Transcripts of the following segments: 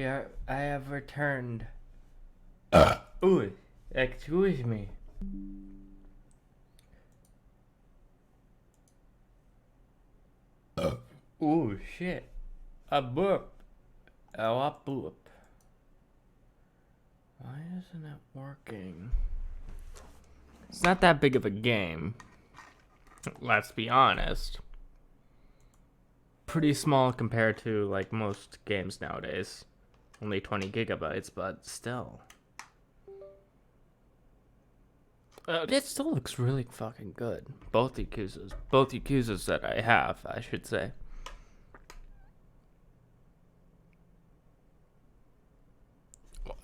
I have returned. Ooh, excuse me. Ooh, shit. A boop. Oh, a boop. Why isn't it working? It's not that big of a game. Let's be honest. Pretty small compared to like most games nowadays. Only 20 gigabytes, but still. It still looks really fucking good. Both Yakuzas that I have, I should say.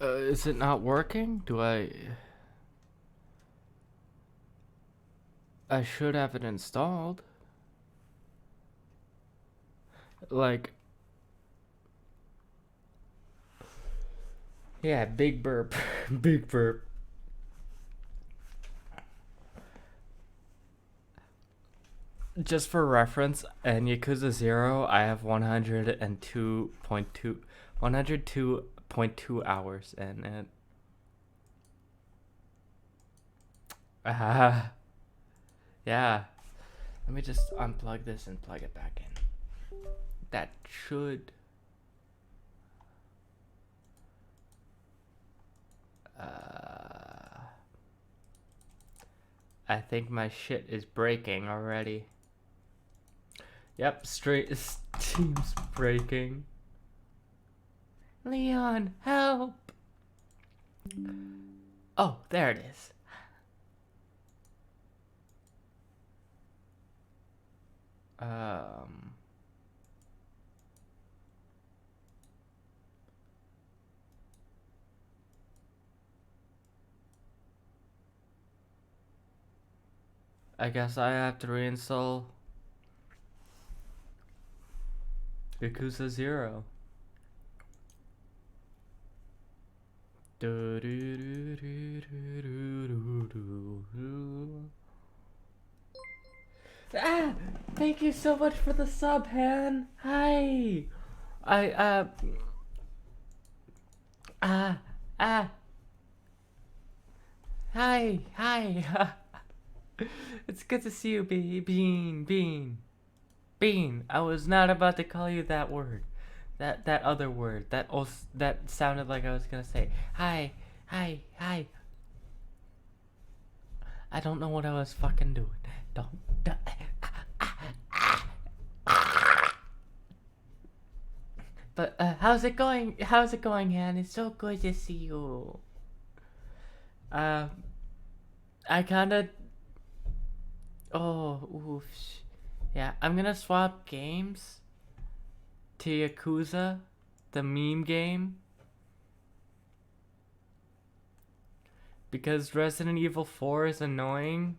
Is it not working? I should have it installed. Like, yeah, big burp. Big burp. Just for reference, in Yakuza 0, I have 102.2 hours in it. Yeah. Let me just unplug this and plug it back in. That should... I think my shit is breaking already. Yep, Steam's breaking. Leon, help! Oh, there it is. I guess I have to reinstall Yakuza 0. Ah! Thank you so much for the sub, Han! Hi! I, Hi! Hi! It's good to see you, Bean. I was not about to call you that word. That other word. That sounded like I was gonna say. Hi. I don't know what I was fucking doing. Don't. But how's it going? Han? It's so good to see you. I kinda... Oh, oof. Yeah, I'm gonna swap games to Yakuza, the meme game. Because Resident Evil 4 is annoying.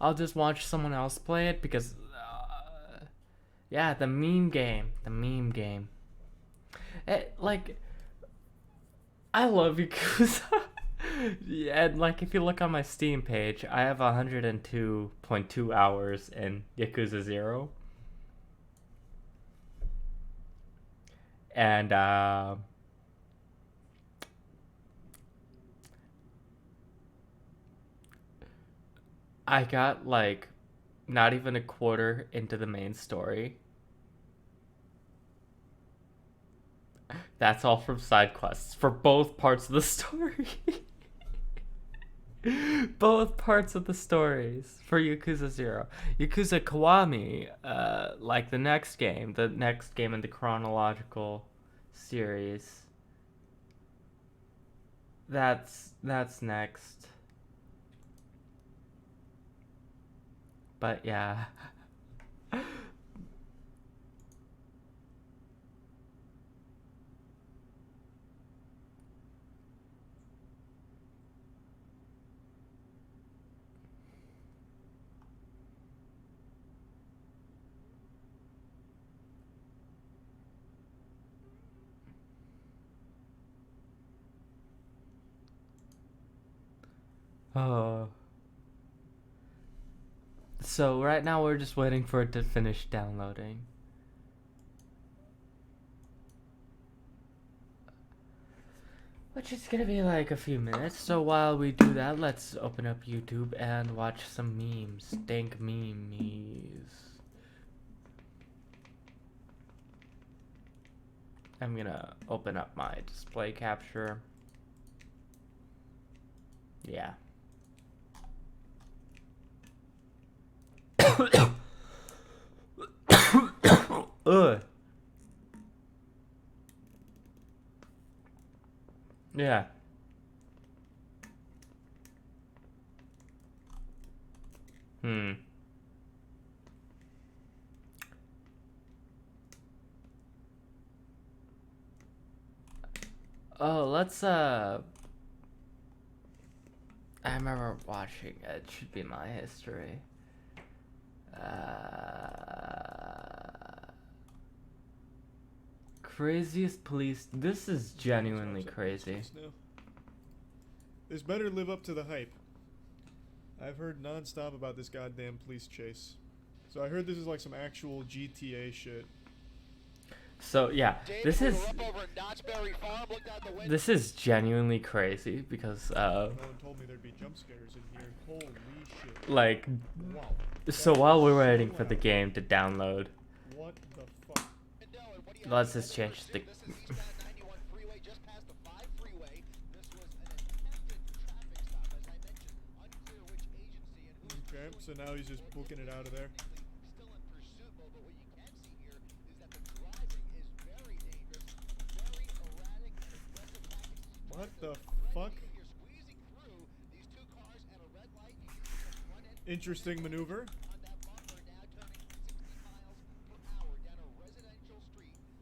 I'll just watch someone else play it because... yeah, the meme game. Like... I love Yakuza. Yeah, and like if you look on my Steam page, I have 102.2 hours in Yakuza 0. And I got like not even a quarter into the main story. That's all from side quests for both parts of the story. Both parts of the stories for Yakuza 0. Yakuza Kiwami, like the next game in the chronological series. That's next. But yeah. Oh. So right now we're just waiting for it to finish downloading. Which is gonna be like a few minutes. So while we do that, let's open up YouTube and watch some memes. Dank memes. I'm gonna open up my display capture. Yeah. Ugh. Yeah. Oh, let's I remember watching it. It should be my history. Craziest police. This is genuinely crazy. This better live up to the hype. I've heard non-stop about this goddamn police chase. So I heard this is like some actual GTA shit. So yeah, this is genuinely crazy because no one told me there'd be jump scares in here. Holy shit. Like, wow. So while we're waiting for the game to download, what the fuck? Let's just change the. Okay, so now he's just booking it out of there. What the fuck? Interesting maneuver.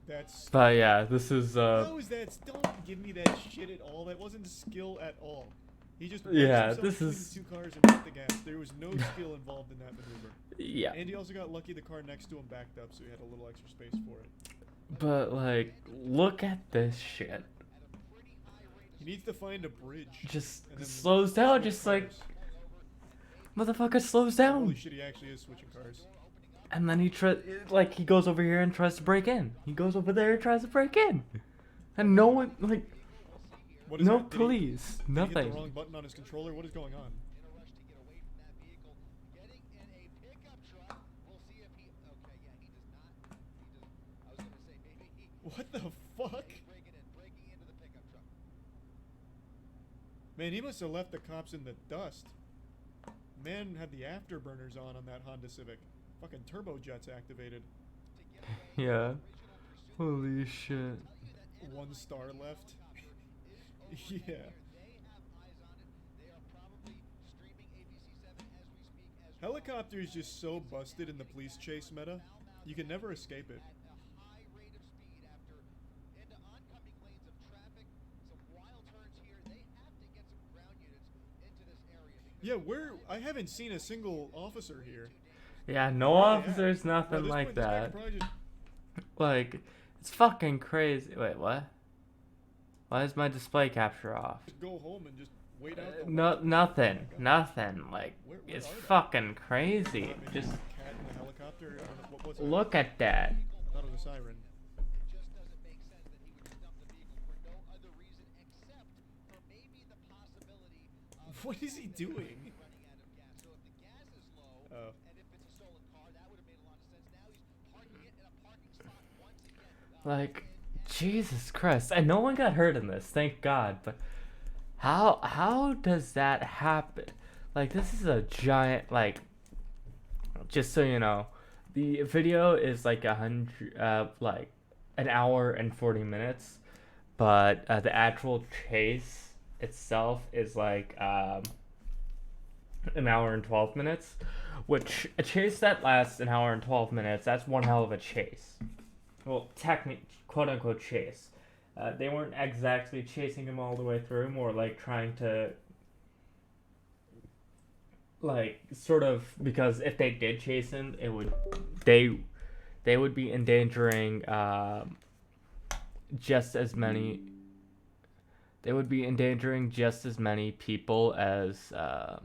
That's. But yeah, this is. How is that? Don't give me that shit at all. That wasn't skill at all. He just. Yeah, this is. The two cars and hit the gas. There was no skill involved in that maneuver. Yeah. And he also got lucky the car next to him backed up, so he had a little extra space for it. But like, look at this shit. He needs to find a bridge. Just slows down, just cars. like. Motherfucker slows down. Holy shit, he actually is switching cars. And then he he goes over here and tries to break in. He goes over there and tries to break in. And no one, like, no police, nothing. Did he hit the wrong button on his controller? What is going on? What the fuck? Man, he must have left the cops in the dust. Man had the afterburners on that Honda Civic. Fucking turbojets activated. Yeah. Holy shit. 1 star left. Yeah. Helicopter is just so busted in the police chase meta. You can never escape it. Yeah, I haven't seen a single officer here. Yeah, no officers, nothing like that. Like, it's fucking crazy. Wait, what? Why is my display capture off? Just go home and just wait out. Nothing. Like, it's fucking crazy. Just cat in the helicopter. look at that. I thought it was a siren. What is he doing? Oh. Like, Jesus Christ. And no one got hurt in this, thank God. But how does that happen? Like, this is a giant, like, just so you know, the video is like an hour and 40 minutes, but the actual chase itself is like an hour and 12 minutes, which a chase that lasts an hour and 12 minutes, that's one hell of a chase. Well, quote unquote chase. They weren't exactly chasing him all the way through, more like trying to, like, sort of, because if they did chase him, they would be endangering just as many. They would be endangering just as many people as a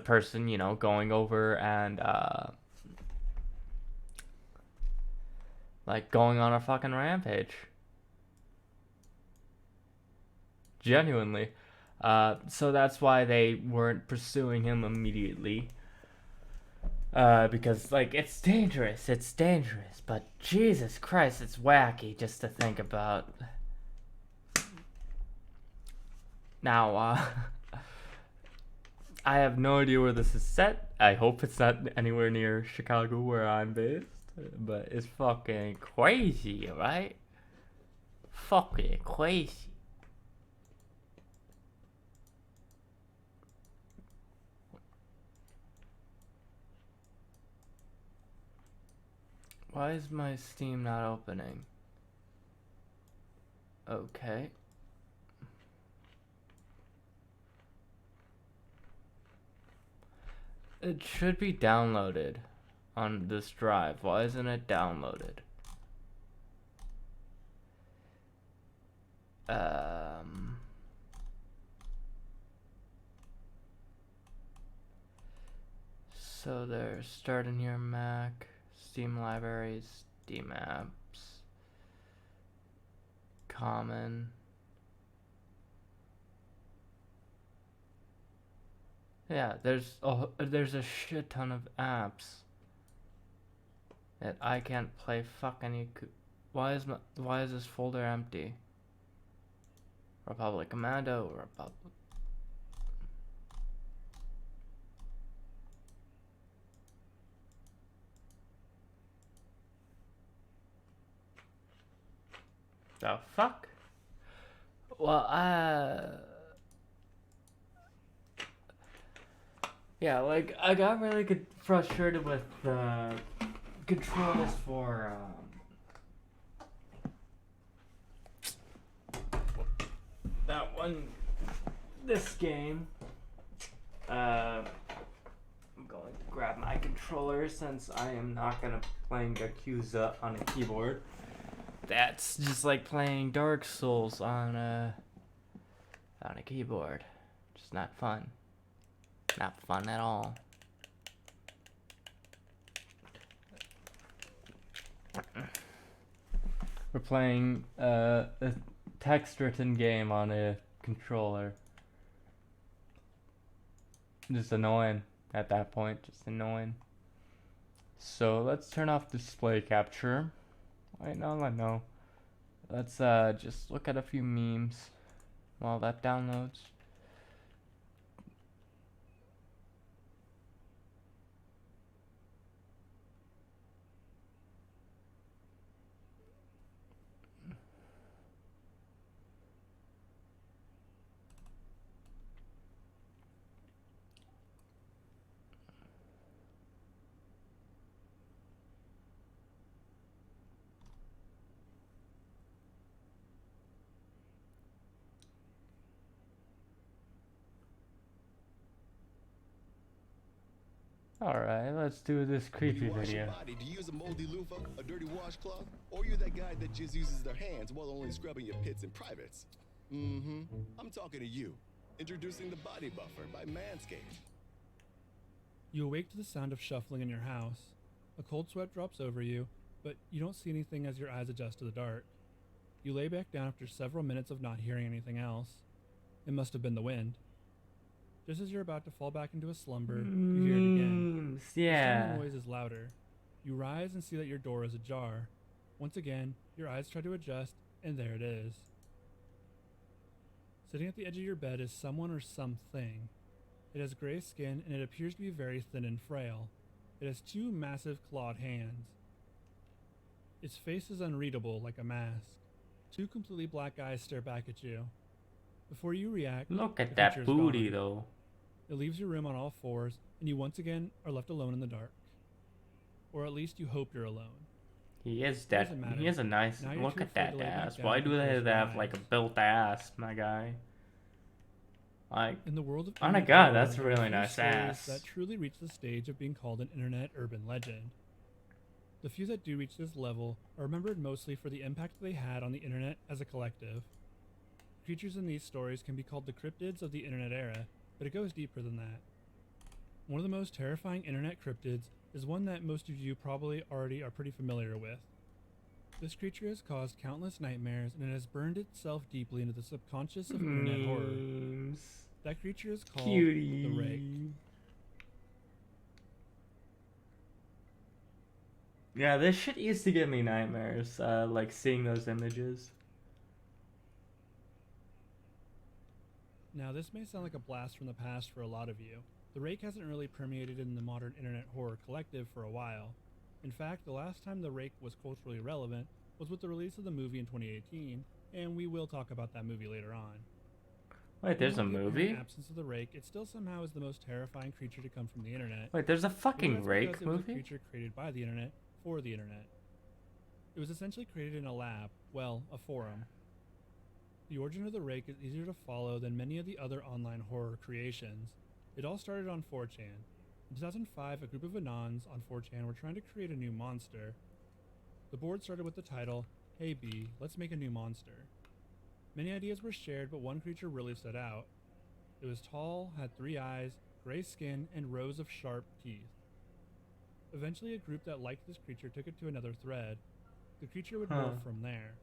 person, you know, going over and like going on a fucking rampage. genuinely. So that's why they weren't pursuing him immediately. Because, like, it's dangerous, but Jesus Christ, it's wacky just to think about. Now, I have no idea where this is set. I hope it's not anywhere near Chicago where I'm based, but it's fucking crazy, right? Fucking crazy. Why is my Steam not opening? Okay. It should be downloaded on this drive. Why isn't it downloaded? So there's starting your Mac, Steam libraries, Steam apps, common. Yeah, there's a shit ton of apps that I can't play fucking Why is this folder empty? Republic Commando, Republic. The fuck? Well, yeah, like, I got really frustrated with the controls for, this game. I'm going to grab my controller since I am not gonna playing Yakuza on a keyboard. That's just like playing Dark Souls on a keyboard. Just not fun. Not fun at all. We're playing a text-written game on a controller. Just annoying at that point. Just annoying. So let's turn off display capture. Wait, no. Let's just look at a few memes while that downloads. Alright, let's do this creepy video. Body, do you use a moldy loofah, a dirty washcloth, or you're that guy that just uses their hands while only scrubbing your pits and privates? I'm talking to you. Introducing the Body Buffer by Manscaped. You awake to the sound of shuffling in your house. A cold sweat drops over you, but you don't see anything as your eyes adjust to the dark. You lay back down after several minutes of not hearing anything else. It must have been the wind. Just as you're about to fall back into a slumber, you hear it again. Yeah. The noise is louder. You rise and see that your door is ajar. Once again, your eyes try to adjust, and there it is. Sitting at the edge of your bed is someone or something. It has gray skin, and it appears to be very thin and frail. It has two massive clawed hands. Its face is unreadable, like a mask. Two completely black eyes stare back at you. Before you react, Look at the that creature is booty, gone. though. It leaves your room on all fours, and you once again are left alone in the dark. Or at least you hope you're alone. He is Doesn't matter. He has a nice Now you're look too at afraid that to lay back ass. down Why and do close they your have like a eyes. built ass, my guy? Like, In the world of oh my internet god, urban, that's a there are really few nice stories ass. that truly reach the stage of being called an internet urban legend. The few that do reach this level are remembered mostly for the impact they had on the internet as a collective. Creatures in these stories can be called the cryptids of the internet era, but it goes deeper than that. One of the most terrifying internet cryptids is one that most of you probably already are pretty familiar with. This creature has caused countless nightmares and it has burned itself deeply into the subconscious of internet horror. Memes. That creature is called Cutie. the Rake. Yeah, this shit used to give me nightmares, like seeing those images. Now, this may sound like a blast from the past for a lot of you. The Rake hasn't really permeated in the modern internet horror collective for a while. In fact, the last time the Rake was culturally relevant was with the release of the movie in 2018, and we will talk about that movie later on. Wait, there's a Even with the movie? apparent absence of the Rake, it still somehow is the most terrifying creature to come from the internet. Wait, there's a Maybe fucking that's Rake because it was a movie? creature created by the internet for the internet. It was essentially created in a lab, well, a forum. The origin of the Rake is easier to follow than many of the other online horror creations. It all started on 4chan. In 2005, a group of Anons on 4chan were trying to create a new monster. The board started with the title, "Hey B, let's make a new monster." Many ideas were shared, but one creature really stood out. It was tall, had 3 eyes, gray skin, and rows of sharp teeth. Eventually, a group that liked this creature took it to another thread. The creature would morph from there.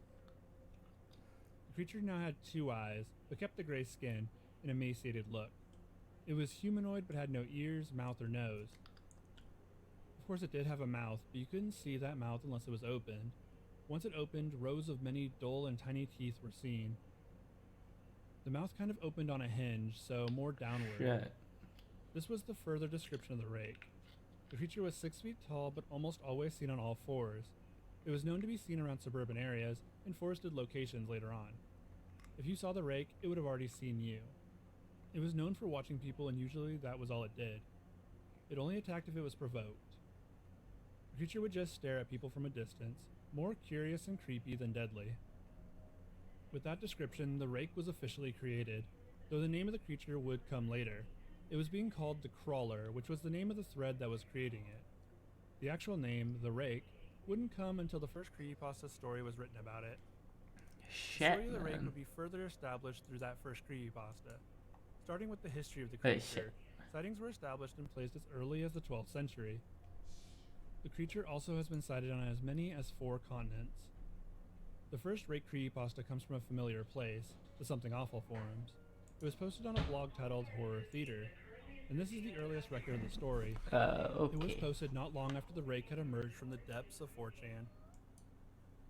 The creature now had 2 eyes, but kept the gray skin and emaciated look. It was humanoid but had no ears, mouth, or nose. Of course, it did have a mouth, but you couldn't see that mouth unless it was opened. Once it opened, rows of many dull and tiny teeth were seen. The mouth kind of opened on a hinge, so more downward. Shit. This was the further description of the Rake. The creature was 6 feet tall, but almost always seen on all fours. It was known to be seen around suburban areas and forested locations later on. If you saw the Rake, it would have already seen you. It was known for watching people, and usually that was all it did. It only attacked if it was provoked. The creature would just stare at people from a distance, more curious and creepy than deadly. With that description, the Rake was officially created, though the name of the creature would come later. It was being called the Crawler, which was the name of the thread that was creating it. The actual name, the Rake, wouldn't come until the first creepypasta story was written about it. The Shit, story of the Rake man. would be further established through that first creepypasta. Starting with the history of the Wait, creature, sightings were established and placed as early as the 12th century. The creature also has been sighted on as many as 4 continents. The first Rake creepypasta comes from a familiar place, the Something Awful forums. It was posted on a blog titled Horror Theater, and this is the earliest record of the story. It was Okay. posted not long after the Rake had emerged from the depths of 4chan.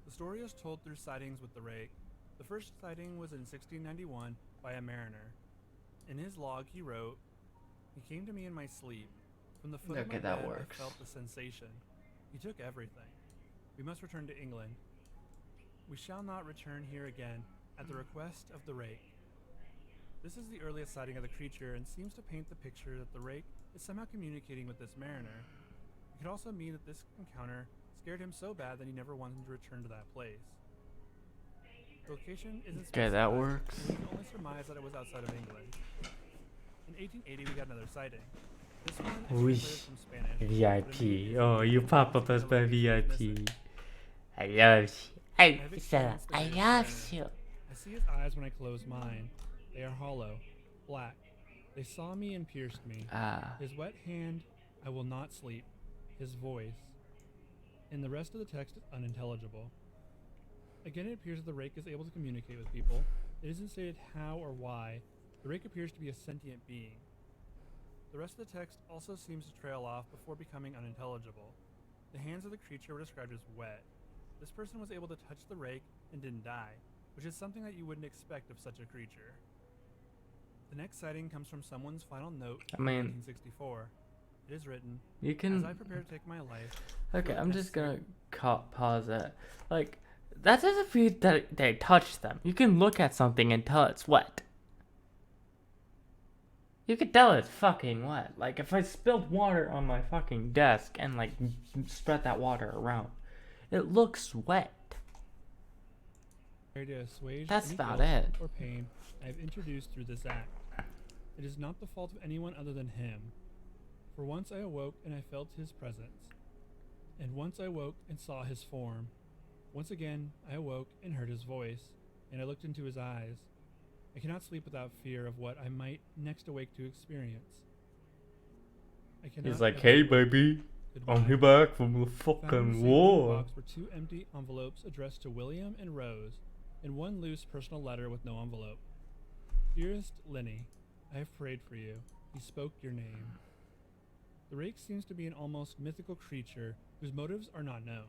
The story is told through sightings with the Rake. The first sighting was in 1691 by a mariner. In his log, he wrote, "He came to me in my sleep. From the foot of my Okay, that bed, works. I felt the sensation. He took everything. We must return to England. We shall not return here again, at the request of the Rake." This is the earliest sighting of the creature and seems to paint the picture that the Rake is somehow communicating with this mariner. It could also mean that this encounter scared him so bad that he never wanted to return to that place. The location isn't Okay, that specified, works. and we can only surmise that it was outside of England. In 1880, we got another sighting. This one is Whoosh. translated from Spanish. but in VIP. English, Oh, you it's pop up as my missing. VIP. I love you. Hey, I've shut up. experienced the I greatest love terror. you. I see his eyes when I close mine. They are hollow, black. They saw me and pierced me. Ah. His wet hand, I will not sleep. His voice. And the rest of the text is unintelligible. Again, it appears that the Rake is able to communicate with people. It isn't stated how or why. The Rake appears to be a sentient being. The rest of the text also seems to trail off before becoming unintelligible. The hands of the creature were described as wet. This person was able to touch the Rake and didn't die, which is something that you wouldn't expect of such a creature. The next sighting comes from someone's final note I from mean- 1964. It is written, You "As can. I prepare to take my life, Okay, I'm just gonna pause it. Like, that doesn't mean that they touch them. You can look at something and tell it's wet. You can tell it's fucking wet. Like, if I spilled water on my fucking desk and, like, spread that water around, it looks wet. to assuage That's any about guilt it. or pain I have introduced through this act. It is not the fault of anyone other than him. For once I awoke and I felt his presence. And once I woke and saw his form. Once again I awoke and heard his voice, and I looked into his eyes. I cannot sleep without fear of what I might next awake to experience. I cannot He's like, ever hey, wake baby. Goodbye. I'm here back from the Found in the fucking same war. box were 2 empty envelopes addressed to William and Rose, and 1 loose personal letter with no envelope. Dearest Lenny, I have prayed for you. He spoke your name. The rake seems to be an almost mythical creature whose motives are not known.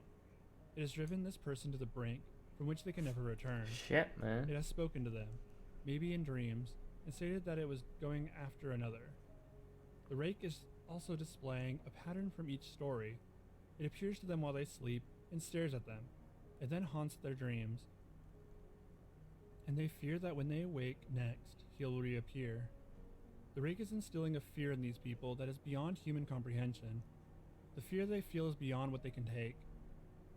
It has driven this person to the brink, from which they can never return. Shit, man. It has spoken to them, maybe in dreams, and stated that it was going after another. The rake is also displaying a pattern from each story. It appears to them while they sleep and stares at them, and then haunts their dreams. And they fear that when they awake next, he'll reappear. The rake is instilling a fear in these people that is beyond human comprehension. The fear they feel is beyond what they can take.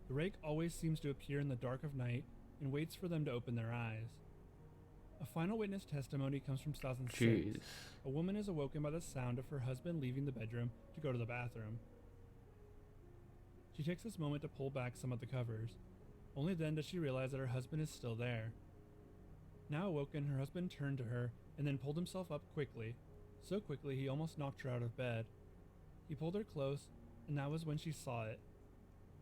The rake always seems to appear in the dark of night and waits for them to open their eyes. A final witness testimony comes from 2006. Jeez. A woman is awoken by the sound of her husband leaving the bedroom to go to the bathroom. She takes this moment to pull back some of the covers. Only then does she realize that her husband is still there. Now awoken, her husband turned to her and then pulled himself up quickly. So quickly he almost knocked her out of bed. He pulled her close, and that was when she saw it.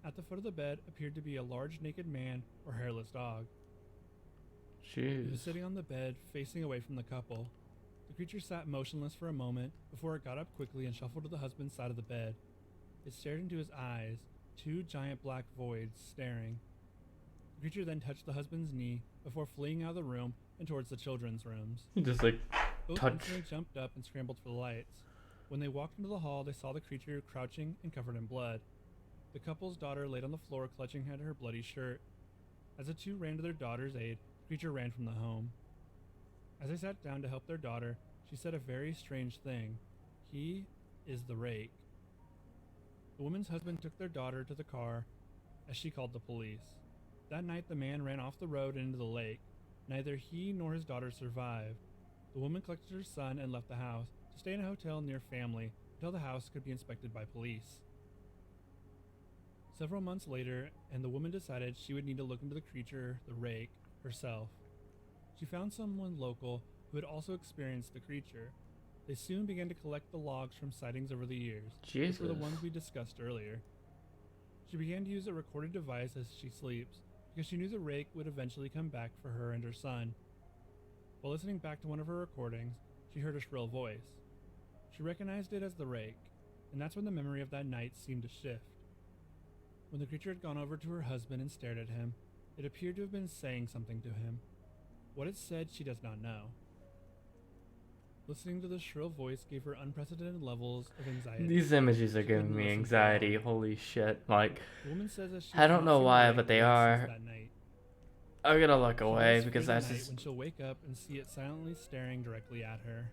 At the foot of the bed appeared to be a large naked man or hairless dog. He was Jeez. sitting on the bed, facing away from the couple. The creature sat motionless for a moment before it got up quickly and shuffled to the husband's side of the bed. It stared into his eyes, 2 giant black voids staring. The creature then touched the husband's knee before fleeing out of the room and towards the children's rooms. He just like Both touch. instantly jumped up and scrambled for the lights. When they walked into the hall, they saw the creature crouching and covered in blood. The couple's daughter laid on the floor clutching at her bloody shirt. As the 2 ran to their daughter's aid, the creature ran from the home. As they sat down to help their daughter, she said a very strange thing. He is the rake. The woman's husband took their daughter to the car as she called the police. That night the man ran off the road and into the lake. Neither he nor his daughter survived. The woman collected her son and left the house to stay in a hotel near family until the house could be inspected by police. Several months later, and the woman decided she would need to look into the creature, the rake, herself. She found someone local who had also experienced the creature. They soon began to collect the logs from sightings over the years, which were the Jesus. ones we discussed earlier. She began to use a recorded device as she sleeps, because she knew the rake would eventually come back for her and her son. While listening back to one of her recordings, she heard a shrill voice. She recognized it as the rake, and that's when the memory of that night seemed to shift. When the creature had gone over to her husband and stared at him, it appeared to have been saying something to him. What it said, she does not know. Listening to the shrill voice gave her unprecedented levels of anxiety. These images are She giving couldn't me listen for anxiety. long. Holy shit. Like, The woman says that she I has don't not know seen the why, rake but they once are. since that night. I'm gonna look She away waits because for the that's night just. when she'll wake up and see it silently staring directly at her.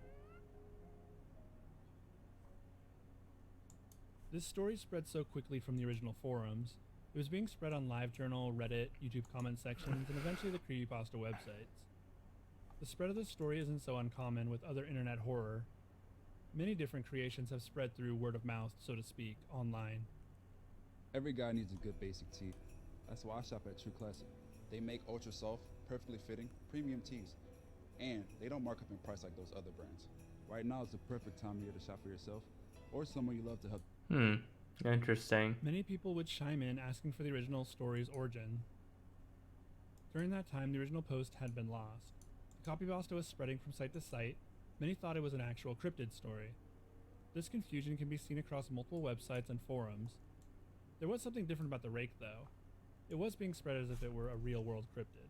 This story spread so quickly from the original forums. It was being spread on LiveJournal, Reddit, YouTube comment sections, and eventually the creepypasta websites. The spread of this story isn't so uncommon with other internet horror. Many different creations have spread through word of mouth, so to speak, online. Every guy needs a good basic tee. That's why I shop at True Classic. They make ultra soft, perfectly fitting, premium tees. And they don't mark up in price like those other brands. Right now is the perfect time of year to shop for yourself or someone you love to help. Interesting. Many people would chime in asking for the original story's origin. During that time, the original post had been lost. The copypasta was spreading from site to site. Many thought it was an actual cryptid story. This confusion can be seen across multiple websites and forums. There was something different about the rake, though. It was being spread as if it were a real-world cryptid.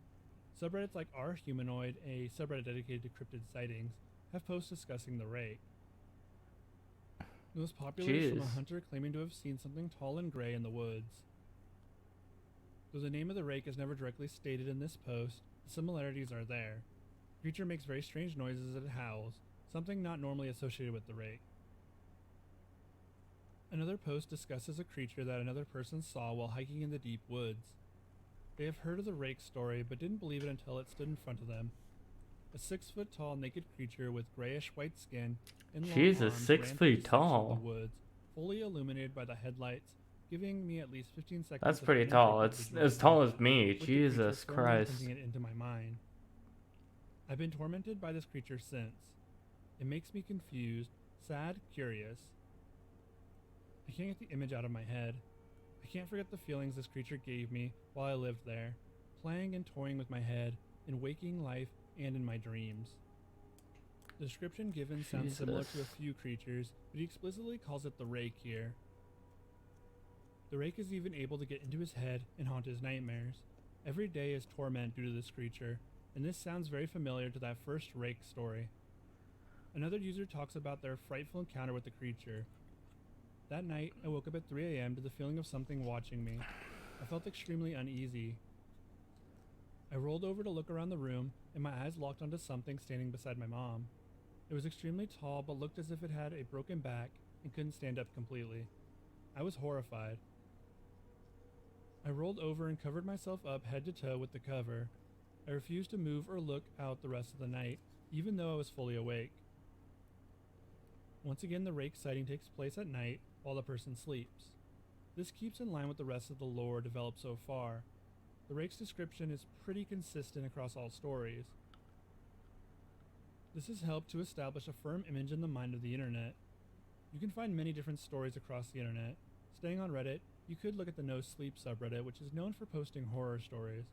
Subreddits like R Humanoid, a subreddit dedicated to cryptid sightings, have posts discussing the rake. The most popular is from a Jeez. hunter claiming to have seen something tall and gray in the woods. Though the name of the rake is never directly stated in this post, the similarities are there. The creature makes very strange noises as it howls, something not normally associated with the rake. Another post discusses a creature that another person saw while hiking in the deep woods. They have heard of the rake story, but didn't believe it until it stood in front of them. A 6-foot-tall naked creature with grayish-white skin and long Jesus, arms 6 ran through feet the section of tall. the woods, fully illuminated by the headlights, giving me at least 15 seconds. That's of pretty tall. uninterrupted It's visual as tall as contact me. with the creature Jesus firmly Christ. imprinting it into my mind. I've been tormented by this creature since. It makes me confused, sad, curious. I can't get the image out of my head. I can't forget the feelings this creature gave me while I lived there, playing and toying with my head in waking life and in my dreams. The description given sounds similar to a few creatures, but he explicitly calls it the Rake here. The Rake is even able to get into his head and haunt his nightmares. Every day is torment due to this creature, and this sounds very familiar to that first Rake story. Another user talks about their frightful encounter with the creature. That night, I woke up at 3 a.m. to the feeling of something watching me. I felt extremely uneasy. I rolled over to look around the room, and my eyes locked onto something standing beside my mom. It was extremely tall, but looked as if it had a broken back and couldn't stand up completely. I was horrified. I rolled over and covered myself up head to toe with the cover. I refused to move or look out the rest of the night, even though I was fully awake. Once again, the Rake sighting takes place at night while the person sleeps. This keeps in line with the rest of the lore developed so far. The Rake's description is pretty consistent across all stories. This has helped to establish a firm image in the mind of the internet. You can find many different stories across the internet. Staying on Reddit, you could look at the No Sleep subreddit, which is known for posting horror stories.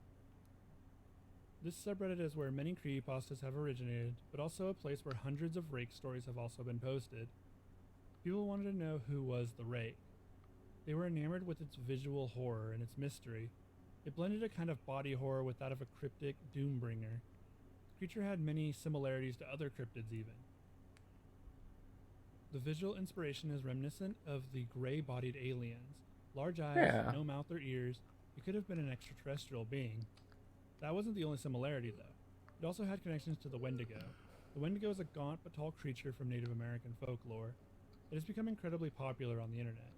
This subreddit is where many creepypastas have originated, but also a place where hundreds of Rake stories have also been posted. People wanted to know who was the Rake. They were enamored with its visual horror and its mystery. It blended a kind of body horror with that of a cryptic doombringer. The creature had many similarities to other cryptids even. The visual inspiration is reminiscent of the gray-bodied aliens. Large eyes, no mouth or ears. It could have been an extraterrestrial being. That wasn't the only similarity, though. It also had connections to the Wendigo. The Wendigo is a gaunt but tall creature from Native American folklore. It has become incredibly popular on the internet.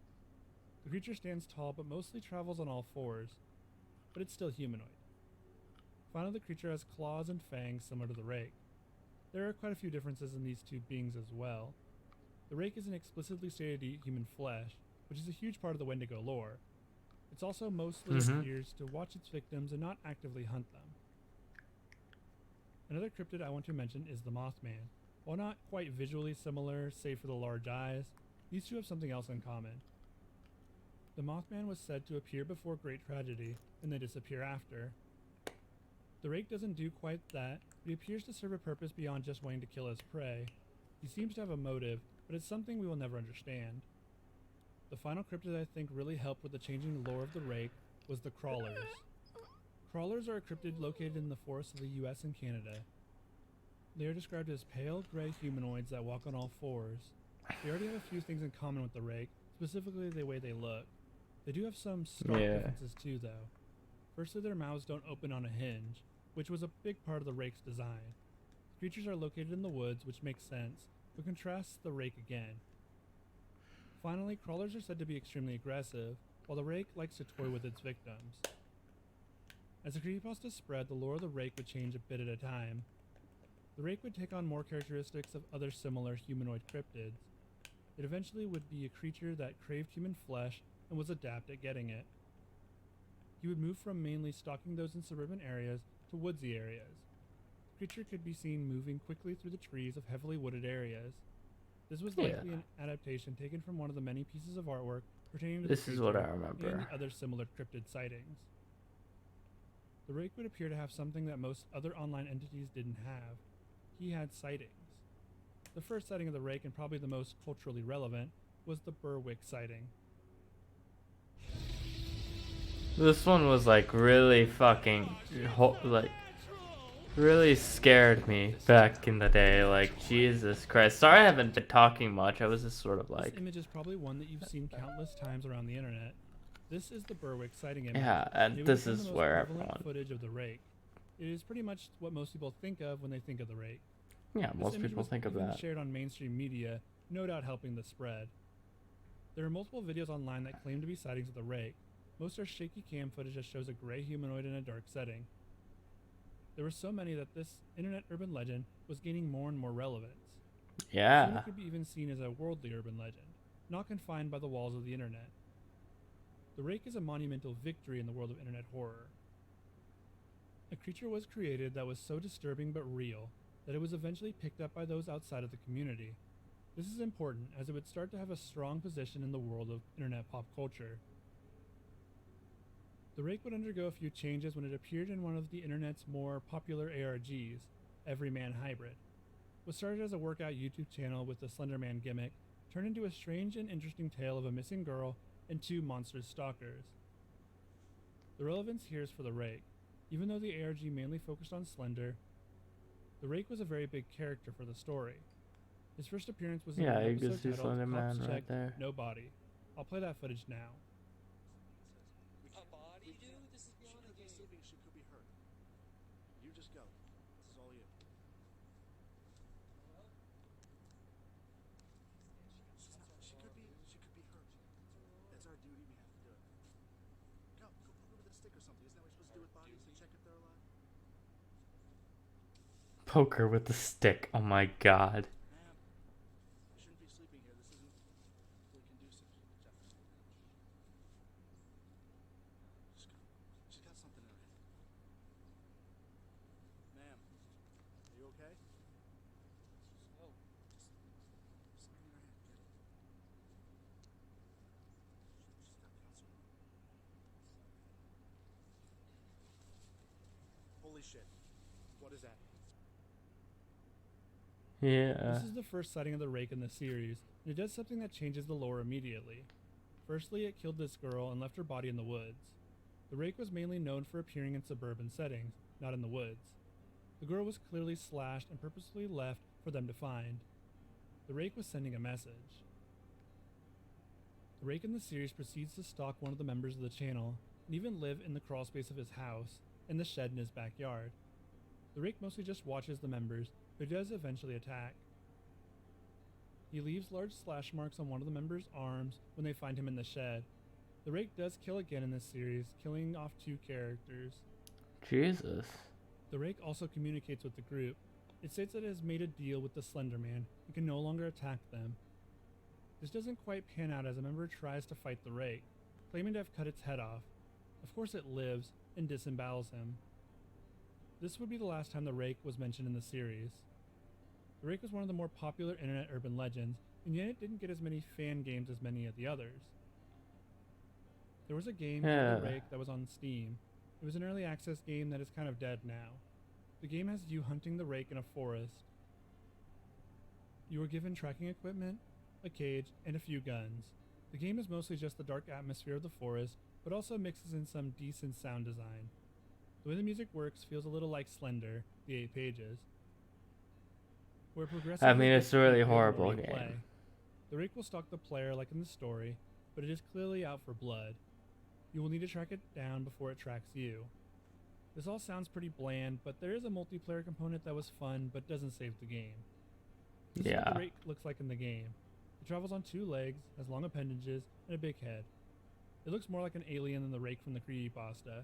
The creature stands tall but mostly travels on all fours, but it's still humanoid. Finally, the creature has claws and fangs similar to the Rake. There are quite a few differences in these two beings as well. The Rake isn't explicitly stated to eat human flesh, which is a huge part of the Wendigo lore. It's also mostly appears to watch its victims and not actively hunt them. Another cryptid I want to mention is the Mothman. While not quite visually similar, save for the large eyes, these two have something else in common. The Mothman was said to appear before great tragedy, and then disappear after. The Rake doesn't do quite that, but he appears to serve a purpose beyond just wanting to kill his prey. He seems to have a motive, but it's something we will never understand. The final cryptid I think really helped with the changing lore of the Rake was the Crawlers. Crawlers are a cryptid located in the forests of the US and Canada. They are described as pale, gray humanoids that walk on all fours. They already have a few things in common with the Rake, specifically the way they look. They do have some stark differences too, though. Firstly, their mouths don't open on a hinge, which was a big part of the Rake's design. The creatures are located in the woods, which makes sense, but contrasts the Rake again. Finally, Crawlers are said to be extremely aggressive, while the Rake likes to toy with its victims. As the creepypasta spread, the lore of the Rake would change a bit at a time. The Rake would take on more characteristics of other similar humanoid cryptids. It eventually would be a creature that craved human flesh and was adept at getting it. He would move from mainly stalking those in suburban areas to woodsy areas. The creature could be seen moving quickly through the trees of heavily wooded areas. This was likely an adaptation taken from one of the many pieces of artwork pertaining to This is what I remember. and the other similar cryptid sightings. The Rake would appear to have something that most other online entities didn't have. He had sightings. The first sighting of the Rake, and probably the most culturally relevant, was the Berwick sighting. This one was like really fucking really scared me back in the day. Like, Jesus Christ. Sorry I haven't been talking much. I was just sort of like... This image is probably one that you've seen countless times around the internet. This is the Berwick sighting image. Yeah, and this is where everyone... footage of the Rake. It is pretty much what most people think of when they think of the Rake. Yeah, most people think of that. Shared on mainstream media, no doubt helping the spread. There are multiple videos online that claim to be sightings of the Rake. Most are shaky cam footage that shows a gray humanoid in a dark setting. There were so many that this internet urban legend was gaining more and more relevance. Yeah. Soon it could be even seen as a worldly urban legend, not confined by the walls of the internet. The Rake is a monumental victory in the world of internet horror. A creature was created that was so disturbing but real that it was eventually picked up by those outside of the community. This is important as it would start to have a strong position in the world of internet pop culture. The Rake would undergo a few changes when it appeared in one of the internet's more popular ARGs, Everyman Hybrid. What started as a workout YouTube channel with the Slenderman gimmick turned into a strange and interesting tale of a missing girl and two monstrous stalkers. The relevance here is for the Rake. Even though the ARG mainly focused on Slender, the Rake was a very big character for the story. His first appearance was in Yeah, an you can episode see titled Slender Man Cops right Check, there. No Body. I'll play that footage now. A body, dude? This is beyond a game. Sleeping, she could be hurt. You just go. This is all you. She could be hurt. That's our duty. We have to do it. Go poke her with a stick or something. Isn't that what you're supposed to do with bodies? To check if they're alive. Poker with the stick. Oh my god. Ma'am, you shouldn't be sleeping here. This isn't really conducive. Just go. She's got something in her head. Ma'am, are you okay? No. Something in her head. Get it. She's got cancer. Holy shit. What is that? Yeah. This is the first sighting of the Rake in the series, and it does something that changes the lore immediately. Firstly, it killed this girl and left her body in the woods. The Rake was mainly known for appearing in suburban settings, not in the woods. The girl was clearly slashed and purposefully left for them to find. The Rake was sending a message. The Rake in the series proceeds to stalk one of the members of the channel, and even live in the crawlspace of his house, and the shed in his backyard. The Rake mostly just watches the members, but does eventually attack. He leaves large slash marks on one of the members' arms when they find him in the shed. The Rake does kill again in this series, killing off two characters. Jesus. The Rake also communicates with the group. It states that it has made a deal with the Slender Man and can no longer attack them. This doesn't quite pan out as a member tries to fight the Rake, claiming to have cut its head off. Of course it lives and disembowels him. This would be the last time the Rake was mentioned in the series. The Rake was one of the more popular internet urban legends, and yet it didn't get as many fan games as many of the others. There was a game called The Rake that was on Steam. It was an early access game that is kind of dead now. The game has you hunting the Rake in a forest. You are given tracking equipment, a cage, and a few guns. The game is mostly just the dark atmosphere of the forest, but also mixes in some decent sound design. The way the music works feels a little like Slender, the 8 pages. Where progressively I mean, it's a really gets more horrible you play. game. The Rake will stalk the player like in the story, but it is clearly out for blood. You will need to track it down before it tracks you. This all sounds pretty bland, but there is a multiplayer component that was fun but doesn't save the game. This is what Yeah. the Rake looks like in the game. It travels on 2 legs, has long appendages, and a big head. It looks more like an alien than the Rake from the creepypasta.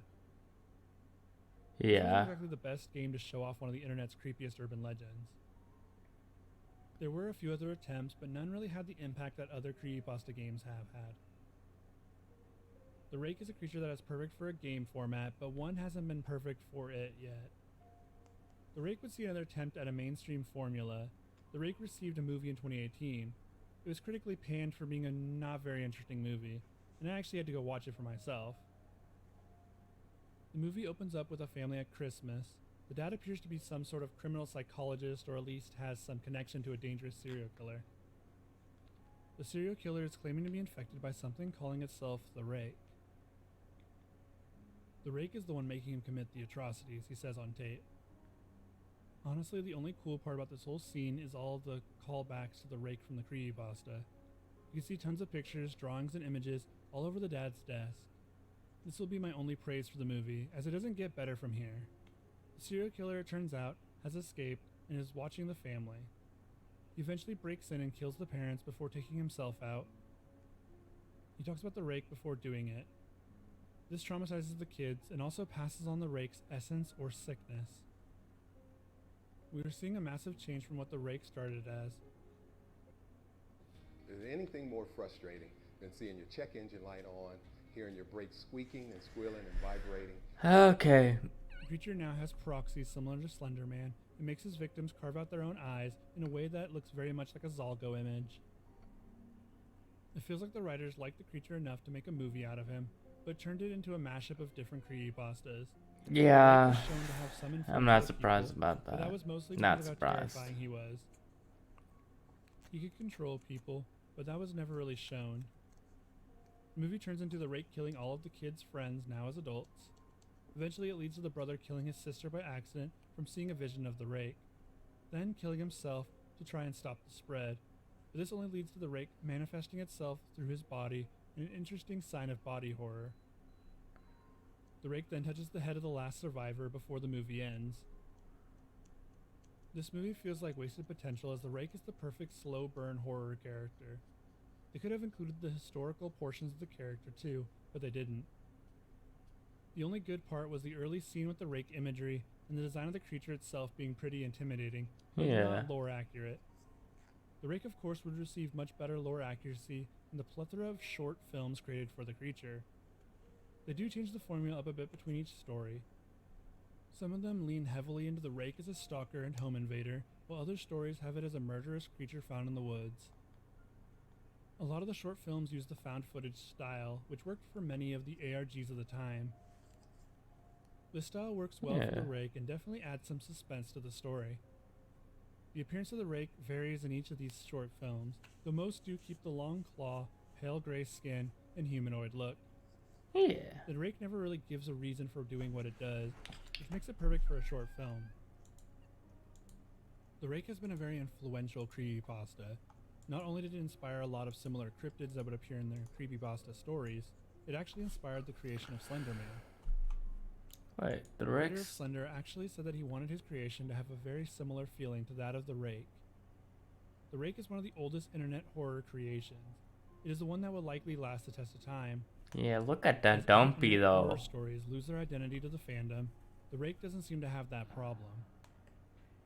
This wasn't Yeah. exactly the best game to show off one of the internet's creepiest urban legends. There were a few other attempts, but none really had the impact that other creepypasta games have had. The Rake is a creature that is perfect for a game format, but one hasn't been perfect for it yet. The Rake would see another attempt at a mainstream formula. The Rake received a movie in 2018. It was critically panned for being a not very interesting movie, and I actually had to go watch it for myself. The movie opens up with a family at Christmas. The dad appears to be some sort of criminal psychologist, or at least has some connection to a dangerous serial killer. The serial killer is claiming to be infected by something calling itself the Rake. The Rake is the one making him commit the atrocities, he says on tape. Honestly, the only cool part about this whole scene is all the callbacks to the Rake from the creepypasta. You can see tons of pictures, drawings, and images all over the dad's desk. This will be my only praise for the movie, as it doesn't get better from here. The serial killer, it turns out, has escaped and is watching the family. He eventually breaks in and kills the parents before taking himself out. He talks about the Rake before doing it. This traumatizes the kids and also passes on the Rake's essence or sickness. We are seeing a massive change from what the Rake started as. Is there anything more frustrating than seeing your check engine light on, hearing your brakes squeaking and squealing and vibrating? Okay. The creature now has proxies similar to Slender Man, It makes his victims carve out their own eyes in a way that looks very much like a Zalgo image. It feels like the writers liked the creature enough to make a movie out of him, but turned it into a mashup of different creepypastas. Yeah, The Rake was shown to have some influence I'm not of surprised people, about but that that. was mostly Not because of surprised. how terrifying he was. He could control people, but that was never really shown. The movie turns into the Rake killing all of the kids' friends now as adults. Eventually it leads to the brother killing his sister by accident from seeing a vision of the Rake, then killing himself to try and stop the spread. But this only leads to the Rake manifesting itself through his body in an interesting sign of body horror. The Rake then touches the head of the last survivor before the movie ends. This movie feels like wasted potential as the Rake is the perfect slow burn horror character. They could have included the historical portions of the character too, but they didn't. The only good part was the early scene with the Rake imagery and the design of the creature itself being pretty intimidating, but Yeah. not lore accurate. The Rake of course would receive much better lore accuracy in the plethora of short films created for the creature. They do change the formula up a bit between each story. Some of them lean heavily into the Rake as a stalker and home invader, while other stories have it as a murderous creature found in the woods. A lot of the short films use the found footage style, which worked for many of the ARGs of the time. This style works well for the Yeah. Rake and definitely adds some suspense to the story. The appearance of the Rake varies in each of these short films, though most do keep the long claw, pale gray skin, and humanoid look. Yeah. The Rake never really gives a reason for doing what it does, which makes it perfect for a short film. The Rake has been a very influential creepypasta. Not only did it inspire a lot of similar cryptids that would appear in their creepypasta stories, it actually inspired the creation of Slender Man. Wait, the The writer of Rex? Slender actually said that he wanted his creation to have a very similar feeling to that of the Rake. The Rake is one of the oldest internet horror creations. It is the one that will likely last the test of time. Yeah, look at As that other dumpy internet though. horror stories lose their identity to the fandom, the Rake doesn't seem to have that problem.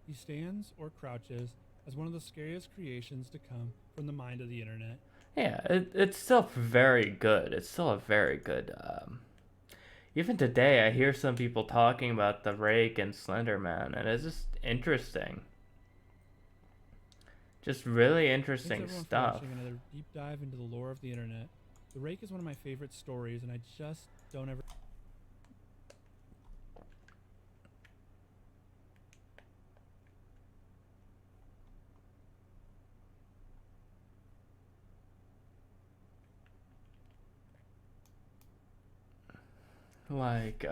He stands, or crouches, as one of the scariest creations to come from the mind of the internet. Yeah, it's still very good. It's still a very good. Even today, I hear some people talking about the Rake and Slender Man, and it's just interesting. Just really Thanks interesting everyone for stuff. watching another deep dive into the lore of the internet. The Rake is one of my favorite stories, and I just don't ever... Like,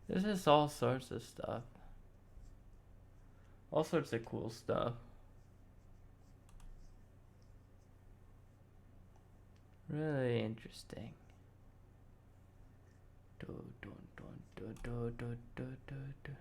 this is all sorts of stuff. All sorts of cool stuff. Really interesting. Do, do, do, do, do, do, do, do, do.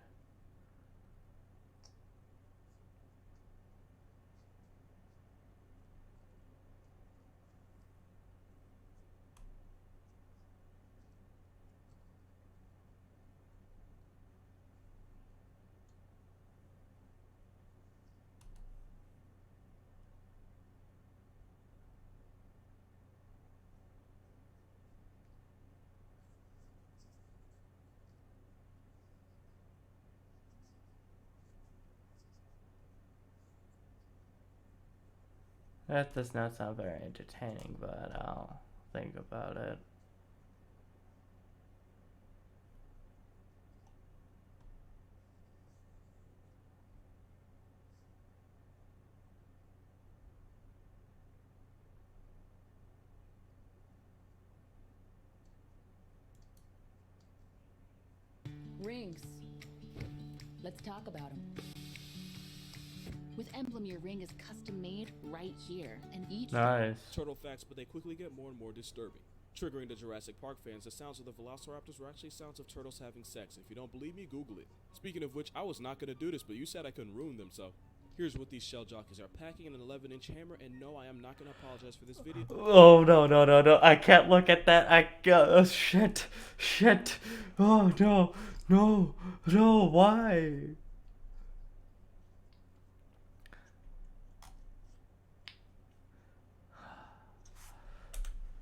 That does not sound very entertaining, but I'll think about it. Rings. Let's talk about them. With Emblem, your ring is custom made right here, and each Nice. Turtle facts, but they quickly get more and more disturbing. Triggering the Jurassic Park fans, the sounds of the velociraptors were actually sounds of turtles having sex. If you don't believe me, Google it. Speaking of which, I was not going to do this, but you said I couldn't ruin them, so Here's what these shell jockeys are packing: an 11-inch hammer, and no, I am not going to apologize for this video. Oh no no no no! I can't look at that. Shit shit. Oh no no no! Why?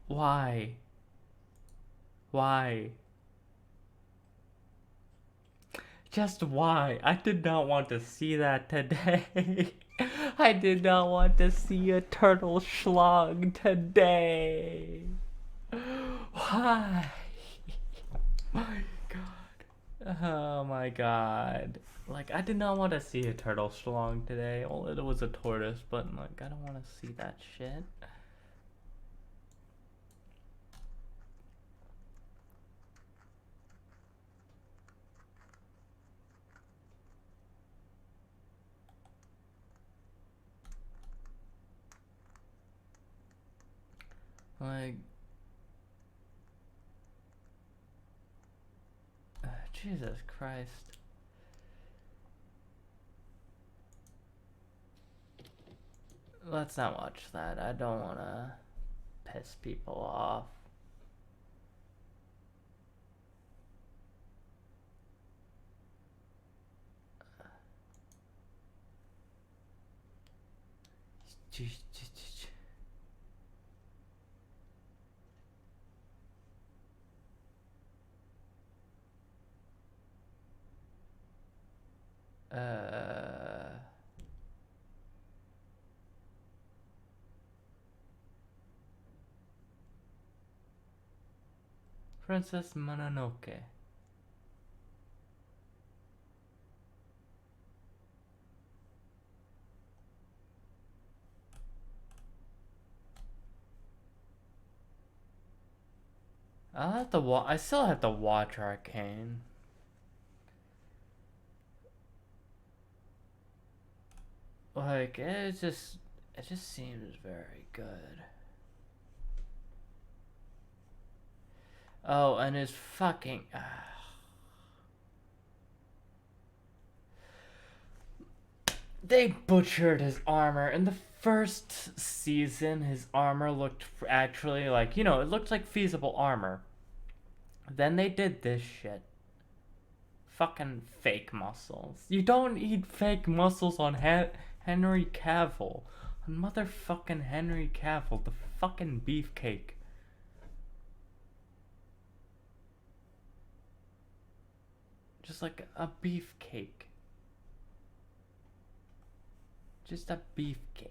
Why? Why? Just why? I did not want to see that today. I did not want to see a turtle schlong today. Why? My god. Oh my god. Like, I did not want to see a turtle schlong today. Well, it was a tortoise, but like, I don't want to see that shit. Like, Jesus Christ. Let's not watch that. I don't want to piss people off. Princess Mononoke. I'll have to I still have to watch Arcane. Like, it just seems very good. Oh, and his fucking they butchered his armor. In the first season, his armor looked actually like, you know, it looked like feasible armor. Then they did this shit. Fucking fake muscles. You don't need fake muscles on Henry Cavill. On motherfucking Henry Cavill, the fucking beefcake. Just like a beefcake. Just a beefcake.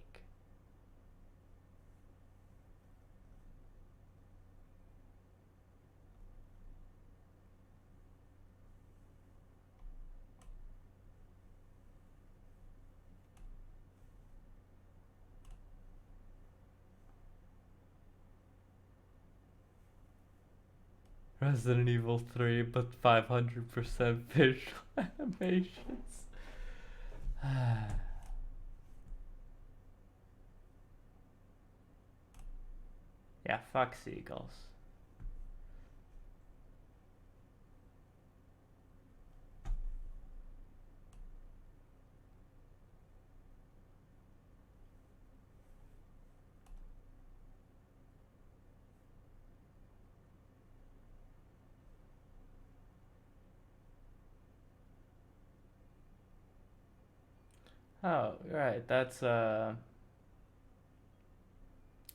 Resident Evil 3, but 500% visual animations. Yeah, fuck seagulls. Oh, right, that's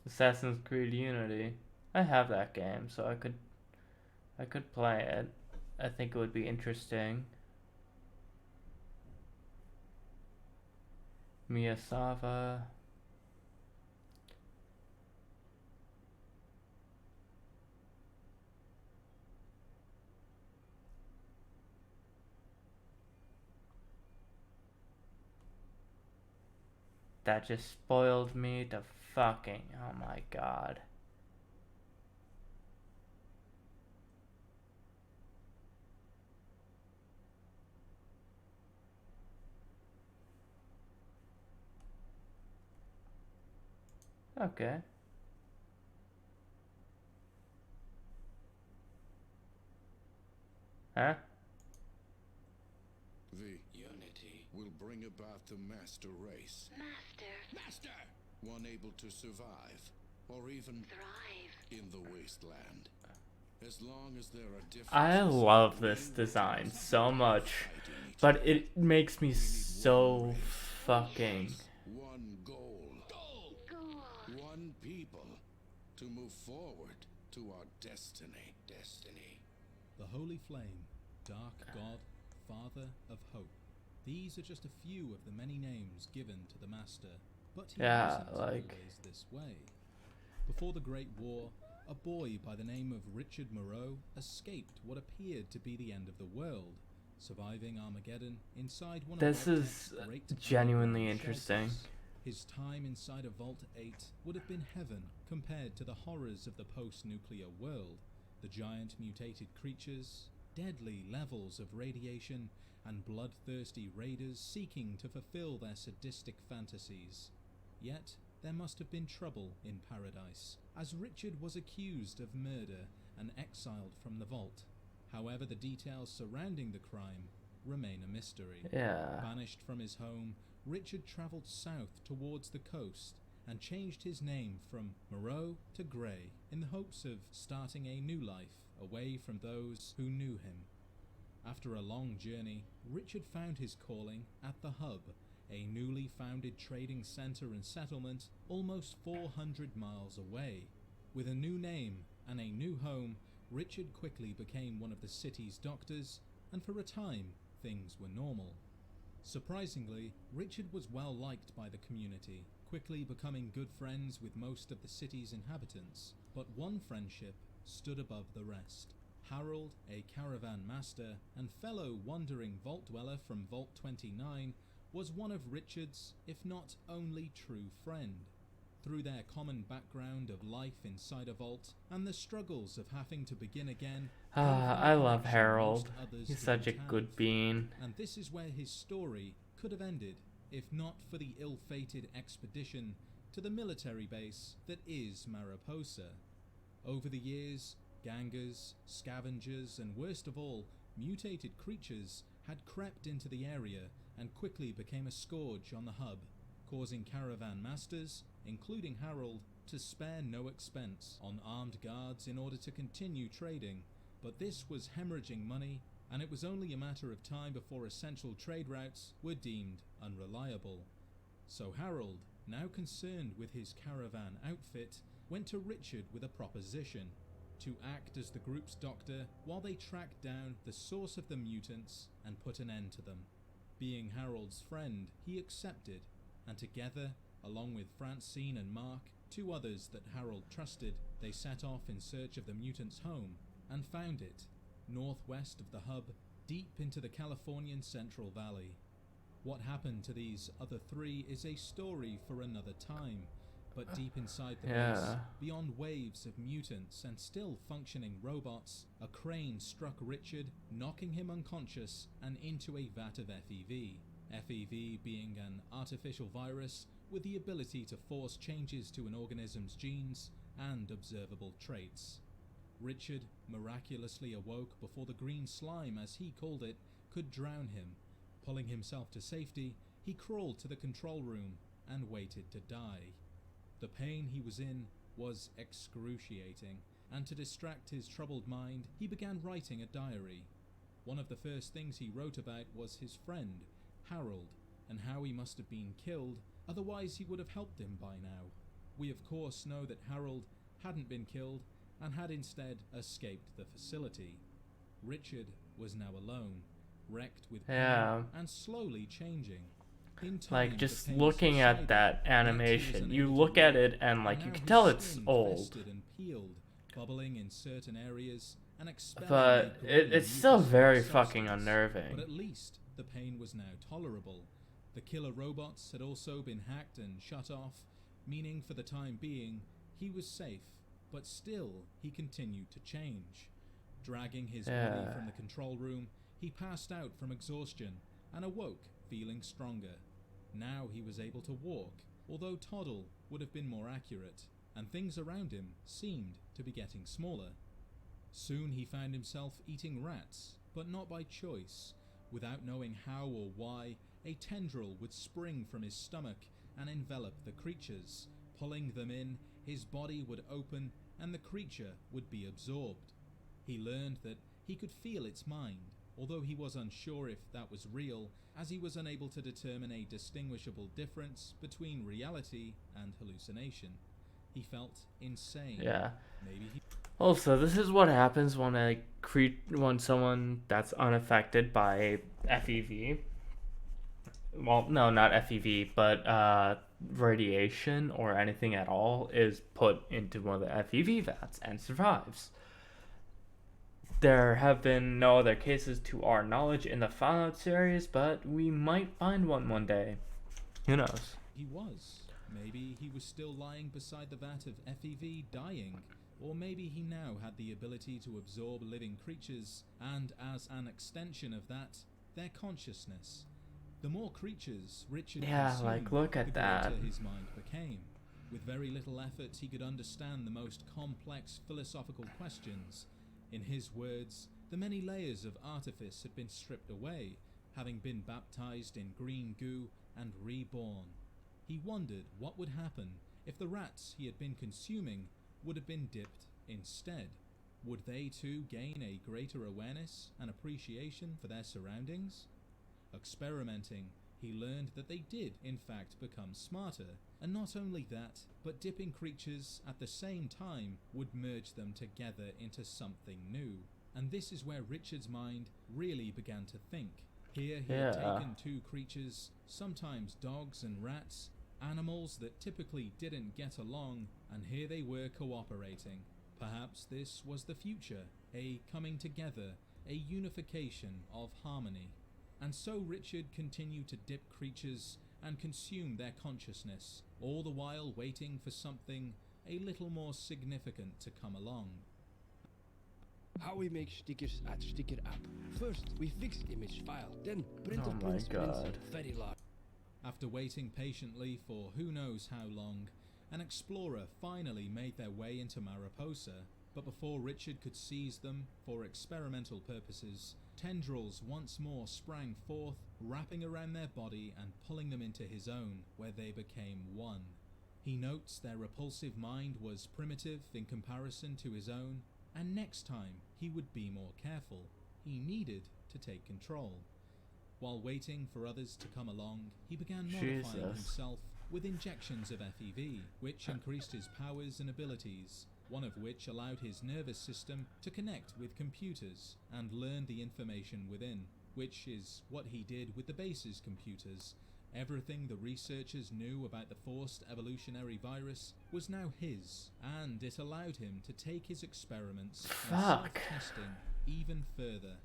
Assassin's Creed Unity. I have that game, so I could play it. I think it would be interesting. Miyazawa. That just spoiled me to fucking, oh my god. Okay. Huh? V. Unity will bring bring about the master race. Master! One able to survive, or even thrive in the wasteland. As long as there are differences, I love this design so much, but it makes me so fucking... one goal. One people to move forward to our destiny. The Holy Flame, Dark God, Father of Hope. These are just a few of the many names given to the Master, but he wasn't always this way. Before the Great War, a boy by the name of Richard Moreau escaped what appeared to be the end of the world, surviving Armageddon inside one of This Vault-Tec's is great genuinely underground interesting. shelters. His time inside of Vault 8 would have been heaven compared to the horrors of the post-nuclear world. The giant mutated creatures, deadly levels of radiation, and bloodthirsty raiders seeking to fulfill their sadistic fantasies. Yet, there must have been trouble in paradise, as Richard was accused of murder and exiled from the vault. However, the details surrounding the crime remain a mystery. Yeah. Banished from his home, Richard travelled south towards the coast and changed his name from Moreau to Gray in the hopes of starting a new life away from those who knew him. After a long journey, Richard found his calling at the Hub, a newly founded trading centre and settlement almost 400 miles away. With a new name and a new home, Richard quickly became one of the city's doctors, and for a time, things were normal. Surprisingly, Richard was well liked by the community, quickly becoming good friends with most of the city's inhabitants. But one friendship stood above the rest. Harold, a caravan master and fellow wandering vault dweller from Vault 29, was one of Richard's, if not only, true friend. Through their common background of life inside a vault and the struggles of having to begin again, I love Harold. He's such a good bean. and this is where his story could have ended, if not for the ill-fated expedition to the military base that is Mariposa. Over the years, gangers, scavengers, and worst of all, mutated creatures had crept into the area and quickly became a scourge on the hub, causing caravan masters, including Harold, to spare no expense on armed guards in order to continue trading. But this was hemorrhaging money, and it was only a matter of time before essential trade routes were deemed unreliable. So Harold, now concerned with his caravan outfit, went to Richard with a proposition: to act as the group's doctor while they tracked down the source of the mutants and put an end to them. Being Harold's friend, he accepted, and together, along with Francine and Mark, two others that Harold trusted, they set off in search of the mutants' home, and found it, northwest of the hub, deep into the Californian Central Valley. What happened to these other three is a story for another time, but deep inside the base, beyond waves of mutants and still functioning robots, a crane struck Richard, knocking him unconscious and into a vat of FEV. FEV being an artificial virus with the ability to force changes to an organism's genes and observable traits. Richard miraculously awoke before the green slime, as he called it, could drown him. Pulling himself to safety, he crawled to the control room and waited to die. The pain he was in was excruciating, and to distract his troubled mind, he began writing a diary. One of the first things he wrote about was his friend, Harold, and how he must have been killed, otherwise he would have helped him by now. We of course know that Harold hadn't been killed and had instead escaped the facility. Richard was now alone, wrecked with pain and slowly changing. In time, Like, just looking at that animation, you look at it and, like, you can tell it's old. And peeled, bubbling in certain areas, and But it's still very fucking unnerving. But at least the pain was now tolerable. The killer robots had also been hacked and shut off, meaning for the time being, he was safe. But still, he continued to change. Dragging his body from the control room, he passed out from exhaustion and awoke feeling stronger. Now he was able to walk, although toddle would have been more accurate, and things around him seemed to be getting smaller. Soon he found himself eating rats, but not by choice. Without knowing how or why, a tendril would spring from his stomach and envelop the creatures. Pulling them in, his body would open and the creature would be absorbed. He learned that he could feel its mind, although he was unsure if that was real, as he was unable to determine a distinguishable difference between reality and hallucination. He felt insane. Yeah. Maybe he... Also, this is what happens when when someone that's unaffected by FEV, well, no, not FEV, but radiation or anything at all, is put into one of the FEV vats and survives. There have been no other cases to our knowledge in the Fallout series, but we might find one day. Who knows? He was. Maybe he was still lying beside the vat of FEV dying. Or maybe he now had the ability to absorb living creatures, and as an extension of that, their consciousness. The more creatures Richard consumed, like, look at the that. greater his mind became. With very little effort, he could understand the most complex philosophical questions. In his words, the many layers of artifice had been stripped away, having been baptized in green goo and reborn. He wondered what would happen if the rats he had been consuming would have been dipped instead. Would they too gain a greater awareness and appreciation for their surroundings? Experimenting, he learned that they did in fact become smarter, and not only that, but dipping creatures at the same time would merge them together into something new. And this is where Richard's mind really began to think. Here he had taken two creatures, sometimes dogs and rats, animals that typically didn't get along, and here they were cooperating. Perhaps this was the future, a coming together, a unification of harmony. And so Richard continued to dip creatures and consume their consciousness, all the while waiting for something a little more significant to come along. How we make stickers at Sticker app. First, we fix image file, then print Oh of my prints God. very large. After waiting patiently for who knows how long, an explorer finally made their way into Mariposa, but before Richard could seize them for experimental purposes, tendrils once more sprang forth, wrapping around their body and pulling them into his own, where they became one. He notes their repulsive mind was primitive in comparison to his own, and next time he would be more careful. He needed to take control. While waiting for others to come along, he began modifying himself with injections of FEV, which increased his powers and abilities, one of which allowed his nervous system to connect with computers and learn the information within, which is what he did with the base's computers. Everything the researchers knew about the forced evolutionary virus was now his, and it allowed him to take his experiments and self-testing even further.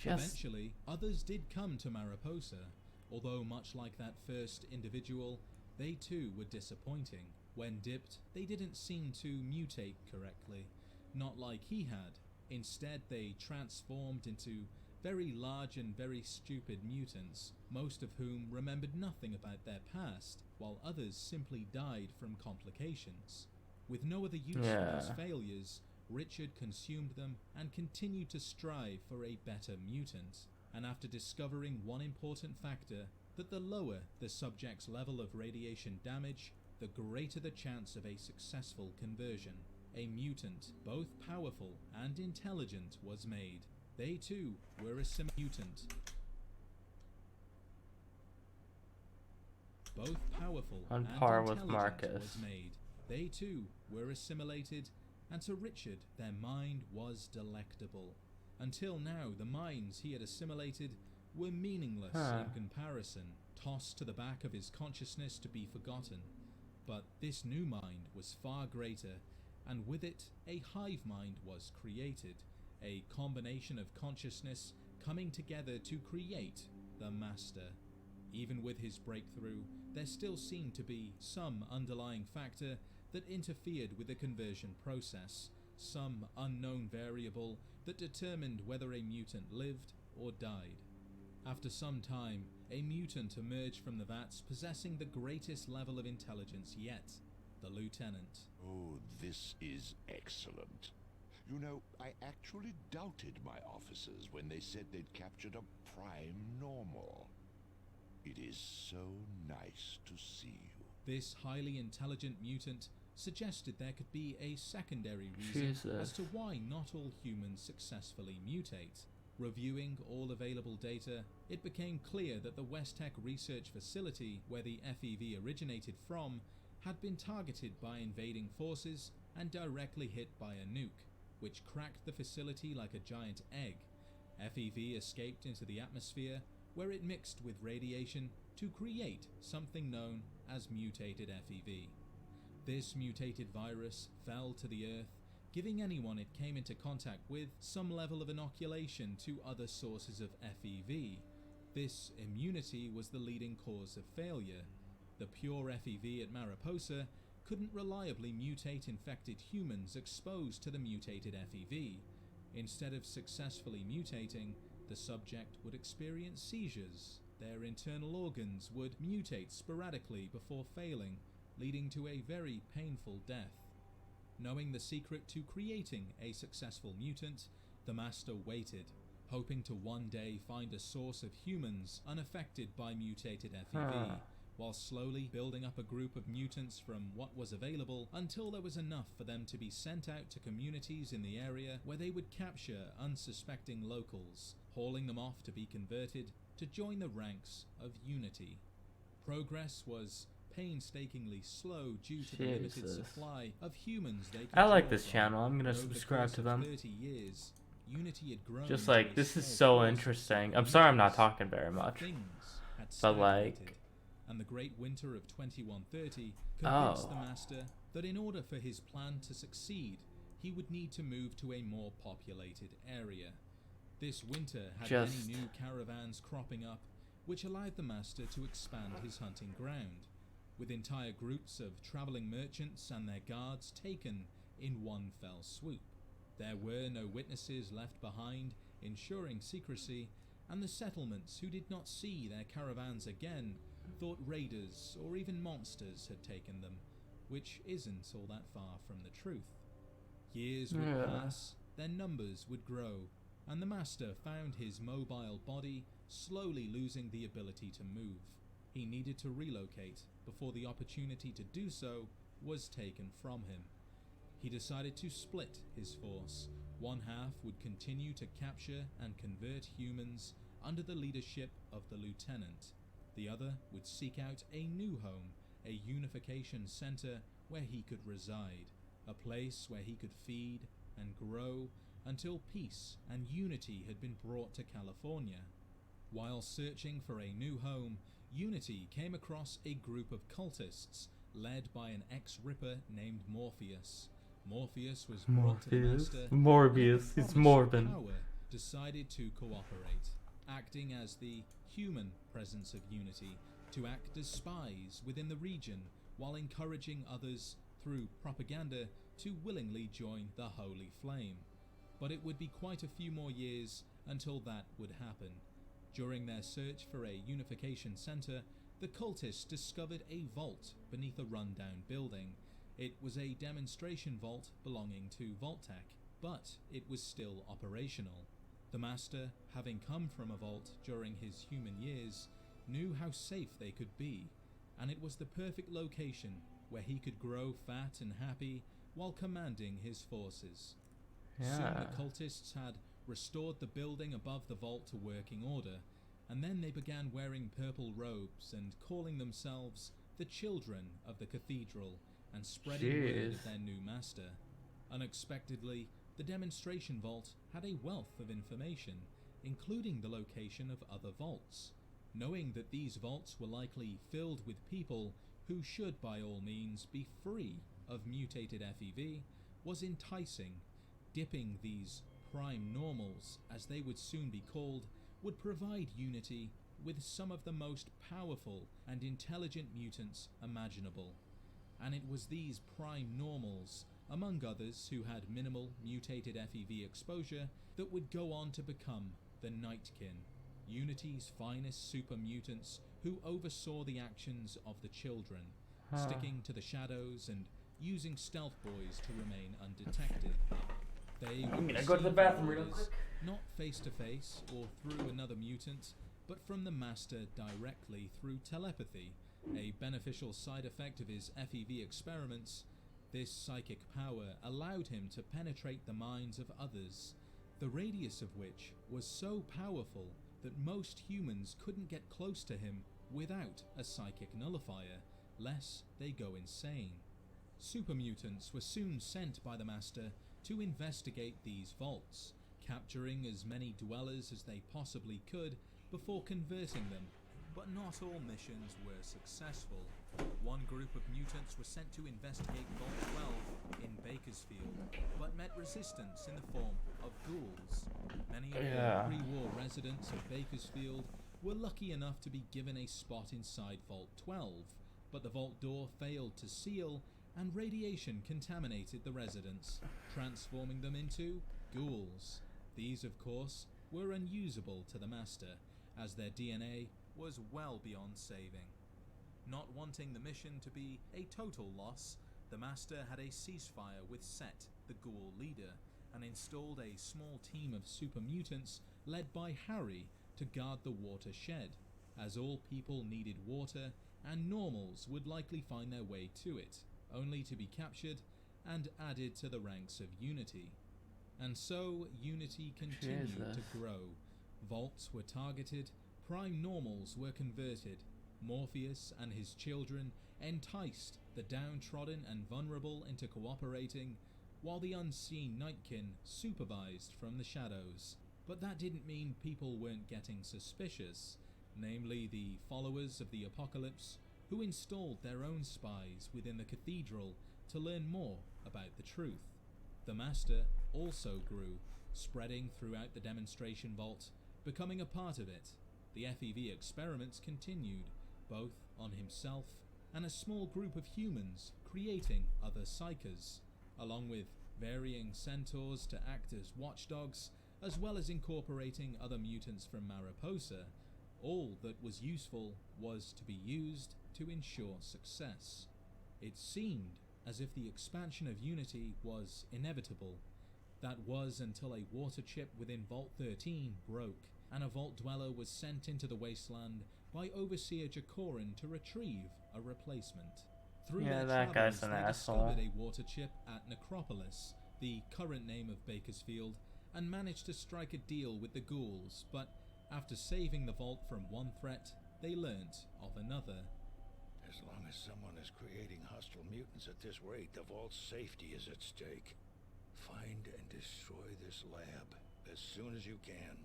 Eventually, others did come to Mariposa, although much like that first individual, they too were disappointing. When dipped, they didn't seem to mutate correctly, not like he had. Instead, they transformed into very large and very stupid mutants, most of whom remembered nothing about their past, while others simply died from complications. With no other use for those failures, Richard consumed them and continued to strive for a better mutant. And after discovering one important factor, that the lower the subject's level of radiation damage, the greater the chance of a successful conversion. A mutant, both powerful and intelligent, was made. They too were a mutant. Both powerful on and par with intelligent Marcus. was made. They too were assimilated, and to Richard their mind was delectable. Until now, the minds he had assimilated were meaningless in comparison, tossed to the back of his consciousness to be forgotten. But this new mind was far greater, and with it a hive mind was created, a combination of consciousness coming together to create the Master. Even with his breakthrough, there still seemed to be some underlying factor that interfered with the conversion process, some unknown variable that determined whether a mutant lived or died. After some time, a mutant emerged from the vats possessing the greatest level of intelligence yet, the Lieutenant. Oh, this is excellent. You know, I actually doubted my officers when they said they'd captured a prime normal. It is so nice to see you. This highly intelligent mutant suggested there could be a secondary reason as to why not all humans successfully mutate. Reviewing all available data, it became clear that the West-Tech research facility where the FEV originated from had been targeted by invading forces and directly hit by a nuke, which cracked the facility like a giant egg. FEV escaped into the atmosphere, where it mixed with radiation to create something known as mutated FEV. This mutated virus fell to the Earth, giving anyone it came into contact with some level of inoculation to other sources of FEV. This immunity was the leading cause of failure. The pure FEV at Mariposa couldn't reliably mutate infected humans exposed to the mutated FEV. Instead of successfully mutating, the subject would experience seizures. Their internal organs would mutate sporadically before failing, leading to a very painful death. Knowing the secret to creating a successful mutant, the Master waited, hoping to one day find a source of humans unaffected by mutated FEV, while slowly building up a group of mutants from what was available until there was enough for them to be sent out to communities in the area where they would capture unsuspecting locals, hauling them off to be converted to join the ranks of Unity. Progress was painstakingly slow due to the limited supply of humans they could I like draw this from. channel. I'm gonna Over the subscribe course to of them. 30 years, Unity had grown Just to like, a this is small so force interesting. of I'm sorry I'm not mutants. talking very much. Things had But like, stagnated, and the Great Winter of 2130 convinced the Master that in order for his plan to succeed, he would need to move to a more populated area. This winter had many new caravans cropping up, which allowed the Master to expand his hunting ground, with entire groups of travelling merchants and their guards taken in one fell swoop. There were no witnesses left behind, ensuring secrecy, and the settlements who did not see their caravans again thought raiders or even monsters had taken them, which isn't all that far from the truth. Years would pass, their numbers would grow, and the Master found his mobile body slowly losing the ability to move. He needed to relocate before the opportunity to do so was taken from him. He decided to split his force. One half would continue to capture and convert humans under the leadership of the lieutenant. The other would seek out a new home, a unification center where he could reside, a place where he could feed and grow until peace and unity had been brought to California. While searching for a new home, Unity came across a group of cultists led by an ex-Ripper named Morpheus. Morpheus was brought to the Master, Morbius, and it's with the promise of Morbin. power, decided to cooperate, acting as the human presence of Unity, to act as spies within the region while encouraging others through propaganda to willingly join the Holy Flame. But it would be quite a few more years until that would happen. During their search for a unification center, the cultists discovered a vault beneath a rundown building. It was a demonstration vault belonging to Vault-Tec, but it was still operational. The Master, having come from a vault during his human years, knew how safe they could be, and it was the perfect location where he could grow fat and happy while commanding his forces. Soon the cultists had restored the building above the vault to working order, and then they began wearing purple robes and calling themselves the Children of the Cathedral and spreading word of their new master. Unexpectedly, the demonstration vault had a wealth of information, including the location of other vaults. Knowing that these vaults were likely filled with people who should by all means be free of mutated FEV was enticing. Dipping these prime normals, as they would soon be called, would provide Unity with some of the most powerful and intelligent mutants imaginable. And it was these prime normals, among others who had minimal mutated FEV exposure, that would go on to become the Nightkin, Unity's finest super mutants who oversaw the actions of the children, sticking to the shadows and using stealth boys to remain undetected. They would I'm gonna go to the bathroom real orders, quick. not face to face or through another mutant, but from the Master directly through telepathy, a beneficial side effect of his FEV experiments. This psychic power allowed him to penetrate the minds of others, the radius of which was so powerful that most humans couldn't get close to him without a psychic nullifier, lest they go insane. Super mutants were soon sent by the Master to investigate these vaults, capturing as many dwellers as they possibly could before converting them, but not all missions were successful. One group of mutants were sent to investigate Vault 12 in Bakersfield, but met resistance in the form of ghouls. Many of the pre-war residents of Bakersfield were lucky enough to be given a spot inside Vault 12, but the vault door failed to seal and radiation contaminated the residents, transforming them into ghouls. These, of course, were unusable to the Master, as their DNA was well beyond saving. Not wanting the mission to be a total loss, the Master had a ceasefire with Set, the ghoul leader, and installed a small team of super mutants led by Harry to guard the watershed, as all people needed water and normals would likely find their way to it, only to be captured and added to the ranks of Unity. And so Unity continued to grow. Vaults were targeted, prime normals were converted, Morpheus and his children enticed the downtrodden and vulnerable into cooperating, while the unseen Nightkin supervised from the shadows. But that didn't mean people weren't getting suspicious, namely the followers of the Apocalypse, who installed their own spies within the cathedral to learn more about the truth. The Master also grew, spreading throughout the demonstration vault, becoming a part of it. The FEV experiments continued, both on himself and a small group of humans, creating other psychers, along with varying centaurs to act as watchdogs, as well as incorporating other mutants from Mariposa. All that was useful was to be used to ensure success. It seemed as if the expansion of Unity was inevitable. That was until a water chip within Vault 13 broke, and a Vault Dweller was sent into the wasteland by Overseer Jacorin to retrieve a replacement. Through their that travels, guy's an they asshole. discovered a water chip at Necropolis, the current name of Bakersfield, and managed to strike a deal with the ghouls, but after saving the vault from one threat, they learnt of another. As long as someone is creating hostile mutants at this rate, the vault's safety is at stake. Find and destroy this lab as soon as you can.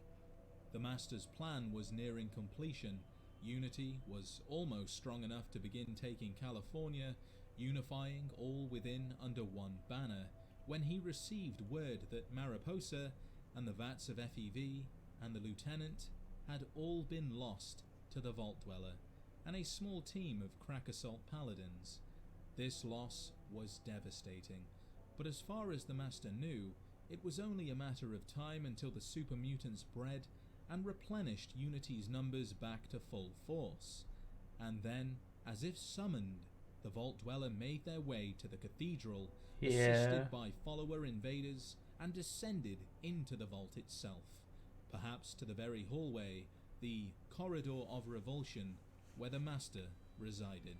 The Master's plan was nearing completion. Unity was almost strong enough to begin taking California, unifying all within under one banner, when he received word that Mariposa and the vats of FEV and the Lieutenant had all been lost to the Vault Dweller and a small team of crack assault paladins. This loss was devastating, but as far as the Master knew, it was only a matter of time until the super mutants bred and replenished Unity's numbers back to full force. And then, as if summoned, the Vault Dweller made their way to the cathedral, assisted by follower invaders, and descended into the vault itself, perhaps to the very hallway, the Corridor of Revulsion, where the Master resided.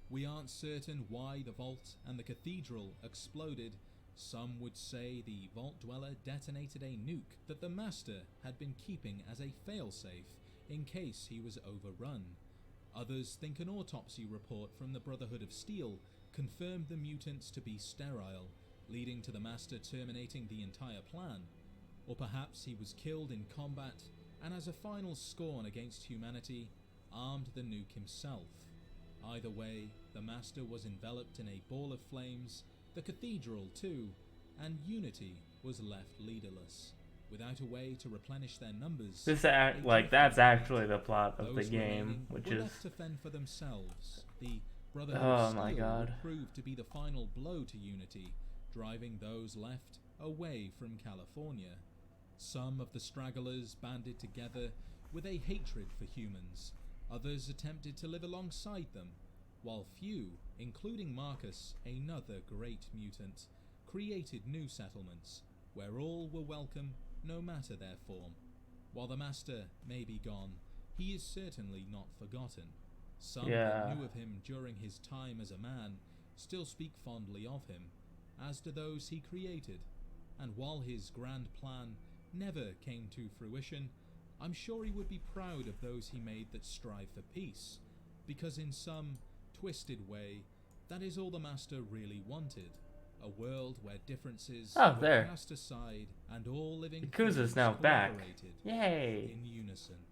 We aren't certain why the vault and the cathedral exploded. Some would say the Vault Dweller detonated a nuke that the Master had been keeping as a failsafe in case he was overrun. Others think an autopsy report from the Brotherhood of Steel confirmed the mutants to be sterile, leading to the Master terminating the entire plan. Or perhaps he was killed in combat and as a final scorn against humanity, armed the nuke himself. Either way, the Master was enveloped in a ball of flames, the cathedral too, and Unity was left leaderless, without a way to replenish their numbers. That's actually the plot of the Those game, which were is left to fend for themselves. The Brotherhood of Steel would prove to be the final blow to Unity, driving those left away from California. Some of the stragglers banded together with a hatred for humans. Others attempted to live alongside them, while few, including Marcus, another great mutant, created new settlements, where all were welcome no matter their form. While the Master may be gone, he is certainly not forgotten. Some Yeah. that knew of him during his time as a man still speak fondly of him, as do those he created. And while his grand plan never came to fruition, I'm sure he would be proud of those he made that strive for peace, because in some twisted way, that is all the Master really wanted. A world where differences Oh, were there. cast aside and all living Yakuza's things now back. cooperated Yay. in unison.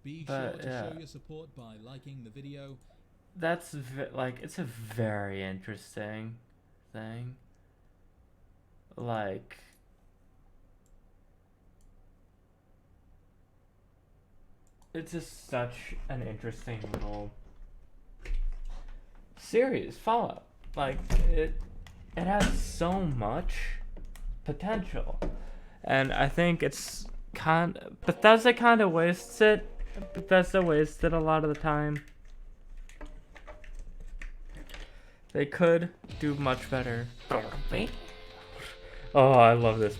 Be But, sure to yeah. show your support by liking the video. That's like, it's a very interesting thing. Like, it's just such an interesting little series follow-up. Like, it has so much potential, and I think it's Bethesda kind of wastes it. Bethesda wastes it a lot of the time. They could do much better. Oh, I love this.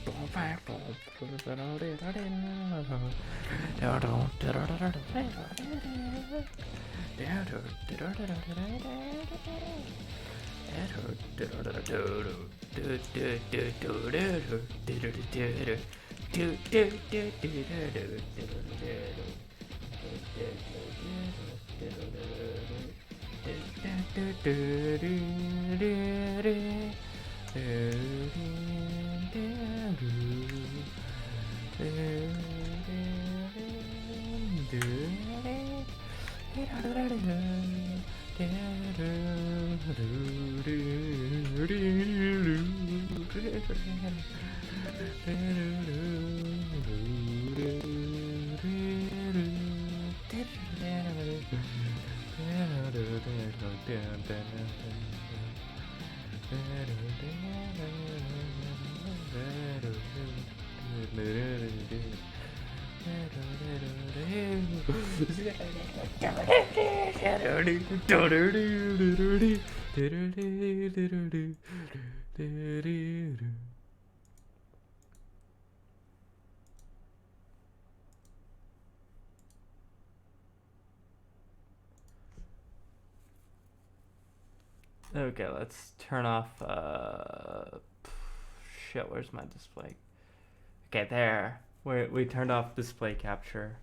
Okay, let's turn off, shit, where's my display? Okay, there. We turned off display capture.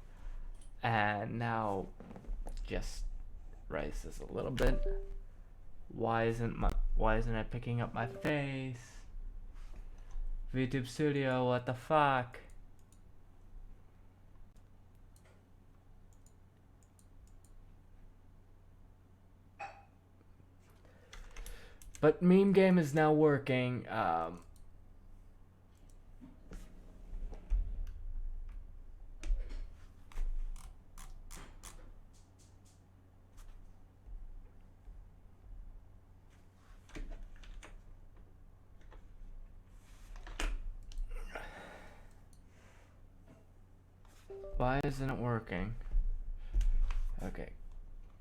And now, just raise this a little bit. Why isn't it picking up my face? VTube Studio, what the fuck? But meme game is now working. Why isn't it working? Okay.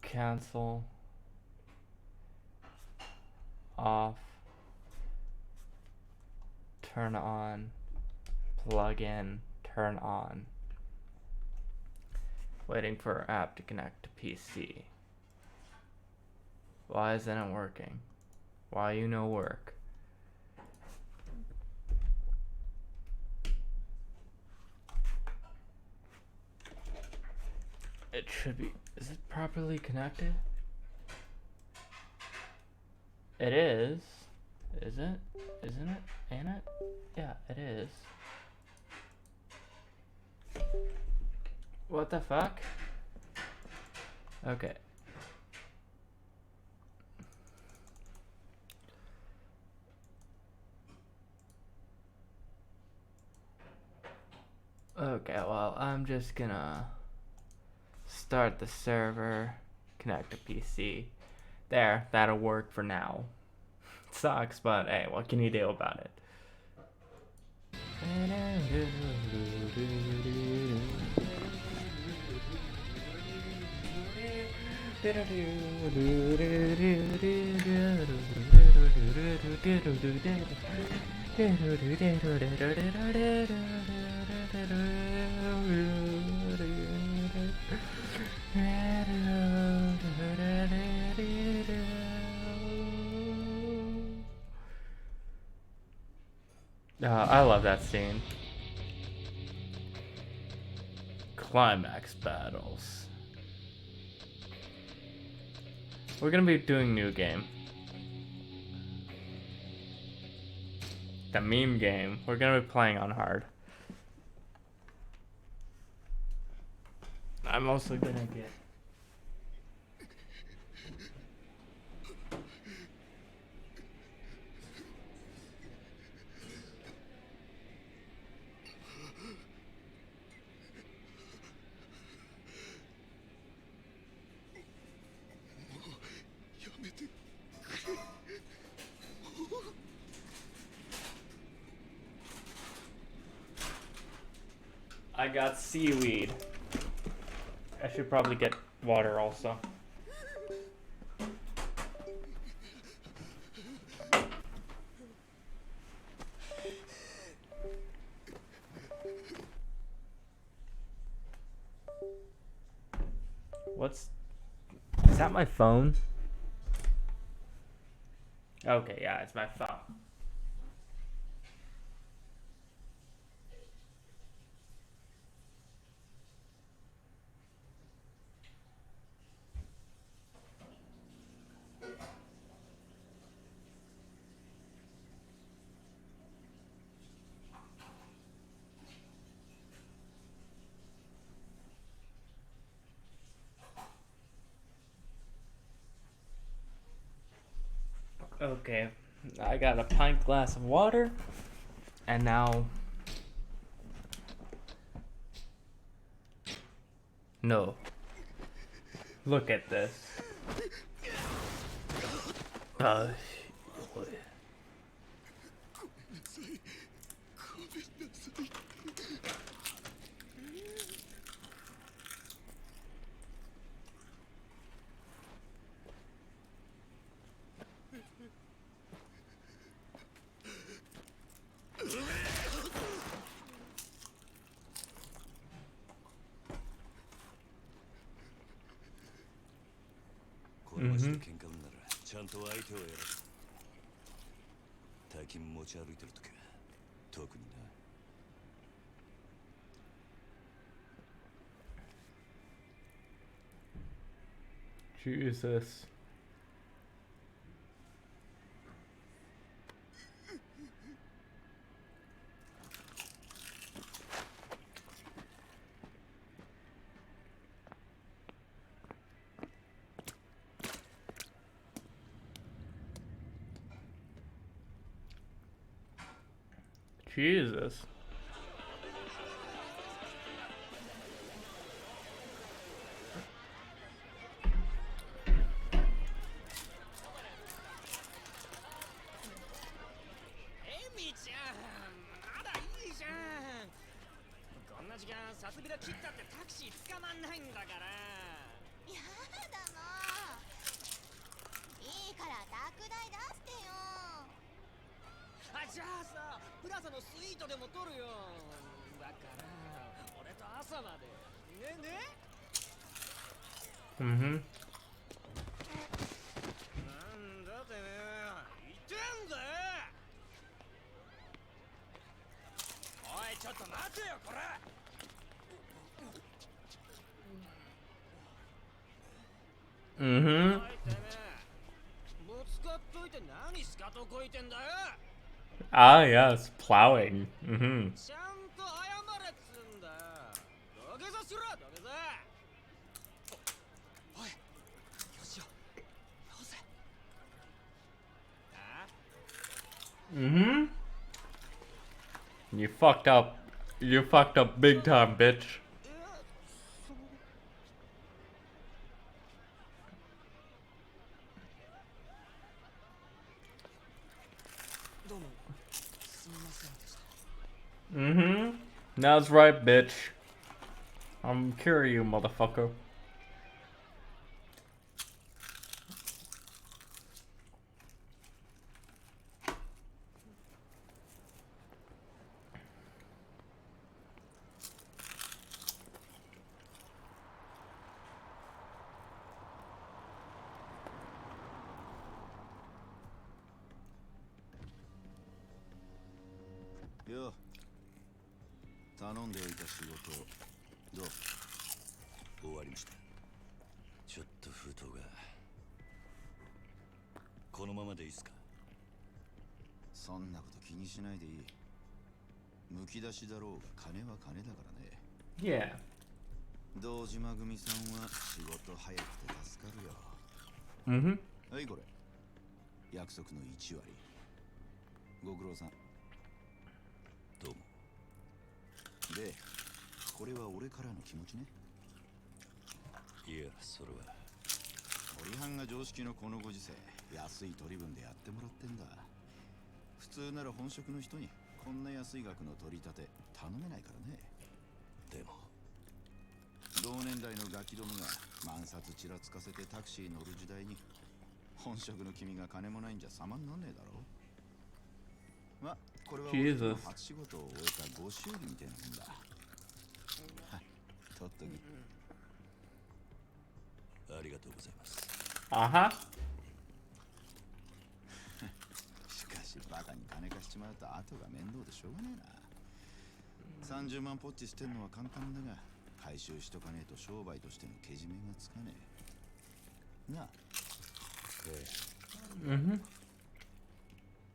Cancel. Off. Turn on. Plug in. Turn on. Waiting for our app to connect to PC. Why isn't it working? Why you no work? It should be. Is it properly connected? It is. Is it? Isn't it? Ain't it? Yeah, it is. What the fuck? Okay. Okay, well, I'm just gonna start the server, connect to PC. There, that'll work for now. Sucks, but hey, what can you do about it? I love that scene. Climax battles. We're gonna be doing new game. The meme game. We're gonna be playing on hard. I'm mostly gonna get. I got seaweed. I should probably get water also. Is that my phone? Okay, yeah, it's my phone. Okay, I got a pint glass of water, and now... No. Look at this. Jesus. Jesus. Mm-hmm. Mm-hmm. Ah, yes, plowing. Mm-hmm. Mm-hmm. You fucked up. You fucked up big time, bitch. Mm-hmm. That's right, bitch. I'm curing you, motherfucker. よ、頼んでおいた仕事どう？終わりました。ちょっと封筒が。このままでいいっすか？そんなこと気にしないでいい。むき出しだろうが金は金だからね。Yeah. 堂島組さんは仕事早くて助かるよ。はいこれ。約束の1割。ご苦労さん。どうも。で、これは俺からの気持ちね。いや、それは。鳥藩が常識のこのご時世、安い取り分でやってもらってんだ。普通なら本職の人にこんな安い額の取り立て頼めないからね。でも同年代のガキどもが万札ちらつかせてタクシー乗る時代に本職の君が金もないんじゃ様になんねえだろ。ま、これは俺の初仕事を終えたご祝儀みたいなもんだ。とっとき。ありがとうございます。しかしバカに金貸しちまうと後が面倒でしょうがねえな。30万ポッチ捨てんのは簡単だが回収しとかねえと商売としてのけじめがつかねえなあ。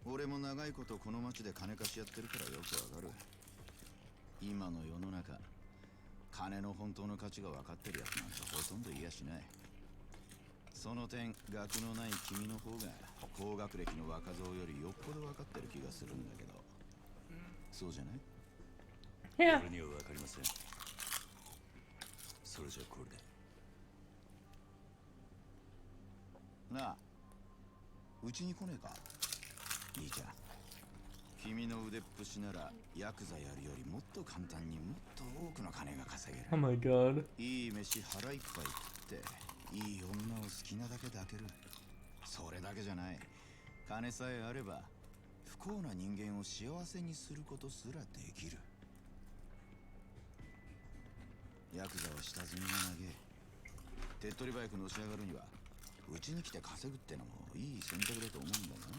俺も長いことこの町で金貸しやってるからよくわかる。今の世の中金の本当の価値が分かってるやつなんてほとんどいやしない。その点学のない君の方が高学歴の若造よりよっぽど分かってる気がするんだけど、そうじゃない？俺には分かりません。それじゃこれでなあ、うちに来ねえか？いいじゃん。君の腕っぷしならヤクザやるよりもっと簡単にもっと多くの金が稼げる。Oh my god. いい飯腹いっぱい食っていい女を好きなだけ抱ける。それだけじゃない。金さえあれば不幸な人間を幸せにすることすらできる。ヤクザは下積みが長え。手っ取り早くのし上がるにはうちに来て稼ぐってのもいい選択だと思うんだな。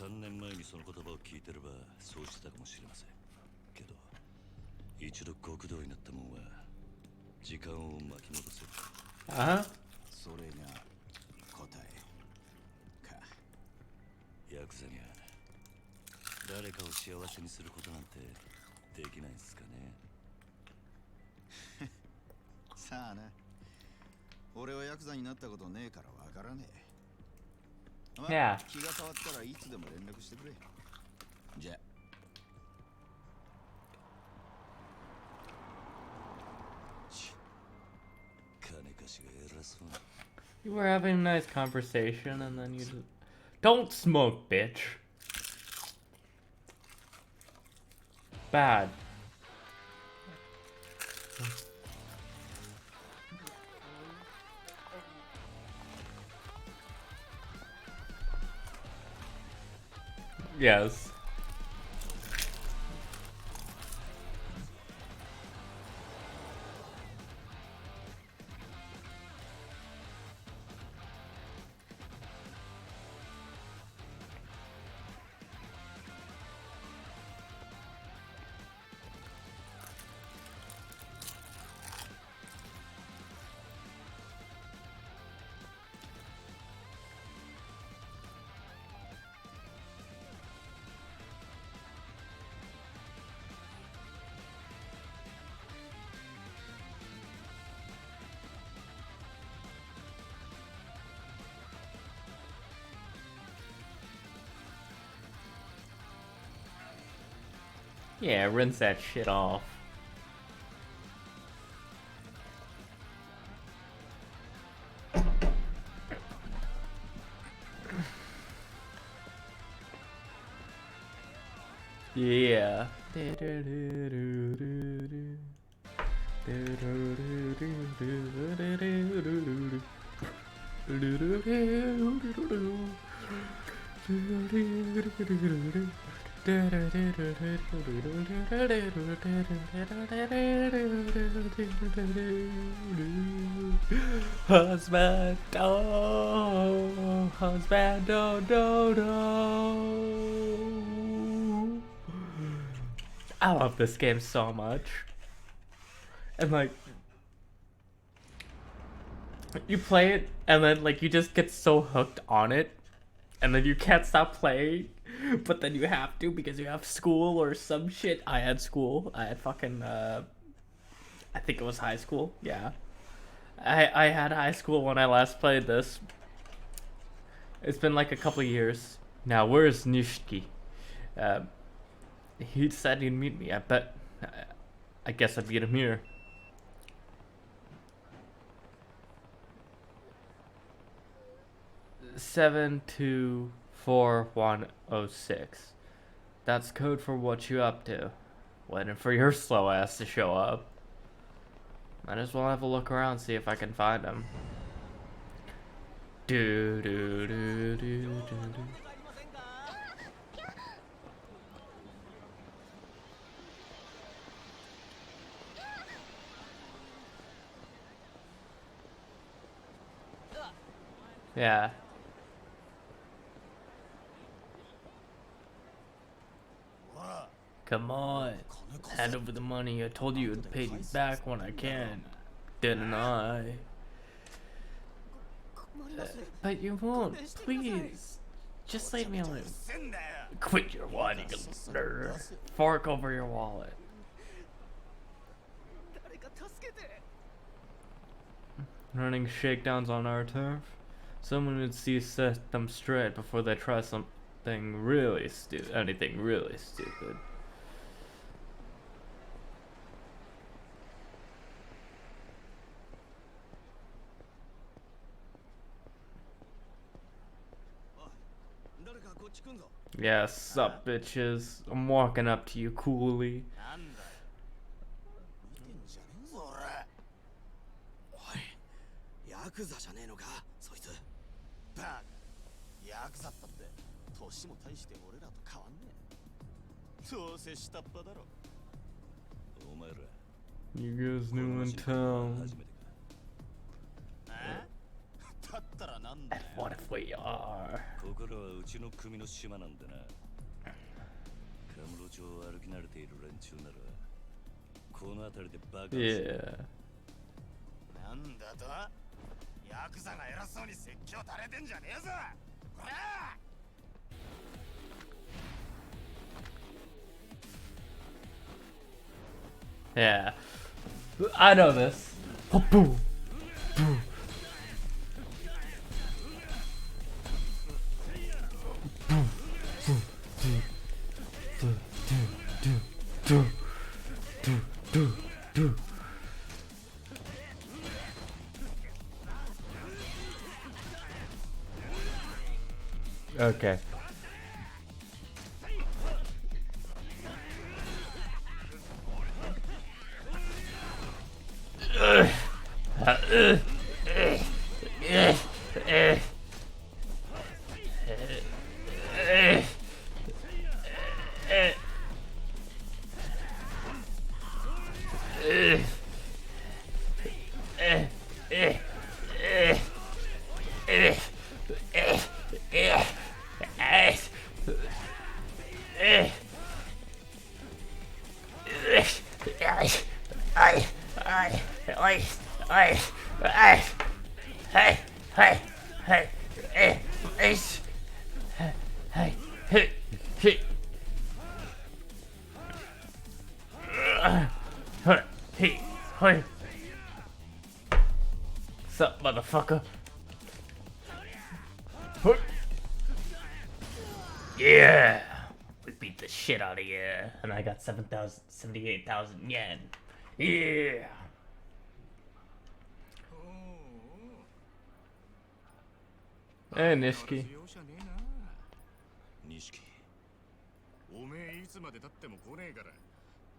3年前にその言葉を聞いてればそうしてたかもしれませんけど、一度極道になったもんは時間を巻き戻せる。それが答えか。ヤクザには誰かを幸せにすることなんてできないんすかね。さあな。俺はヤクザになったことねえからわからねえ。まあ、気が変わったらいつでも連絡してくれ。じゃあ。金貸しが偉そうな。You were having a nice conversation and then you just... Don't smoke, bitch. Bad. Yes. Yeah, rinse that shit off. Yeah. Husband, oh, husband, oh, no, no. I love this game so much. And like, you play it and then like you just get so hooked on it, and then you can't stop playing, but then you have to because you have school or some shit. I had school. I had fucking I think it was high school. Yeah. I had high school when I last played this. It's been like a couple of years. Now, where's Nishiki? He said he'd meet me. I guess I'd meet him here. $724-106. That's code for what you up to. Waiting for your slow ass to show up. Might as well have a look around, see if I can find him. Do do do do do do. Yeah. Come on. Hand over the money. I told you I'd pay you back when I can. Didn't I? But you won't. Please. Just leave me alone. Quit your whining, nerd. Fork over your wallet. Running shakedowns on our turf? Someone would see set them straight before they try something really stupid. Anything really stupid. Yeah, sup, bitches. I'm walking up to you coolly. ヤクザじゃねえのかそいつバカヤクザったって年も大して俺らと変わんねえどうせ下っ端だろお前ら You guys new in town. And what if we are? ここらはうちの組の島なんでなカムロ町を歩き慣れている連中ならこの辺りでバカをする Yeah. なんだとヤクザが偉そうに説教垂れてんじゃねえぞこら Yeah. I know this. Boom. Boom. Okay. What's up, motherfucker? Yeah! We beat the shit out of you. And I got 78,000 yen. Yeah! Hey, Nishiki. 錦おめえいつまで経っても来ねえから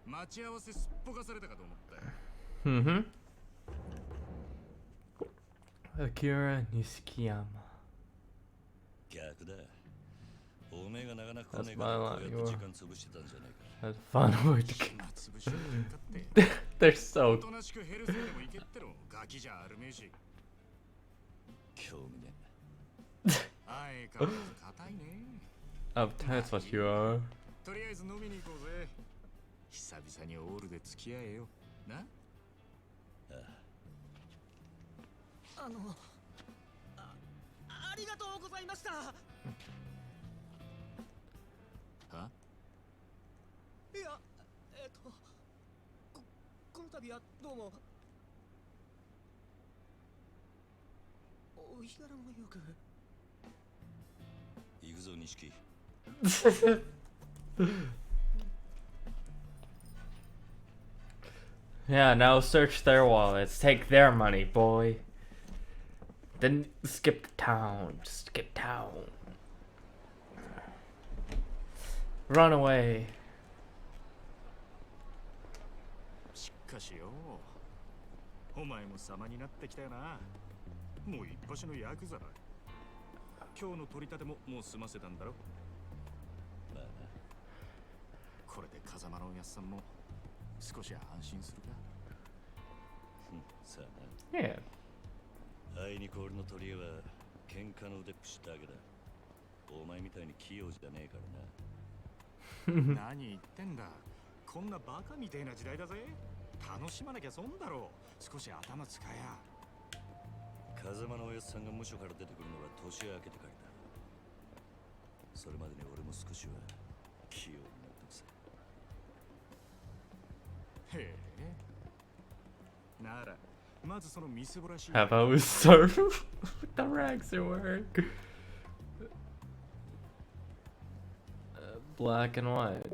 待ち合わせすっぽかされたかと思ったよ Akira Nishikiyama. 逆だおめえがなかなか来ねえ That's か my らこ line. うやって You 時 are. 間潰してたんじゃねえか That's fun way to get. They're so. おとなしくヘルスでも行けってろガキじゃあるめえし興味ね相変わらず硬いね Uptight what you are. とりあえず飲みに行こうぜ久々にオールで付き合えよな。ありがとうございました。はいや、この度はどうも。お日柄もよく。行くぞ錦。Yeah, now search their wallets. Take their money, boy. Then skip town. Just skip town. Run away. しかしよ、お前も様になってきたよな。もう一発のヤクザだ。今日の取り立てももう済ませたんだろ。まあな。これで風間のおやっさんも少し安心するか。さあな。Yeah. あいにこ俺の取り柄は喧嘩の腕っぷしだけだ。お前みたいに器用じゃねえからな。何言ってんだ。こんなバカみてえな時代だぜ。楽しまなきゃ損だろう。少し頭使えや。風間のおやっさんが無所から出てくるのは年明けてからだ。それまでに俺も少しは器用になってくさ。へえ。なら、まずそのみすぼらしい。How about we start with the rags at work? Black and white.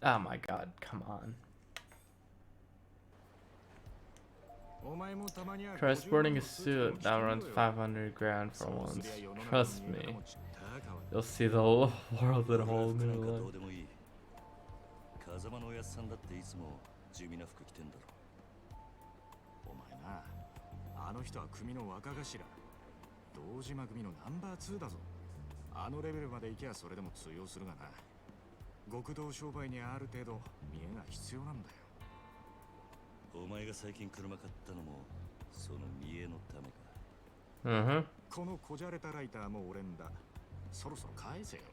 Oh my god, come on. Try sporting a suit that runs 500 grand for once. Trust me. You'll see the whole world in a whole new light. 風間のおやっさんだっていつも地味な服着てんだろ。お前な、あの人は組の若頭。堂島組のナンバー2だぞ。あのレベルまで行けばそれでも通用するがな。極道商売にある程度見栄が必要なんだよ。お前が最近車買ったのもその見栄のためか。このこじゃれたライターも俺んだ。そろそろ返せよ。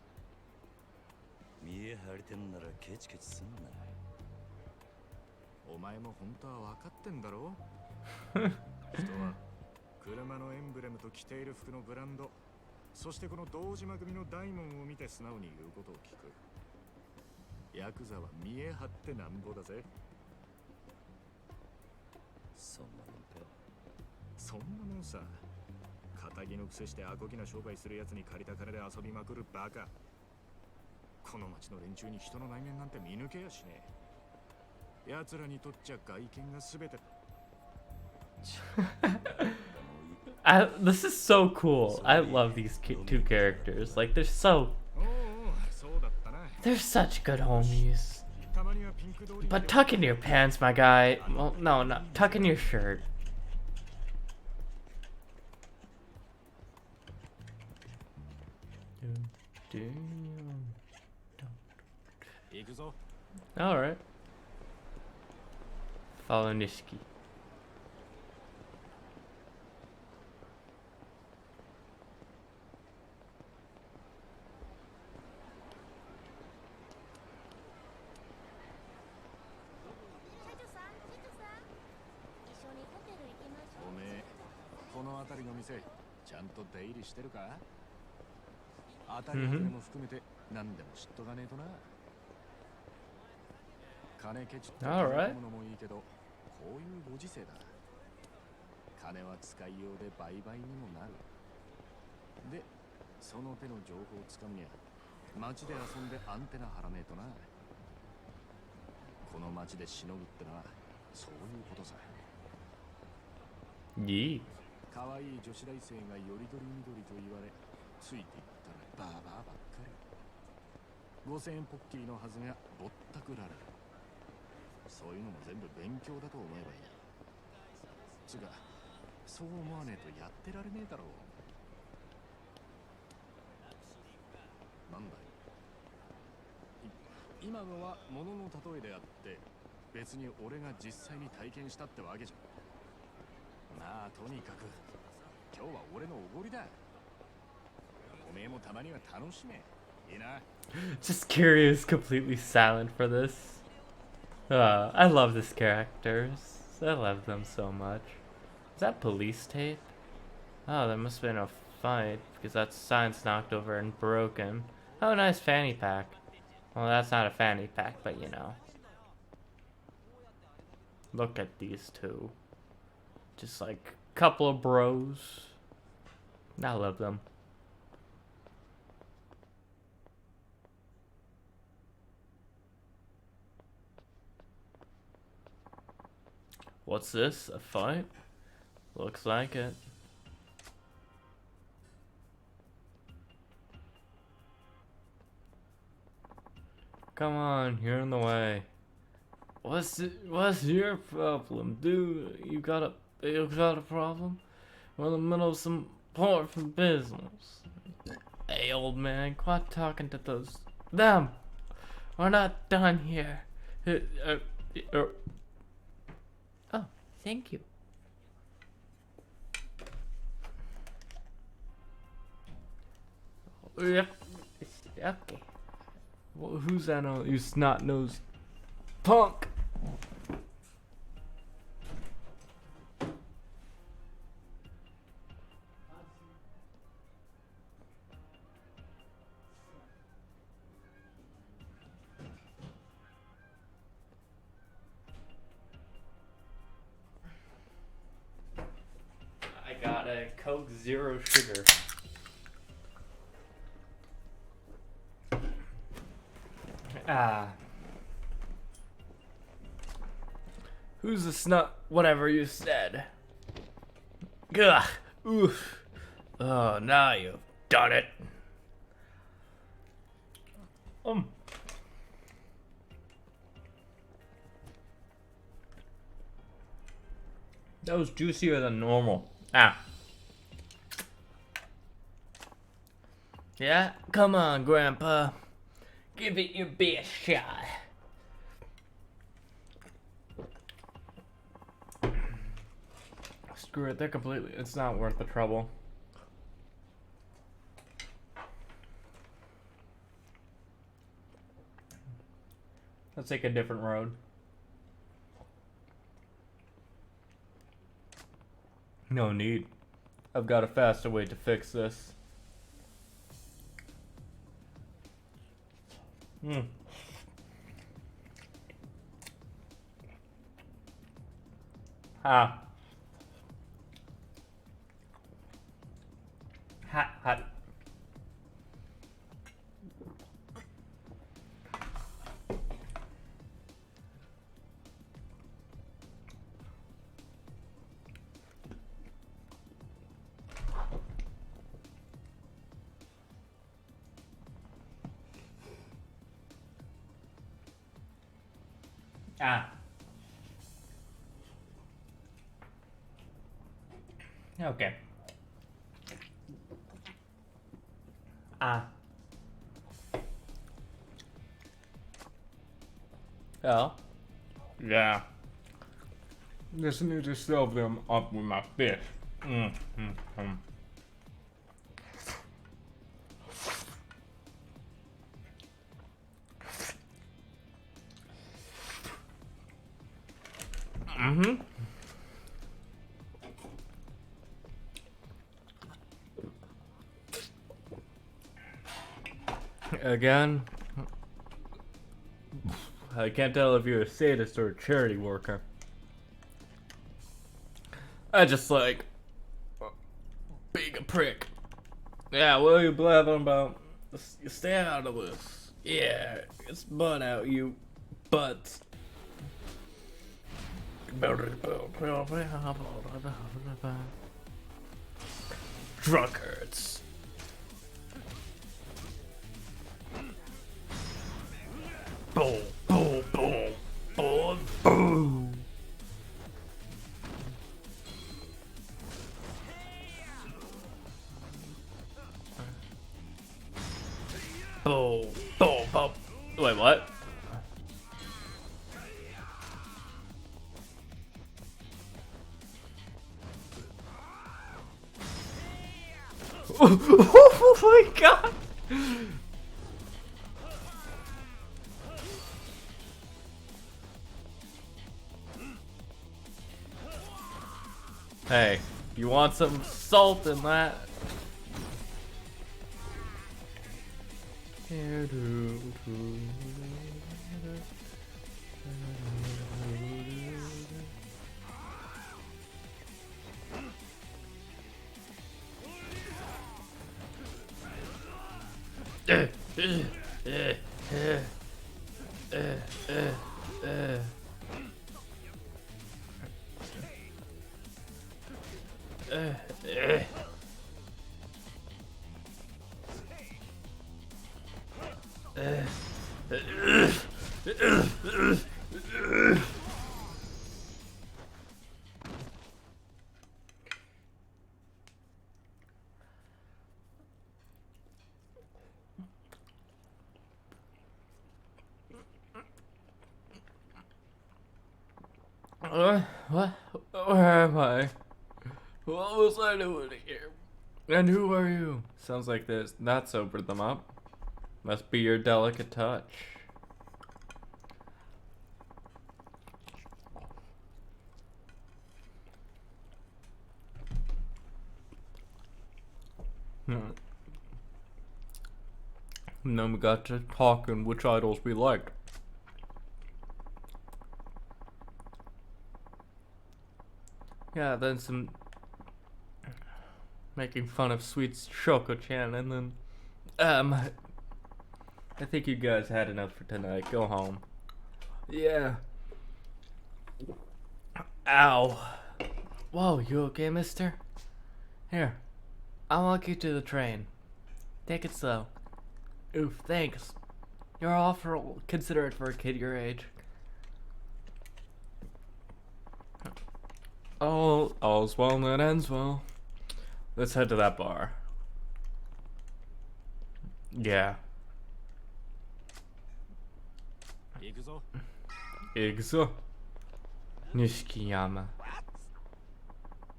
見栄張りてんならケチケチすんな。お前も本当は分かってんだろ。人は車のエンブレムと着ている服のブランド、そしてこの堂島組の大門を見て素直に言うことを聞く。ヤクザは見栄張ってなんぼだぜ。そんなもんか。そんなもんさ。仇の癖してアコギな商売するやつに借りた金で遊びまくるバカ。この町の連中に人の内面なんて見抜けやしねえ。奴らにとっちゃ外見が全て。This is so cool. I love these two characters. Like they're such good homies. But tuck in your pants, my guy. Well, no, tuck in your shirt. All right. Follow Nishiki.店ちゃんと出入りしてるか？当たり外れも含めて何でも知っとかねえとな。金ケチって買うものもいいけど、こういうご時世だ。金は使いようで売買にもなる。で、その手の情報をつかむには街で遊んでアンテナ張らねえとな。この街でしのぐってのはそういうことさ。可愛い女子大生がよりどりみどりと言われ、ついていったらバーバーばっかり。5000円ポッキリのはずがぼったくられる。そういうのも全部勉強だと思えばいい。つうか、そう思わねえとやってられねえだろう。なんだい。今のは物の例えであって、別に俺が実際に体験したってわけじゃん。まあとにかく今日は俺のおごりだ。おめえもたまには楽しめ。いいな。Just curious, completely silent for this. I love these characters. I love them so much. Is that police tape? Oh, there must have been a fight because that sign's knocked over and broken. Oh, nice fanny pack. Well, that's not a fanny pack, but you know. Look at these two. Just like a couple of bros. I love them. What's this? A fight? Looks like it. Come on, you're in the way. What's your problem, dude? You got a problem? We're in the middle of some important business. Hey, old man, quit talking to them. We're not done here. Oh, thank you. Yep. Okay. Well, who's that? You snot-nosed punk. I got a Coke Zero Sugar. Who's the snot? Whatever you said. Gah. Oof. Oh, now you've done it. That was juicier than normal. Yeah? Come on, Grandpa. Give it your best shot. Screw it, it's not worth the trouble. Let's take a different road. No need. I've got a faster way to fix this. Hot. Okay. Oh? Yeah. Just need to serve them up with my fish. Again, I can't tell if you're a sadist or a charity worker. I just like being a prick. Yeah, what are you blabbing about? Stay out of this. Yeah, it's butt out, you butts. Drunkards. Boom, boom, boom, boom, boom. Boom, boom, boom. Wait, what? Oh my god! Hey, you want some salt in that? What? Where am I? What was I doing here? And who are you? Sounds like this. That sobered them up. Must be your delicate touch. And then we got to talking which idols we liked. Yeah, then some making fun of Sweet Shoko-chan, and then I think you guys had enough for tonight. Go home. Yeah. Ow. Whoa, you okay, mister? Here, I'll walk you to the train. Take it slow. Oof, thanks. You're awful considerate for a kid your age. All's well that ends well. Let's head to that bar. Yeah. Yakuza. Nishikiyama.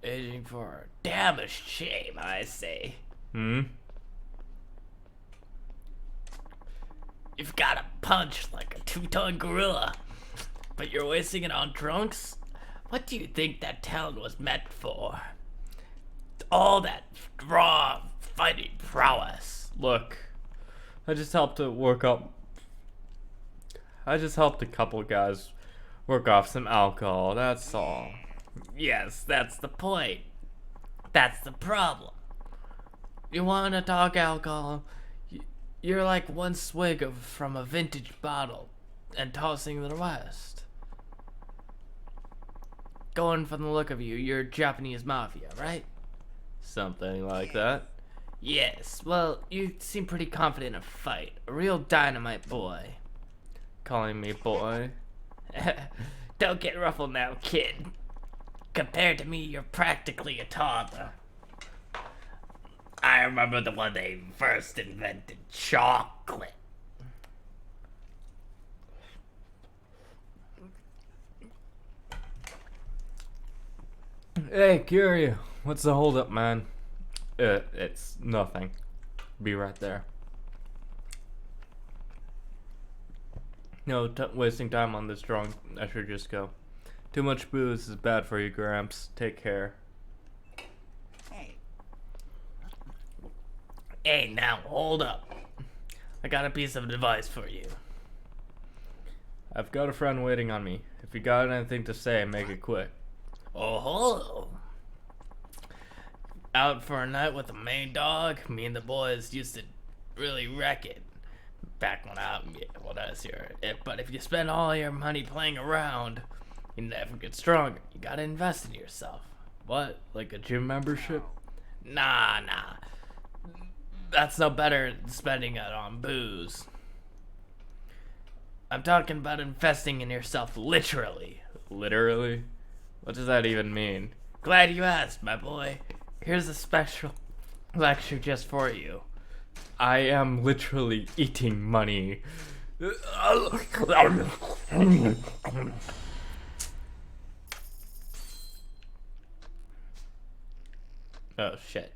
Aging for damn a shame, I say. You've got a punch like a 2-ton gorilla, but you're wasting it on drunks? What do you think that talent was meant for? All that raw fighting prowess. Look, I just helped a couple guys work off some alcohol, that's all. Yes, that's the point. That's the problem. You want to talk alcohol? You're like one swig from a vintage bottle and tossing the rest. Going from the look of you, you're Japanese mafia, right? Something like that. Yes, well, you seem pretty confident in a fight. A real dynamite boy. Calling me boy? Don't get ruffled now, kid. Compared to me, you're practically a toddler. I remember the one they first invented chocolate. Hey, Kiryu, what's the holdup, man? It's nothing. Be right there. No, wasting time on this drunk. I should just go. Too much booze is bad for you, Gramps. Take care. Hey, now, hold up. I got a piece of advice for you. I've got a friend waiting on me. If you got anything to say, make it quick. Oh, out for a night with the main dog? Me and the boys used to really wreck it. Back when I was here. But if you spend all your money playing around, you never get stronger. You gotta invest in yourself. What? Like a gym membership? Nah. That's no better than spending it on booze. I'm talking about investing in yourself literally. Literally? What does that even mean? Glad you asked, my boy. Here's a special lecture just for you. I am literally eating money. Oh, shit.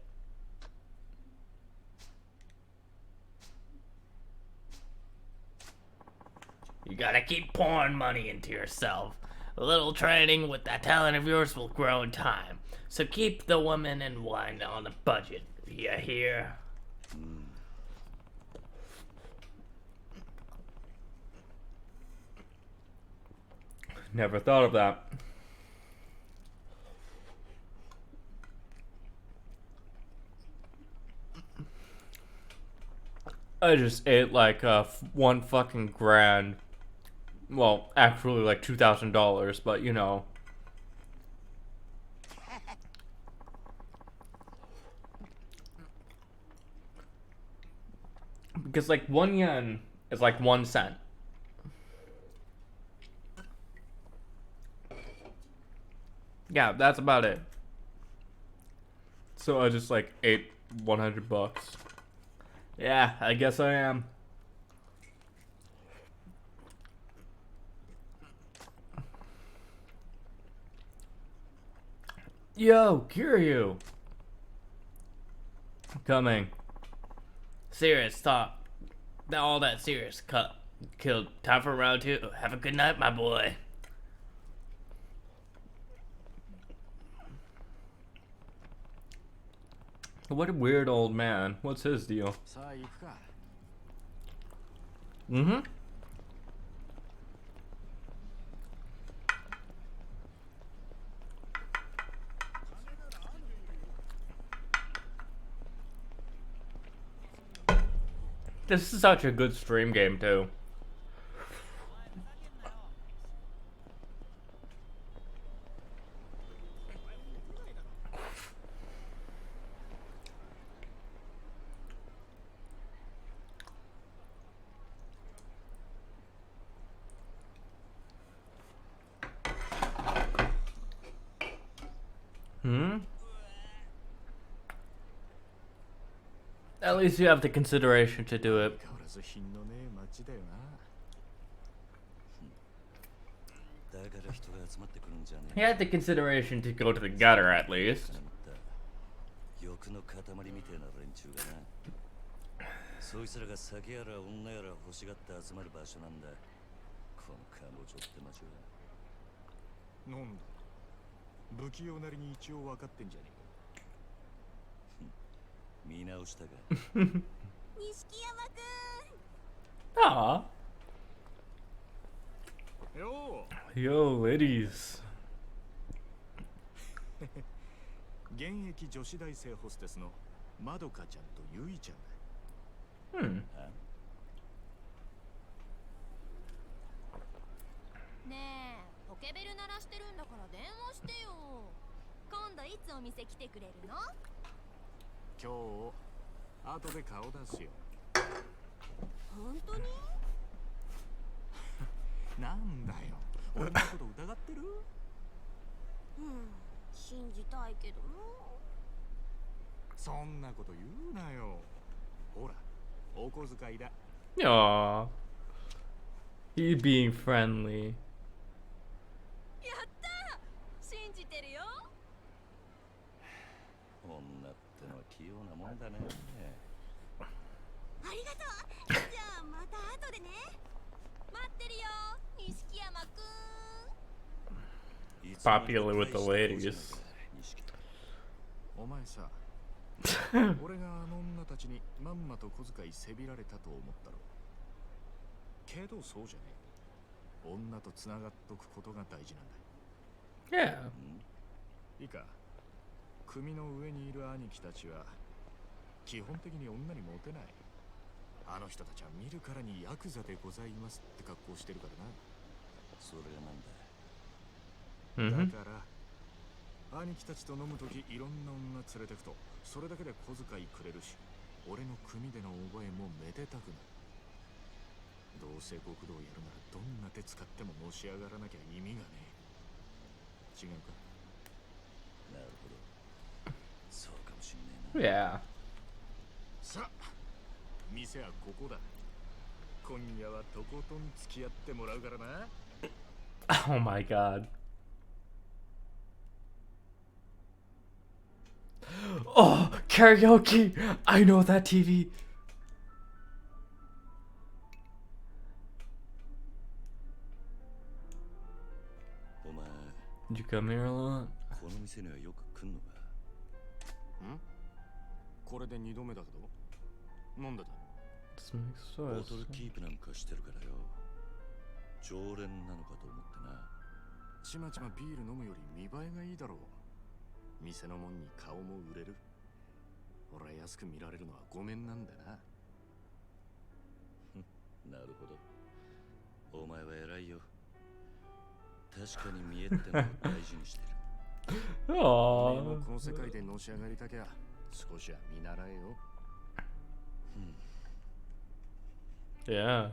You gotta keep pouring money into yourself. A little training with that talent of yours will grow in time. So keep the woman and wine on a budget. You hear? Never thought of that. I just ate like one fucking grand. Well, actually like $2,000, but you know. Because like 1 yen is like 1 cent. Yeah, that's about it. So I just like ate $100. Yeah, I guess I am. Yo, Kiryu! Coming. Serious talk. All that serious cut. Killed. Time for round 2. Have a good night, my boy. What a weird old man. What's his deal? Mm-hmm. This is such a good stream game, too. Hmm? At least you have the consideration to do it. He had the consideration to go to the gutter at least. 欲の塊みてえな連中がな。そいつらが酒やら女やら欲しがって集まる場所なんだ。この彼女って街は。なんだ。不器用なりに一応分かってんじゃねえか。見直したか。錦山くん。Aw. Yo, ladies. 現役女子大生ホステスのまどかちゃんとゆいちゃんだ。Hmm. ねえ、ポケベル鳴らしてるんだから電話してよ。今度いつお店来てくれるの？今日後で顔出すよ。本当に？なんだよ。俺のこと疑ってる？信じたいけどな。そんなこと言うなよ。ほら、お小遣いだ。Aww. He's being friendly. やったー！信じてるよ。女ってのは器用なもんだね。ありがとう。じゃあまた後でね。待ってるよ、錦山くん。Popular with the ladies. お前さ、俺があの女たちにまんまと小遣いせびられたと思ったろ。けどそうじゃねえ。女とつながっとくことが大事なんだ。Yeah. いいか、組の上にいる兄貴たちは基本的に女にモテない。あの人たちは見るからにヤクザでございますって格好してるからな。それがなんだ。Mm-hmm. だから兄貴たちと飲むときいろんな女連れてくとそれだけで小遣いくれるし、俺の組での覚えもめでたくなる。どうせ極道やるならどんな手使ってものし上がらなきゃ意味がねえ。違うか？なるほど。そうかもしんねえな。Yeah. さあ、店はここだ。今夜はとことん付き合ってもらうからな。Oh my god. Oh, karaoke! I know that TV. Did you come here a lot? この店にはよく来んのか？ん？これで2度目だけど。なんでだ？ボトルキープなんかしてるからよ。常連なのかと思ってな。ちまちまビール飲むより見栄えがいいだろう。店のもんに顔も売れる。俺は安く見られるのはごめんなんだな。なるほど。お前は偉いよ。確かに見えってのを大事にしてる。お前もこの世界でのし上がりたきゃ少しは見習えよ。Yeah.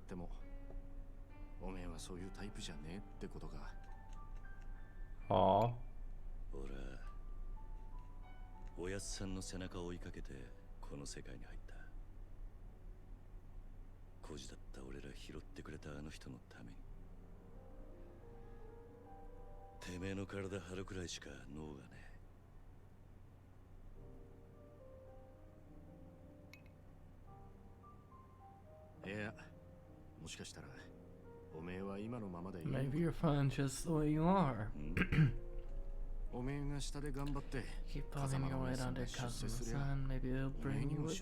でもおめえはそういうタイプじゃねえってことか。ああ。俺はおやっさんの背中を追いかけてこの世界に入った。孤児だった俺ら拾ってくれたあの人のために。てめえの体張るくらいしか脳がねえ。いや、もしかしたらおめえは今のままでいい。 Maybe you're fine just the way you are. おめえが下で頑張って Keep pulling your weight under Kazuma's-san. Maybe it'll bring you it.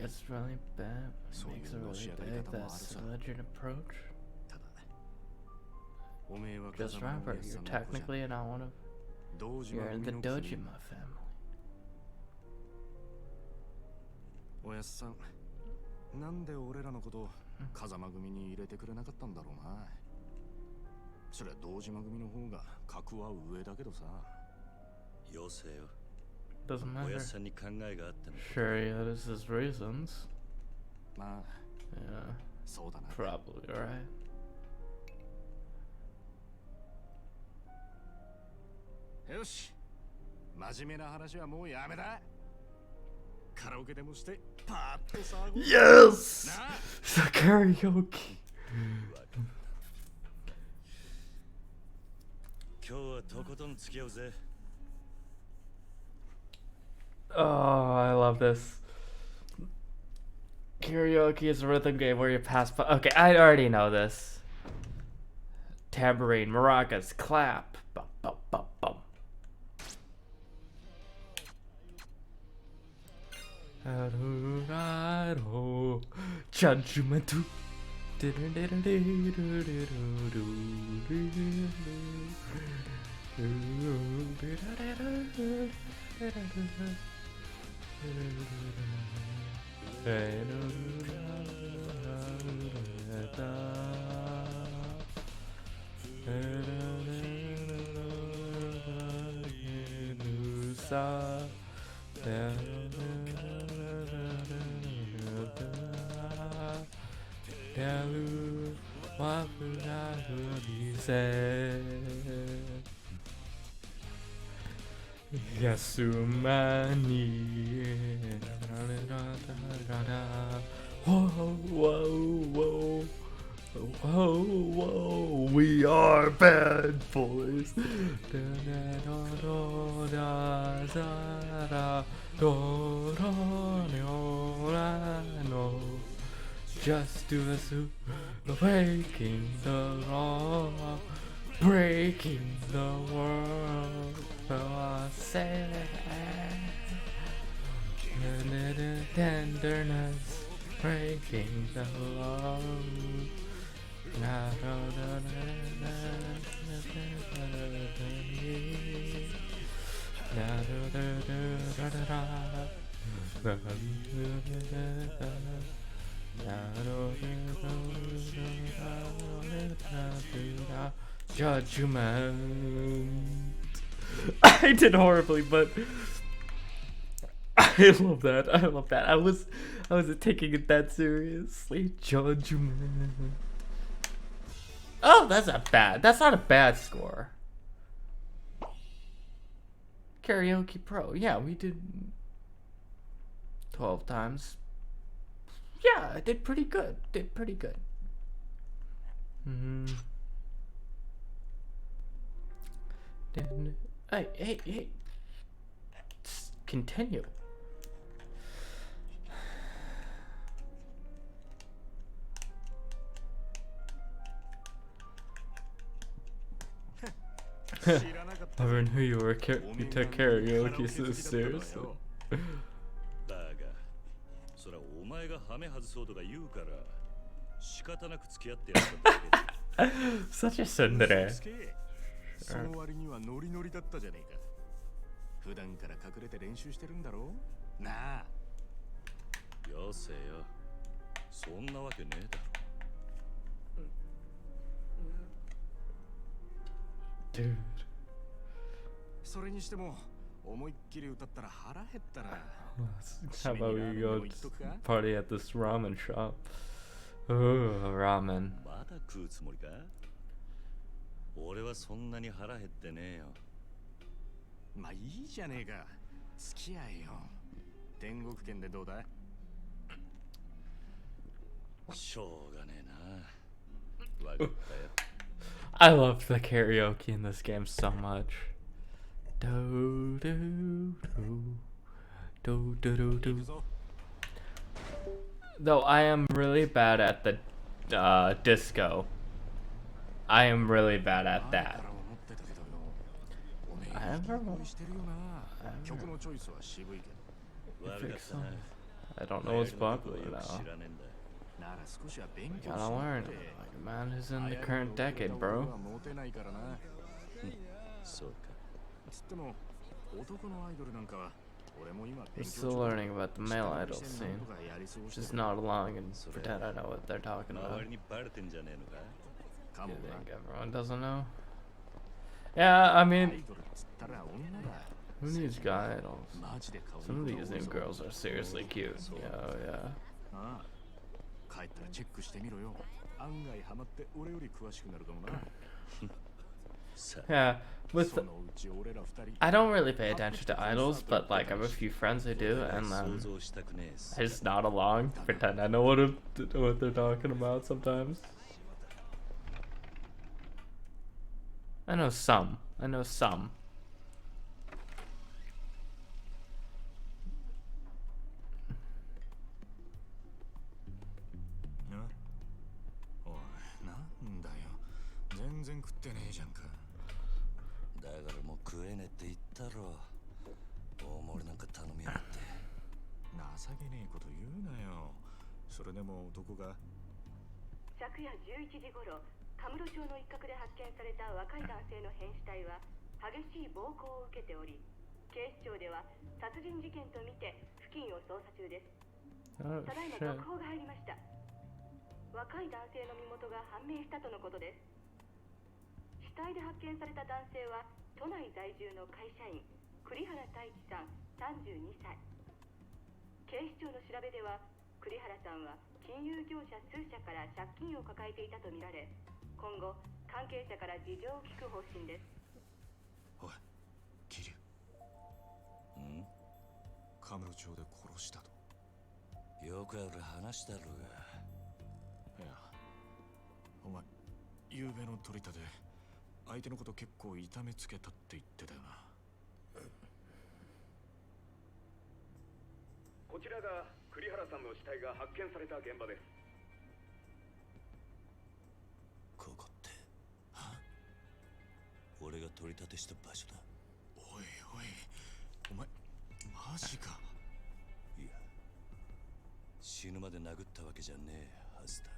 It's really bad. It makes it really big, that legend approach. Just remember, you're technically not one of... You're in the Dojima family. おやっさん、なんで俺らのこと風間組に入れてくれなかったんだろうな。そりゃ堂島組の方が格は上だけどさ。よせよ。 Doesn't matter. おやっさんに考えがあっての。 Sure, he had his reasons. まあ、 yeah. そうだな。 Probably right. よし、真面目な話はもうやめだ。カラオケでもしてパーッと騒ごう。 Yes! The karaoke. 今日はとことん付き合うぜ。 Oh, I love this. Karaoke is a rhythm game where you pass by. Okay, I already know this. Tambourine, maracas, clap. Bum, bum, bum, bum. Judgment. Yasumani. Whoa, whoa, whoa. Whoa, whoa, we are bad boys. Just do a suit, breaking the law, breaking the world. So I say, tenderness, breaking the law. Judgment. I did horribly, but I love that. I love that. I wasn't taking it that seriously. Judgment. Oh, that's not a bad score. Karaoke Pro. Yeah, we did 12 times. Yeah, I did pretty good. Hey. Let's continue. I never knew you took karaoke so seriously. だが、それはお前がハメ外そうとか言うから仕方なく付き合ってやっただけだ。Such a tsundere. その割にはノリノリだったじゃねえか。普段から隠れて練習してるんだろう。なあ。よせよ。そんなわけねえだろ。Dude. それにしても思いっきり歌ったら腹減ったな。 How about we go party at this ramen shop? Ooh, ramen. まだ食うつもりか？俺はそんなに腹減ってねえよ。まあいいじゃねえか。付き合えよ。天国圏でどうだ？しょうがねえな。わかったよ。I love the karaoke in this game so much. Do do do do do do do. Though I am really bad at the disco. I am really bad at that. I don't know what's popular now. I gotta learn. Like, man who's in the current decade, bro. I'm still learning about the male idol scene. Just nod along and pretend I know what they're talking about. You think everyone doesn't know? Yeah, I mean, who needs guy idols? Some of these new girls are seriously cute. Yeah, yeah. 帰ったらチェックしてみろよ。案外ハマって俺より詳しくなるかもな。 Yeah, with I don't really pay attention to idols, but like I have a few friends who do, and I just nod along, pretend I know what they're talking about sometimes. I know some. I know some. Oh, shit. 若い男性の身元が判明したとのことです。死体で発見された男性は都内在住の会社員栗原太一さん32歳。警視庁の調べでは栗原さんは金融業者数社から借金を抱えていたとみられ、今後関係者から事情を聞く方針です。おい、桐生。カムロ町で殺したと。よくある話だろうが。いや、お前、昨べの取り立て、相手のこと結構痛めつけたって言ってたよな。こちらが栗原さんの死体が発見された現場です。ここって、俺が取り立てした場所だ。おいおい、お前、マジか。いや、死ぬまで殴ったわけじゃねえはずだ。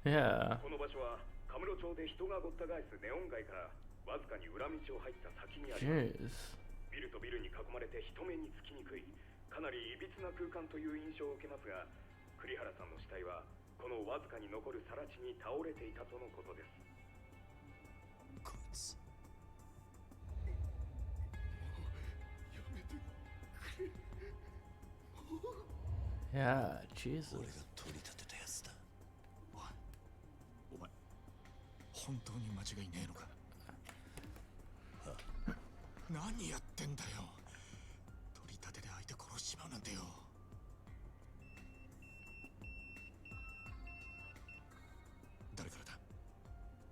Yeah. この場所はカムロ町で人がごった返すネオン街からわずかに裏道を入った先にあります。ビルとビルに囲まれて人目につきにくい、かなりいびつな空間という印象を受けますが、栗原さんの死体はこのわずかに残る更地に倒れていたとのことです。こいつ。やめてくれ。Yeah, Jesus. 俺が取り立てたやつだ。お前、本当に間違いねえのか。何やってんだよ。取り立てで相手殺しちまうなんてよ。誰からだ？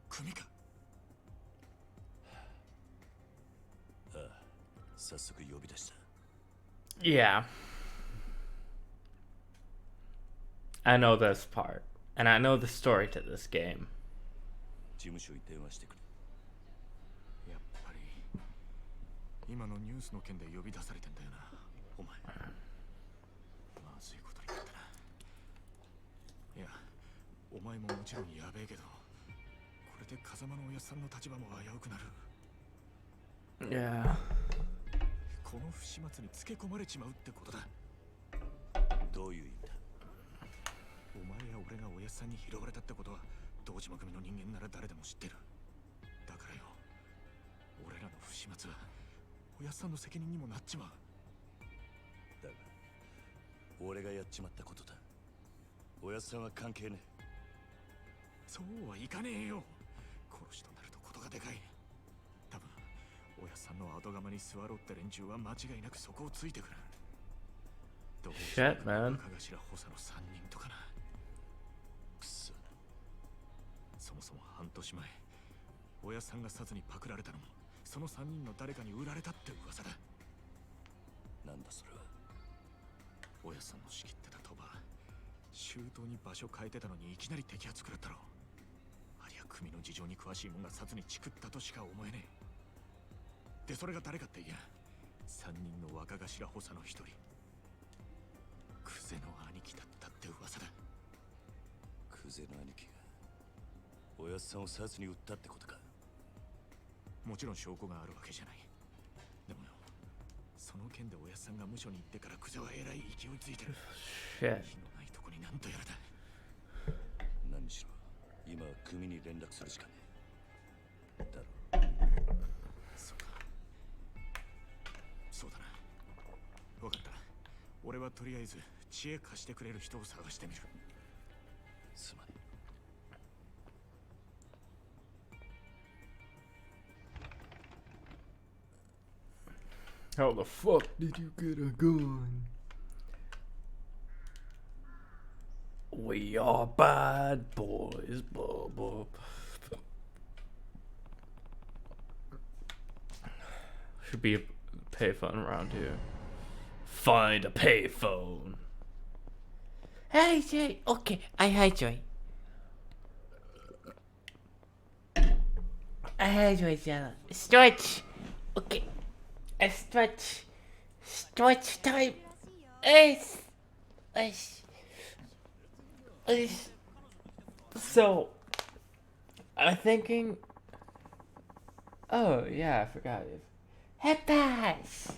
組か？ああ、早速呼び出した。Yeah. I know this part, and I know the story to this game. 事務所に電話してくれ。やっぱり今のニュースの件で呼び出されてんだよな、お前。まずいことになったな。いや、お前ももちろんやべえけど、これで風間のおやっさんの立場も危うくなる。Yeah. この不始末につけ込まれちまうってことだ。どういう意味だ？お前や俺がおやっさんに拾われたってことは堂島組の人間なら誰でも知ってる。だからよ、俺らの不始末はおやっさんの責任にもなっちまう。だが俺がやっちまったことだ。おやっさんは関係ねえ。そうはいかねえよ。殺しとなるとことがでかい。多分おやっさんの後釜に座ろうって連中は間違いなくそこをついてくる。どうしようか若頭補佐の3人とかな。くそ。そもそも半年前、おやっさんがサツにパクられたのもその3人の誰かに売られたって噂だ。なんだそれは。おやっさんの仕切ってた賭場、周到に場所変えてたのにいきなり摘発食らったろ。ありゃ組の事情に詳しいもんがサツにチクったとしか思えねえ。でそれが誰かっていや、3人の若頭補佐の一人、クゼの兄貴だったって噂だ。クゼの兄貴がおやっさんをサツに売ったってことか。もちろん証拠があるわけじゃない。でもよ、その件でおやっさんが無所に行ってからクゼはえらい勢いついてる。火のないとこになんとやらだ。何しろ今は組に連絡するしかねえ。だろ。そうか。そうだな。分かった。俺はとりあえず知恵貸してくれる人を探してみる。すまねえ。How the fuck did you get a gun? We are bad boys, Bob. Should be a payphone around here. Find a payphone. Hey, Joy. Okay, hi, Joy. Hi, Joy. Stretch. Okay. A stretch time. So I'm thinking, oh yeah, I forgot it. Hepash.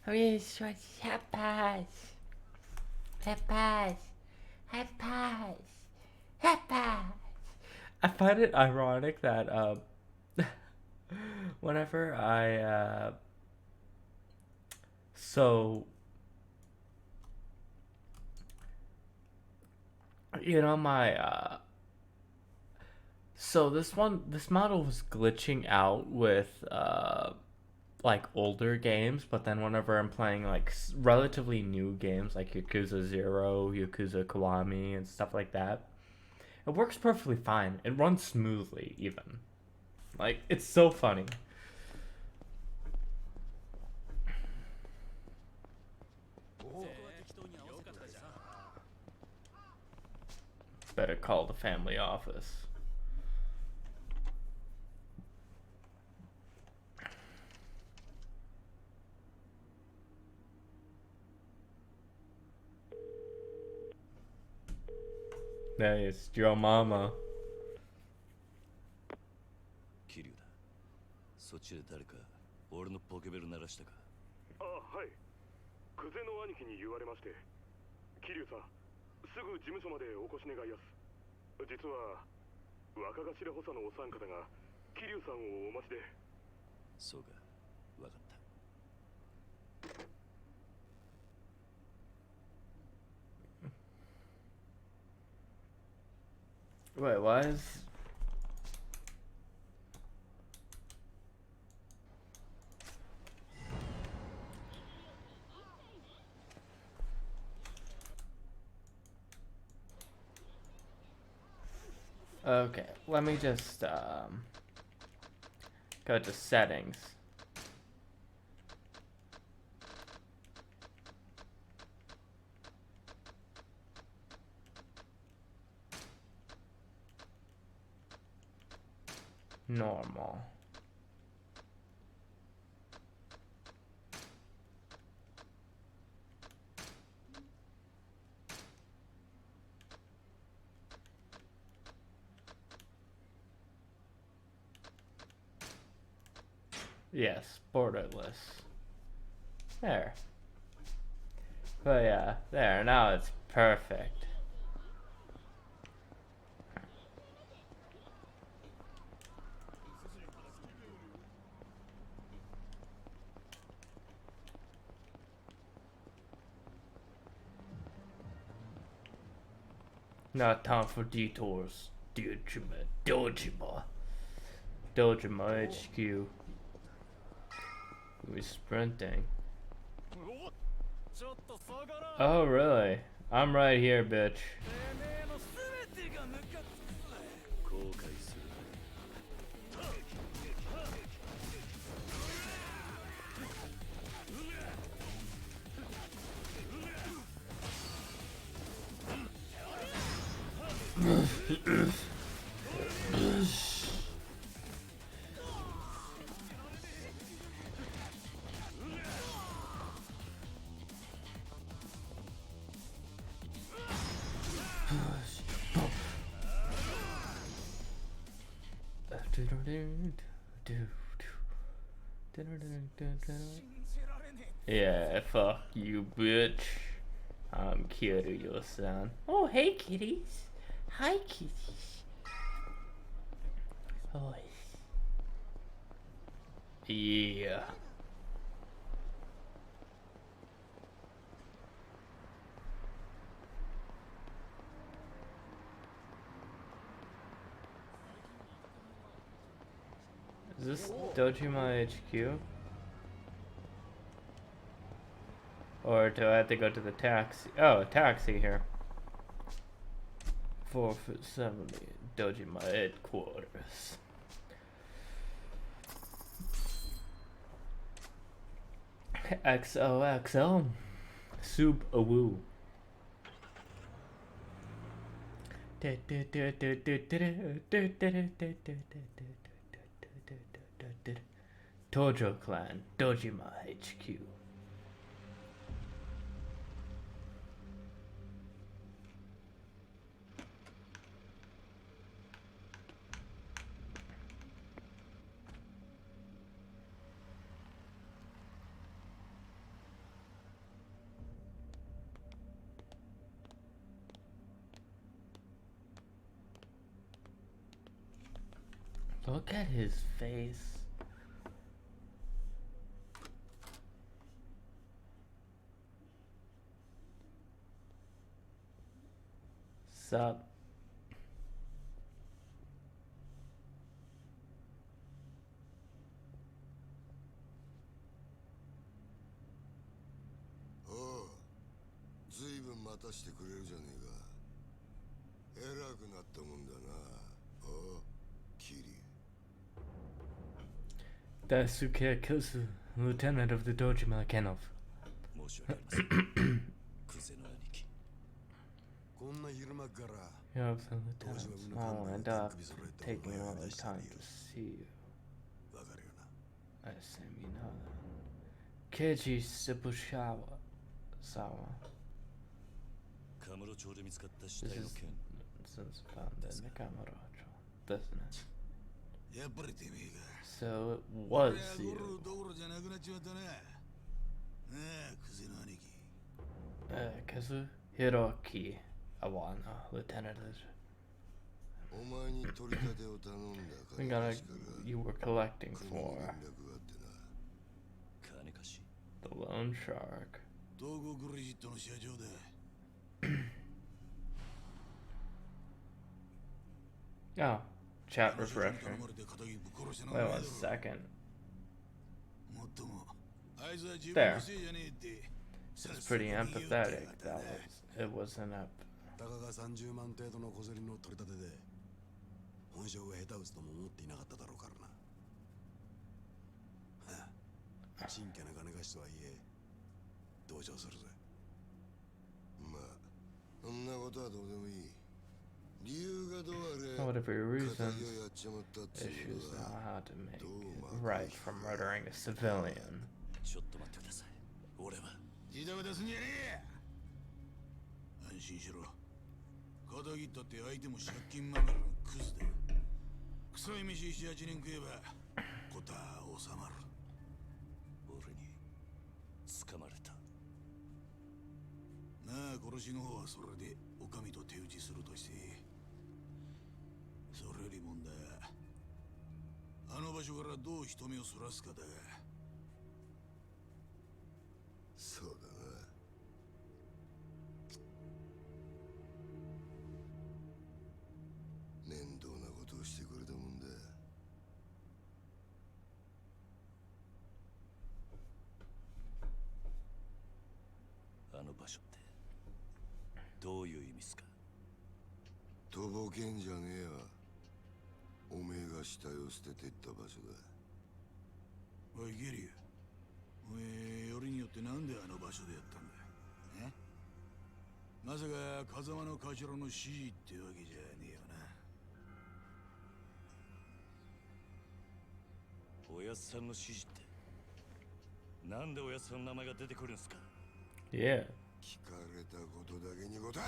Really stretch. Hepash. I find it ironic that whenever I so you know my so this model was glitching out with like older games, but then whenever I'm playing like relatively new games like Yakuza 0, Yakuza Kiwami and stuff like that, it works perfectly fine. It runs smoothly even. Like, it's so funny. Better call the family office. Hey, it's your mama. 桐生だ。そっちで誰か俺のポケベル鳴らしたか。あ、はい。クゼの兄貴に言われまして。桐生さん、すぐ事務所までお越し願いやす。実は若頭補佐のお三方が桐生さんをお待ちで。そうか、わかった。Wait, why is... Okay, let me just go to settings. Normal. Yes, borderless. There. But yeah, there, now it's perfect. Not time for detours. Dojima HQ. We're sprinting. Oh, really? I'm right here, bitch. Yeah, fuck you, bitch. I'm Kiryu-san. Oh, hey, kitties. Hi, kitties. Oh, yeah. Is this Dojima HQ? Or do I have to go to the taxi? Oh, taxi here. 470 Dojima headquarters. XOXO. Soup a woo. Tojo Clan, Dojima HQ. Look at his face. Sup? Oh, ずいぶん待たしてくれるじゃねえか。偉くなったもんだな。おう、キリ。Daisuke Kusu, Lieutenant of the Dojima Kennel. こんな昼間から Yeah, some lieutenants. Oh, and taking all the time to see you. わかるよな。 I assume you know that. Keiji Shibusawa. This is since found in the Kamaracho, doesn't it? やっぱりてめえが。 So it was you. Kazu Hiroki Awana, Lieutenant. We got you were collecting for the loan shark. Oh, chat refreshing. Wait 1 second. There. It's pretty empathetic. It wasn't up. たかが30万程度の小銭の取り立てで本性が下手打つとも思っていなかっただろうからな。はあ、真剣な金貸しとはいえ同情するぜ。まあそんなことはどうでもいい。理由がどうあれ Whatever your reasons, issues now how to make it right from murdering a civilian. ちょっと待ってください。俺はジタバタすんじゃねえや。安心しろ。肩切ったって相手も借金まみれのクズだ。臭い飯7、8年食えばことは収まる。殺しの方はそれでお上と手打ちするとして、それより問題はあの場所からどう人目をそらすかだが。そうだな。面倒なことをしてくれたもんだ。あの場所ってどういう意味っすか？とぼけんじゃねえよ。おめえが死体を捨ててった場所だ。おいゲリュウ、おめえよりによってなんであの場所でやったんだ？え？まさか風間の頭の指示ってわけじゃねえよな。おやっさんの指示ってなんでおやっさんの名前が出てくるんすか？ Yeah. 聞かれたことだけに答え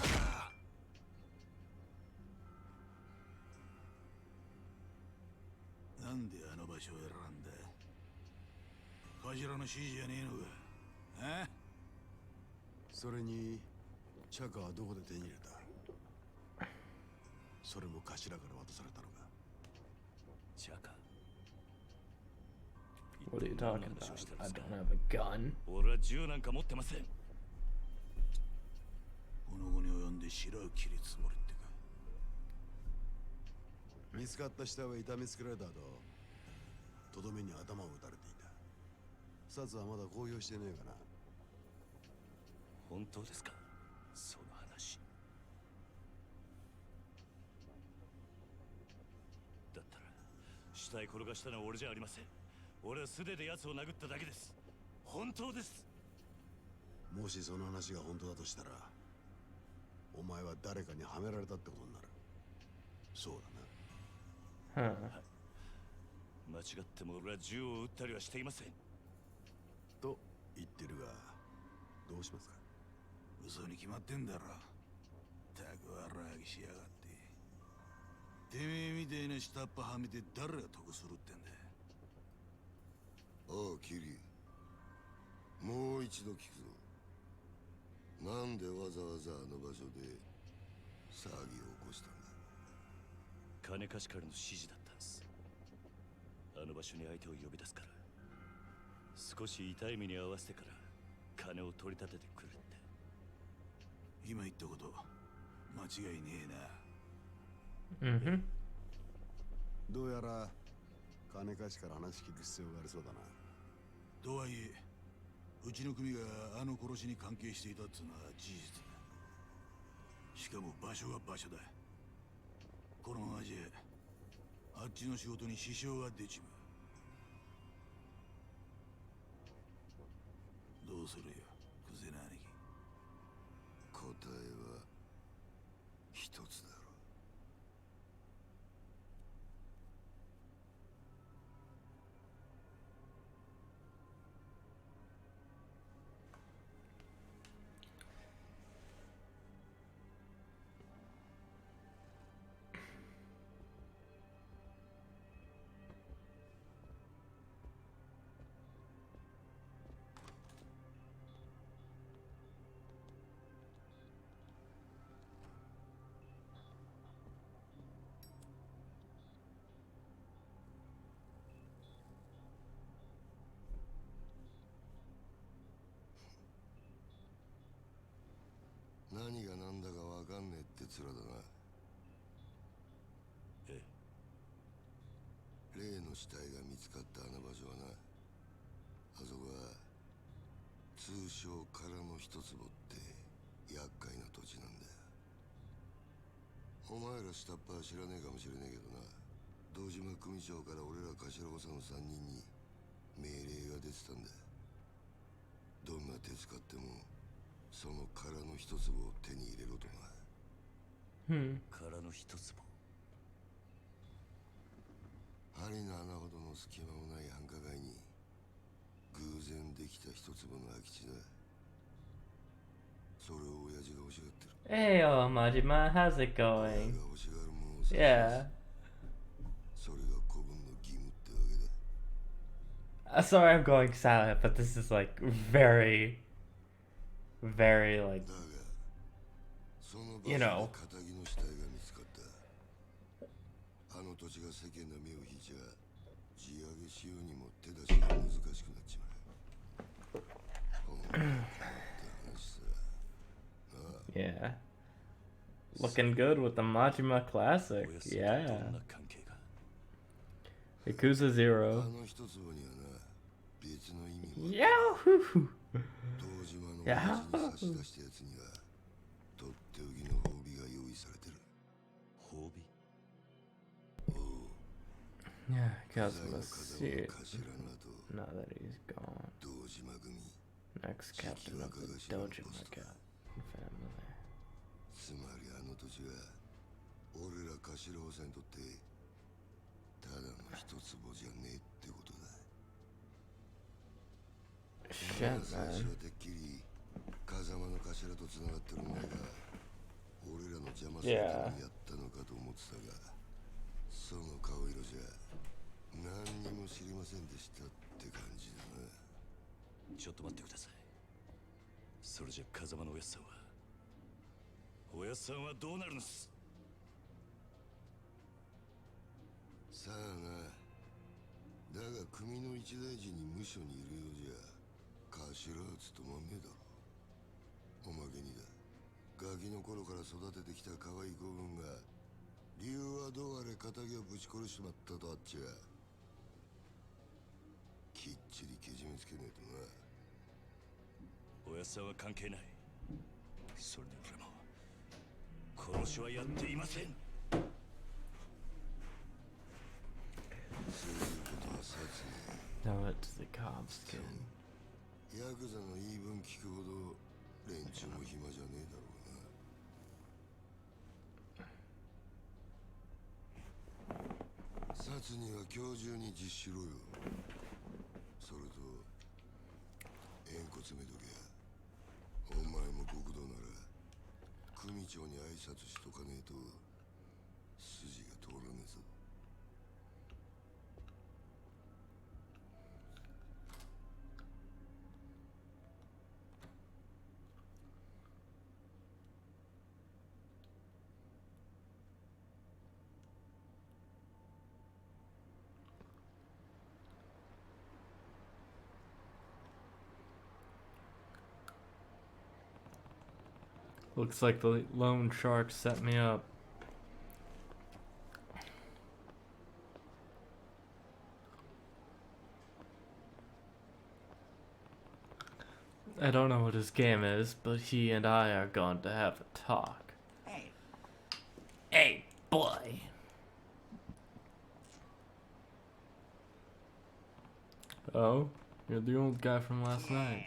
ろ。なんであの場所を選んだ？頭の指示じゃねえのか？あ？それにチャカはどこで手に入れた？それも頭から渡されたのか？チャカ。 What are you talking about? I don't have a gun. 俺は銃なんか持ってません。この後に及んで白を切りつもりってか。見つかった死体は痛めつけられた後、とどめに頭を撃たれていた。殺はまだ公表してねえかな。本当ですか？その話。だったら死体転がしたのは俺じゃありません。俺は素手で奴を殴っただけです。本当です。もしその話が本当だとしたら、お前は誰かにはめられたってことになる。そうだな。はい。間違っても俺は銃を撃ったりはしていません。と言ってるが、どうしますか？嘘に決まってんだろ。たくわらぎしやがって。てめえみてえな下っ端はめて誰が得するってんだ。おうキリ、もう一度聞くぞ。なんでわざわざあの場所で騒ぎを起こしたんだ？金貸しからの指示だったんです。あの場所に相手を呼び出すから、少し痛い目に合わせてから金を取り立ててくるって。今言ったこと間違いねうん。えな。どうやら金貸しから話聞く必要がありそうだな。とはいえ、うちの組があの殺しに関係していたっつうのは事実だ。しかも場所が場所だ。このままじゃあっちの仕事に支障が出ちまう。どうするよ、クゼナ兄貴。答えは一つだろう。何が何だかわかんねえって面だな。ええ。例の死体が見つかったあの場所はな、あそこは通称空の一坪って厄介な土地なんだよ。お前ら下っ端は知らねえかもしれねえけどな、堂島組長から俺ら頭補佐の3人に命令が出てたんだ。どんな手使ってもその空の一粒を手に入れろとな。空の一粒。針の穴ほどの隙間もない繁華街に偶然できた一粒の空き地だ。それを親父が欲しがってる。Hey, Majima, how's it going? Yeah. それが子分の義務ってわけだ。Sorry, I'm going silent, but this is like very, like. だが you know. あの土地が世間の目を引いちゃ地上げしようにも手出しが難しくなっちまう。本当にって話さ。Yeah. Looking good with the Majima Classic. Yeah. Yakuza 0. Yahoo! Yahoo! Yeah, Kazuma see it now that he's gone. Next captain of the Dojima family. つまりあの土地は俺ら頭補佐にとってただの一坪じゃねえってことだ。最初はてっきり風間の頭とつながってる前が俺らの邪魔するためにやったのかと思ってたが、その顔色じゃ何にも知りませんでしたって感じだな。ちょっと待ってください。それじゃ風間のおやっさんはおやっさんはどうなるんです？さあな。だが組の一大事に無所にいるようじゃ頭は務まんねえだろ。おまけにだ、ガキの頃から育ててきた可愛い子分が理由はどうあれ仇をぶち殺しちまったとあっちゃきっちりけじめつけねえとな。おやっさんは関係ない。それで俺も殺しはやっていません。そういうことはさつね。Now it's the cop's skin. ヤクザの言い分聞くほど連中も暇じゃねえだろうな。サツには今日中に実しろよ。それと縁故詰めとけや。お前も極道なら組長に挨拶しとかねえと筋が通らねえぞ。Looks like the loan shark set me up. I don't know what his game is, but he and I are going to have a talk. Hey. Hey, boy. Oh, you're the old guy from last night.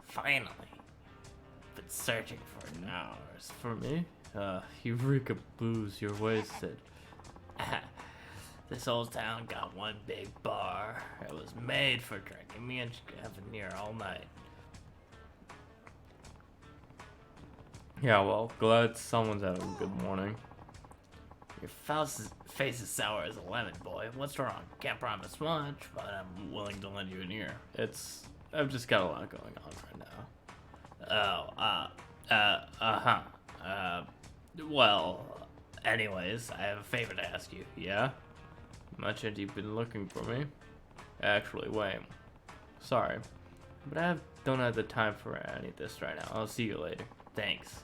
Finally. Been searching for hours. For me? You reek of booze, you're wasted. This old town got one big bar. It was made for drinking. Me and Kevin here all night. Yeah, well, glad someone's having a good morning. Your face is sour as a lemon, boy. What's wrong? Can't promise much, but I'm willing to lend you an ear. I've just got a lot going on right now. Well, anyways, I have a favor to ask you, yeah? Mentioned you've been looking for me. Actually, wait. Sorry, but I don't have the time for any of this right now. I'll see you later. Thanks.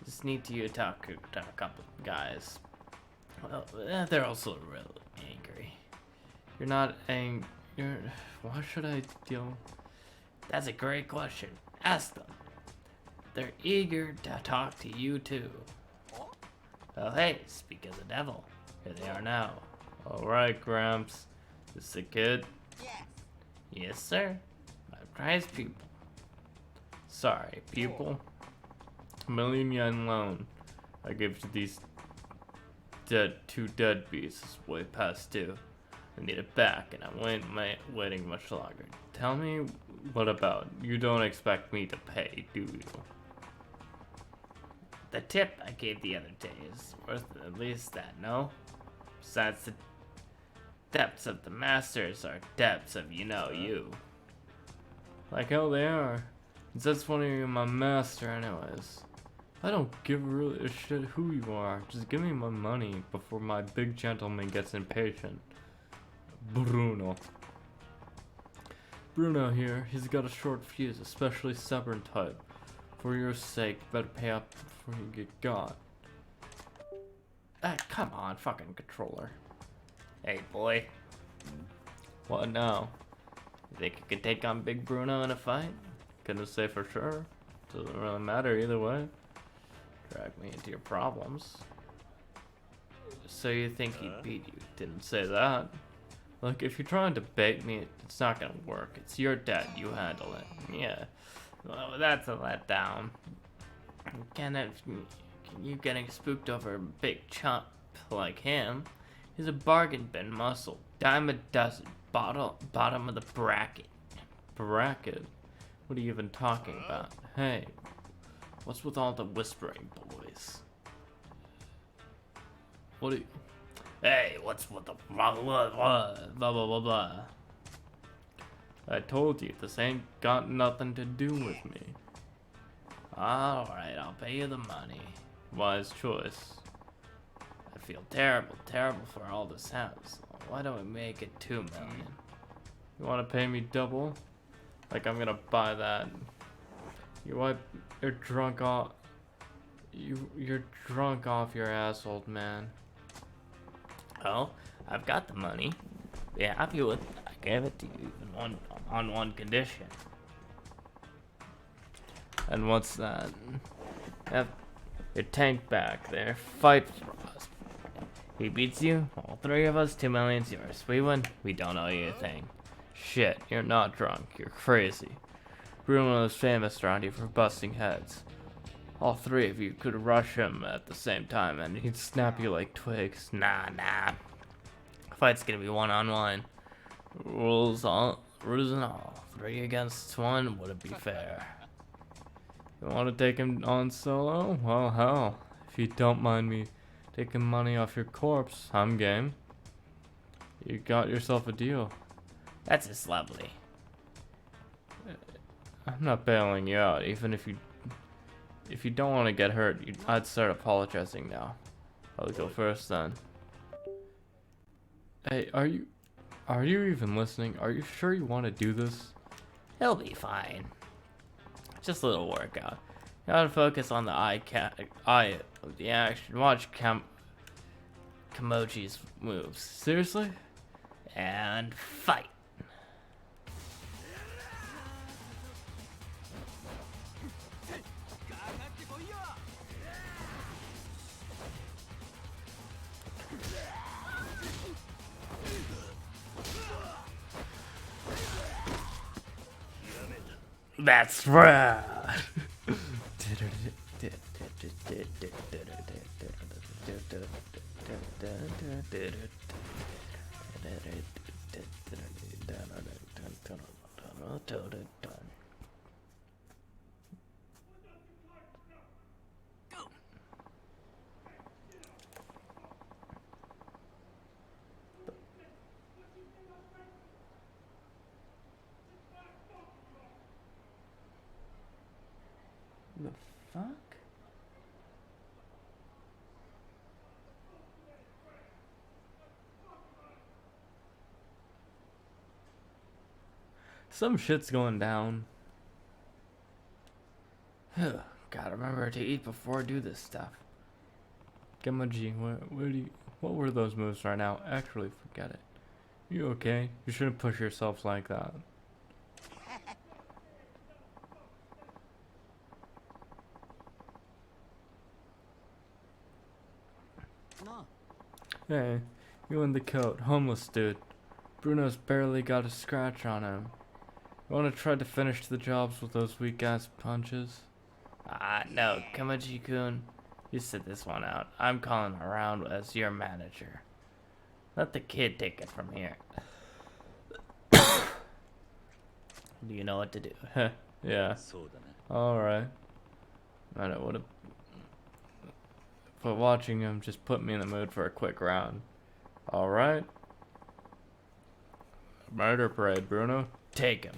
Just need to talk to a couple of guys. Well, they're also really angry. You're not angry. Why should I deal? That's a great question. Ask them. They're eager to talk to you too. Oh hey, speak of the devil. Here they are now. Alright, Gramps. This is the kid? Yes. Yes, sir. My prize pupil. Sorry, pupil. $1 million yen loan I gave to these two deadbeats is way past due. I need it back, and I'm waiting much longer. Tell me, what about? You don't expect me to pay, do you? The tip I gave the other day is worth at least that, no? Besides, the depths of the masters are depths of you. Like hell they are. That's funny, you're my master anyways. I don't give really a shit who you are. Just give me my money before my big gentleman gets impatient. Bruno. Bruno here, he's got a short fuse, especially stubborn type. For your sake, better pay up before you get got. Ah, come on, fucking controller. Hey, boy. What now? You think you could take on Big Bruno in a fight? Couldn't say for sure. Doesn't really matter either way. Drag me into your problems. So you think he'd beat you? Didn't say that. Look, if you're trying to bait me, it's not gonna work. It's your debt. You handle it. Yeah. Well, that's a letdown. You getting spooked over a big chump like him? He's a bargain bin muscle. Dime a dozen. Bottom of the bracket. Bracket? What are you even talking about? Hey, what's with all the whispering, boys? What do you... Hey, what's with the blah blah blah blah blah blah blah? I told you, this ain't got nothing to do with me. Alright, I'll pay you the money. Wise choice. I feel terrible for all this house. Why don't we make it 2 million? You wanna pay me double? Like I'm gonna buy that. You're drunk off. You're drunk off your ass, old man. Oh, I've got the money. Be happy with it. I gave it to you even on one condition. And what's that? Have your tank back there. Fight for us. He beats you, all 3 of us, 2 million's yours. We win, we don't owe you a thing. Shit, you're not drunk, you're crazy. Bruno is famous around here for busting heads. All 3 of you could rush him at the same time and he'd snap you like twigs. Nah. Fight's gonna be one-on-one. Rules and all. 3 against 1 wouldn't be fair. You wanna take him on solo? Well, hell. If you don't mind me taking money off your corpse, I'm game. You got yourself a deal. That's just lovely. I'm not bailing you out, even if you don't want to get hurt, I'd start apologizing now. I'll go first then. Hey, are you even listening? Are you sure you want to do this? He'll be fine. Just a little workout. You gotta focus on the eye of the action. Watch Kamochi's moves. Seriously? And fight. That's right. The fuck? Some shit's going down. Gotta remember to eat before I do this stuff. Gemaji, what were those moves right now? Actually, forget it. You okay? You shouldn't push yourself like that. Hey, you in the coat, homeless dude. Bruno's barely got a scratch on him. You wanna try to finish the jobs with those weak-ass punches? No, Kamaji-kun. You sit this one out. I'm calling around as your manager. Let the kid take it from here. Do you know what to do? Yeah. Alright. I don't wanna... But watching him just put me in the mood for a quick round. Alright. Murder parade, Bruno. Take him.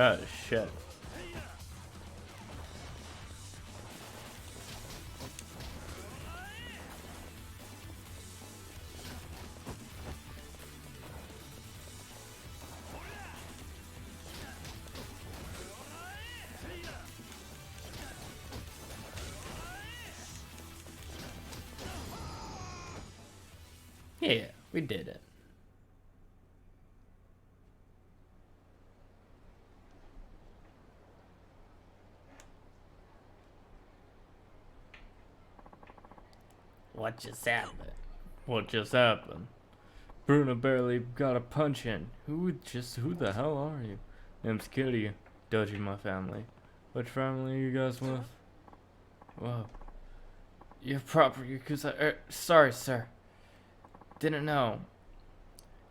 Oh shit. Yeah, we did it. What just happened? What just happened? Bruno barely got a punch in. Who the hell are you? Name's Kitty. Doji, my family. Which family are you guys with? Whoa. You're proper Yakuza. Sorry, sir. Didn't know.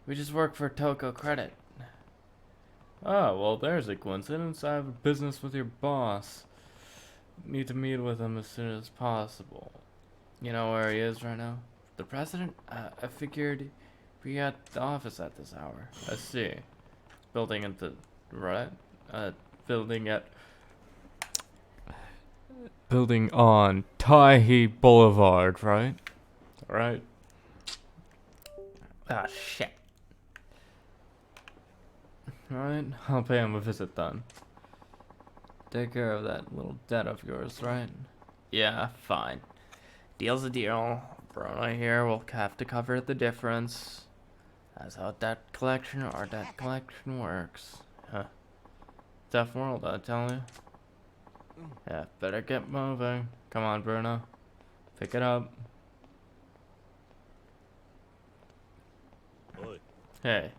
We just work for Toko Credit. Oh, well, there's a coincidence. I have a business with your boss. Need to meet with him as soon as possible. You know where he is right now? The president? I figured be at the office at this hour. I see. Building at the... right? Building at... Building on Taihi Boulevard, right? Right? Ah, shit. Alright, I'll pay him a visit then. Take care of that little debt of yours, right? Yeah, fine. Deal's a deal. Bruno here will have to cover the difference. That's how debt collection works. Huh. Tough world, I tell you. Yeah, better get moving. Come on, Bruno. Pick it up. Hey,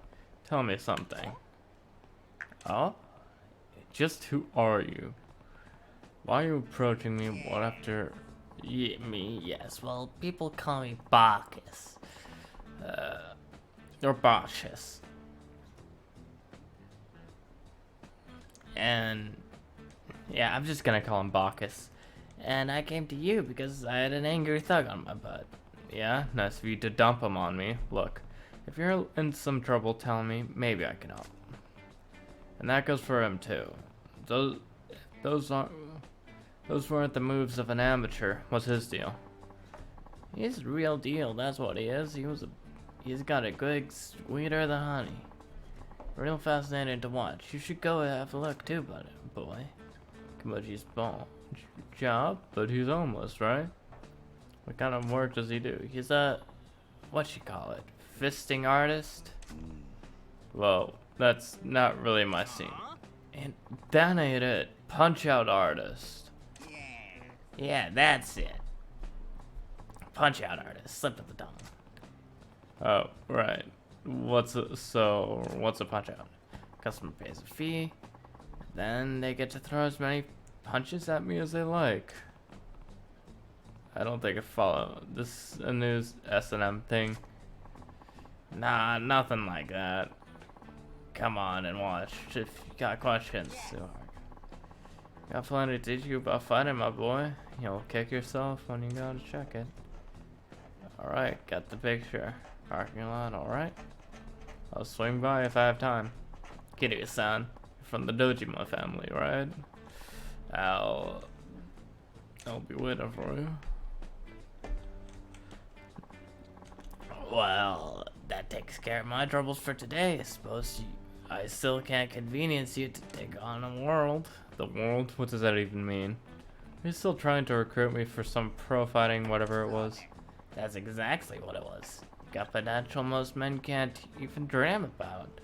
tell me something. Oh? Just who are you? Why are you approaching me? What after... me, yes. Well, people call me Bacchus. Or Bacchus. And... yeah, I'm just gonna call him Bacchus. And I came to you because I had an angry thug on my butt. Yeah, nice of you to dump him on me. Look, if you're in some trouble, tell me. Maybe I can help. And that goes for him too. Those weren't the moves of an amateur. What's his deal? He's the real deal. That's what he is. He's got a good sweeter than honey. Real fascinating to watch. You should go have a look too, boy. Kimoji's ball job, but he's homeless, right? What kind of work does he do? He's a what you call it? Fisting artist? Whoa, that's not really my scene. And that ain't it. Punch out artist. Yeah, that's it. Punch out artist. Slip of the tongue. Oh, right. What's a punch out? Customer pays a fee. Then they get to throw as many punches at me as they like. I don't think I follow. This is a new S&M thing. Nah, nothing like that. Come on and watch. If you got questions, got plenty to teach you about fighting, my boy. You'll kick yourself when you go to check it. Alright, got the picture. Parking lot, alright. I'll swing by if I have time. Kiryu-san, from the Dojima family, right? I'll be waiting for you. Well, that takes care of my troubles for today. I suppose I still can't convenience you to take on a world. The world? What does that even mean? Are you still trying to recruit me for some pro fighting, whatever it was? That's exactly what it was. Got potential most men can't even dream about.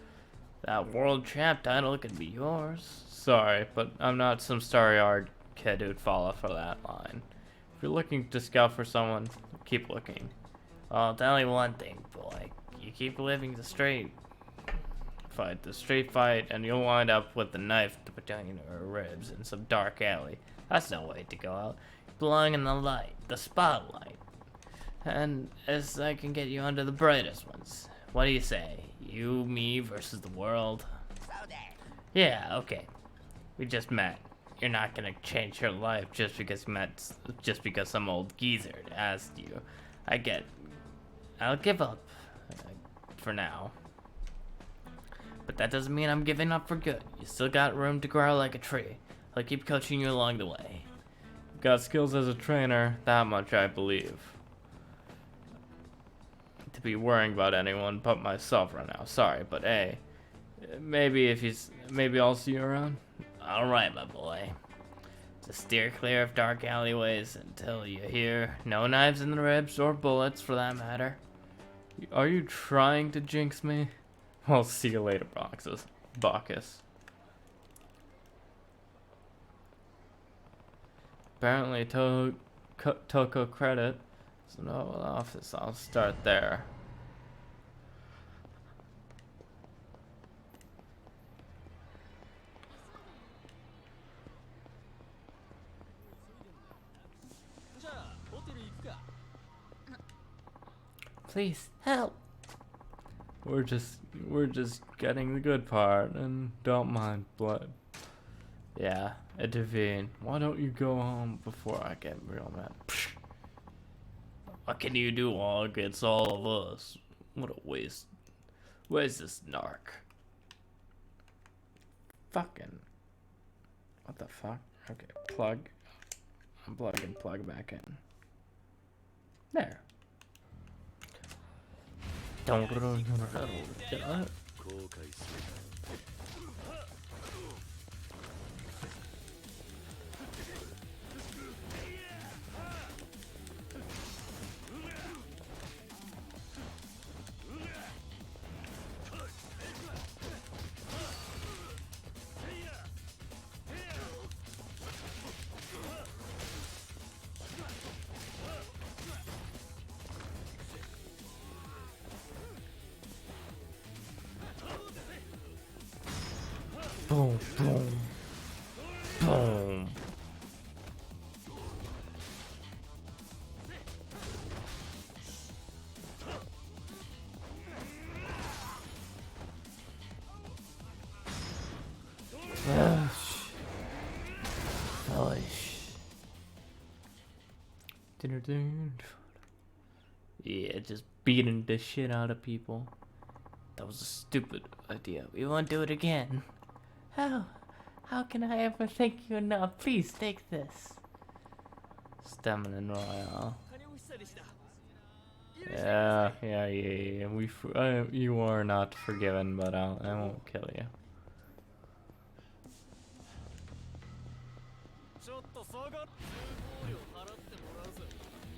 That world champ title could be yours. Sorry, but I'm not some star-yard kid who'd fall for that line. If you're looking to scout for someone, keep looking. I'll tell you one thing, boy. You keep living the street fight, and you'll wind up with a knife between your ribs in some dark alley. That's no way to go out. You belong in the light, the spotlight. And as I can get you under the brightest ones. What do you say? You, me versus the world? Yeah, okay. We just met. You're not gonna change your life just because some old geezer asked you. I'll give up for now. But that doesn't mean I'm giving up for good. You still got room to grow like a tree. I'll keep coaching you along the way. You've got skills as a trainer, that much I believe. To be worrying about anyone but myself right now. Sorry, but hey, maybe I'll see you around. All right, my boy. Just steer clear of dark alleyways until you hear no knives in the ribs or bullets, for that matter. Are you trying to jinx me? Well, see you later, Bacchus. Apparently, Toko credit. So no office. I'll start there. Please help. We're just getting the good part, and don't mind blood. Yeah, intervene. Why don't you go home before I get real mad? Psh. What can you do all against all of us? What a waste. Where's this narc? Fucking. What the fuck? Okay, plug. Unplug and plug back in. There. Don't boom, boom, boom. Yeah, just beating the shit out of people. That was a stupid idea. We won't do it again. How can I ever thank you enough? Please take this. Stamina Royale. Yeah. You are not forgiven, but I won't kill you.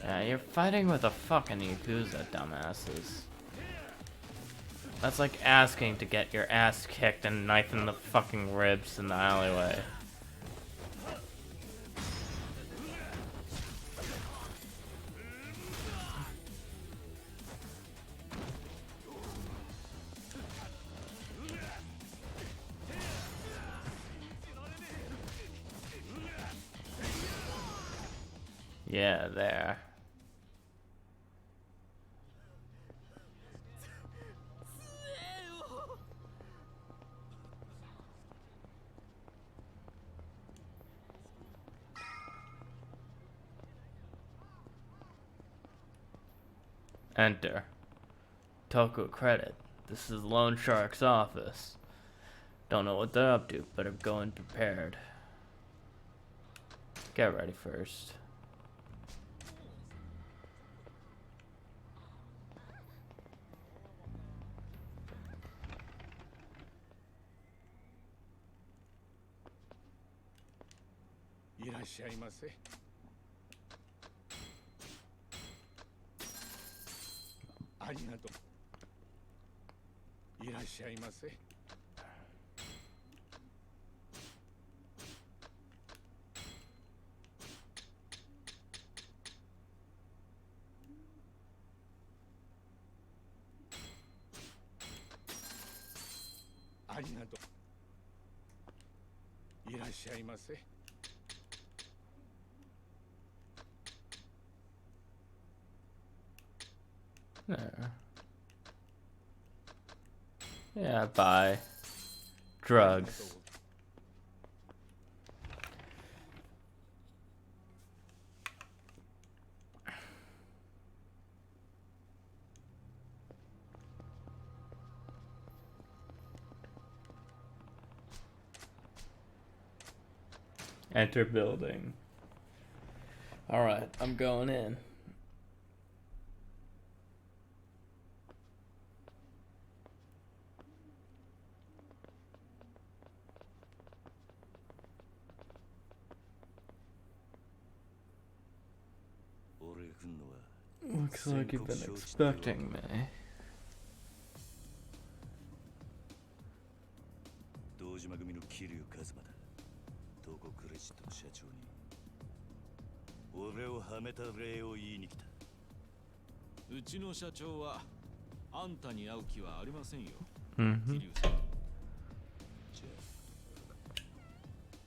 Yeah, you're fighting with a fucking Yakuza, dumbasses. That's like asking to get your ass kicked and knife in the fucking ribs in the alleyway. Yeah, there. Enter. Toko credit. This is Loan Shark's office. Don't know what they're up to, but I'm going prepared. Get ready first. There. Yeah, bye. Drugs. Enter building. Alright, I'm going in. Looks like you've been expecting me. 堂島組の桐生一馬だ。どこクレジットの社長に俺をはめた礼を言いに来た。うちの社長はあんたに会う気はありませんよ。Mhm. 桐生さん。じゃあ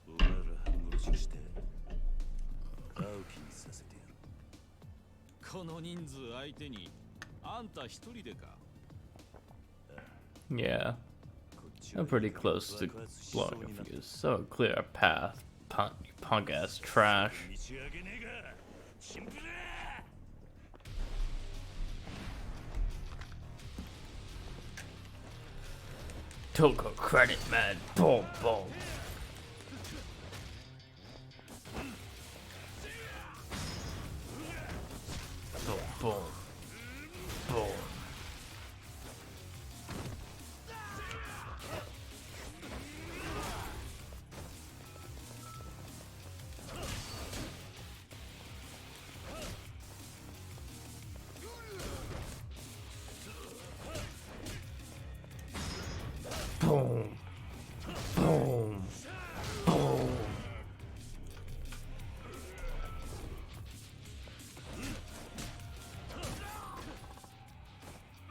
お前ら半殺しして会う気にさせてやる。この人数相手にあんた一人でか。 Yeah. I'm pretty close to blowing a fuse. So clear a path. Punk ass trash. Toko credit man. Boom, boom. Boom, boom. Boom. Boom. Boom. Boom.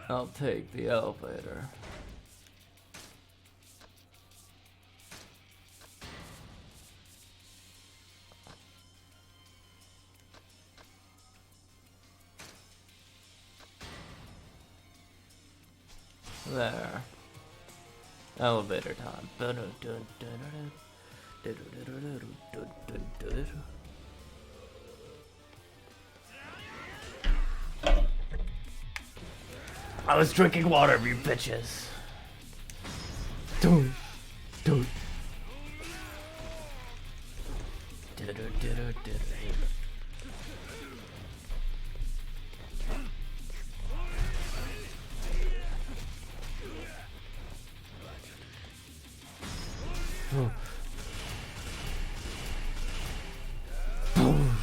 I'll take the elevator. There. Elevator time. I was drinking water, you bitches. Dude. Dude. Oh. Boom.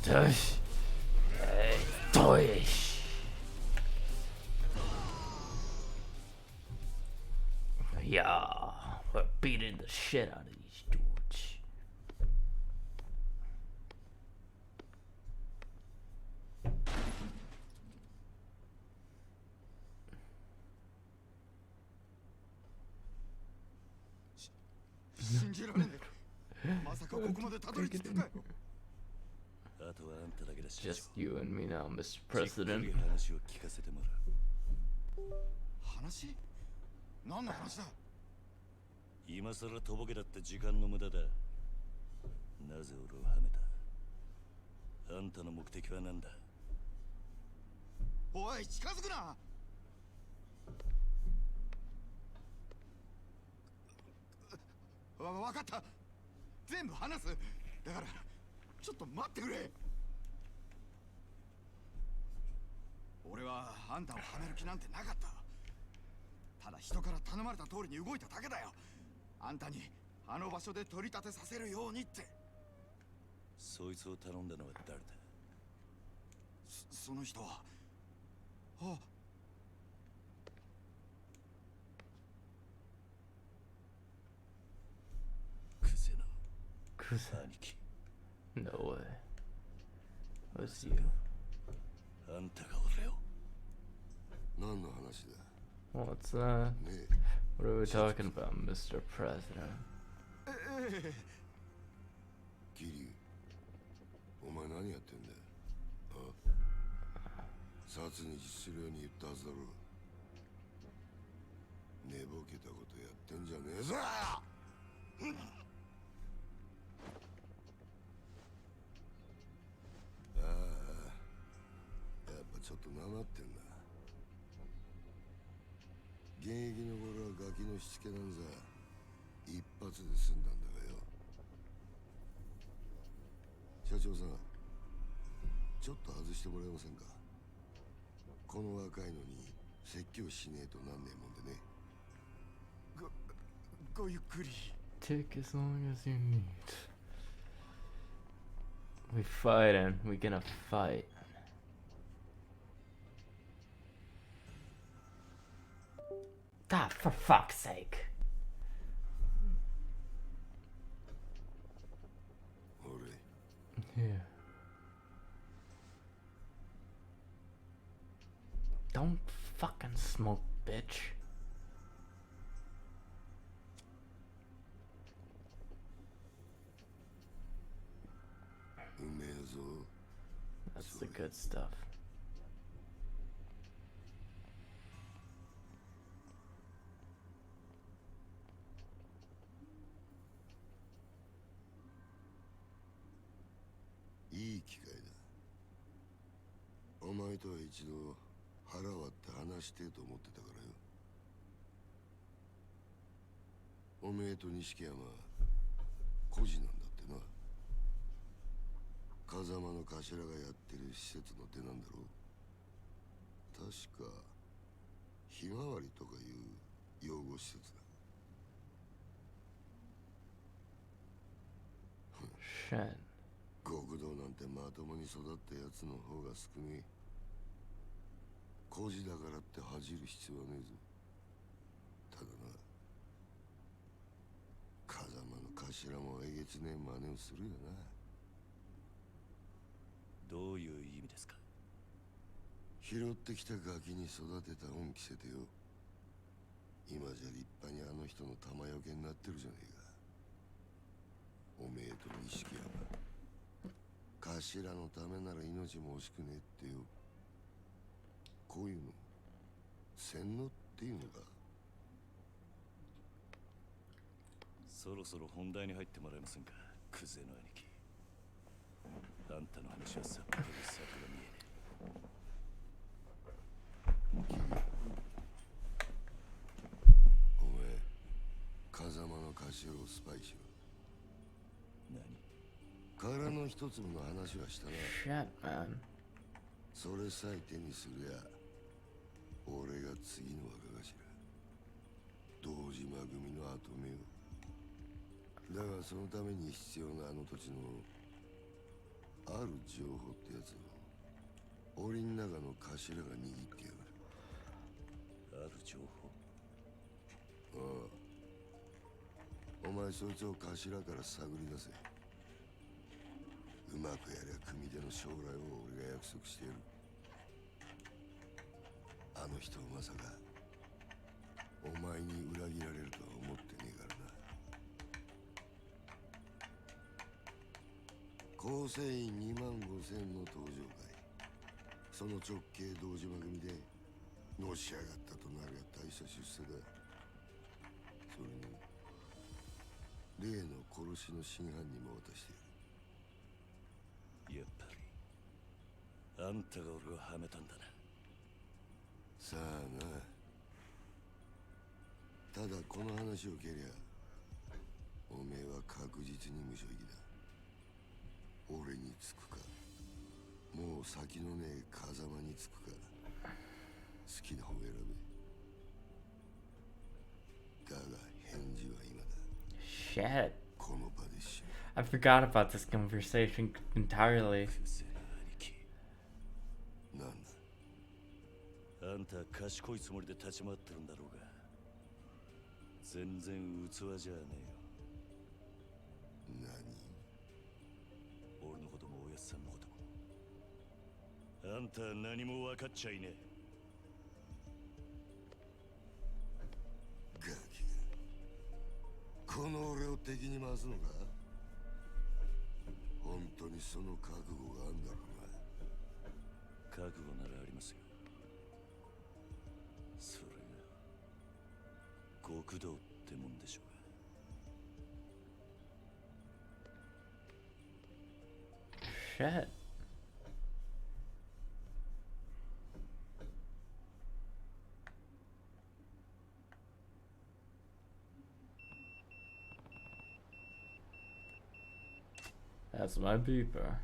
Tush. Hey, toyish. Yeah, we're beating the shit out of these dudes. Just you and me now, Mr. President. 話？何の話だ？今さらとぼけだって時間の無駄だ。なぜ俺をはめた？あんたの目的は何だ？おい、近づくな！わかった。全部話す。だからちょっと待ってくれ。俺はあんたをはめる気なんてなかった。ただ人から頼まれた通りに動いただけだよ。あんたにあの場所で取り立てさせるようにって。そいつを頼んだのは誰だ？その人は。あ。兄貴。No way. Was you? あんたが俺を。何の話だ？ What's that? What are we talking about, Mr. President? キリュウ、お前何やってんだよ。あ？殺に実するように言ったはずだろう。寝ぼけたことやってんじゃねえぞ。ああ、やっぱちょっとなまってんだ。現役の頃はガキのしつけなんざ一発で済んだんだがよ。社長さん、ちょっと外してもらえませんか。この若いのに説教しねえとなんねえもんでね。ごゆっくり。 Take as long as you need. We fighting. We gonna fight. Ah, for fuck's sake. Yeah. Don't fucking smoke, bitch. That's the good stuff.いい機会だ。お前とは一度腹割って話してと思ってたからよ。おめえと錦山孤児なんだってな。風間の頭がやってる施設の手なんだろう。確かひまわりとかいう養護施設だ。Shit. 極道なんてまともに育ったやつの方が少ねえ。孤児だからって恥じる必要はねえぞ。ただな、風間の頭もえげつねえ真似をするよな。どういう意味ですか。拾ってきたガキに育てた恩着せてよ。今じゃ立派にあの人の玉よけになってるじゃねえか。おめえと錦山、頭のためなら命も惜しくねえってよ。こういうの洗脳っていうのか。そろそろ本題に入ってもらえませんか、クゼの兄貴。あんたの話はさっぱり先が見えねお前、風間の頭をスパイしろ。殻の一粒の話はしたな。 Shit, man. それさえ手にすりゃ俺が次の若頭、堂島組の跡目を。だがそのために必要なあの土地のある情報ってやつを檻の中の頭が握ってやがる。ある情報。ああ、お前そいつを頭から探り出せ。うまくやりゃ組手の将来を俺が約束してやる。あの人まさかお前に裏切られるとは思ってねえからな。構成員2万5,000の登場会、その直系堂島組でのし上がったとなりゃ大した出世だ。それに例の殺しの真犯人も渡してやる。やっぱりあんたが俺をはめたんだな。さあな。ただこの話を蹴りゃおめえは確実に無所行きだ。俺につくか、もう先のねえ風間につくか、好きな方選べ。だが返事は今だ。 Shit. この場でしよう。I forgot about this conversation entirely. なんだ。あんたは賢いつもりで立ち回ってるんだろうが、全然器じゃねえよ。何？俺のこともおやっさんのことも。あんたは何も分かっちゃいねえ。ガキがこの俺を敵に回すのか。本当にその覚悟があんだろうな。覚悟ならありますよ。それが極道ってもんでしょうが。 Shit. That's my beeper.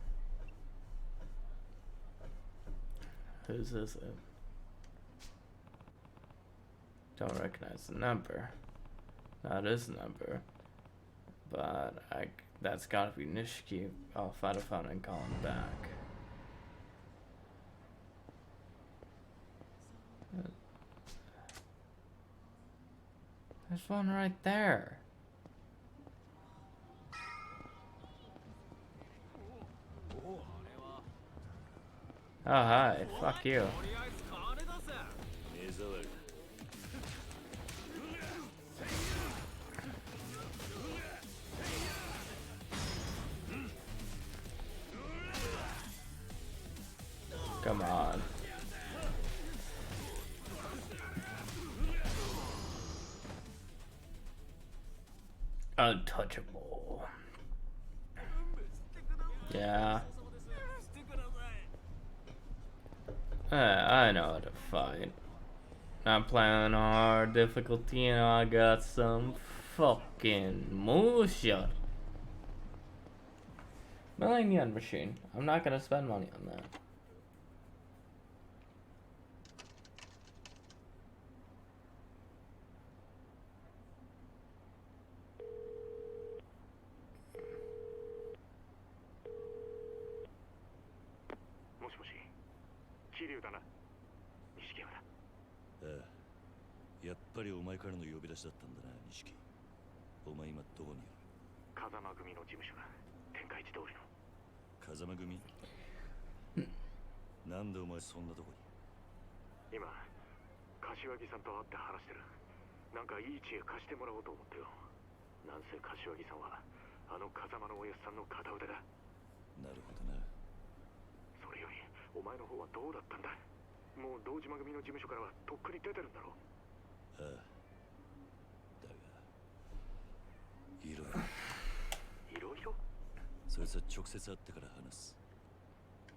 Whose is it? Don't recognize the number. Not his number. But that's gotta be Nishiki. I'll find a phone and call him back. There's one right there. Oh, hi. Fuck you. Come on. Untouchable. Yeah. I know how to fight. I'm playing on hard difficulty, you know, I got some fucking motion. Millennium machine. I'm not gonna spend money on that.やっぱりお前からの呼び出しだったんだな、錦。お前今どこにいる？風間組の事務所だ。天下一通りの。風間組？なんでお前そんなとこに？今、柏木さんと会って話してる。なんかいい知恵貸してもらおうと思ってよ。なんせ柏木さんはあの風間のおやっさんの片腕だ。なるほどな。それよりお前の方はどうだったんだ？もう堂島組の事務所からはとっくに出てるんだろう。ああ。だが、いろいろそいつは直接会ってから話す。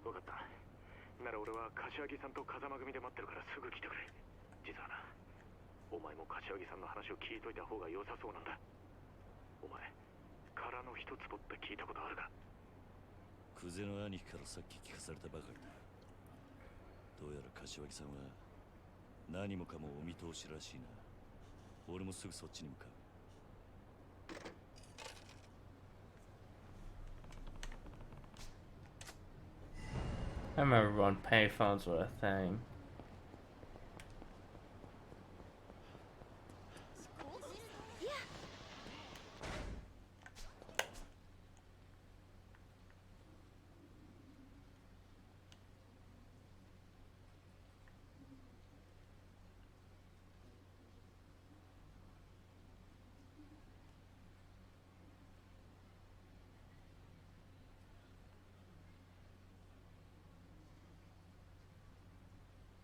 分かった。なら俺は柏木さんと風間組で待ってるからすぐ来てくれ。実はな、お前も柏木さんの話を聞いといた方が良さそうなんだ。お前、殻の一つぼって聞いたことあるか？久世の兄貴からさっき聞かされたばかりだ。どうやら柏木さんは何もかもお見通しらしいな。俺もすぐそっちに向かう。I remember when payphones were a thing.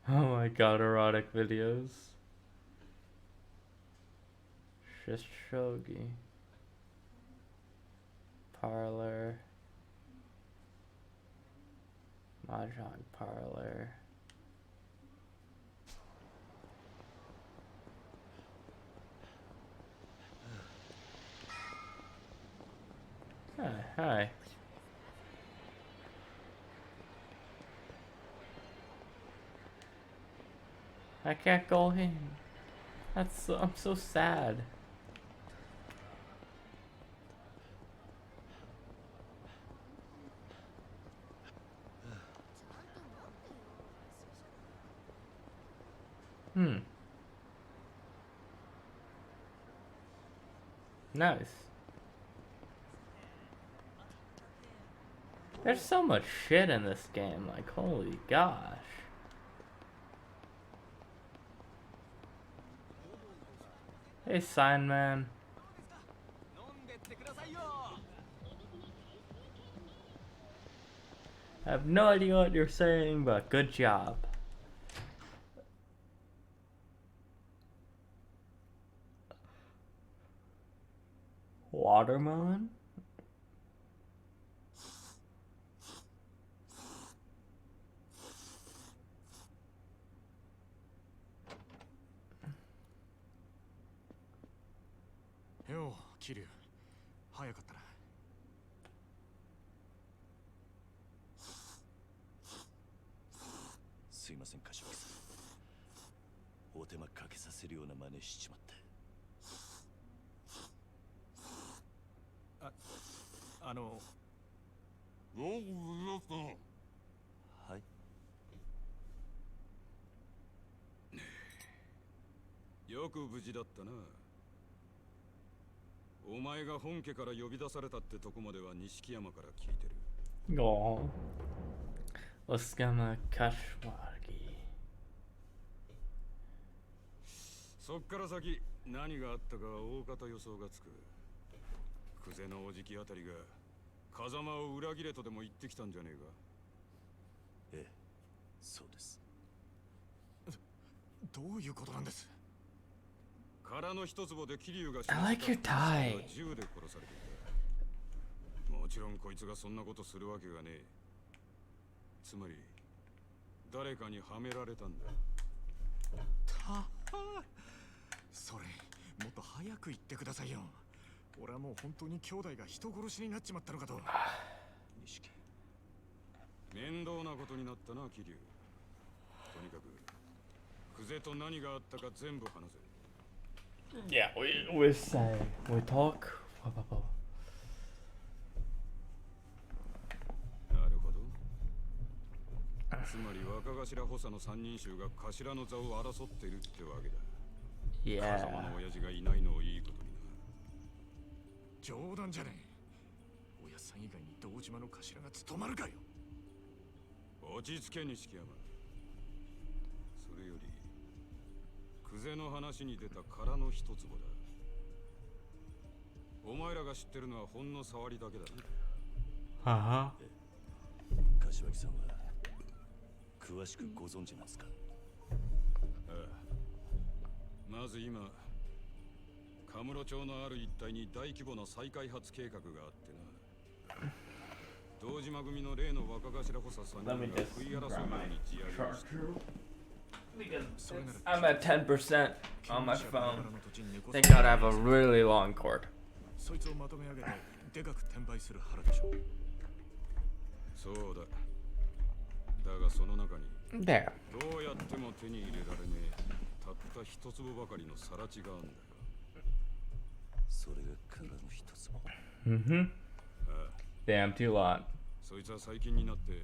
Oh my god, erotic videos. Shishogi. Parlor. Mahjong parlor. Hi. I can't go in. I'm so sad. Nice. There's so much shit in this game, like holy gosh. Hey, sign man. I have no idea what you're saying, but good job. Watermelon? Yo, Kiryu. 早かったな。時さ。お手間かけさせるような真似しちまって。はい。よく無事だったな。お前が本家から呼び出されたってとこまでは錦山から聞いてる。Ja. Vad ska man Kashwagi? そっから先何があったか大方予想がつく。久世のおじきあたりが風間を裏切れとでも言ってきたんじゃねえか。ええ、そうです。どういうことなんです？殻の一坪で桐生が I like your tie. 銃で殺されていた。もちろんこいつがそんなことするわけがねえ。つまり誰かにはめられたんだ。それもっと早く言ってくださいよ。俺はもう本当に兄弟が人殺しになっちまったのかと。錦、面倒なことになったな桐生。とにかく久世と何があったか全部話せ。Yeah, we say, we talk. なるほど。つまり若頭補佐の三人衆が頭の座を争ってるってわけだ。Yeah. 風間の親父がいないのをいいことにな。冗談じゃねえ。親さん以外に堂島の頭が務まるかよ。落ち着け錦山。それより久世の話に出た殻の一坪だ。お前らが知ってるのはほんの触りだけだね。はは。柏木さんは詳しくご存知なんですか？ああ、まず今カムロ町のある一帯に大規模な再開発計画があってな。堂島組の例の若頭補佐3人が食い争うように地上げをしてる。 Because I'm at 10% on my phone. Thank God I have a really long cord. そいつをまとめ上げてでかく転売する腹でしょ。そうだ。だがその中に There. どうやっても手に入れられねえたった一粒ばかりの更地があるんだよ。それが殻の一粒。Mm-hmm. Damn, too lot. そいつは最近になって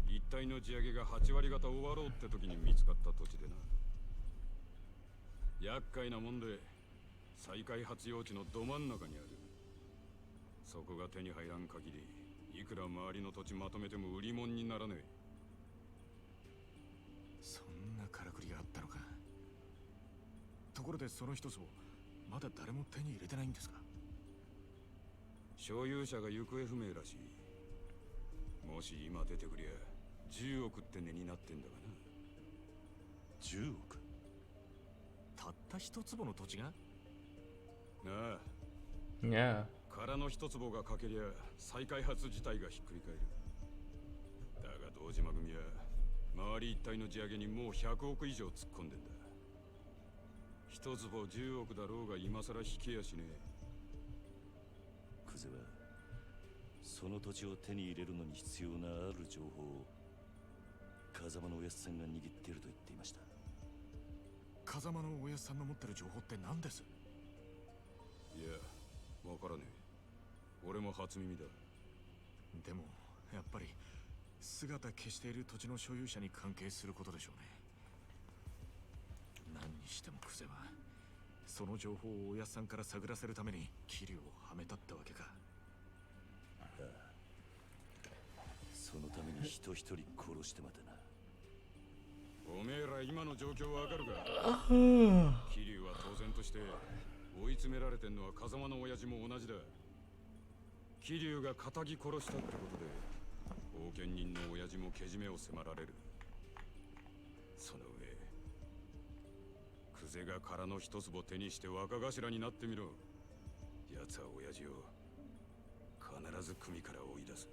一帯の地上げが8割方終わろうって時に見つかった土地でな。厄介なもんで再開発用地のど真ん中にある。そこが手に入らん限りいくら周りの土地まとめても売り物にならねえ。そんなからくりがあったのか。ところでその一つをまだ誰も手に入れてないんですか？所有者が行方不明らしい。もし今出てくりゃ10億って値になってんだがな。10億？たった一坪の土地が？なあ。Yeah. 殻の一坪がかけりゃ再開発自体がひっくり返る。だが堂島組は周り一帯の地上げにもう100億以上突っ込んでんだ。一坪10億だろうが今さら引けやしねえ。久世はその土地を手に入れるのに必要なある情報を風間のおやっさんが握っていると言っていました。風間のおやっさんの持ってる情報って何です？いや、わからねえ。俺も初耳だ。でもやっぱり姿消している土地の所有者に関係することでしょうね。何にしても久世はその情報をおやっさんから探らせるために桐生をはめたってわけか。ああ、そのために人一人殺してまたな。おめえら今の状況わかるか？桐生は当然として追い詰められてんのは風間の親父も同じだ。桐生が仇殺したってことで後見人の親父もけじめを迫られる。その上久世が殻の一坪手にして若頭になってみろ。奴は親父を必ず組から追い出す。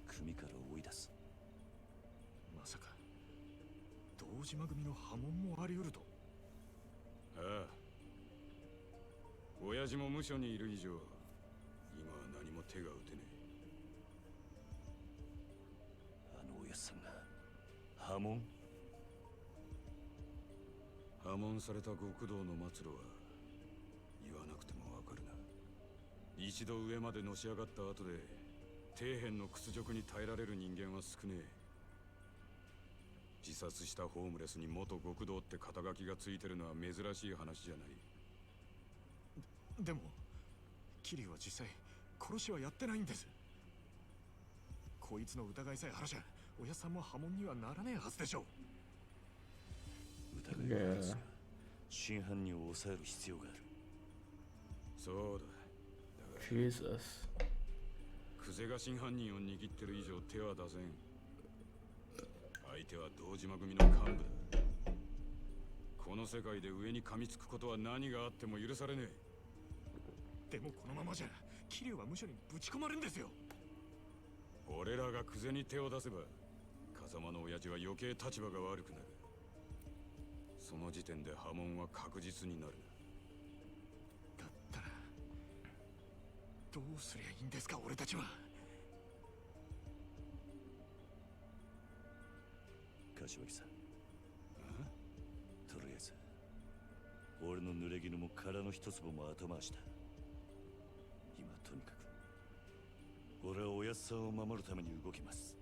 組から追い出す？まさか堂島組の波紋もあり得ると？ああ、親父も無所にいる以上今は何も手が打てねえ。あのおやっさんが波紋？破門された極道の末路は言わなくてもわかるな。一度上までのし上がった後で底辺の屈辱に耐えられる人間は少ねえ。自殺したホームレスに元極道って肩書きがついてるのは珍しい話じゃない。でも桐生は実際殺しはやってないんです。こいつの疑いさえ晴らしゃおやさんも破門にはならねえはずでしょう。疑いを晴らすが真犯人を抑える必要がある。そうだ。だが Jesus。クゼが真犯人を握ってる以上手は出せん。相手は堂島組の幹部だ。この世界で上に噛みつくことは何があっても許されねえ。でもこのままじゃ桐生は無所にぶち込まれるんですよ。俺らがクゼに手を出せば風間の親父は余計立場が悪くなる。その時点で破門は確実になる。だったらどうすりゃいいんですか俺たちは。柏木さん、とりあえず俺の濡れ衣も殻の一粒も後回しだ。今とにかく俺はおやっさんを守るために動きます。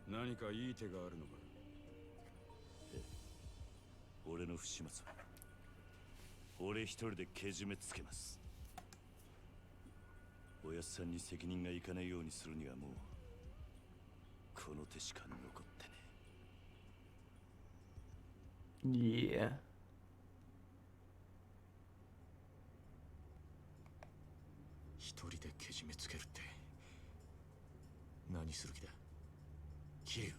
何かいい手があるのか。俺の不始末は俺一人でけじめつけます。おやっさんに責任がいかないようにするにはもうこの手しか残ってね。Yeah。一人でけじめつけるって何する気だ桐生。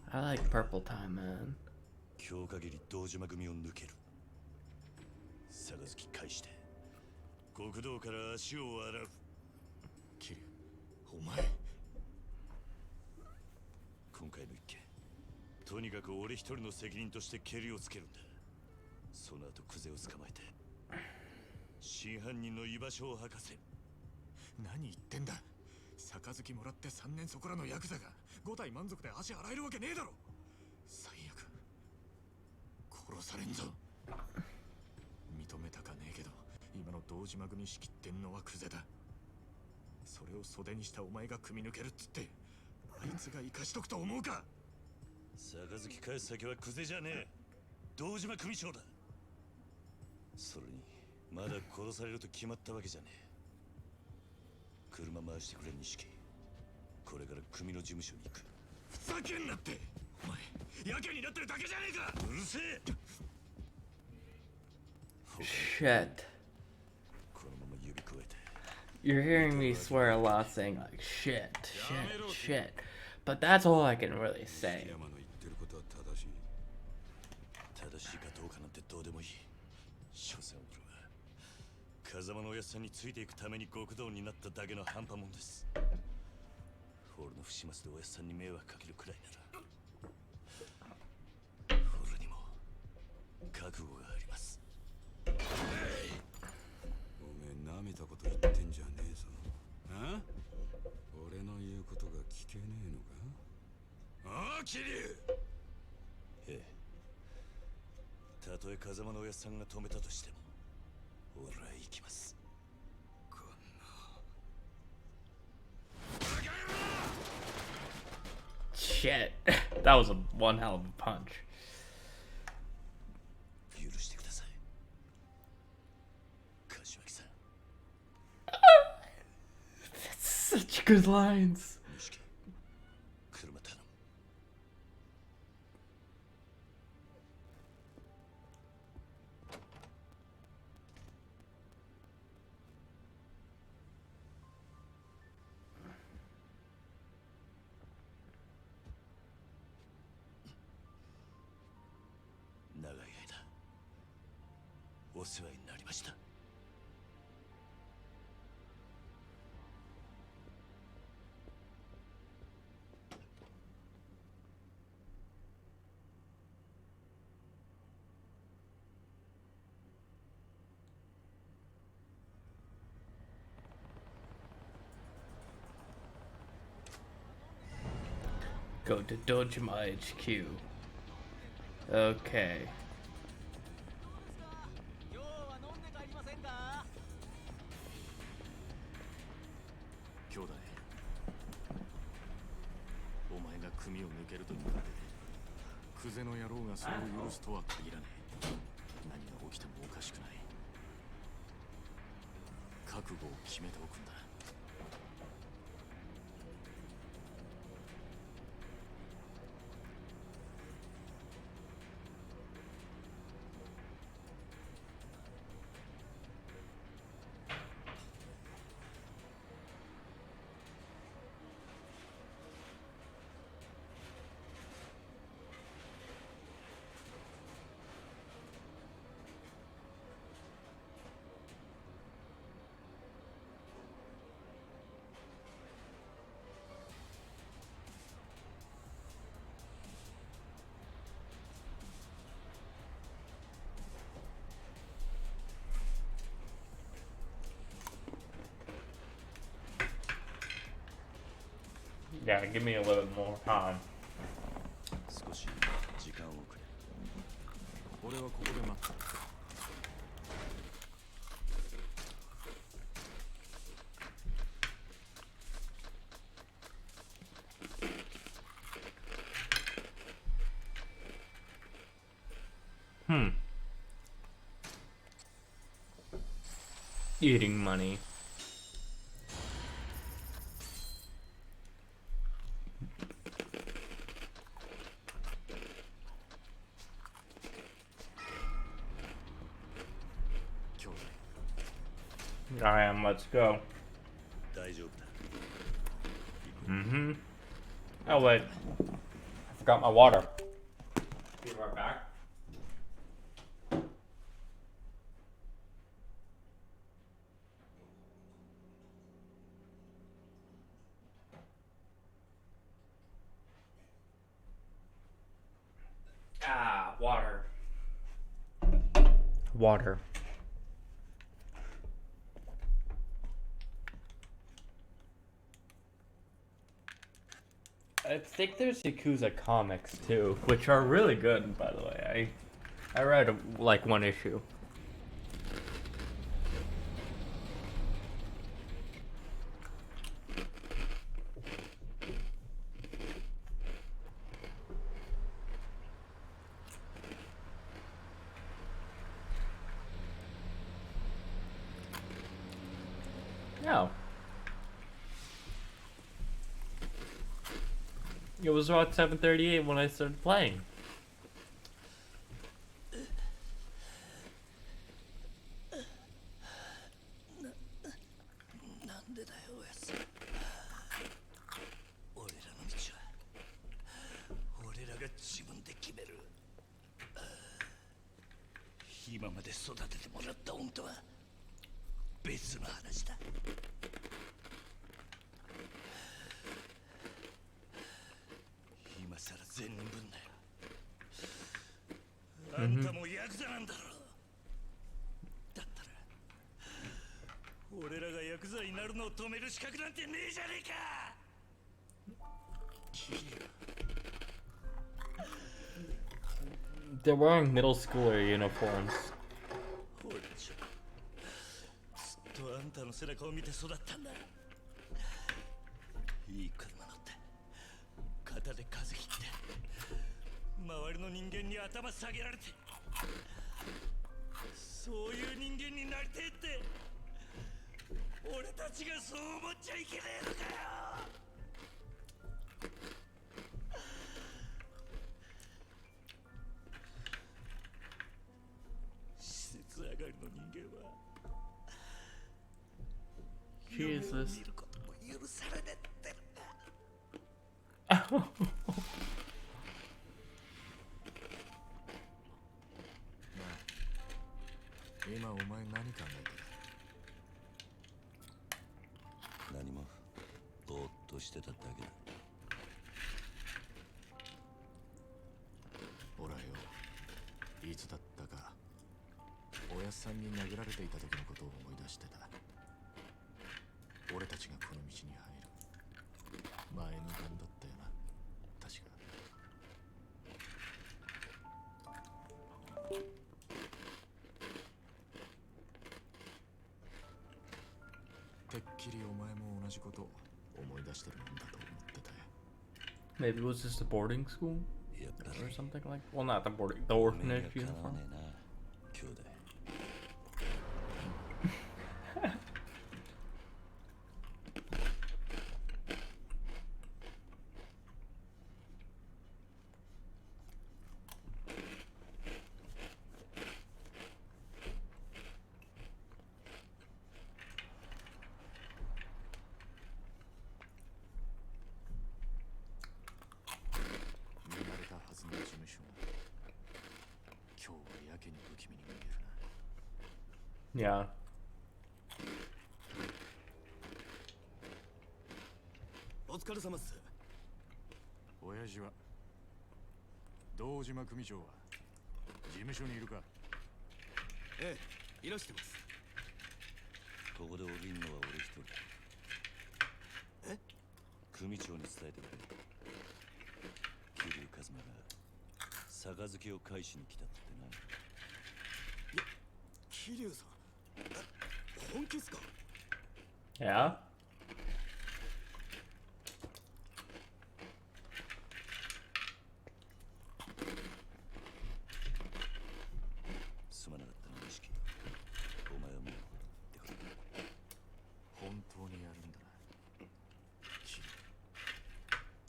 I like purple time, man. 今日限り堂島組を抜ける。杯返して極道から足を洗う。桐生、お前今回の一件とにかく俺一人の責任としてケリをつけるんだ。その後クゼを捕まえて真犯人の居場所を吐かせ。何言ってんだ。杯もらって3年そこらのヤクザが5体満足で足洗えるわけねえだろ。最悪殺されんぞ。認めたかねえけど今の堂島組仕切ってんのはクゼだ。それを袖にしたお前が組み抜けるっつってあいつが生かしとくと思うか。杯返す先はクゼじゃねえ、堂島組長だ。それにまだ殺されると決まったわけじゃねえ。車回してくれ錦。これから組の事務所に行く。ふざけんなって。お前やけになってるだけじゃねえか。うるせえ。 Shit. このまま指くわえて You're hearing me swear a lot saying like shit, shit. But that's all I can really say. 正しいかどうかなんてどうでもいい。所詮俺は風間のおやっさんについていくために極道になっただけの半端もんです。俺の不始末でおやっさんに迷惑かけるくらいなら俺にも覚悟があります。おめえ舐めたこと言ってんじゃねえぞ。あ？俺の言うことが聞けねえのか？ああ、桐生。ええ、たとえ風間のおやっさんが止めたとしても俺は行きます。こんな Shit. That was one hell of a punch. 許してください、柏木さん。That's such good lines. 錦、車頼む。長い間お世話になりました。Go to Dojima HQ. Okay. 兄弟、お前が組を抜けるというだけでクゼの野郎がそれを許すとは限らねえ。何が起きてもおかしくない。覚悟を決めておくんだ。Yeah, give me a little bit more time. 少し時間をくれ。俺はここで待つ。Eating money. I am. Let's go. Mm-hmm. Oh wait, I forgot my water. Be right back. Ah, water. Water. I think there's Yakuza comics too, which are really good, by the way. I read like one issue. No. It was about 7:38 when I started playing. They're wearing middle schooler uniforms. ずっとあんたの背中を見て育ったんだ。いい車乗って肩で風切って周りの人間に頭下げられてそういう人間になりてえって俺たちがそう思っちゃいけねえのかよ。施設上がりの人間は Jesus. 許されねって。今お前何考えてる？何もぼーっとしてただけだ。ほらよ、いつだったかおやっさんに殴られていた時のことを思い出してた。俺たちがこの道に入る前の晩だったよな、確か。きりお前も同じこと思い出してるもんだと思ってたよ。 Maybe it was just a boarding school or something like. Well, not the boarding, the orphanage uniform. Yeah. お疲れ様っす。親父は堂島組長は事務所にいるか？ええ、いらしてます。ここで降りんのは俺一人。え？組長に伝えてくれ。桐生一馬が杯を返しに来たってな。桐生さん、本気っすか？ Yeah. すまなかったな、錦。お前はもうってくれ。本当にやるんだな。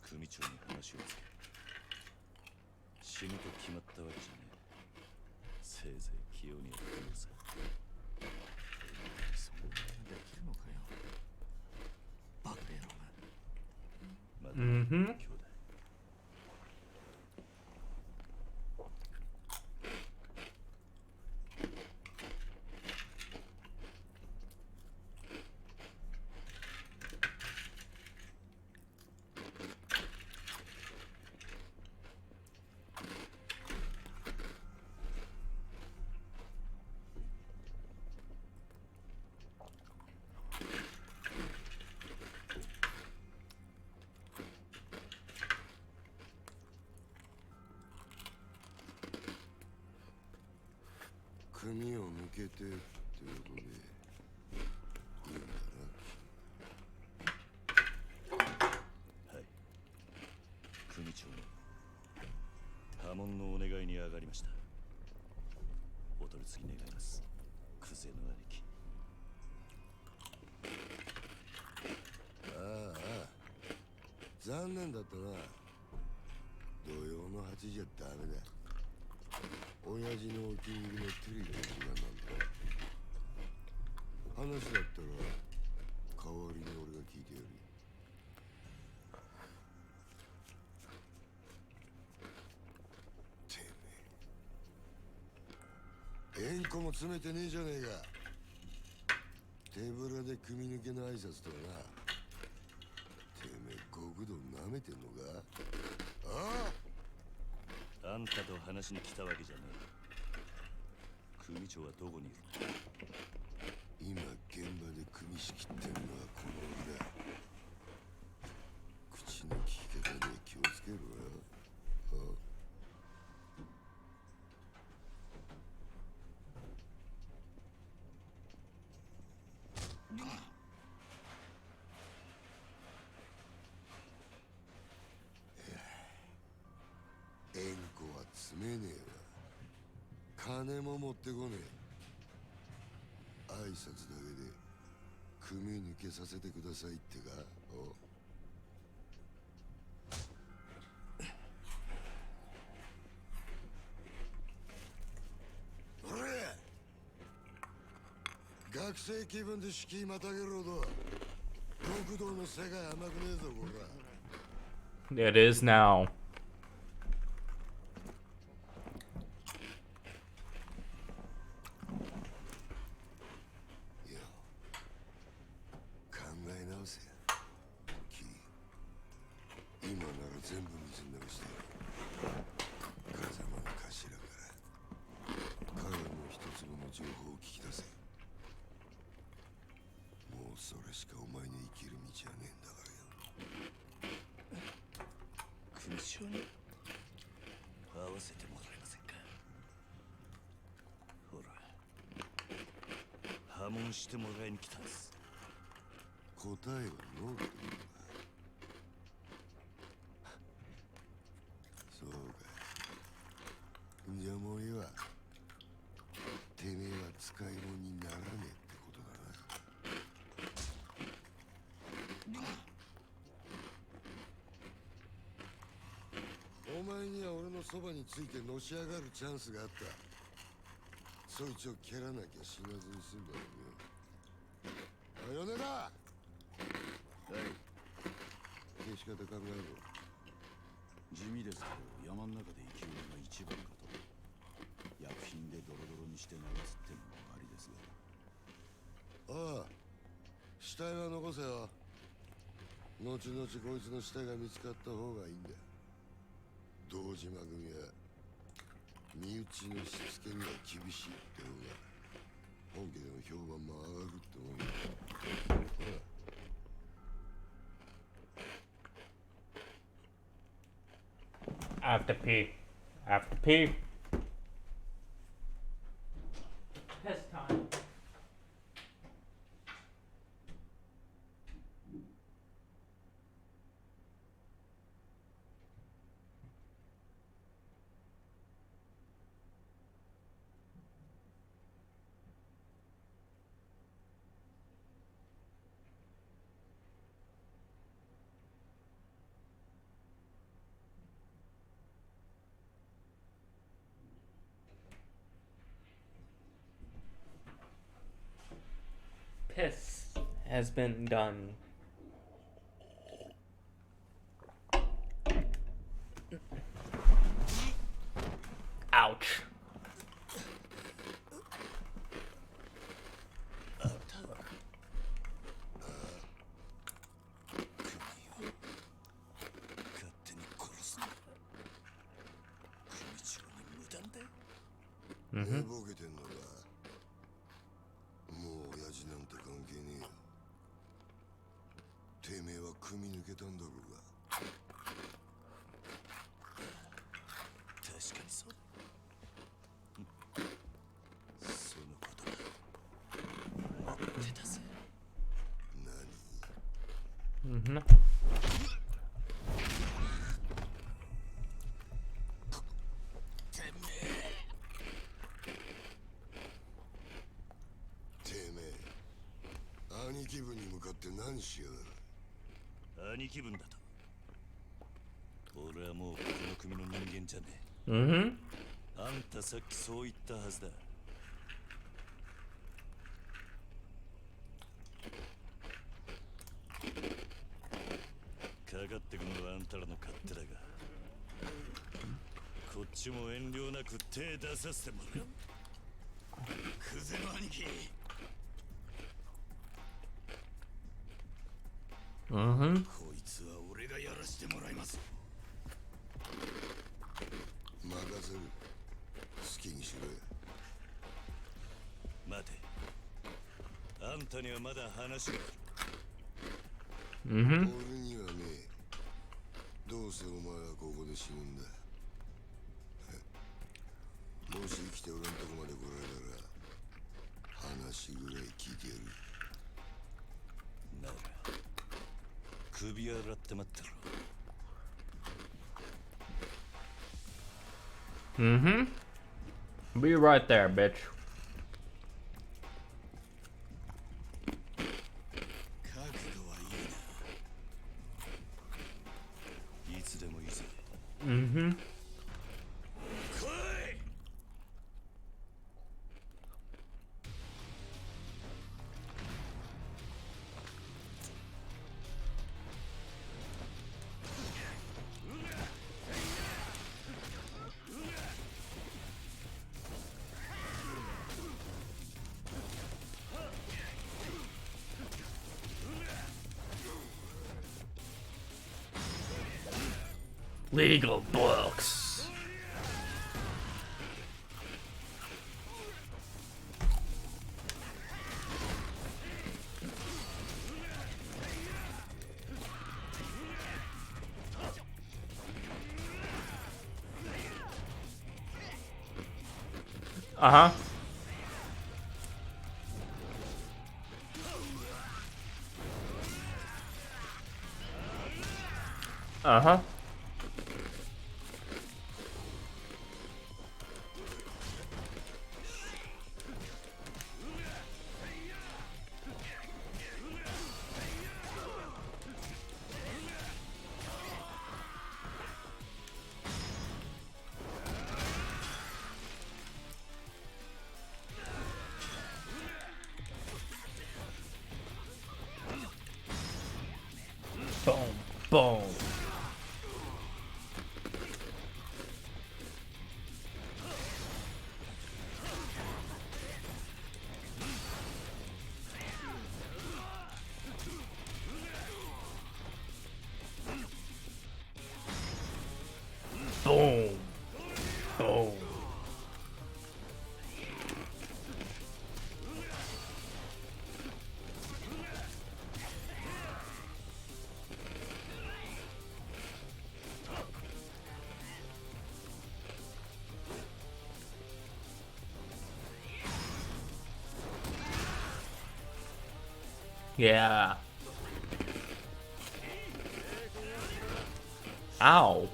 組長に話をつけ。死ぬと決まったわけじゃねえ。せいぜい器用にやってみるさ。そんなにできるのかよ。バカ野郎が。Mm-hmm. 兄弟。組を抜けてってことでいいんだな。はい。組長に破門のお願いに上がりました。お取り次ぎ願います。クゼの兄貴。ああ、残念だったな。土曜の8じゃダメだ。親父のお気に入りのテレビの時間なんだ。話だったら代わりに俺が聞いてやるよ。てめえ、縁故も詰めてねえじゃねえか。手ぶらで組抜けの挨拶とはな。てめえ極道舐めてんのか？ああ、あんたと話しに来たわけじゃねえ。組長はどこにいる？今現場で組仕切ってんのはこの俺だ。口の利き方に気をつけろよ。縁故は詰めねえわ。金も持ってこねえ。挨拶だけで組抜けさせてくださいってか？おれ！学生気分で敷居またげろと。極道の世界甘くねえぞこら。 It is now. 答えはノーってことか。そうか。じゃあもういいわ。てめえは使い物にならねえってことだな。お前には俺のそばについてのし上がるチャンスがあった。そいつを蹴らなきゃ死なずに済んだよね。米だ。はい。消し方考えろ。地味ですけど山の中で生きるのが一番かと。薬品でドロドロにして流すってのもありですが。ああ、死体は残せよ。後々こいつの死体が見つかった方がいいんだ。堂島組は身内のしつけには厳しいって方が本家での評判も上がるって思う。ほら。I have to pee. I have to pee. Piss time. Piss has been done. Ouch. Mm-hmm. ボケてんのか。もう親父なんて関係ねえよ。てめえは組み抜けたんだろうが。確かにそうだ。そのことだ。待ってたぜ。何Mm-hmm. 兄貴分に向かって何しやがる。兄貴分だと。俺はもうこの組の人間じゃねえ。Mm-hmm. あんたさっきそう言ったはずだ。かかってくのはあんたらの勝手だが、こっちも遠慮なく手出させてもらう。クゼの兄貴。Mm-hmm. こいつは俺がやらせてもらいます。任せる。好きにしろよ。待て。あんたにはまだ話がある。Mm-hmm. 俺にはね、どうせお前はここで死ぬんだ。もし生きて俺のとこまで来られたら話ぐらい聞いてやる。なら首洗って待ってろ。Mm-hmm. Be right there, bitch. 覚悟はいいな。いつでもいいぜ。Mm-hmm. 来い。Legal books. Uh-huh. Uh-huh. Boom, boom. Boom. Boom. Yeah. Ow.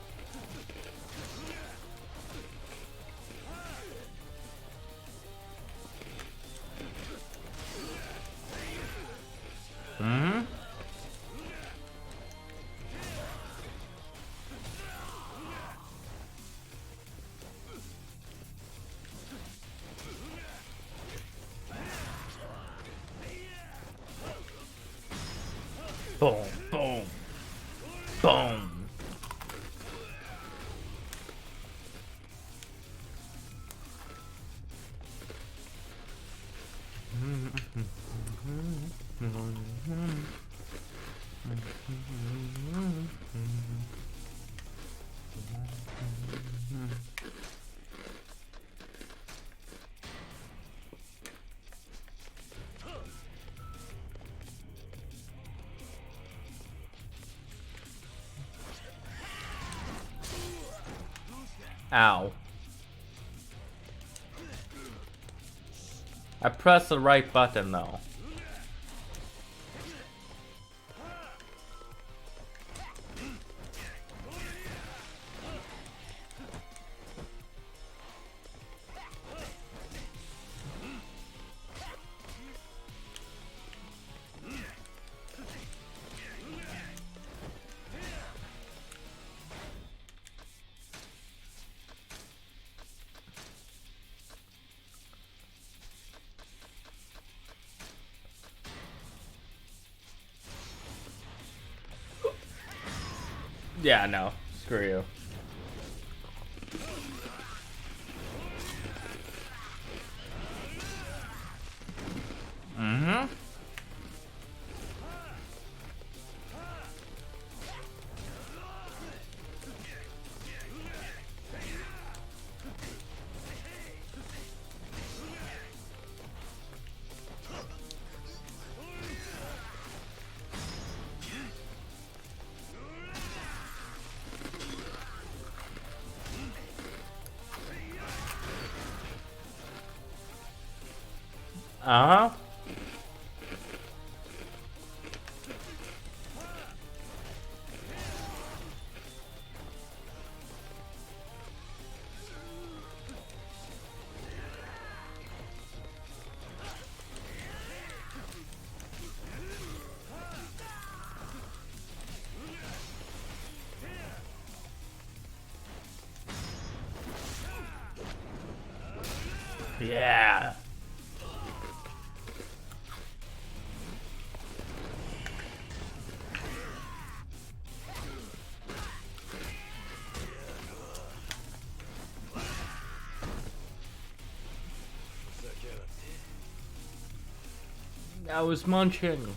Hmm? Boom, boom, boom. Ow. I pressed the right button though. Yeah, no. Screw you. Mm-hmm. Uh-huh. Yeah. I was munching.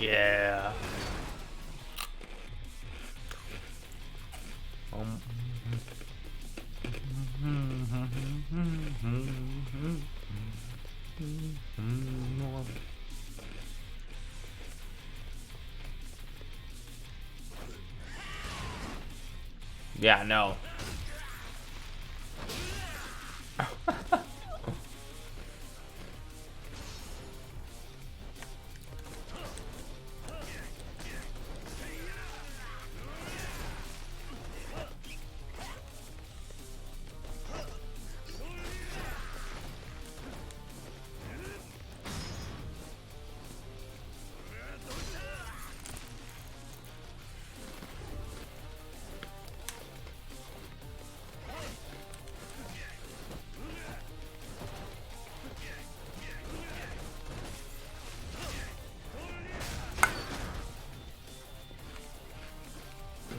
Yeah. Yeah, no.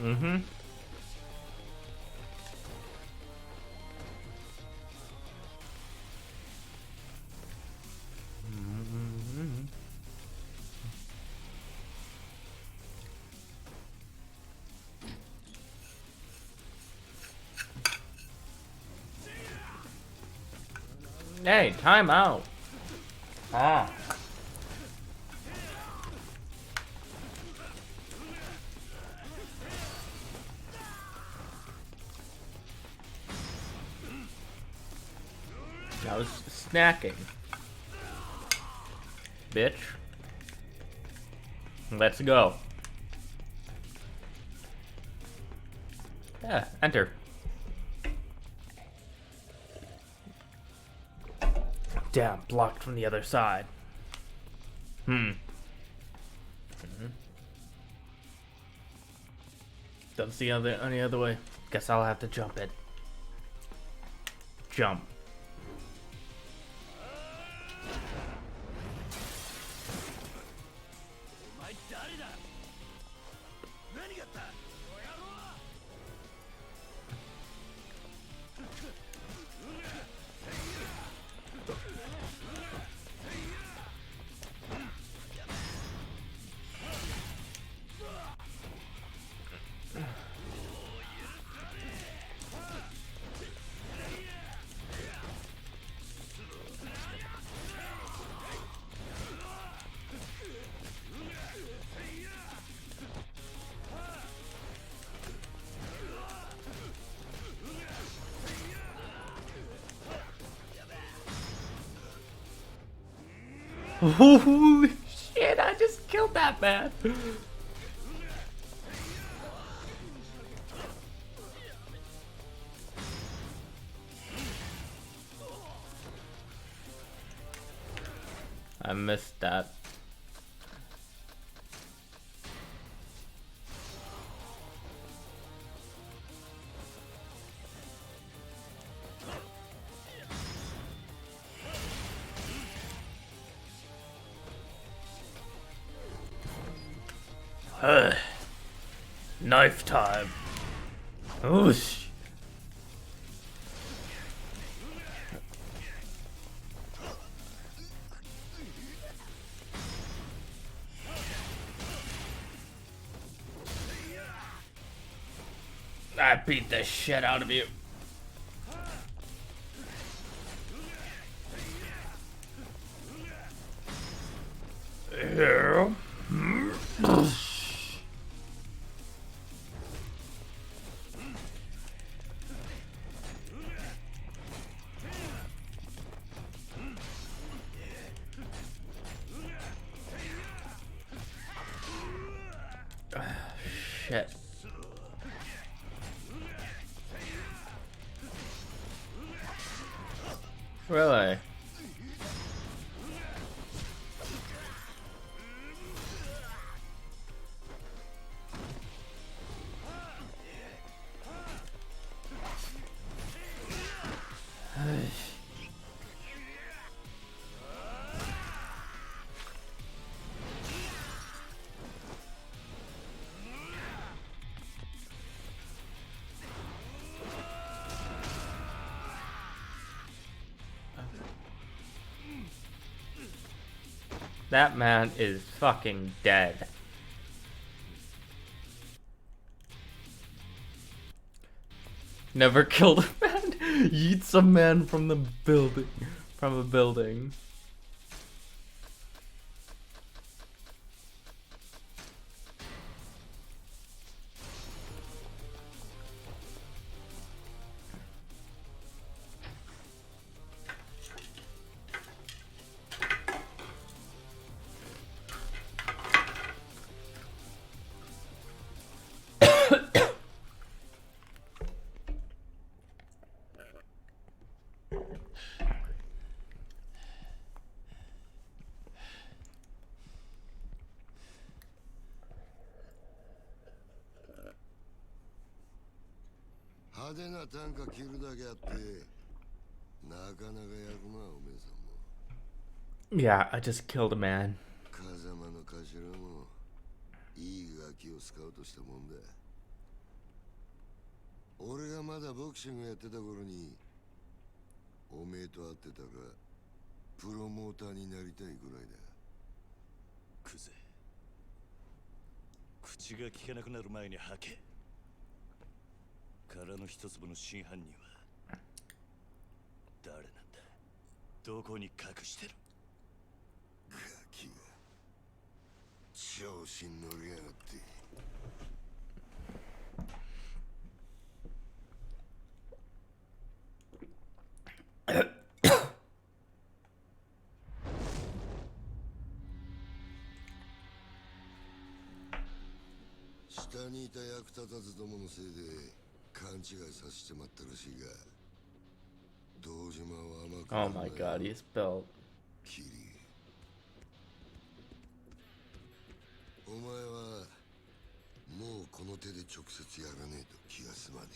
Mm-hmm. Hey, time out. Ah. I was snacking. Bitch. Let's go. Yeah, enter. Damn, blocked from the other side. Don't see any other way. Guess I'll have to jump it. Jump. Holy shit, I just killed that man. I missed that. Knife time. Oosh. I beat the shit out of you. Yeah. Shit. Really? That man is fucking dead. Never killed a man. Yeets a man from the building. From a building. Yeah, I just killed a man. 風間の頭もいいガキをスカウトしたもんだ。俺がまだボクシングやってた頃におめえと会ってたらプロモーターになりたいぐらいだ。クゼ、口が聞けなくなる前に吐け。殻の一粒の真犯人は誰なんだ？どこに隠してる？ガキが調子に乗りやがって。下にいた役立たずどものせいで勘違いさせてまったらしいが、堂島は甘くない。 Oh my god, he spelled. キリ、お前はもうこの手で直接やらねえと気が済まね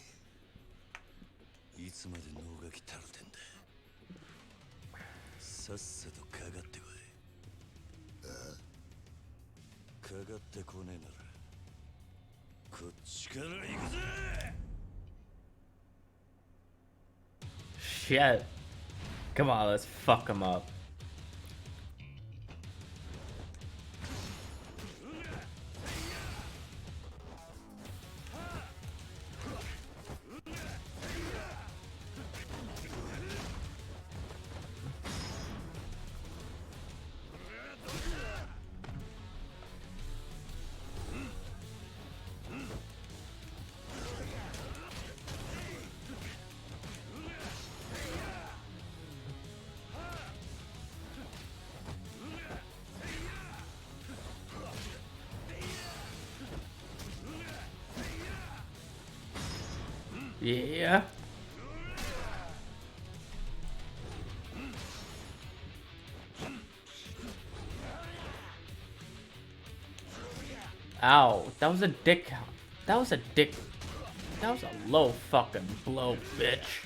え。いつまで脳がきたるてんだ。さっさとかかってこい。ああ？かかってこねえならこっちから行くぜ。 Shit. Come on, let's fuck him up. Yeah. Ow, that was a dick. That was a dick. That was a low fucking blow, bitch.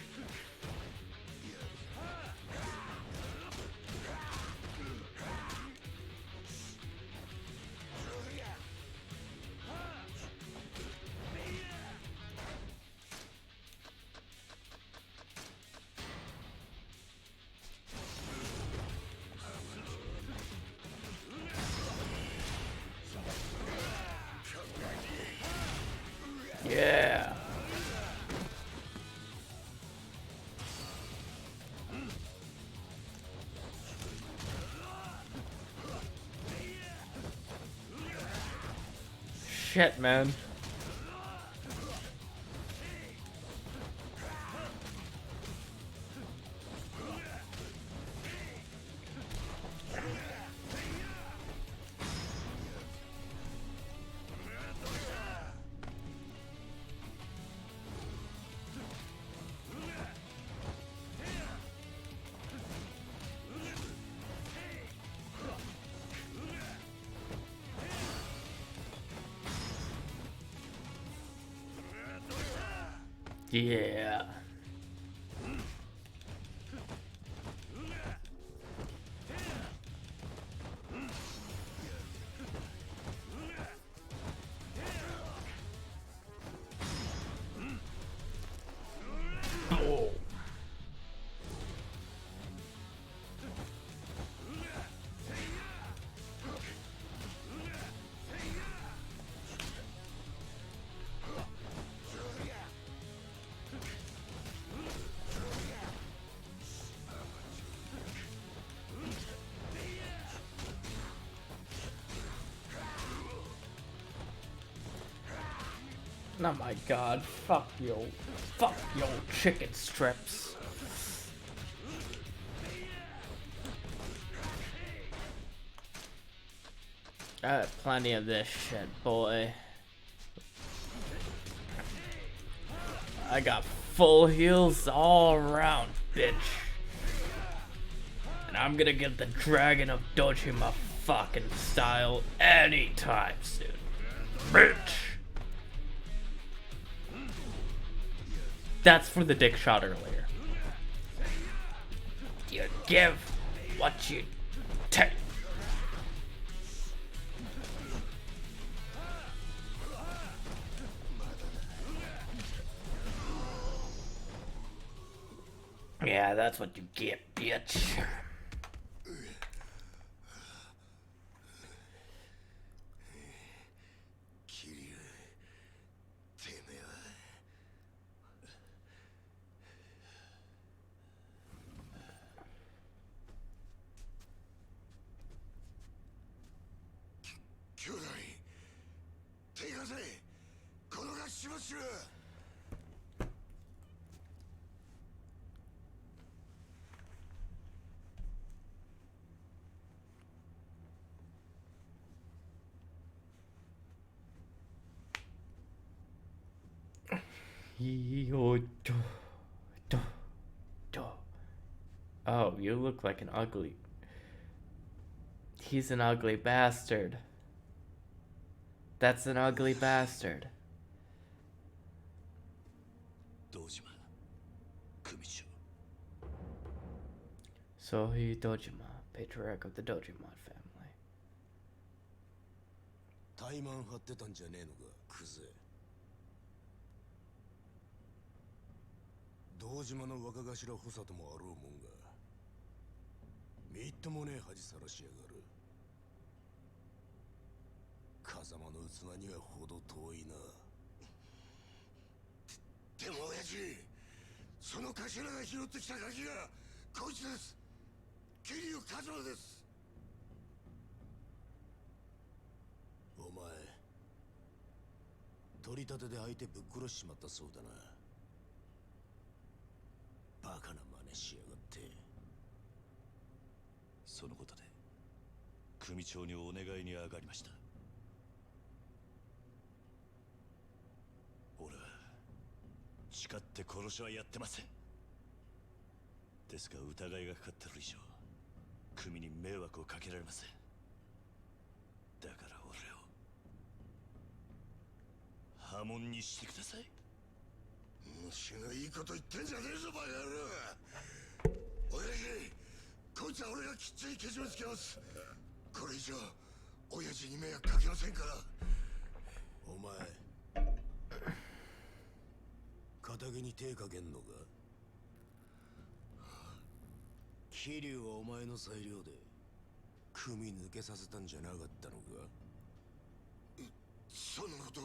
Yeah. Shit, man. Yeah. Oh. Oh my god, fuck yo chicken strips. I got plenty of this shit, boy. I got full heals all around, bitch. And I'm gonna get the Dragon of Dojima fucking style anytime soon, bitch. That's for the dick shot earlier. You give what you take. Yeah, that's what you get, bitch. Oh, you look like an ugly. He's an ugly bastard. That's an ugly bastard. Sohi Dojima, patriarch of the Dojima family. 怠慢張ってたんじゃねえのか、クズ。堂島の若頭補佐ともあろうもんが、みっともねえ恥さらしやがる。風間の器にはほど遠いな。でも親父、その頭が拾ってきた鍵がこいつです。桐生一馬です。お前、取り立てで相手ぶっ殺しちまったそうだな。バカな真似しやがって。そのことで組長にお願いに上がりました。俺は誓って殺しはやってません。ですが疑いがかかってる以上組に迷惑をかけられません。だから俺を破門にしてください。虫のいいこと言ってんじゃねえぞバカ野郎。親父、こいつは俺がきっちりけじめつけます。これ以上親父に迷惑かけませんから。お前肩毛に手かけんのか。桐生はお前の裁量で組抜けさせたんじゃなかったのか。そんなこと、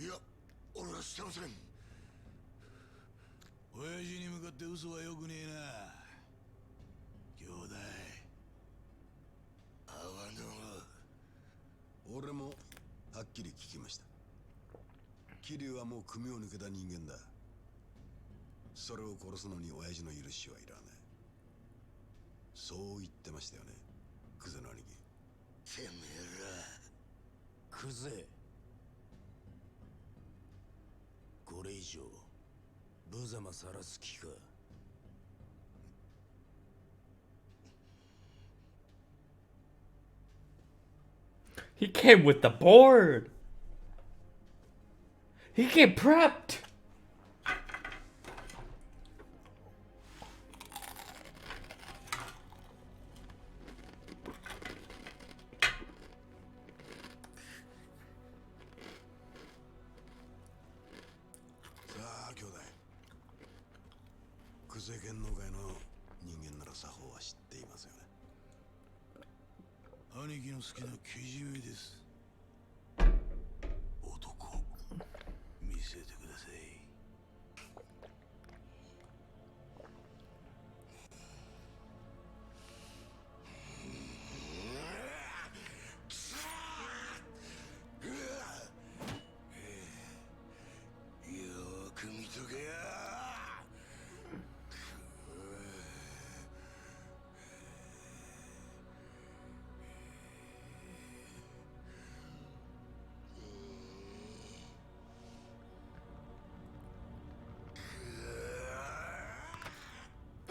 いや俺はしてません。親父に向かって嘘はよくねえな。兄弟。あわの俺もはっきり聞きました。桐生はもう組を抜けた人間だ。それを殺すのに親父の許しはいらない。そう言ってましたよね、クゼの兄貴。てめえらクゼ、これ以上無様さらす気か。He came with the board. He came prepped.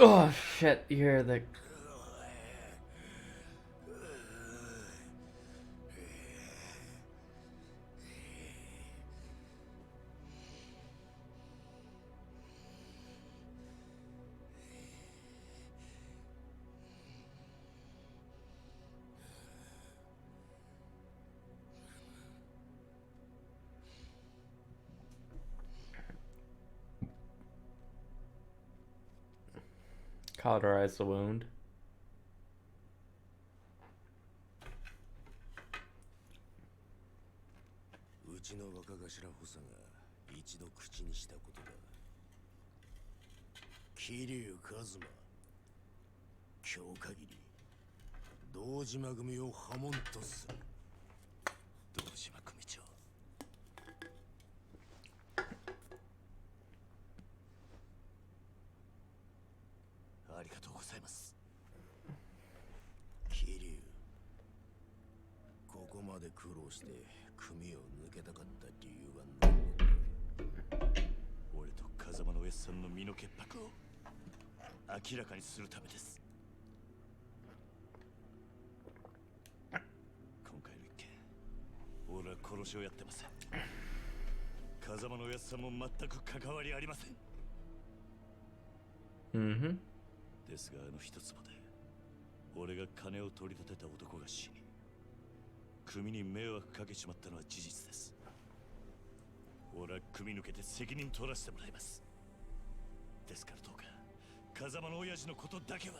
Oh shit! You hear the. Cauterize the wound. うちの若頭補佐が一度口にしたことだ。桐生一馬、今日限り堂島組を破門とする。堂島組長。ありがとうございます。桐生、ここまで苦労して組を抜けたかった理由は何なんだ。俺と風間のおやっさんの身の潔白を明らかにするためです。今回の一件、俺は殺しをやってません。風間のおやっさんも全く関わりありません。ですがあの一坪で俺が金を取り立てた男が死に、組に迷惑かけちまったのは事実です。俺は組抜けて責任取らせてもらいます。ですからどうか風間の親父のことだけは。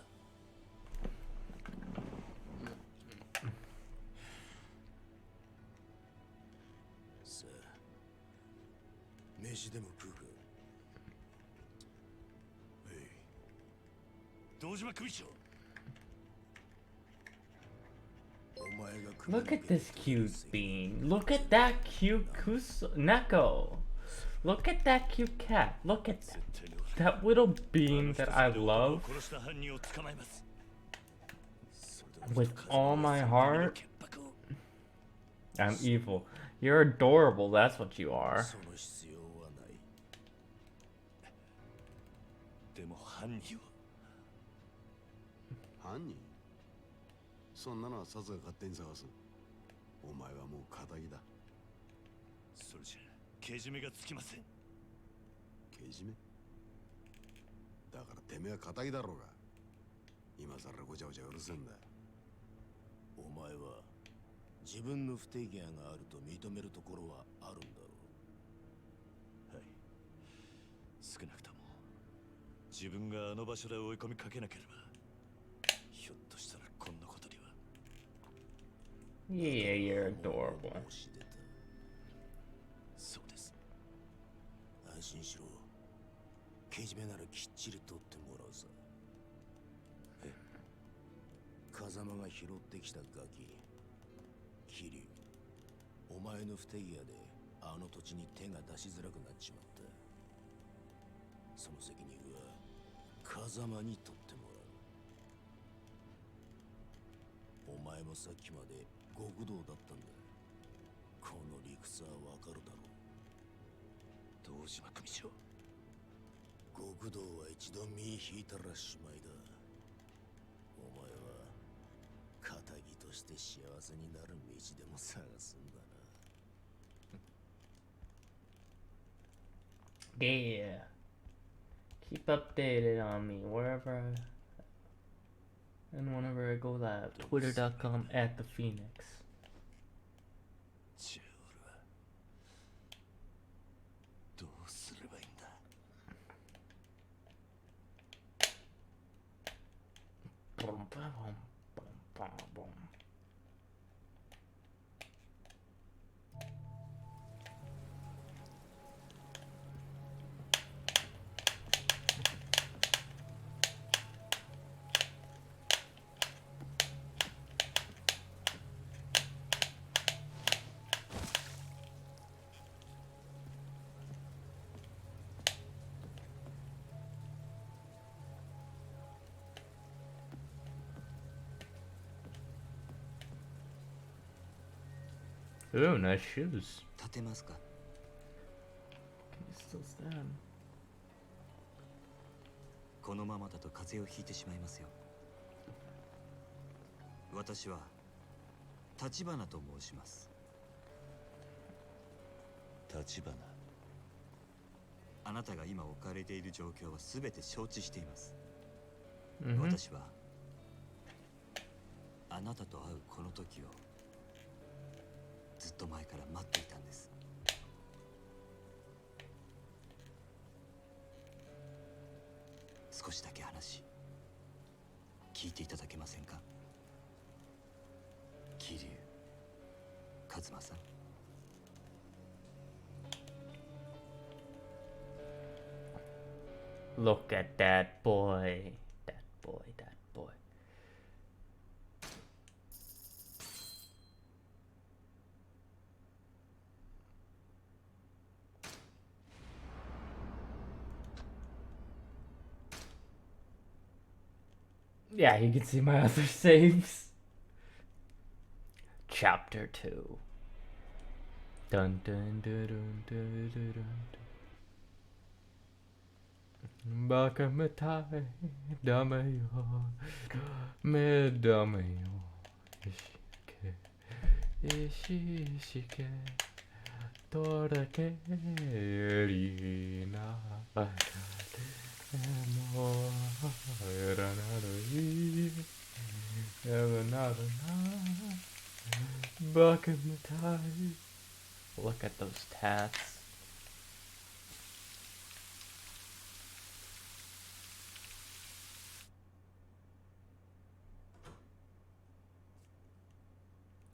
さあ、飯でも食うか。堂島組長。 Look at this cute bean. Look at that cute Neko. Look at that cute cat. Look at that. That little bean that I love with all my heart. I'm evil. You're adorable. That's what you are. でも犯人は犯人？そんなのはサツが勝手に探す。お前はもう仇だ。それじゃけじめがつきません。けじめ？だからてめえは仇だろうが。今さらごちゃごちゃうるせえんだ。お前は自分の不手際があると認めるところはあるんだろう。はい。少なくとも自分があの場所で追い込みかけなければ、ひょっとしたらこんなことには。Yeah, you're adorable. そうです。安心しろ。けじめならきっちり取ってもらうさ。え、風間が拾ってきたガキ、桐生、お前の不手際であの土地に手が出しづらくなっちまった。その責任は風間に取ってもらう。お前もさっきまで極道だったんだ。この理屈はわかるだろう。堂島組長。極道は一度身引いたらしまいだ。お前は仇として幸せになる道でも探すんだな。Yeah. Keep updated on me wherever and whenever I go live. Twitter.com/thephoenix. じゃあ俺はどうすればいいんだ。Boom, boom, boom, boom, boom. Ooh, nice shoes. 立てますか? Can you still stand? このままだと風邪をひいてしまいますよ。私は立花と申します。立花。あなたが今置かれている状況は全て承知しています。Mhm. 私はあなたと会うこの時をずっと前から待っていたんです。少しだけ話聞いていただけませんか？桐生一馬さん。Look at that boy. That boy, that boy. Yeah, you can see my other saves. Chapter 2. Dun dun dun dun dun dun dun. Baka mitai, damayo, me damayo, ishike, torake, rina, emo, eranari, eranari, baka mitai. Look at those tats.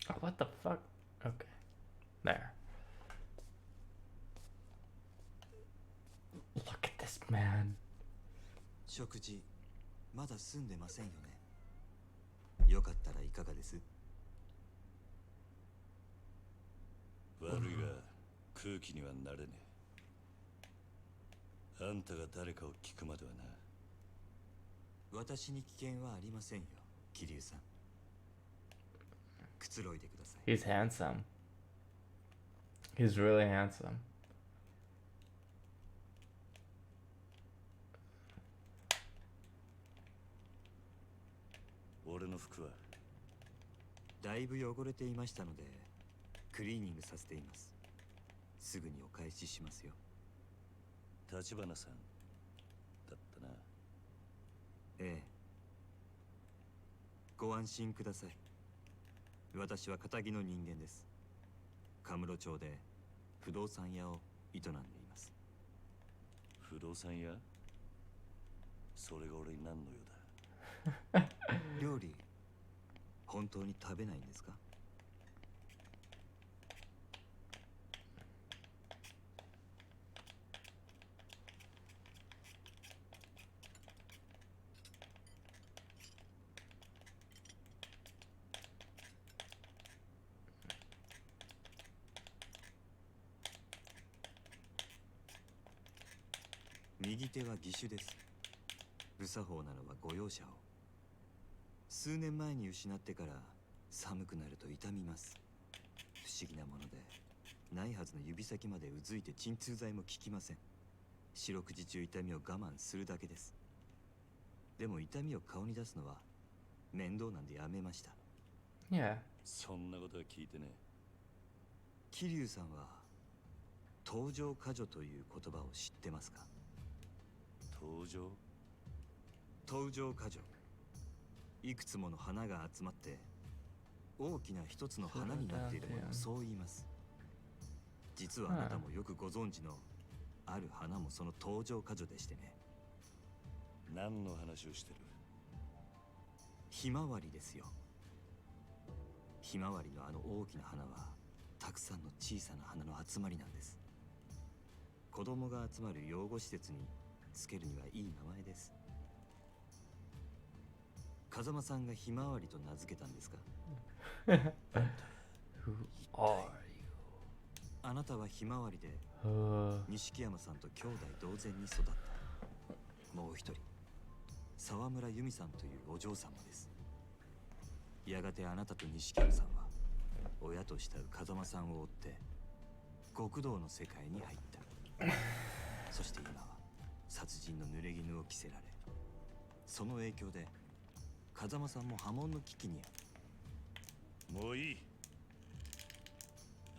Oh, what the fuck? Okay. There. Look at this man. 食事まだ済んでませんよね。よかったらいかがです？悪いが空気にはなれねえ。あんたが誰かを聞くまではな。私に危険はありませんよ、桐生さん。くつろいでください。 He's handsome. He's really handsome. 俺の服はだいぶ汚れていましたのでクリーニングさせています。すぐにお返ししますよ。立花さんだったな。ええ。ご安心ください。私は堅気の人間です。カムロ町で不動産屋を営んでいます。不動産屋？それが俺に何の用だ？料理本当に食べないんですか？右手は義手です。無作法なのはご容赦を。数年前に失ってから寒くなると痛みます。不思議なものでないはずの指先までうずいて鎮痛剤も効きません。四六時中痛みを我慢するだけです。でも痛みを顔に出すのは面倒なんでやめました。いや、そんなことは聞いてねえ。桐生さんは登場過剰という言葉を知ってますか？登場？登場過剰。いくつもの花が集まって大きな一つの花になっているものをそう言います。実はあなたもよくご存知のある花もその登場過剰でしてね。何の話をしてる？ひまわりですよ。ひまわりのあの大きな花はたくさんの小さな花の集まりなんです。子供が集まる養護施設につけるにはいい名前です。風間さんがひまわりと名付けたんですか？ Who are you? あなたはひまわりで錦山さんと兄弟同然に育った。もう一人沢村由美さんというお嬢様です。やがてあなたと錦山さんは親と慕う風間さんを追って極道の世界に入った。そして今は殺人の濡れ衣を着せられその影響で風間さんも波紋の危機に。もういい。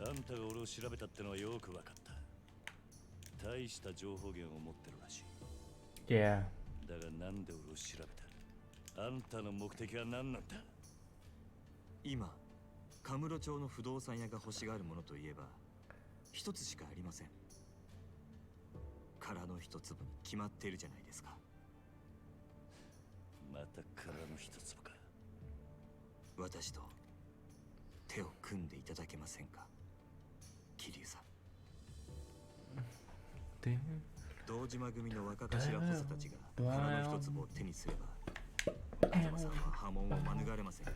あんたが俺を調べたってのはよく分かった。大した情報源を持ってるらしい。Yeah. だがなんで俺を調べた？あんたの目的は何なんだ？今カムロ町の不動産屋が欲しがるものといえば一つしかありません。殻の一粒に決まっているじゃないですか。また殻の一粒か。私と手を組んでいただけませんか、桐生さん。堂島組の若頭補佐たちが殻の一粒を手にすれば風間さんは波紋を免れません。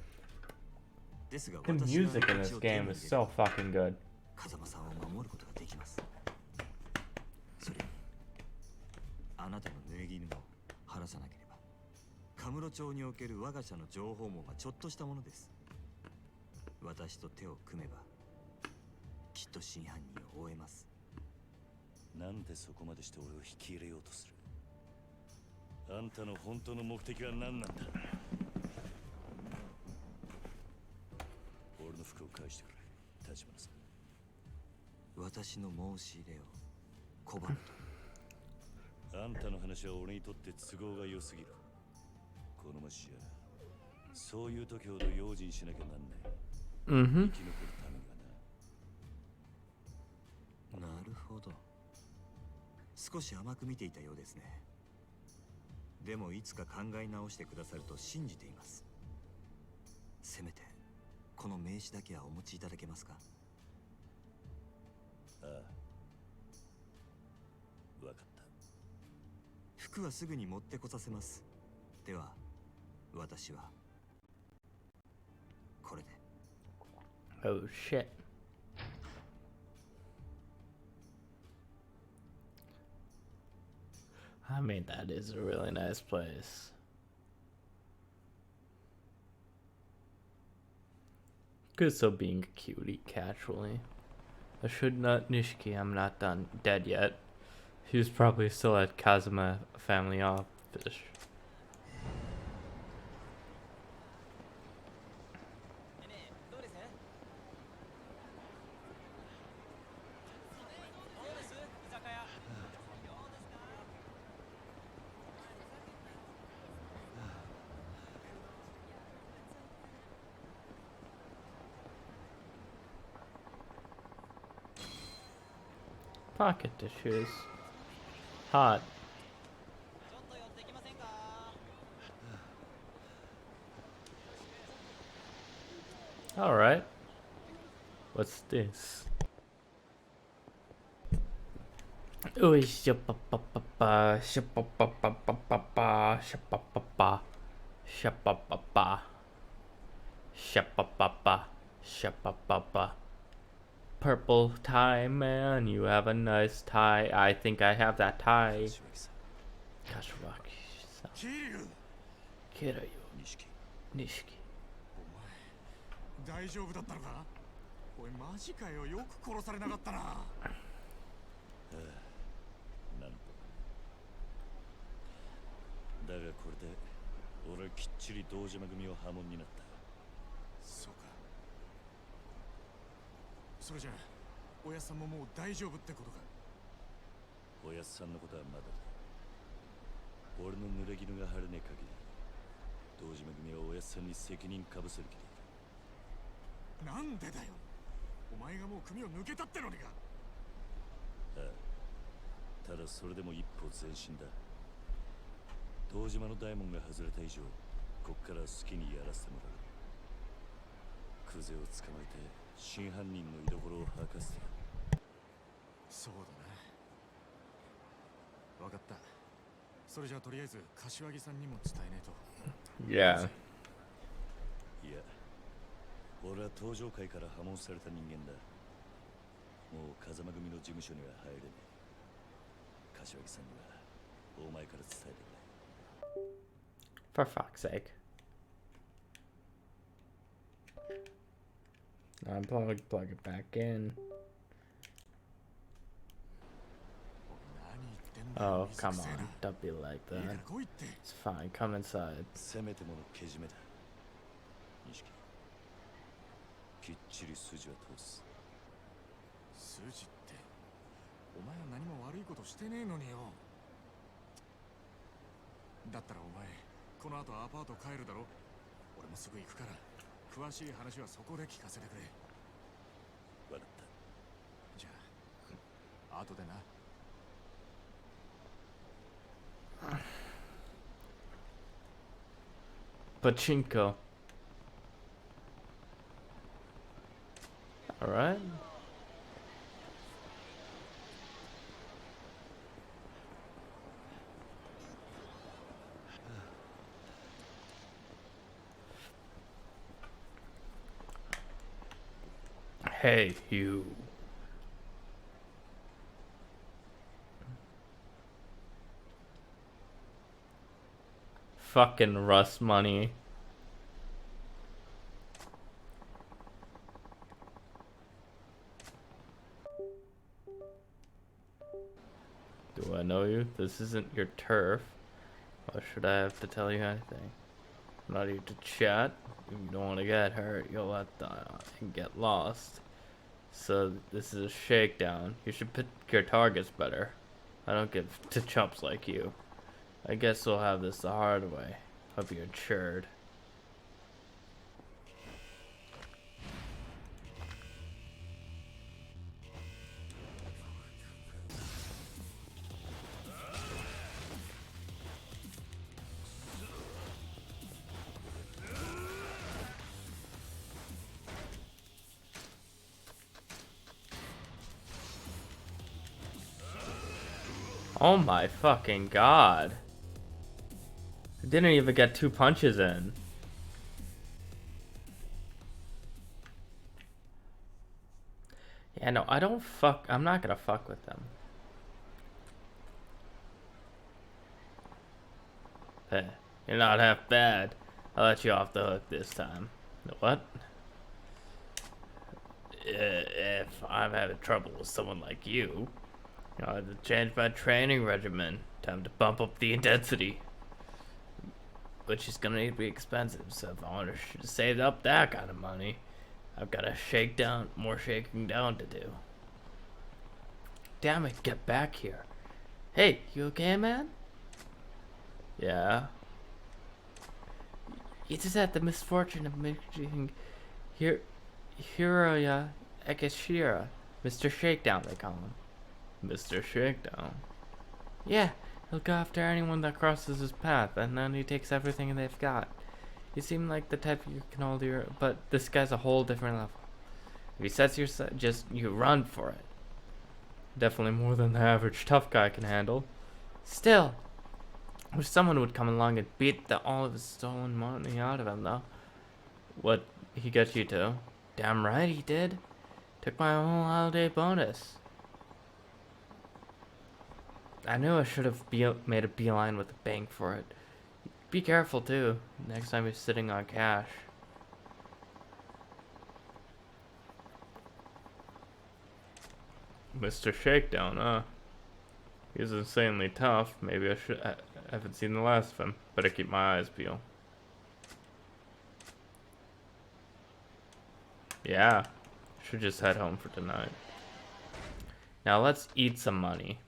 ですが The music in this game is so fucking good. 風間さんを守ることができます。それにあなたの濡れ衣も晴らさなければカムロ町における我が社の情報網はちょっとしたものです。私と手を組めばきっと真犯人を追えます。なんでそこまでして俺を引き入れようとする？あんたの本当の目的は何なんだ？俺の服を返してくれ、立花さん。私の申し入れを拒むと。あんたの話は俺にとって都合が良すぎる。この町じゃそういう時ほど用心しなきゃなんない。生き残るためにはな。なるほど。少し甘く見ていたようですね。でもいつか考え直してくださると信じています。せめてこの名刺だけはお持ちいただけますか？ああ、分かった。服はすぐに持ってこさせます。では私はこれで。 Oh shit. I mean, that is a really nice place. Could still being a cutie casually. I should not Nishiki, I'm not done dead yet. He was probably still at Kazuma family office. Pocket tissues. Hot. Alright. What's this? Oi, shapapapa, shapapapa, shapapapa, shapapapa, shapapapa, shapapapa. Purple tie, man, you have a nice tie. I think I have that tie. Kashiwaki-san. Kirayo. Nishiki. 大丈夫だったのか？おいマジかよ、よく殺されなかったな。なんだがこれで俺はきっちり堂島組を破門になった。そうか。それじゃあおやっさんももう大丈夫ってことか？おやっさんのことはまだだ。俺の濡れ衣が晴れねえ限り堂島組はおやっさんに責任かぶせる気でいる。なんでだよ。お前がもう組を抜けたってのにか。ああ、ただそれでも一歩前進だ。堂島の大門が外れた以上こっから好きにやらせてもらう。クゼを捕まえて真犯人の居所を吐かせてやる。そうだな。わかった。それじゃあとりあえず柏木さんにも伝えねえと。Yeah. いや、俺は登場界から破門された人間だ。もう風間組の事務所には入れねえ。柏木さんにはお前から伝えてくれ。For fuck's sake. Unplug, plug it back in. 何言ってん Oh, come on. Don't be like that. It's fine. Come inside. せめてものけじめだ。錦、きっちり筋は通す。筋って、お前は何も悪いことしてねえのによ。だったらお前、この後アパート帰るだろ。俺もすぐ行くから、詳しい話はそこで聞かせてくれ。わかった。じゃあ、後でな。Pachinko. Alright. Hey, you. Fucking Rust money. Do I know you? This isn't your turf. Why should I have to tell you anything? I'm not here to chat. If you don't want to get hurt, you'll have to get lost. So this is a shakedown. You should pick your targets better. I don't give to chumps like you. I guess we'll have this the hard way. Hope you're insured. Oh my fucking god. I didn't even get 2 punches in. Yeah, no, I'm not gonna fuck with them. Hey, you're not half bad. I'll let you off the hook this time. What? If I'm having trouble with someone like you, I'll have to change my training regimen. Time to bump up the intensity. Which is gonna need to be expensive, so if I want to save up that kind of money, I've got more shaking down to do. Damn it, get back here. Hey, you okay, man? Yeah. You just had the misfortune of meeting Hiroya Ekishira. Mr. Shakedown, they call him. Mr. Shakedown? Yeah, he'll go after anyone that crosses his path, and then he takes everything they've got. You seem like the type you can hold your... But this guy's a whole different level. If he sets your sight, you run for it. Definitely more than the average tough guy can handle. Still, I wish someone would come along and beat all of his stolen money out of him, though. What he got you to? Damn right he did. Took my whole holiday bonus. I knew I should have made a beeline with a bank for it. Be careful, too, next time you're sitting on cash. Mr. Shakedown, huh? He's insanely tough. Maybe I haven't seen the last of him. Better keep my eyes peeled. Yeah. Should just head home for tonight. Now let's eat some money.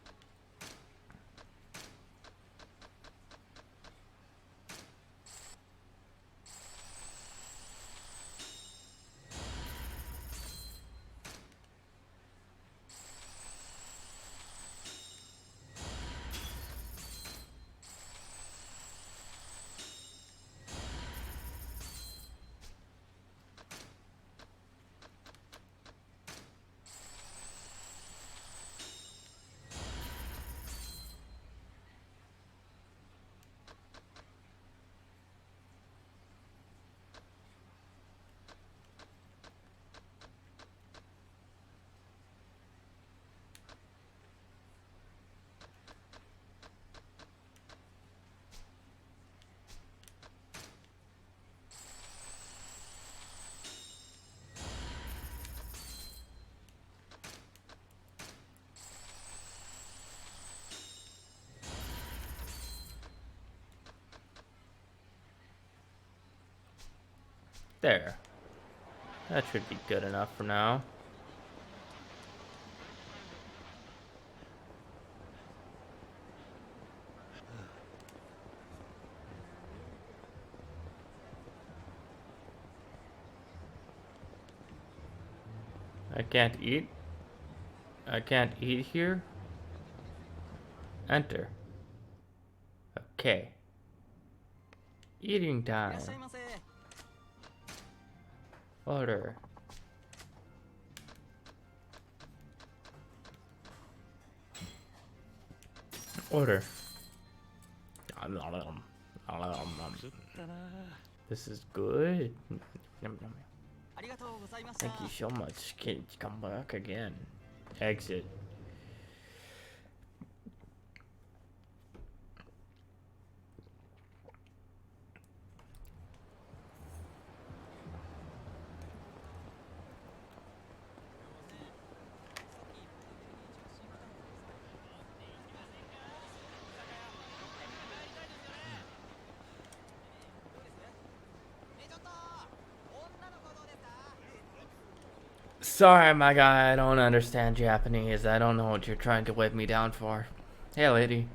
There. That should be good enough for now. I can't eat. I can't eat here. Enter. Okay. Eating time. Order. Order. This is good. Thank you so much. Can you come back again? Exit. Sorry, my guy, I don't understand Japanese. I don't know what you're trying to whip me down for. Hey, lady.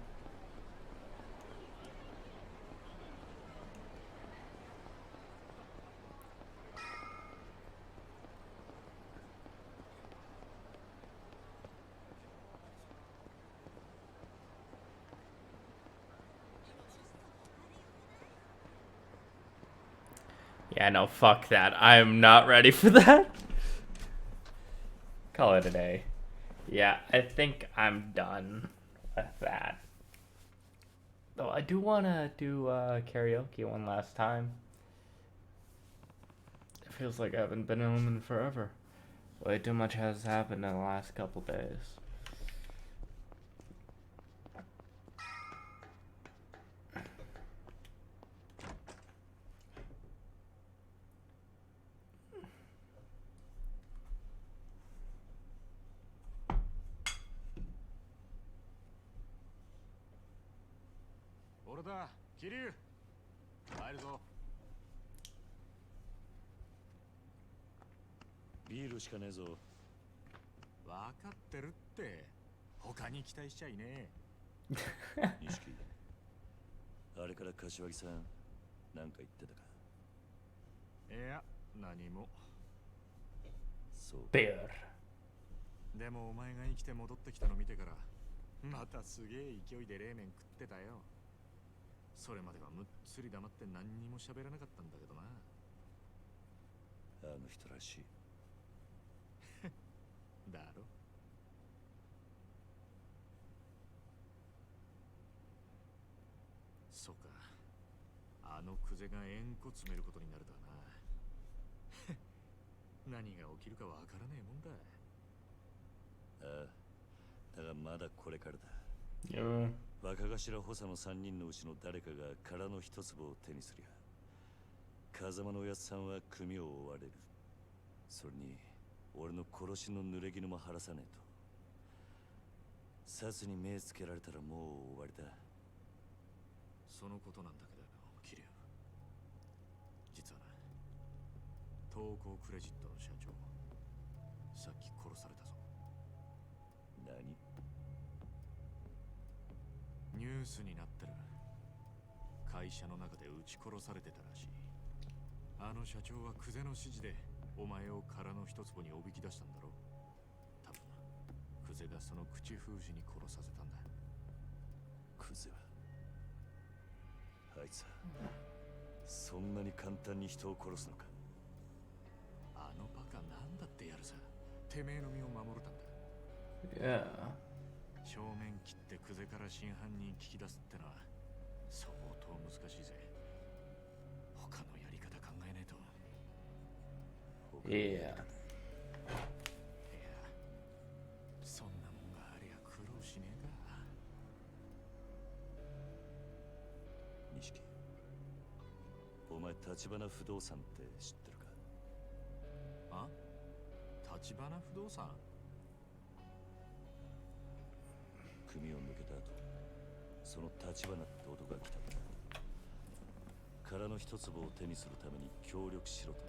Yeah, no, fuck that. I am not ready for that. Call it a day. Yeah, I think I'm done with that. Though I do want to do karaoke one last time. It feels like I haven't been home in forever. Way too much has happened in the last couple days.ビールしかねえぞ。わかってるって。他に期待しちゃいねえ。錦。あれから柏木さん、なんか言ってたか。いや、何も。そう。ベア。でもお前が生きて戻ってきたの見てから、またすげえ勢いで冷麺食ってたよ。それまではむっつり黙って何にも喋らなかったんだけどな。あの人らしい。だろ。そうか。あのクゼが縁故詰めることになるとはな。何が起きるかわからねえもんだ。ああ、だがまだこれからだ。Yeah. 若頭補佐の3人のうちの誰かが殻の一粒を手にすりゃ、風間のおやつさんは組を追われる。それに俺の殺しの濡れ衣も晴らさねえと。殺に目つけられたらもう終わりだ。そのことなんだけどよ、桐生。実はな、東光クレジットの社長、さっき殺されたぞ。何？ニュースになってる。会社の中で撃ち殺されてたらしい。あの社長はクゼの指示でお前を殻の一坪におびき出したんだろう。多分クゼがその口封じに殺させたんだ。クゼはあいつはそんなに簡単に人を殺すのか。あのバカなんだってやるさ。てめえの身を守るためYeah. だ。正面切ってクゼから真犯人聞き出すってのは相当難しいぜ。他のやり方考えねえと。Yeah. いや、そんなもんがありゃ苦労しねえか。錦、お前立花不動産って知ってるか？あ？立花不動産？組を抜けた後、その立花って男が来たんだ。殻の一粒を手にするために協力しろと。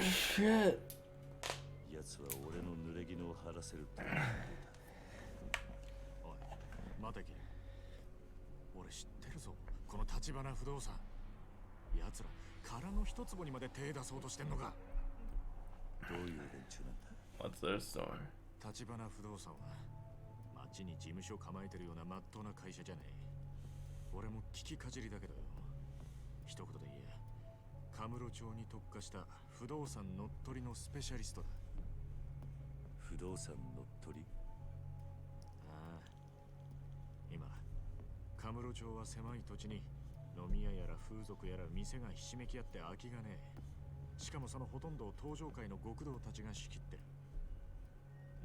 Shit. 奴は俺の濡れ衣を晴らせるって。おい、待てキリ。俺知ってるぞ。この立花不動産。奴ら殻の一粒にまで手出そうとしてんのか。どういう連中なんだ。 What's their story? 立花不動産は町に事務所構えてるような真っ当な会社じゃねえ。俺も聞きかじりだけどよ。一言で言え、カムロ町に特化した不動産乗っ取りのスペシャリストだ。不動産乗っ取り。ああ、今カムロ町は狭い土地に飲み屋やら風俗やら店がひしめき合って空きがねえ。しかもそのほとんどを東上界の極道たちが仕切ってる。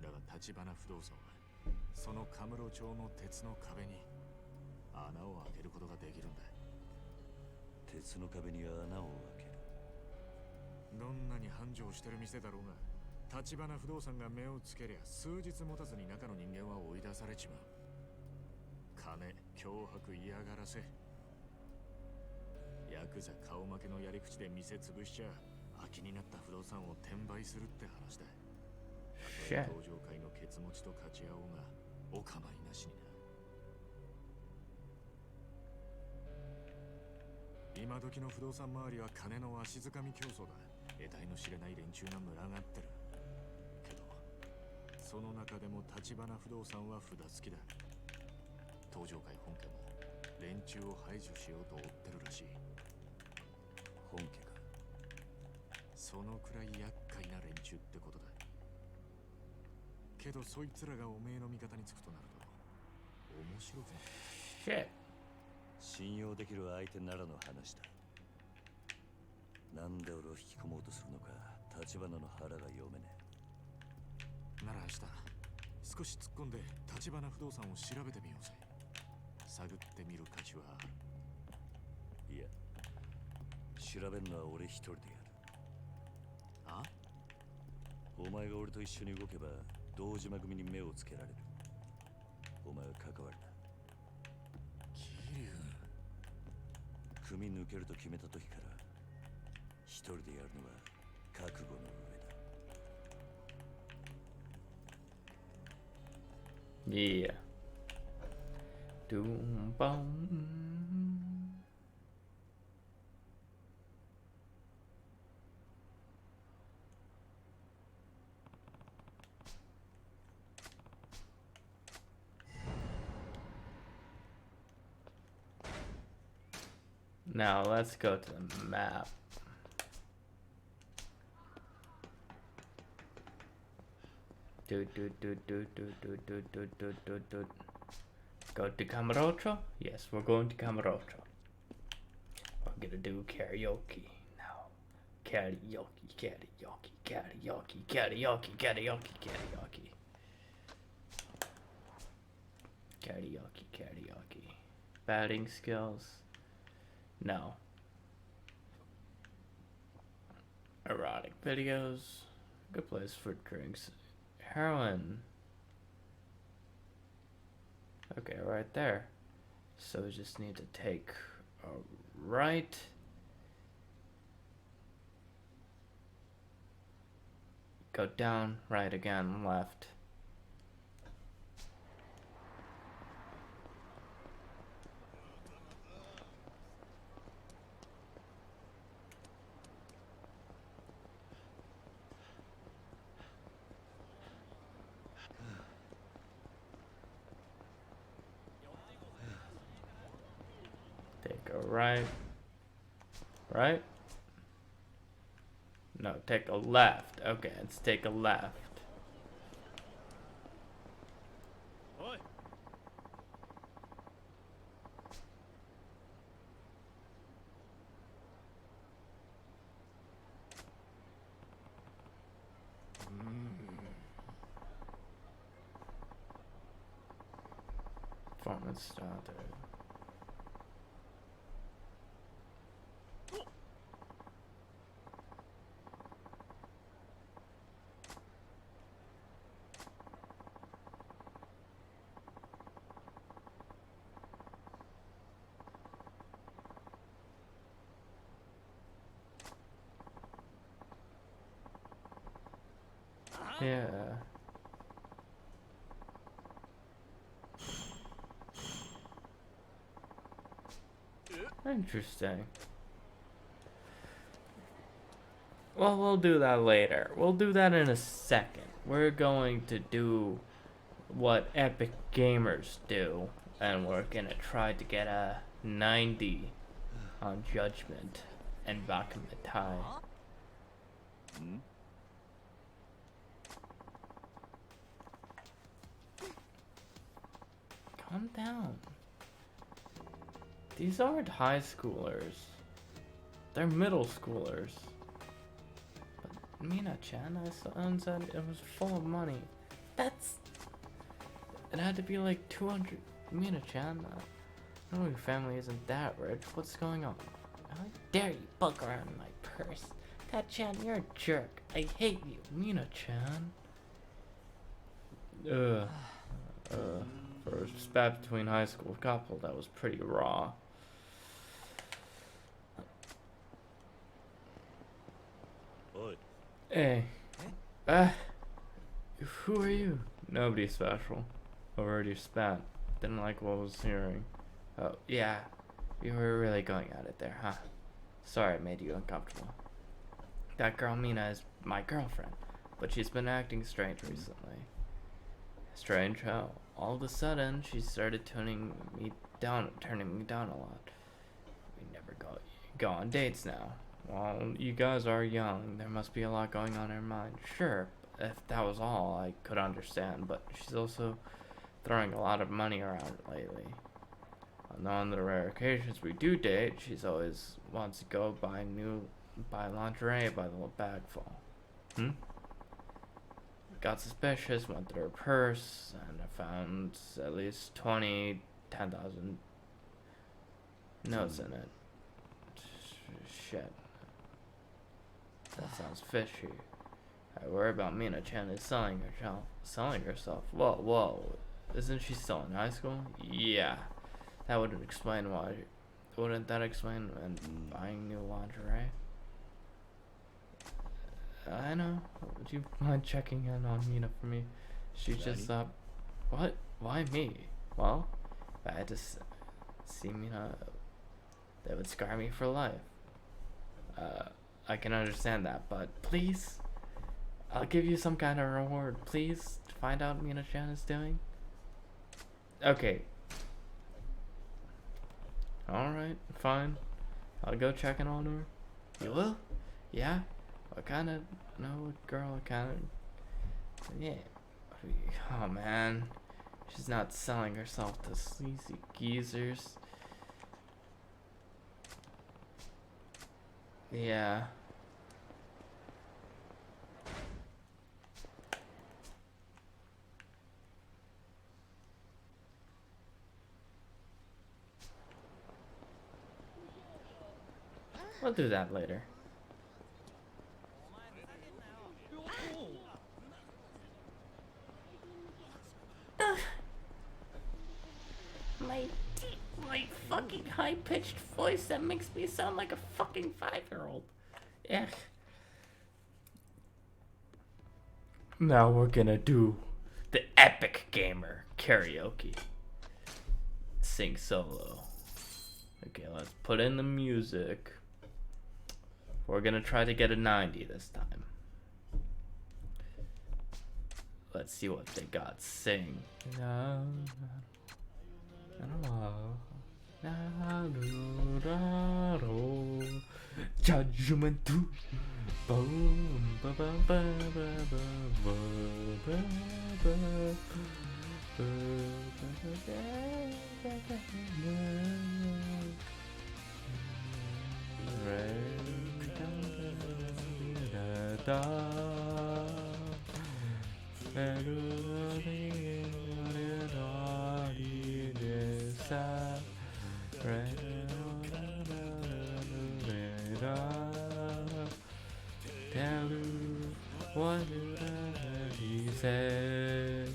だが立花不動産はそのカムロ町の鉄の壁に穴を開けることができるんだ。鉄の壁に穴を開ける。どんなに繁盛してる店だろうが、立花不動産が目をつけりゃ数日持たずに中の人間は追い出されちまう。金、脅迫、嫌がらせ。ヤクザ顔負けのやり口で店潰しちゃ空きになった不動産を転売するって話だ。たとえ東上界のケツ持ちと勝ち合おうがお構いなしにな。今時の不動産周りは金のわしづかみ競争だ。得体の知れない連中が群がってる。けどその中でも立花不動産は札付きだ。東上界本家も連中を排除しようと追ってるらしい。本家か。そのくらい厄介な連中ってことだ。けどそいつらがおめえの味方につくとなると面白くない。信用できる相手ならの話だ。なんで俺を引き込もうとするのか立花の腹が読めねえ。なら明日少し突っ込んで立花不動産を調べてみようぜ。探ってみる価値はある。いや、調べるのは俺一人でやる。あ？お前が俺と一緒に動けば堂島組に目をつけられる。お前は関わるな。桐生。組抜けると決めた時から一人でやるのは覚悟の上だ。Yeah. Doom boom. Now let's go to the map. Do. Go to Camarocho? Yes, we're going to Camarocho. We're gonna do karaoke now. Karaoke. Batting skills? No. Erotic videos? Good place for drinks. Heroin. Okay, right there. So we just need to take a right. Go down, right again, left. Take a right. Right? No, take a left. Okay, let's take a left. Performance started. Yeah. Interesting. Well, we'll do that later. We'll do that in a second. We're going to do what epic gamers do, and we're gonna try to get a 90 on Judgment and Bakumatai. Calm down. These aren't high schoolers. They're middle schoolers. But Mina-chan, I said it was full of money. It had to be like 200. Mina-chan, I know your family isn't that rich. What's going on? How dare you bug around my purse? Dad-chan, you're a jerk. I hate you, Mina-chan. For a spat between high school couple, that was pretty raw. Hey. Who are you? Nobody special. Already spat. Didn't like what I was hearing. Oh, yeah. You were really going at it there, huh? Sorry I made you uncomfortable. That girl Mina is my girlfriend, but she's been acting strange recently. Strange how? All of a sudden, she started turning me down a lot. We never go on dates now. Well, you guys are young. There must be a lot going on in her mind. Sure, if that was all, I could understand, but she's also throwing a lot of money around lately. On the rare occasions we do date, she's always wants to go buy lingerie by the bagful. Got suspicious, went through her purse, and I found at least 10,000 notes in it. Shit. That sounds fishy. I worry about Mina-chan is selling herself. Whoa. Isn't she still in high school? Yeah. That wouldn't explain why. Wouldn't that explain when buying new lingerie? I know. Would you mind checking in on Mina for me? She just what? Why me? Well, if I had to see Mina, that would scar me for life. I can understand that, but please, I'll give you some kind of reward, please, to find out what Mina-chan is doing. Okay. Alright, fine. I'll go check in on her. You will? Yeah? What kind of... No, girl, what kind of... Yeah. Oh, man. She's not selling herself to sleazy geezers. Yeah. We'll do that later. My fucking high-pitched voice that makes me sound like a fucking 5-year-old. Ugh. Now we're gonna do the epic gamer karaoke. Sing solo. Okay, let's put in the music. We're gonna try to get a 90 this time. Let's see what they got. Sing. Judgment 2. What did he say?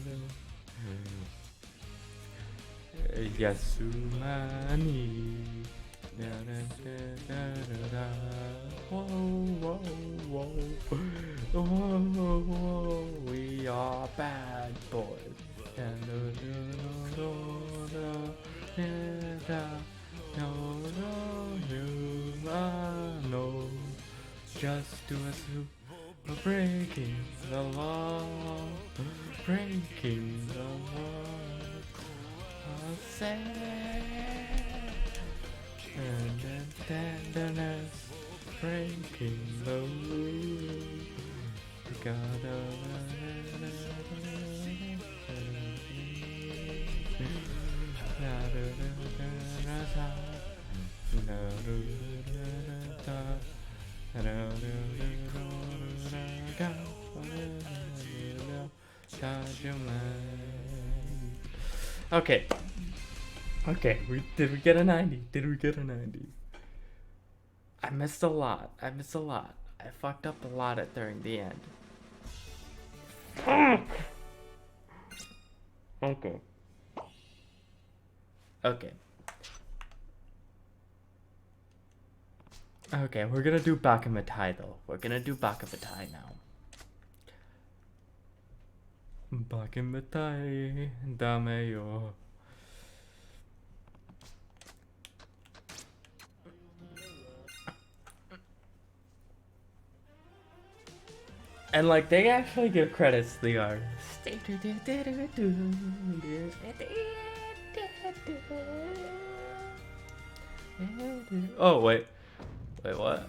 Yasumani. Whoa, whoa, whoa, we are bad boys. No, just do us who are breaking the law, breaking the law. I'll say, and then tenderness, breaking the rules. Gotta Okay. Okay, did we get a 90? Did we get a 90? I missed a lot. I fucked up a lot during the end. Okay. Okay, we're gonna do Bakumatai though. We're gonna do Bakumatai now. Bakumatai, dame yo. And like they actually give credits to the artist. Oh wait, what?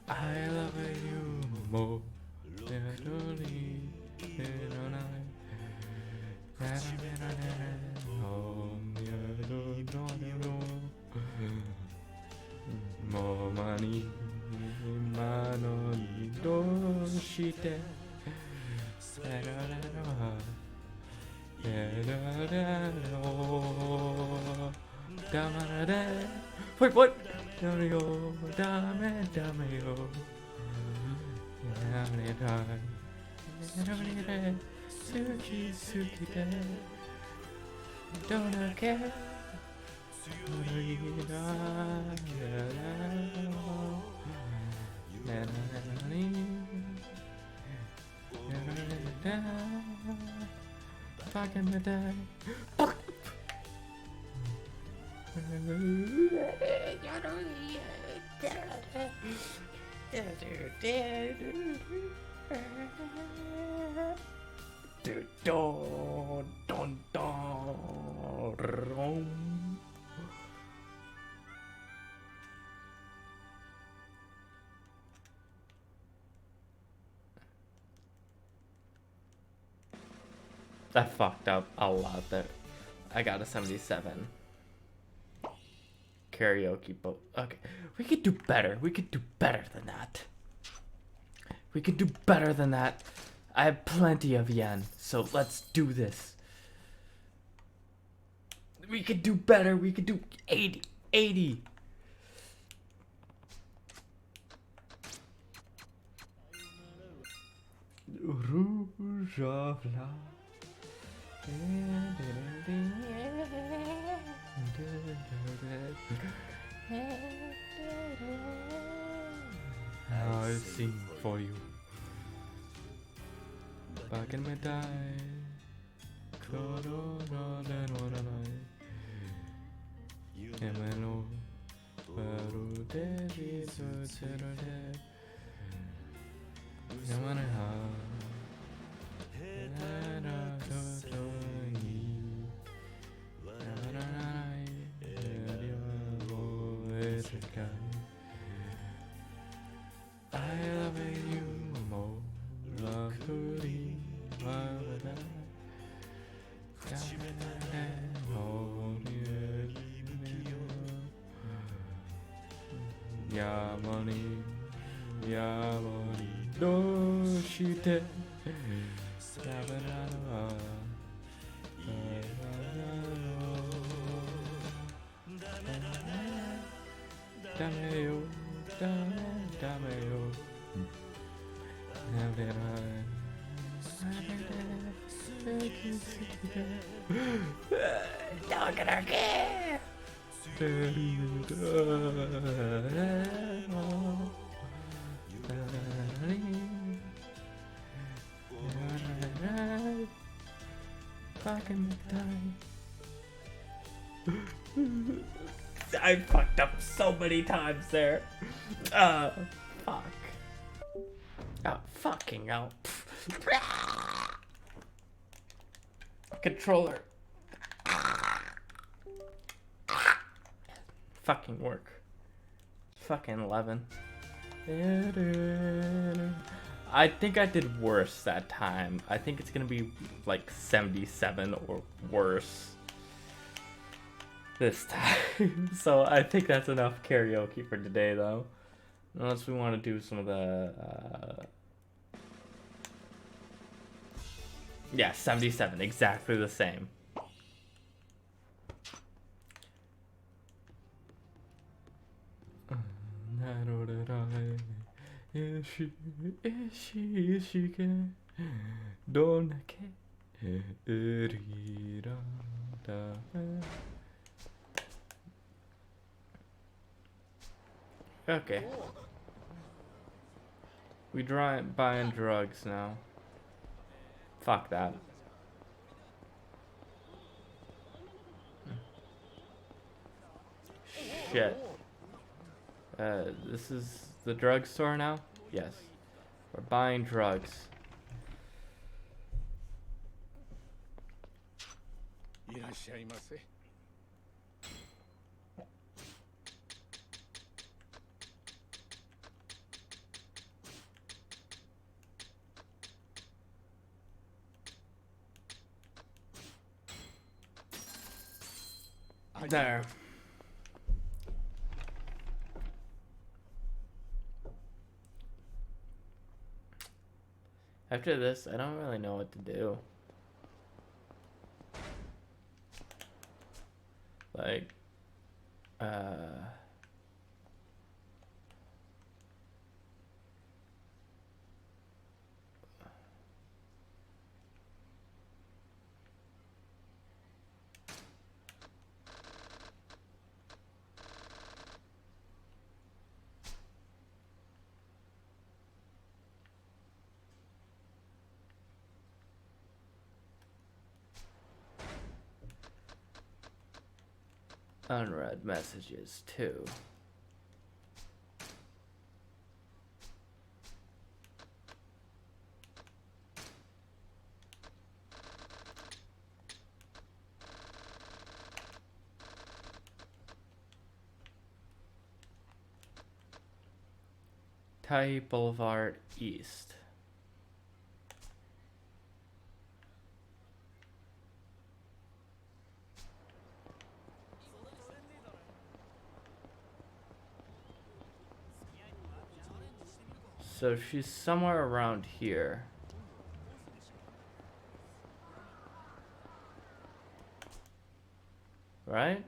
I love you more. More money, mano ni doshite. Wait, what? Dame yo. Suki de. Don't care. Back in the day. I fucked up a lot there. I got a 77. Karaoke, but okay. We could do better. We could do better than that. We could do better than that. I have plenty of yen, so let's do this. We could do better. We could do 80. Rouge of love. I sing for you. Back in my time, Corona than one night. Emelo, Baru Devi, so Saturday. Yamana. I love you more, luckily, Yamani, doshite. Look at our kid. Fucking time. I fucked up so many times there. Fuck. Oh, fucking hell. Controller. Fucking work. Fucking 11. I think I did worse that time. I think it's gonna be like 77 or worse this time. So I think that's enough karaoke for today, though. Unless we want to do some of the... Yeah, 77. Exactly the same. Okay. We buying drugs now. Fuck that. Shit. This is the drugstore now? Yes. We're buying drugs. There. After this, I don't really know what to do. Like, unread messages too. Tai Boulevard East. So she's somewhere around here. Right?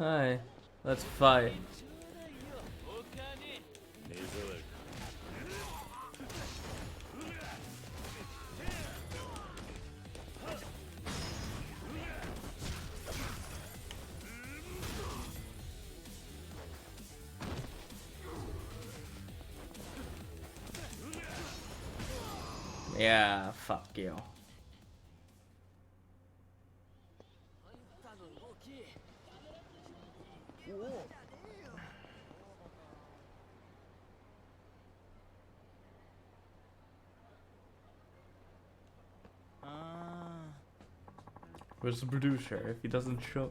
Hi, let's fight. Yeah, fuck you. Where's the producer? If he doesn't show,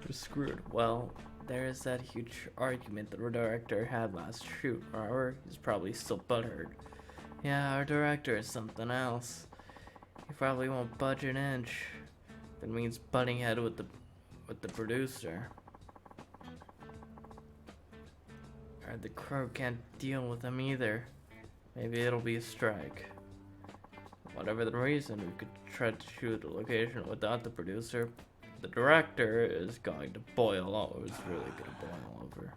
we're screwed. Well, there's that huge argument the director had last shoot. Or he's probably still butthurt. Yeah, our director is something else. He probably won't budge an inch. That means butting head with the producer. Or the crew can't deal with him either. Maybe it'll be a strike. Whatever the reason, we could try to shoot a location without the producer. The director is going to boil over. It's really gonna boil over.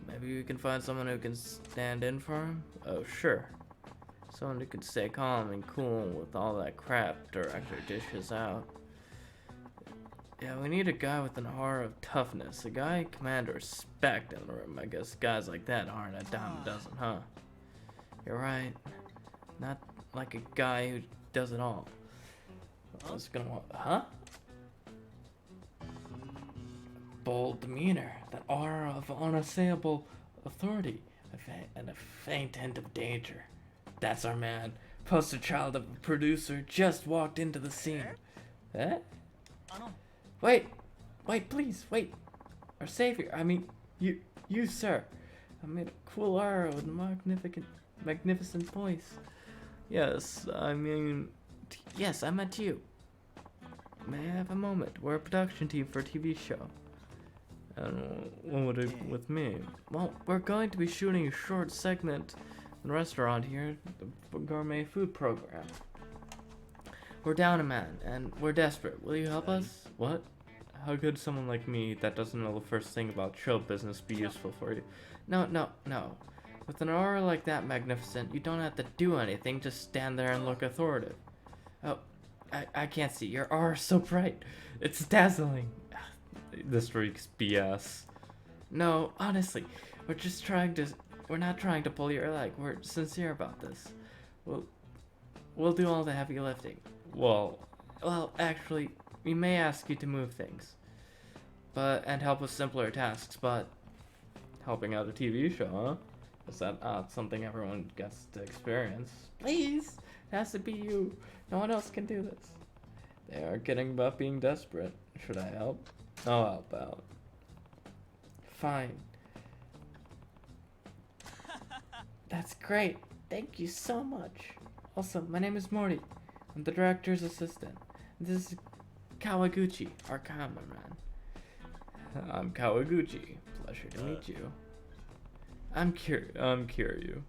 Maybe we can find someone who can stand in for him? Oh, sure. Someone who can stay calm and cool with all that crap director dishes out. Yeah, we need a guy with an aura of toughness. A guy command respect in the room. I guess guys like that aren't a dime a dozen, huh? You're right. Not like a guy who does it all. I was gonna want, huh? Bold demeanor, that aura of unassailable authority, and a faint hint of danger. That's our man. Poster child of a producer just walked into the scene. Eh? Wait, please, wait. Our savior, I mean, you, sir. I made a cool aura with a magnificent voice. Yes, I mean, yes, I meant you. May I have a moment? We're a production team for a TV show. And what would it with me? Well, we're going to be shooting a short segment in a restaurant here, the gourmet food program. We're down a man, and we're desperate. Will you help us? What? How could someone like me that doesn't know the first thing about show business be useful for you? No. With an aura like that magnificent, you don't have to do anything, just stand there and look authoritative. Oh, I can't see. Your aura's so bright. It's dazzling. This reeks BS. No, honestly, we're not trying to pull your leg. We're sincere about this. We'll do all the heavy lifting. Well, actually, we may ask you to move things. And help with simpler tasks, but helping out a TV show, huh? Is that not something everyone gets to experience? Please! It has to be you. No one else can do this. They are kidding about being desperate. Should I help? I'll help out. Fine. That's great. Thank you so much. Also, my name is Morty. I'm the director's assistant. This is Kawaguchi, our cameraman. I'm Kawaguchi. Pleasure to meet you. I'm Kiryu.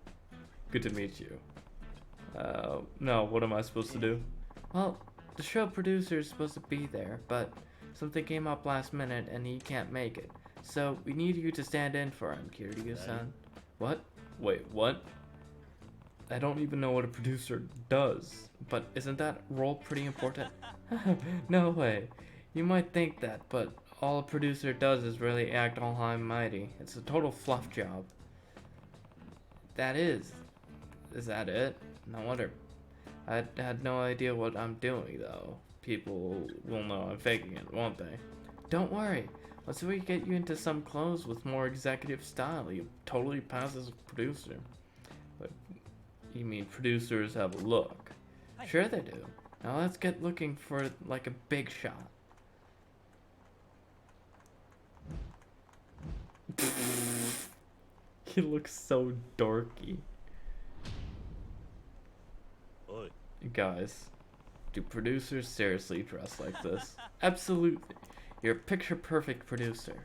Good to meet you. No, what am I supposed to do? Well, the show producer is supposed to be there, but something came up last minute and he can't make it. So we need you to stand in for him, Kiryu-san. What? Wait, what? I don't even know what a producer does, but isn't that role pretty important? No way. You might think that, but all a producer does is really act all high and mighty. It's a total fluff job. Is that it? No wonder. I had no idea what I'm doing, though. People will know I'm faking it, won't they? Don't worry. Once we get you into some clothes with more executive style, you totally pass as a producer. But you mean producers have a look? Sure they do. Now let's get looking for like a big shot. He looks so dorky. Oi. Guys, do producers seriously dress like this? Absolutely. You're a picture-perfect producer.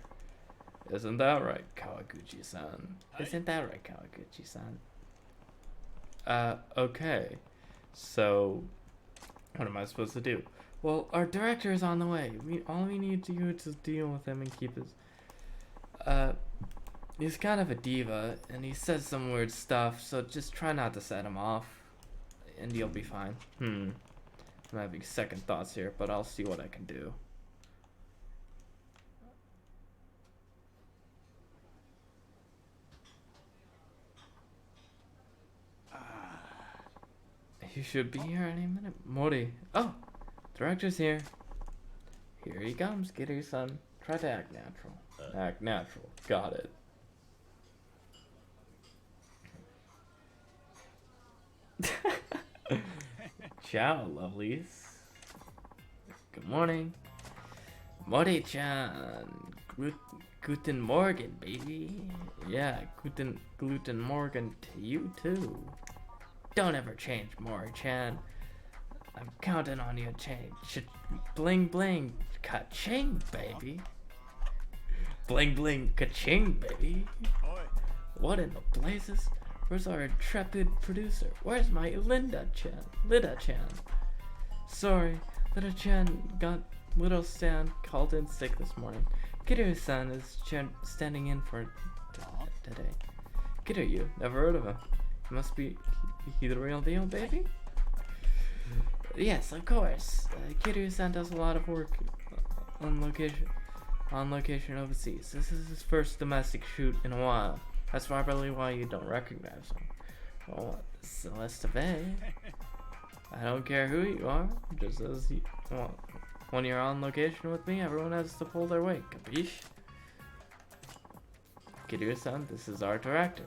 Isn't that right, Kawaguchi-san? Isn't that right, Kawaguchi-san? Okay. So, what am I supposed to do? Well, our director is on the way. All we need to do is deal with him and keep his... He's kind of a diva, and he says some weird stuff, so just try not to set him off, and you'll be fine. I'm having second thoughts here, but I'll see what I can do. He should be here any minute. Mori. Oh! Director's here. Here he comes, Kiryu-san. Try to act natural. Act natural. Got it. Ciao, lovelies. Good morning. Mori-chan. Guten Morgen, baby. Yeah, Guten Morgen to you, too. Don't ever change, Mori-chan. I'm counting on you to change. Bling, bling, ka-ching, baby. Bling, bling, ka-ching, baby. What in the blazes? Where's our intrepid producer? Where's my Linda-chan? Lida-chan. Sorry, Lida-chan got little Stan called in sick this morning. Kiryu-san is standing in for today. Kiryu, never heard of him. He must be he the real deal, baby? Yes, of course. Kiryu-san does a lot of work on location overseas. This is his first domestic shoot in a while. That's probably why you don't recognize him. Oh, Celeste Bay. I don't care who you are, just as you, well, when you're on location with me, everyone has to pull their weight, capiche? Kiryu-san, this is our director,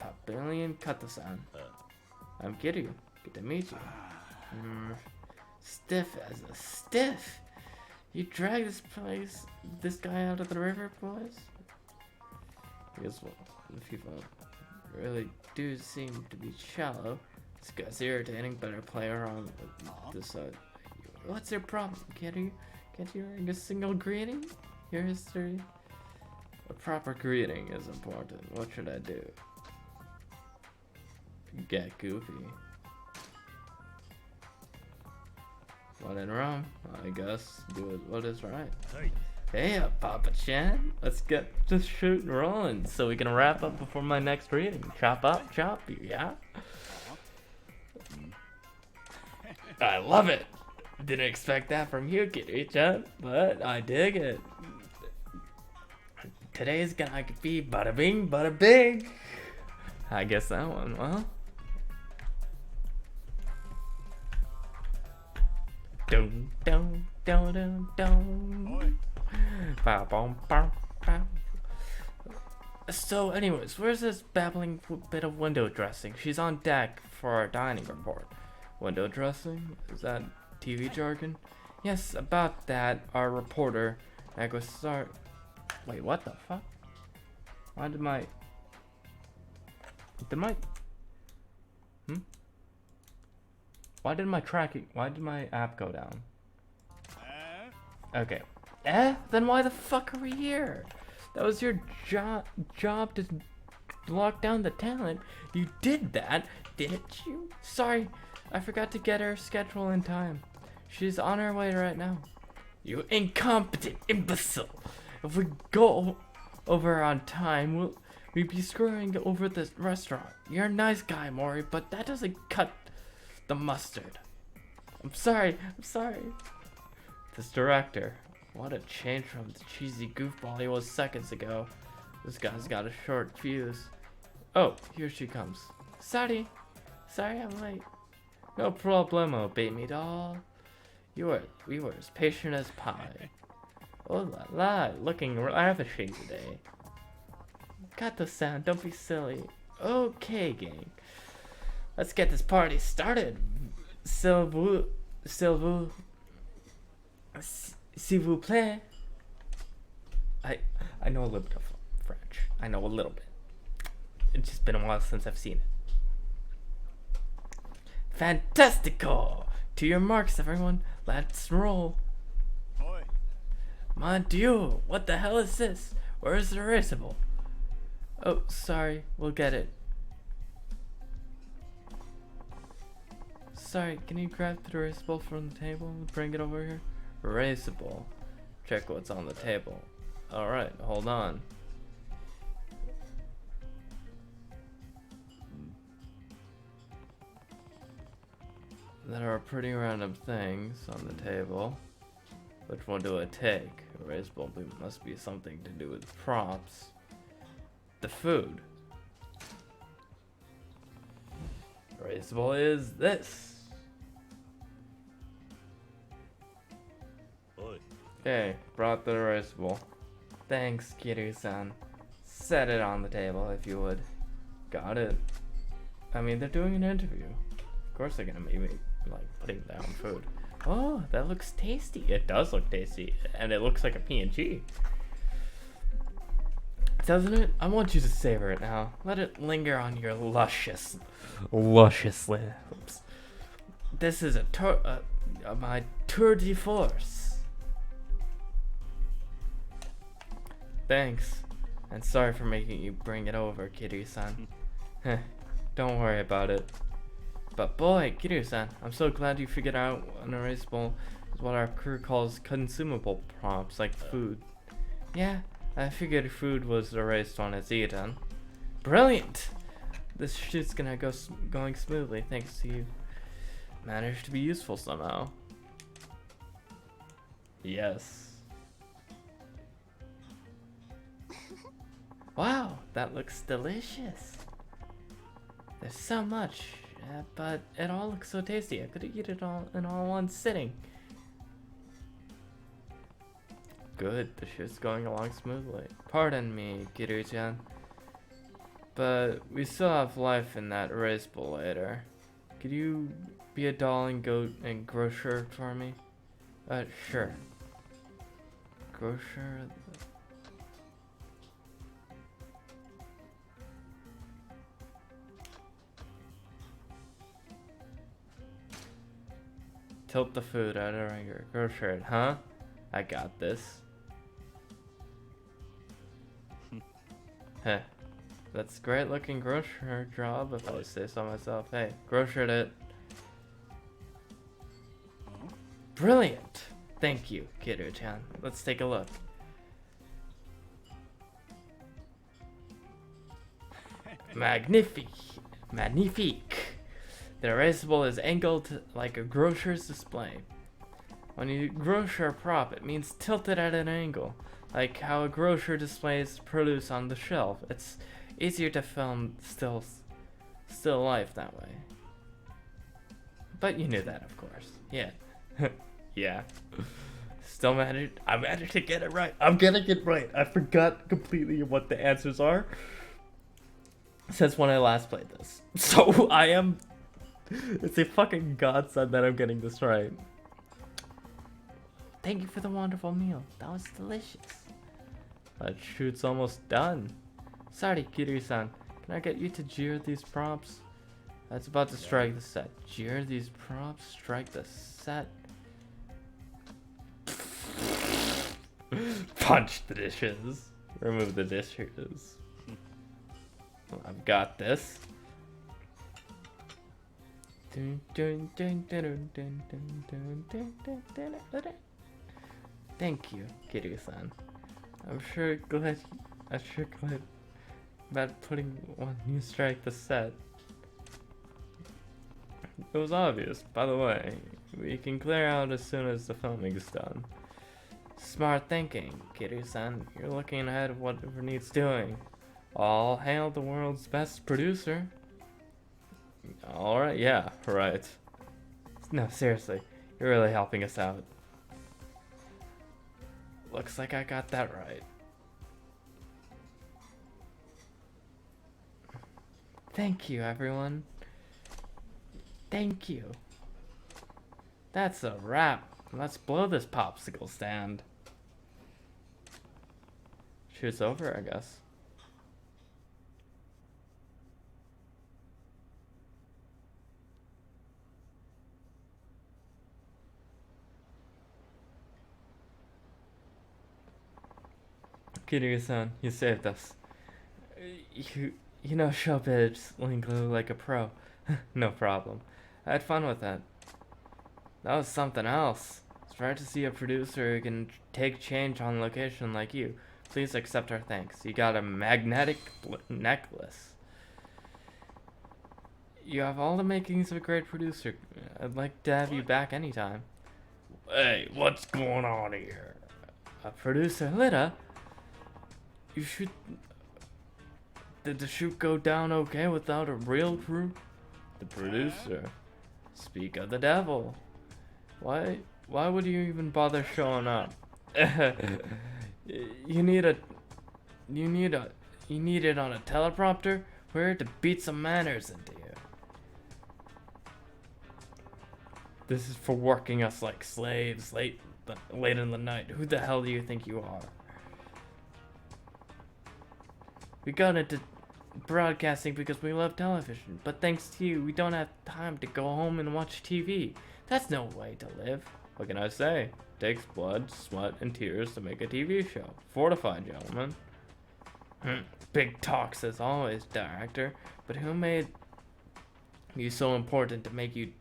Papillion Kato-san. I'm Kiryu. Good to meet you. Stiff as a stiff. You drag this guy out of the river, boys? Because, well, the people really do seem to be shallow. This guy's irritating. Better play around with this side. What's your problem, Kiryu? Can't you ring a single greeting? Your history? A proper greeting is important. What should I do? Get goofy. When in Rome, I guess do what is right. Hey, Papa-chan. Let's get this shoot rolling so we can wrap up before my next reading. Chop up, chop, yeah? I love it. Didn't expect that from you, Kiryu-chan, but I dig it. Today's gonna be bada bing, bada bing. I guess that one, well. Dun dun dun dun dun. Bow, bow, bow, bow. So, anyways, where's this babbling bit of window dressing? She's on deck for our dining report. Window dressing? Is that TV jargon? Yes, about that, our reporter, Yakuza. Wait, what the fuck? Why did my... Why did my app go down? Okay. Then why the fuck are we here? That was your job to lock down the talent. You did that, didn't you? Sorry, I forgot to get her schedule in time. She's on her way right now. You incompetent imbecile! If we go over on time, we'd be screwing over this restaurant. You're a nice guy, Mori, but that doesn't cut the mustard. I'm sorry. This director, what a change from the cheesy goofball he was seconds ago. This guy's got a short fuse. Oh, here she comes. Sorry I'm late. No problemo, baby doll. We were as patient as pie. Oh la la, looking ravishing today. Kato-san, don't be silly. Okay, gang. Let's get this party started. S'il vous plaît. I know a little bit of French. I know a little bit. It's just been a while since I've seen it. Fantastico! To your marks, everyone. Let's roll. Mon Dieu, what the hell is this? Where is the erasable? Oh, sorry. We'll get it. Sorry, can you grab the erasable from the table and bring it over here? Erasable. Check what's on the table. Alright, hold on. There are pretty random things on the table. Which one do I take? Erasable must be something to do with props. The food. Erasable is this. Okay, brought the erasable. Thanks, Kiryu-san. Set it on the table if you would. Got it. I mean, they're doing an interview. Of course they're gonna make me, like, putting down food. Oh, that looks tasty. It does look tasty. And it looks like a PNG. Doesn't it? I want you to savor it now. Let it linger on your luscious lips. This is my tour de force. Thanks. And sorry for making you bring it over, Kiryu-san. Don't worry about it. But boy, Kiryu-san, I'm so glad you figured out unerasable is what our crew calls consumable prompts, like food. Yeah, I figured food was erased when it's eaten. Brilliant! This shoot's going smoothly thanks to you. Managed to be useful somehow. Yes. Wow, that looks delicious. There's so much, but it all looks so tasty. I could eat it all in one sitting. Good, the shoot's going along smoothly. Pardon me, Kiryu-chan, but we still have life in that erasable later. Could you be a doll and goat and grocer for me? Sure. Grocer. Tilt the food out of your grocer, huh? I got this. Heh. That's a great looking grocer job if I say so myself. Hey, grocered it. Brilliant! Thank you, Kiryu-chan. Let's take a look. Magnifique! Magnifique! The erasable is angled like a grocer's display. When you grocer a prop, it means tilted at an angle, like how a grocer displays produce on the shelf. It's easier to film still life that way. But you knew that, of course. Yeah. Yeah. I managed to get it right. I'm getting it right. I forgot completely what the answers are since when I last played this. So I am... It's a fucking godsend that I'm getting this right. Thank you for the wonderful meal. That was delicious. That shoot's almost done. Sorry, Kiryu-san. Can I get you to jeer these prompts? That's about to strike the set. Jeer these prompts, strike the set. Punch the dishes. Remove the dishes. I've got this. Thank you, Kiryu-san. I'm sure glad about putting one new strike the set. It was obvious, by the way. We can clear out as soon as the filming is done. Smart thinking, Kiryu-san. You're looking ahead of whatever needs doing. All hail the world's best producer. Alright, yeah, right. No, seriously, you're really helping us out. Looks like I got that right. Thank you, everyone. Thank you. That's a wrap. Let's blow this popsicle stand. Shoot's over, I guess. Kiryu-san, you saved us. You know showbiz lingo like a pro. No problem. I had fun with that. That was something else. It's rare to see a producer who can take change on location like you. Please accept our thanks. You got a magnetic necklace. You have all the makings of a great producer. I'd like to have you back anytime. Hey, what's going on here? A producer, Lita? You should... Did the shoot go down okay without a real crew? The producer. Speak of the devil. Why would you even bother showing up? You need it on a teleprompter? We're here to beat some manners into you. This is for working us like slaves late in the night. Who the hell do you think you are? We got into broadcasting because we love television, but thanks to you, we don't have time to go home and watch TV. That's no way to live. What can I say? It takes blood, sweat, and tears to make a TV show. Fortified, gentlemen. Big talks as always, director. But who made you so important to make you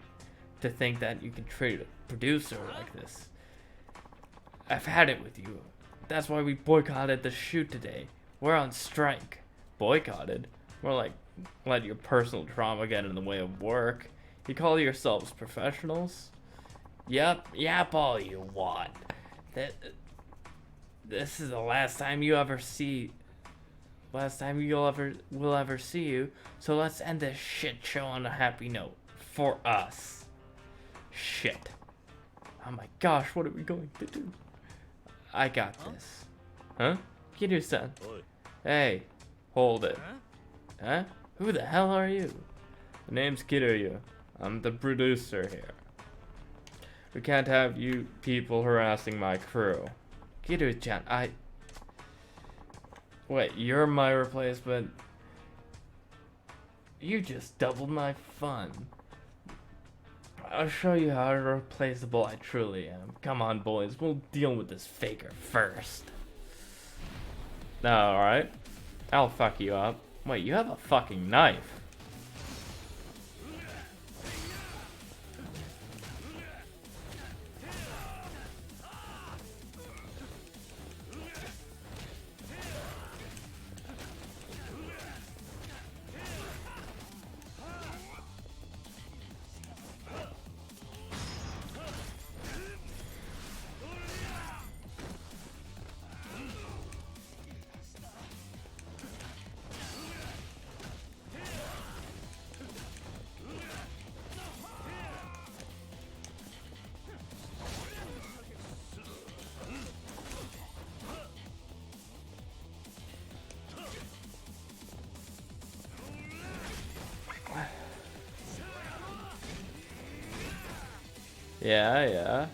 to think that you can treat a producer like this? I've had it with you. That's why we boycotted the shoot today. We're on strike. Boycotted? More like let your personal trauma get in the way of work. You call yourselves professionals? Yep, all you want. This is the last time we'll ever see you. So let's end this shit show on a happy note for us. Shit. Oh my gosh, what are we going to do? I got this. Huh? Kiryu-san. Hey, hold it. Huh? Who the hell are you? The name's Kiryu. I'm the producer here. We can't have you people harassing my crew. Kiryu-chan, Wait, you're my replacement? You just doubled my fun. I'll show you how irreplaceable I truly am. Come on, boys. We'll deal with this faker first. Alright. I'll fuck you up. Wait, you have a fucking knife. Yeah.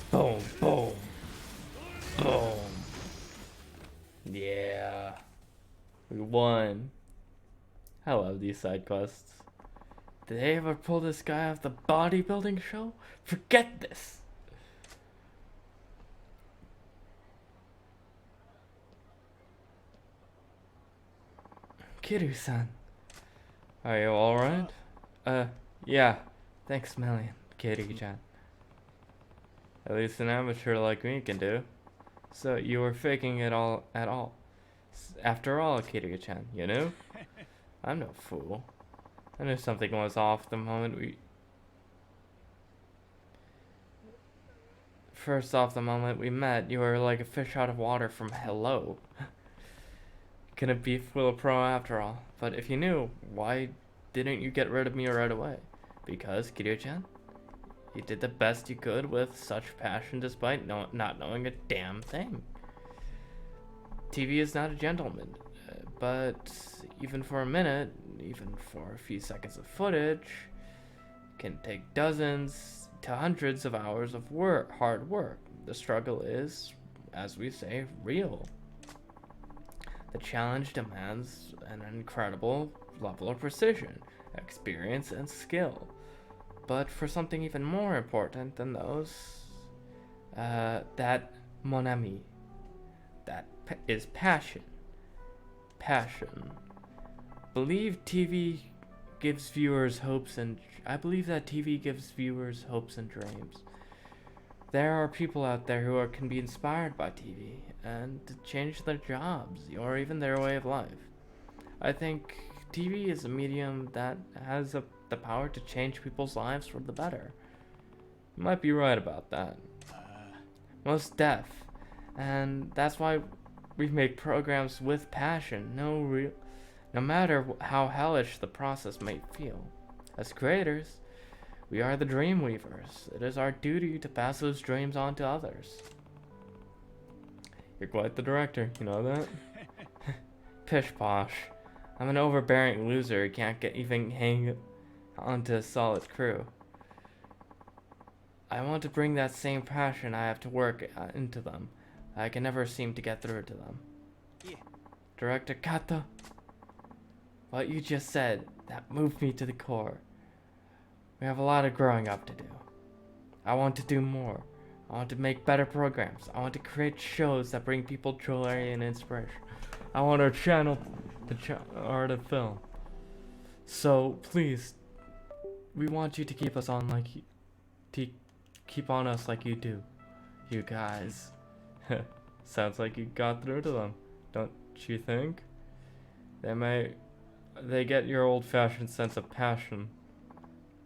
Boom, boom. Boom. Yeah. We won. I love these side quests. Did they ever pull this guy off the bodybuilding show? Forget this. Kiryu-san. Are you alright? Yeah. Thanks million, Kiryu-chan. At least an amateur like me can do. So you were faking it all at all. After all, Kiryu-chan, you knew? I'm no fool. I knew something was off the moment we... First off, the moment we met, you were like a fish out of water from Hello. Couldn't be full of pro after all. But if you knew, why didn't you get rid of me right away? Because, Kiryu-chan, you did the best you could with such passion despite not knowing a damn thing. TV is not a gentleman, but even for a minute, even for a few seconds of footage, can take dozens to hundreds of hours of hard work. The struggle is, as we say, real. The challenge demands an incredible level of precision, experience, and skill. But for something even more important than those, that mon ami, that is passion. Passion. I believe that TV gives viewers hopes and dreams. There are people out there who can be inspired by TV and to change their jobs or even their way of life. I think TV is a medium that has the power to change people's lives for the better. You might be right about that. Most deaf. And that's why we make programs with passion. No No matter how hellish the process may feel. As creators, we are the dream weavers. It is our duty to pass those dreams on to others. You're quite the director, you know that? Pish posh. I'm an overbearing loser who can't even hang on to a solid crew. I want to bring that same passion I have to work into them. I can never seem to get through to them. Yeah. Director Kato, what you just said, that moved me to the core. We have a lot of growing up to do. I want to do more. I want to make better programs. I want to create shows that bring people joy and inspiration. I want our channel the art of film. So please, we want you to keep us on like keep on us like you do. You guys. Sounds like you got through to them, don't you think? They get your old-fashioned sense of passion.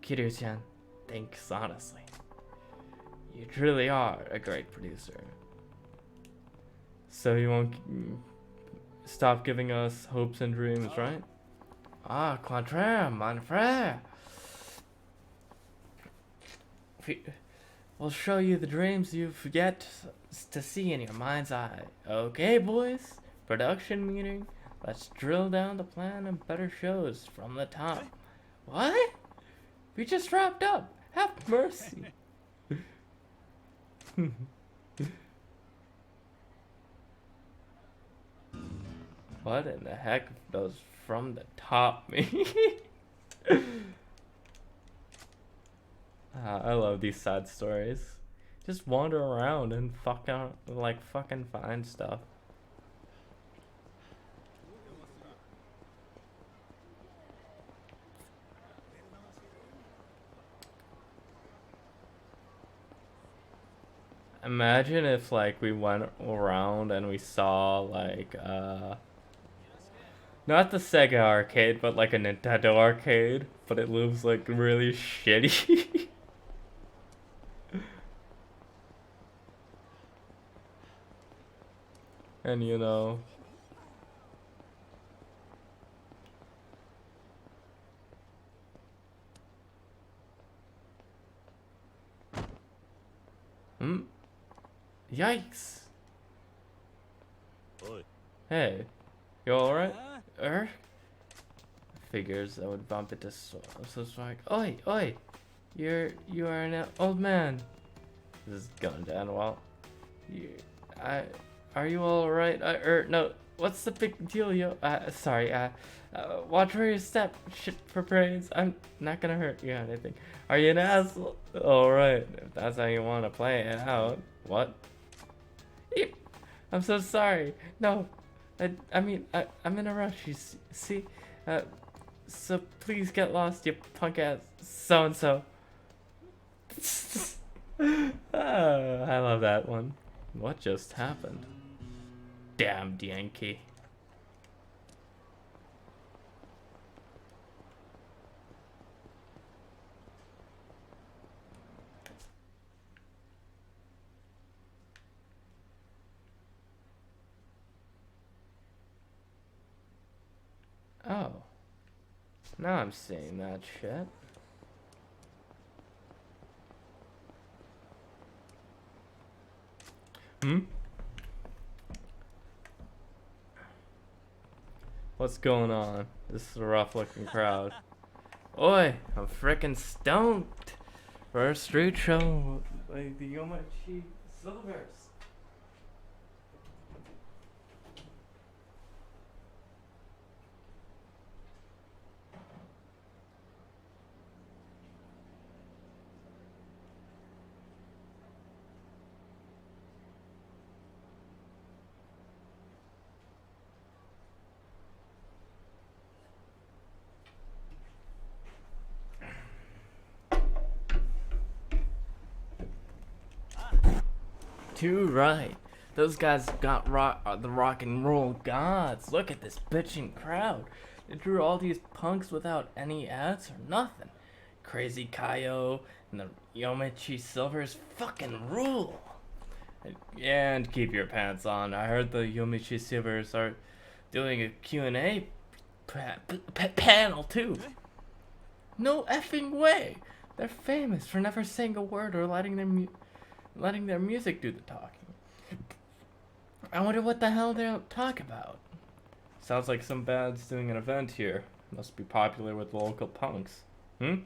Kiryu-chan, thanks honestly. You truly are a great producer. So you won't stop giving us hopes and dreams, right? Ah, contraire, mon frère. We'll show you the dreams you've yet to see in your mind's eye. Okay, boys? Production meeting. Let's drill down the plan and better shows from the top. What? We just wrapped up. Have mercy. What in the heck does from the top mean? I love these side stories. Just wander around and fucking find stuff. Imagine if like we went around and we saw like not the Sega arcade, but like a Nintendo arcade, but it looks like really shitty. And you know, yikes. Oi. Hey, you alright? Figures I would bump into so like, oi, oi, you are an old man. This is going down well. Are you alright? No, what's the big deal, yo? Sorry, watch where you step. Shit for brains. I'm not gonna hurt you or anything. Are you an asshole? Alright, if that's how you want to play it out. What? I'm so sorry. No, I mean, I'm in a rush, you see? So please get lost, you punk ass so-and-so. I love that one. What just happened? Damned Yankee. Oh. Now I'm seeing that shit. What's going on? This is a rough looking crowd. Oi, I'm frickin' stoned for a street show like the Yomachi Silvers. Too right. Those guys got the rock and roll gods. Look at this bitching crowd. They drew all these punks without any ads or nothing. Crazy Kaio and the Yomichi Silvers fucking rule. And keep your pants on. I heard the Yomichi Silvers are doing a Q&A panel too. No effing way. They're famous for never saying a word or letting their music do the talking. I wonder what the hell they'll talk about. Sounds like some band's doing an event here. Must be popular with the local punks. Hmm?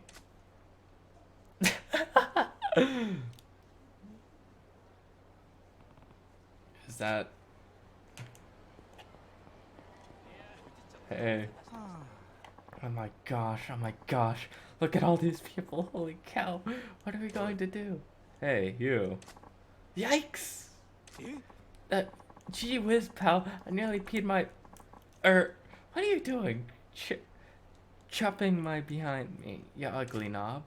Is that... Hey. Oh my gosh. Look at all these people. Holy cow. What are we going to do? Hey, you. Yikes! Gee whiz, pal. I nearly peed my... what are you doing? Chopping my behind me, you ugly knob.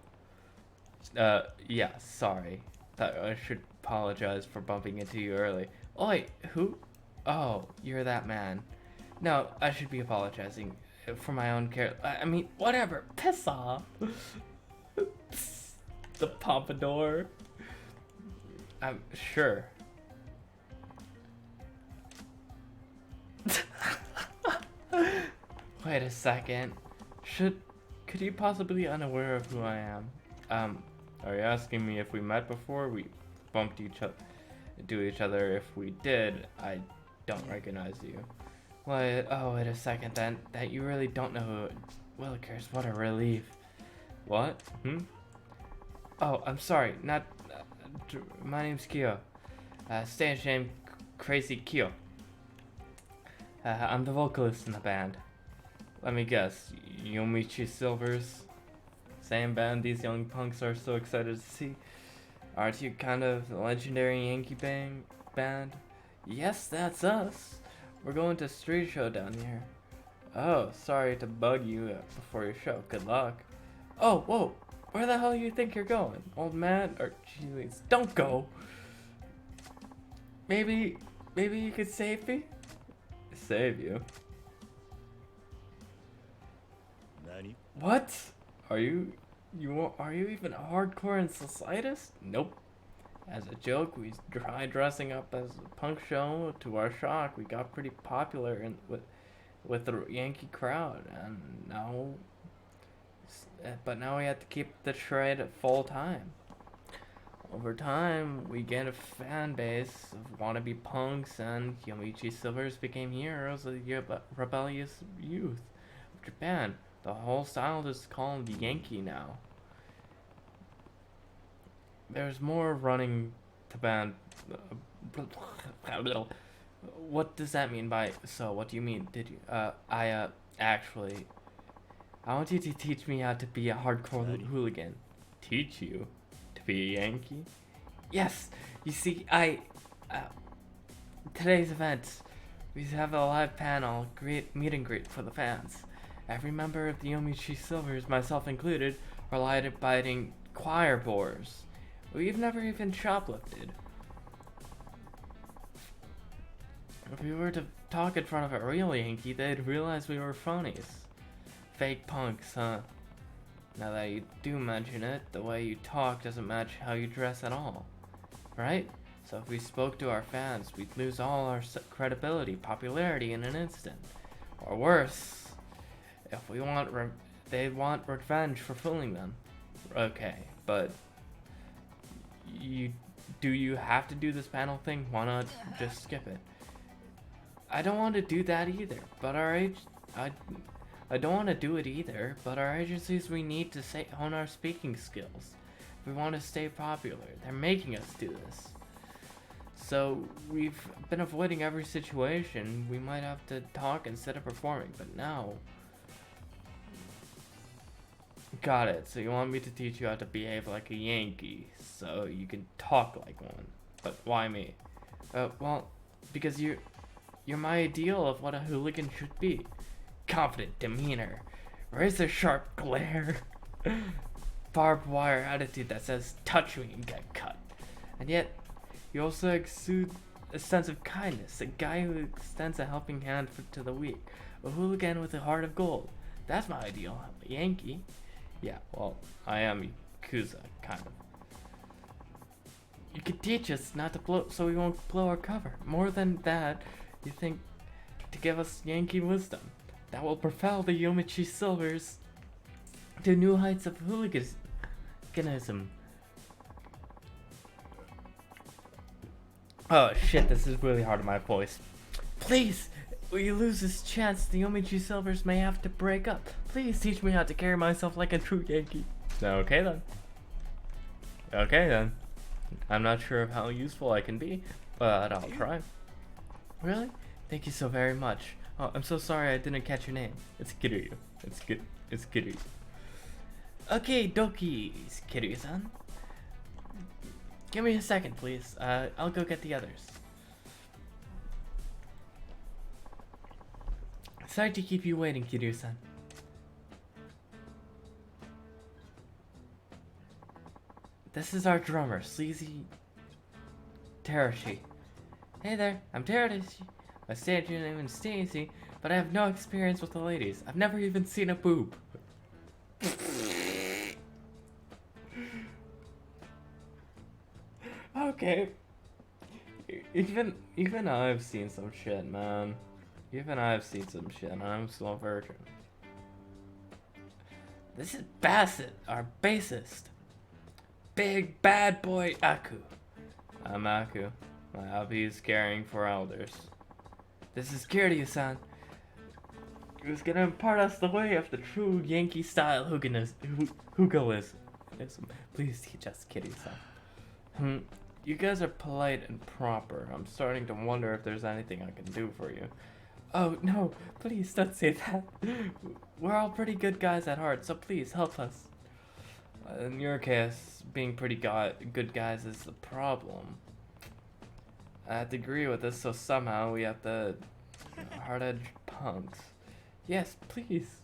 Yeah, sorry. I should apologize for bumping into you early. Oi, who? Oh, you're that man. No, I should be apologizing for my own care. I mean, whatever. Piss off. The pompadour. I'm sure. Wait a second. Could you possibly be unaware of who I am? Are you asking me if we met before? We bumped into each other. If we did, I don't recognize you. Wait a second then. That you really don't know who... Willikers, what a relief. What? Oh, I'm sorry. Not... my name's Kyo. Stage name Crazy Kyo. I'm the vocalist in the band. Let me guess. Yomichi Silver's same band these young punks are so excited to see. Aren't you kind of the legendary Yankee band? Yes, that's us. We're going to a street show down here. Oh, sorry to bug you before your show. Good luck. Oh, whoa. Where the hell do you think you're going? Old man? Or, jeez, don't go. Maybe you could save me? Save you? Nani? What? Are you even hardcore in slightest? Nope. As a joke, we tried dressing up as a punk show. To our shock, we got pretty popular with the Yankee crowd, and now we have to keep the shred full time. Over time, we gained a fan base of wannabe punks, and Yomichi Silvers became heroes of the rebellious youth of Japan. The whole style is called Yankee now. There's more running to band. What does that mean by so? What do you mean? Did you? Actually, I want you to teach me how to be a hardcore hooligan. Teach you to be a Yankee? Yes. You see, today's event, we have a live panel, meet and greet for the fans. Every member of the Yomichi Silvers, myself included, are light-abiding choir boys. We've never even shoplifted. If we were to talk in front of a real Yankee, they'd realize we were phonies. Fake punks, huh? Now that you do mention it, the way you talk doesn't match how you dress at all. Right? So if we spoke to our fans, we'd lose all our credibility, popularity in an instant. Or worse, if we want they want revenge for fooling them. Okay, but do you have to do this panel thing? Why not just skip it? I don't want to do that either, but I don't want to do it either, but our agencies, we need to hone our speaking skills. If we want to stay popular, they're making us do this. So we've been avoiding every situation. We might have to talk instead of performing, but now... Got it. So you want me to teach you how to behave like a Yankee, so you can talk like one. But why me? Well, because you're my ideal of what a hooligan should be. Confident demeanor, razor-sharp glare, barbed wire attitude that says, touch me and get cut. And yet, you also exude a sense of kindness, a guy who extends a helping hand to the weak, a hooligan with a heart of gold. That's my ideal, a Yankee. Yeah, well, I am Yakuza, kind of. You could teach us not to blow, so we won't blow our cover. More than that, you think to give us Yankee wisdom. that will propel the Yomichi Silvers to new heights of hooliganism. Oh shit, this is really hard on my voice. Please, we lose this chance, the Yomichi Silvers may have to break up. Please teach me how to carry myself like a true Yankee. Okay then. Okay then. I'm not sure of how useful I can be, but I'll try. Really? Thank you so very much. Oh, I'm so sorry I didn't catch your name. It's Kiryu. It's Kiryu. Okay, dokie, Kiryu-san. Give me a second, please. I'll go get the others. Sorry to keep you waiting, Kiryu-san. This is our drummer, Sleazy Terashi. Hey there, I'm Terashi. My stage name is Stacy, but I have no experience with the ladies. I've never even seen a boob. Okay. Even I've seen some shit, man. Even I've seen some shit, and I'm still a virgin. This is Bassett, our bassist. Big bad boy Aku. I'm Aku. My hobby is caring for elders. This is Kiryu-san, who's gonna impart us the way of the true Yankee-style hooliganism. Please teach us, Kiryu-san. You guys are polite and proper. I'm starting to wonder if there's anything I can do for you. Oh, no, please don't say that. We're all pretty good guys at heart, so please help us. In your case, being pretty good guys is the problem. I have to agree with this, so somehow we have to hard-edged punks. Yes, please.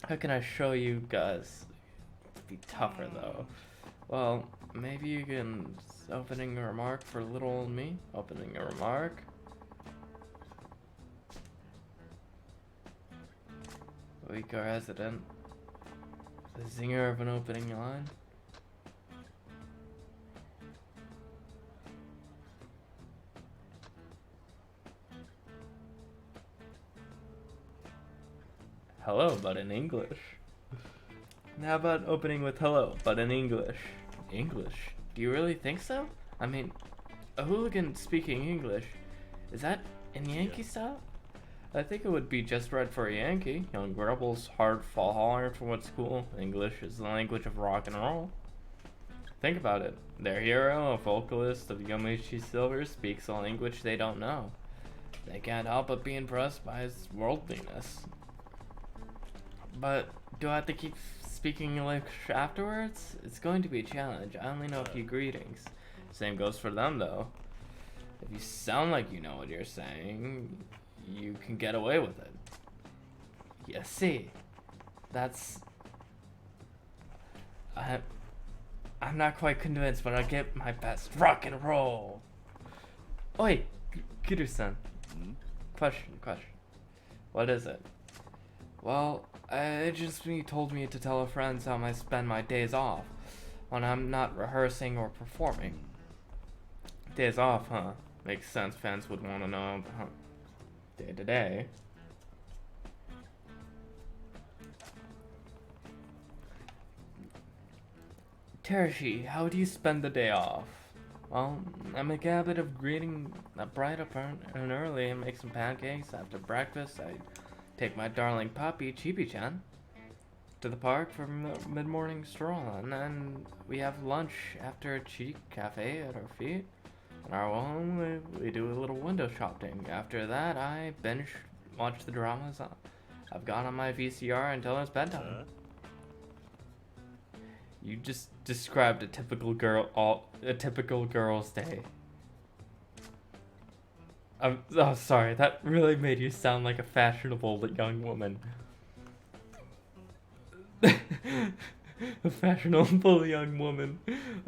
How can I show you guys to be tougher, though? Well, maybe you can opening a remark for little old me. Opening a remark. Weaker resident. The zinger of an opening line. Hello, but in English. How about opening with hello, but in English? English? Do you really think so? I mean, a hooligan speaking English, is that in Yankee style? I think it would be just right for a Yankee. Young rebels, hard fall hard for what's cool. English is the language of rock and roll. Think about it. Their hero, a vocalist of Yomichi Silver, speaks a language they don't know. They can't help but be impressed by his worldliness. But do I have to keep speaking English afterwards? It's going to be a challenge. I only know a few greetings. Same goes for them, though. If you sound like you know what you're saying, you can get away with it. Yeah, see, that's... I'm not quite convinced, but I'll get my best. Rock and roll! Oi, Kiryu-san. Question. What is it? Well, agency told me to tell friends how I spend my days off when I'm not rehearsing or performing. Days off, huh? Makes sense, fans would want to know day to day. Terashi, how do you spend the day off? Well, I make a habit of greeting a bride up and early and make some pancakes. After breakfast, I take my darling puppy, Chibi-chan, to the park for mid-morning stroll, and then we have lunch after a cheap cafe at our feet. On our way home, we do a little window shopping. After that, I binge watch the dramas I've got on my VCR until it's bedtime. You just described a typical girl's day. Oh, sorry, that really made you sound like a fashionable young woman. A fashionable young woman.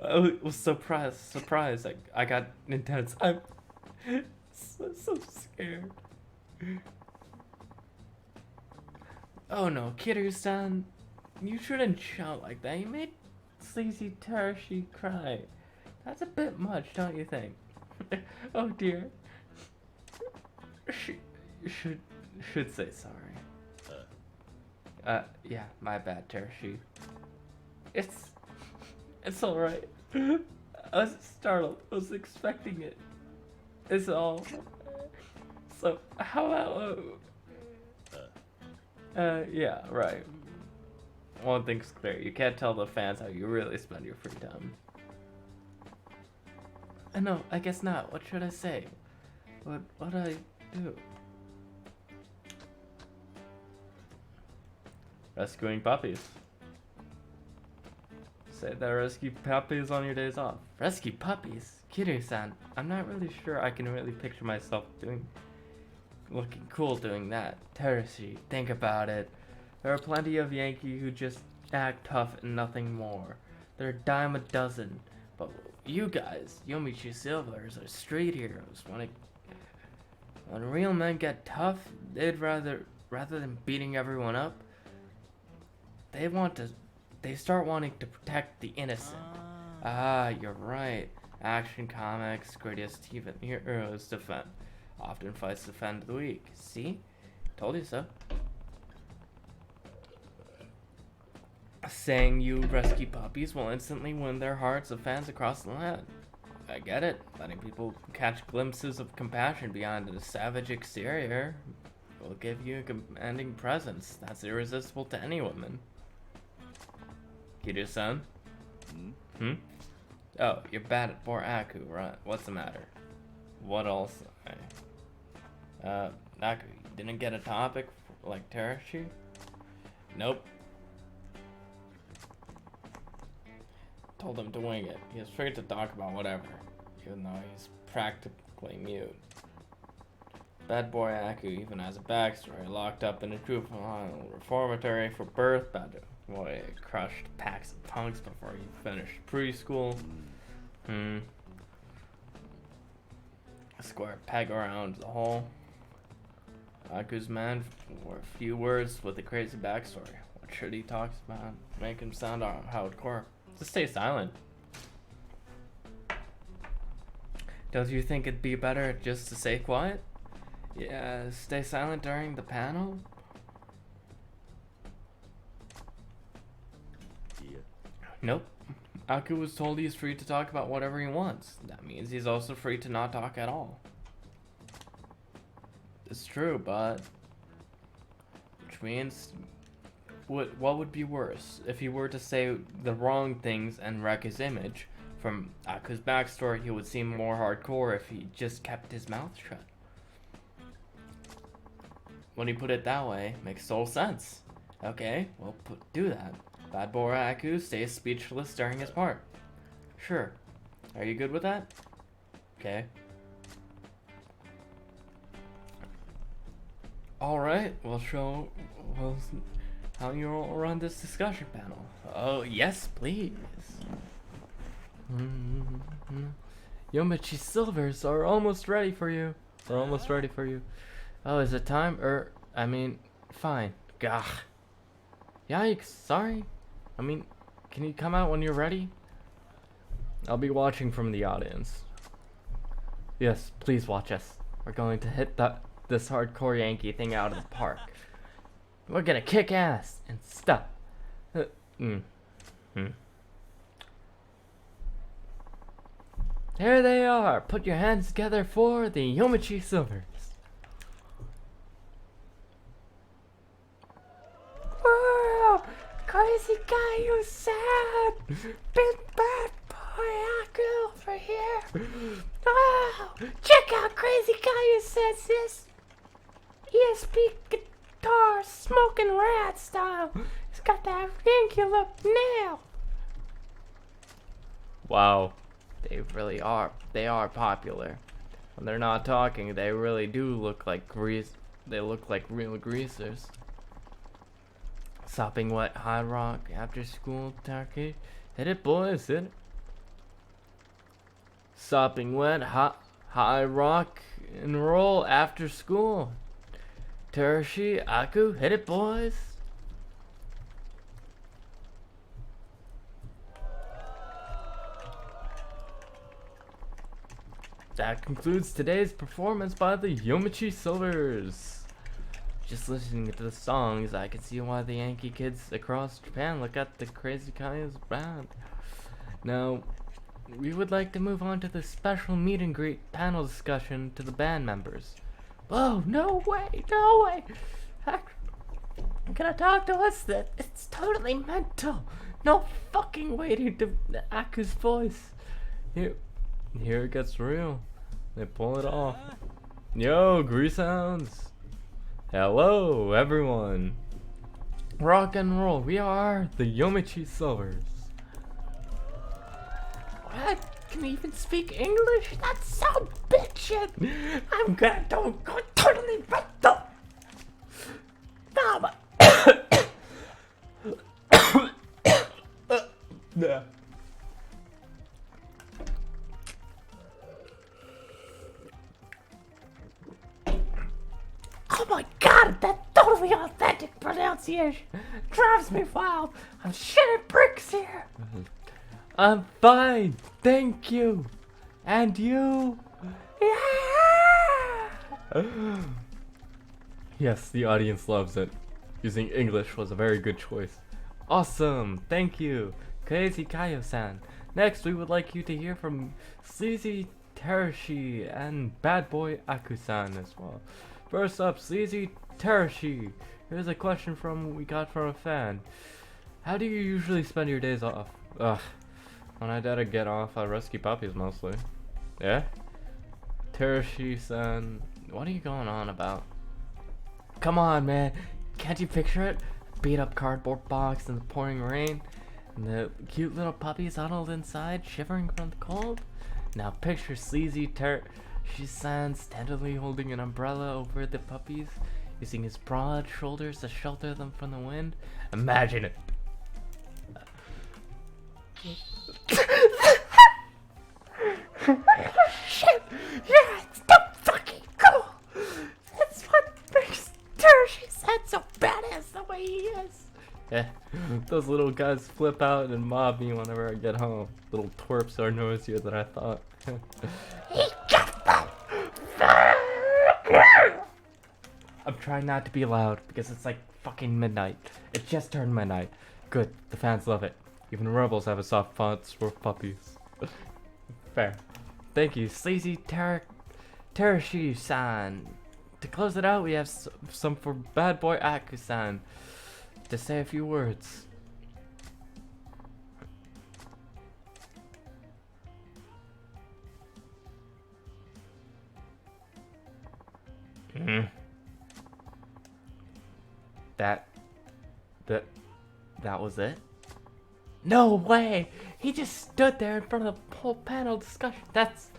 I was surprised. I got intense. I'm so scared. Oh no, Kiryu-san, you shouldn't shout like that. You made Sleazy Terashi cry. That's a bit much, don't you think? Oh dear. should say sorry. Yeah, my bad, Terashi. It's alright. I was startled. I was expecting it. It's all. So, how about, yeah, right. One thing's clear. You can't tell the fans how you really spend your free time. No, I guess not. What should I say? What do I do? Rescuing puppies. Say that rescue puppies on your days off. Rescue puppies? Kiryu-san, I'm not really sure I can really picture myself looking cool doing that. Terashi, think about it. There are plenty of Yankee who just act tough and nothing more. They're a dime a dozen. But you guys, Yomichi Silvers, are street heroes. When real men get tough, they'd rather than beating everyone up, they start wanting to protect the innocent. Ah, you're right. Action comics, greatest heroes defend. Often fights defend the weak. See? Told you so. Saying you rescue puppies will instantly win their hearts of fans across the land. I get it. Letting people catch glimpses of compassion behind a savage exterior will give you a commanding presence that's irresistible to any woman. Kiryu-san? Oh, you're bad at Boraku, right? What's the matter? What else? Naku, you didn't get a topic like Terashi? Nope. Told him to wing it. He was free to talk about whatever, even though he's practically mute. Bad boy Aku even has a backstory, locked up in a juvenile reformatory for birth. Bad boy crushed packs of punks before he finished preschool. A square peg around the hole. Aku's man for a few words with a crazy backstory. What should he talk about? Make him sound hardcore. Just stay silent. Don't you think it'd be better just to stay quiet? Yeah, stay silent during the panel? Yeah. Nope. Aku was told he's free to talk about whatever he wants. That means he's also free to not talk at all. It's true, but... Which means... What would be worse? If he were to say the wrong things and wreck his image? From Aku's backstory, he would seem more hardcore if he just kept his mouth shut. When you put it that way, makes total sense. Okay, well, do that. Bad boy Aku stays speechless during his part. Sure. Are you good with that? Okay. Alright, we'll show how you'll run this discussion panel. Oh, yes, please. Yomichi Silvers are almost ready for you. We're almost ready for you. Oh, is it time? I mean, fine. Gah. Yikes, sorry. I mean, can you come out when you're ready? I'll be watching from the audience. Yes, please watch us. We're going to hit this hardcore Yankee thing out of the park. We're gonna kick ass and stuff. There they are. Put your hands together for the Yomichi Silvers. Whoa! Crazy guy, you sad! Big bad boy Aku over here! Oh! Check out Crazy guy who says this! ESP guitar smoking rat style! He's got that angular nail! Wow. They really are. They are popular. When they're not talking, they really do look like they look like real greasers. Sopping wet hard rock after school turkey. Hit it, boys, hit it. Sopping wet high rock and roll after school. Terashi, Aku, hit it, boys. That concludes today's performance by the Yomichi Silvers. Just listening to the songs, I can see why the Yankee kids across Japan look at the crazy Kaya's band. Now, we would like to move on to the special meet and greet panel discussion to the band members. Whoa, no way, no way! You're gonna talk to us? That it's totally mental. No fucking waiting to Aku's voice. Here it gets real. They pull it off. Yo, Grease Sounds. Hello, everyone. Rock and roll. We are the Yomichi Silvers. What? Can you even speak English? That's so bitchin'. I'm gonna go totally mental. No, yeah. Oh my god, that totally authentic pronunciation drives me wild. I'm shitting bricks here. I'm fine, thank you. And you? Yeah! Yes, the audience loves it. Using English was a very good choice. Awesome, thank you, Crazy Kayo-san. Next, we would like you to hear from Sleazy Terashi and Bad Boy Aku-san as well. First up, Sleazy Terashi. Here's a question we got from a fan. How do you usually spend your days off? Ugh, when I gotta get off, I rescue puppies mostly. Yeah? Terashi-san, what are you going on about? Come on, man. Can't you picture it? Beat up cardboard box in the pouring rain, and the cute little puppies huddled inside, shivering from the cold. Now picture Sleazy Terashi-san tenderly holding an umbrella over the puppies, using his broad shoulders to shelter them from the wind. Imagine it. Shit! Yeah, it's so fucking cool! That's what makes Terashi-san so badass the way he is. Yeah, those little guys flip out and mob me whenever I get home. Little twerps are noisier than I thought. He got them! I'm trying not to be loud because it's like fucking midnight. It just turned midnight. Good, the fans love it. Even rebels have a soft spot for puppies. Fair. Thank you, Sleazy Terashi-san. To close it out, we have some for Bad Boy Aku-san to say a few words. That was it? No way! He just stood there in front of the whole panel discussion. That's...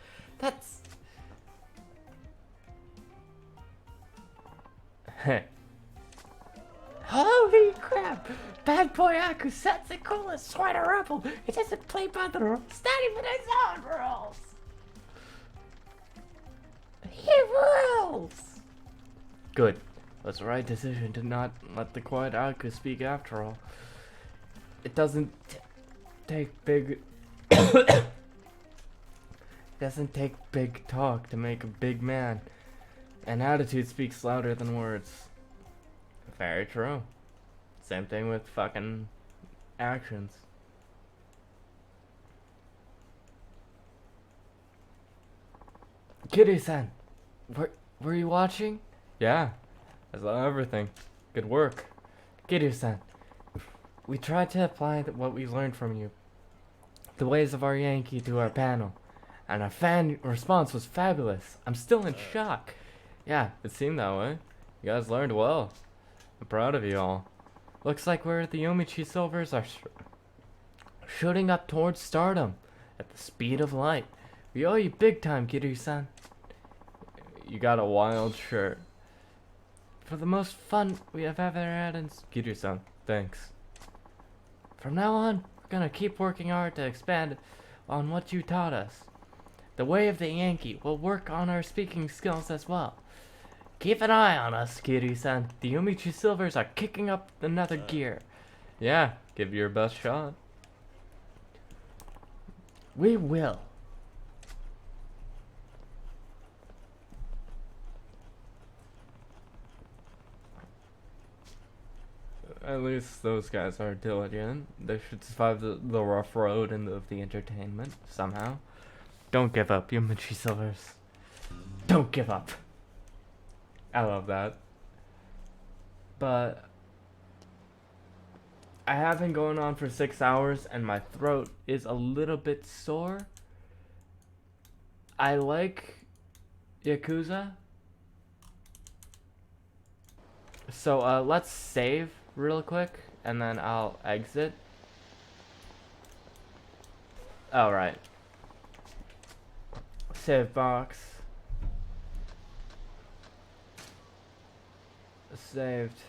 Holy crap! Bad Boy Aku-san's the coolest sweater rebel. He doesn't play by the rules. Not even his own rules. He rules! Good. It was the right decision to not let the quiet Aku speak after all. It doesn't take big... It doesn't take big talk to make a big man. And attitude speaks louder than words. Very true. Same thing with fucking actions. Kiryu-san, were you watching? Yeah, I saw everything. Good work. Kiryu-san, we tried to apply what we learned from you, the ways of our Yankee, to our panel, and our fan response was fabulous. I'm still in shock. Yeah, it seemed that way. You guys learned well. I'm proud of you all. Looks like we're the Yomichi Silvers are shooting up towards stardom at the speed of light. We owe you big time, Kiryu-san. You got a wild shirt. For the most fun we have ever had in Kiryu-san, thanks. From now on, we're gonna keep working hard to expand on what you taught us. The way of the Yankee will work on our speaking skills as well. Keep an eye on us, Kiryu-san. The Yomichi Silvers are kicking up another gear. Yeah, give it your best shot. We will. At least those guys are diligent. They should survive the rough road and the entertainment somehow. Don't give up, you Mitchie Silvers. Don't give up. I love that. But I have been going on for 6 hours and my throat is a little bit sore. I like Yakuza. So let's save real quick and then I'll exit. Alright. Save box. Saved.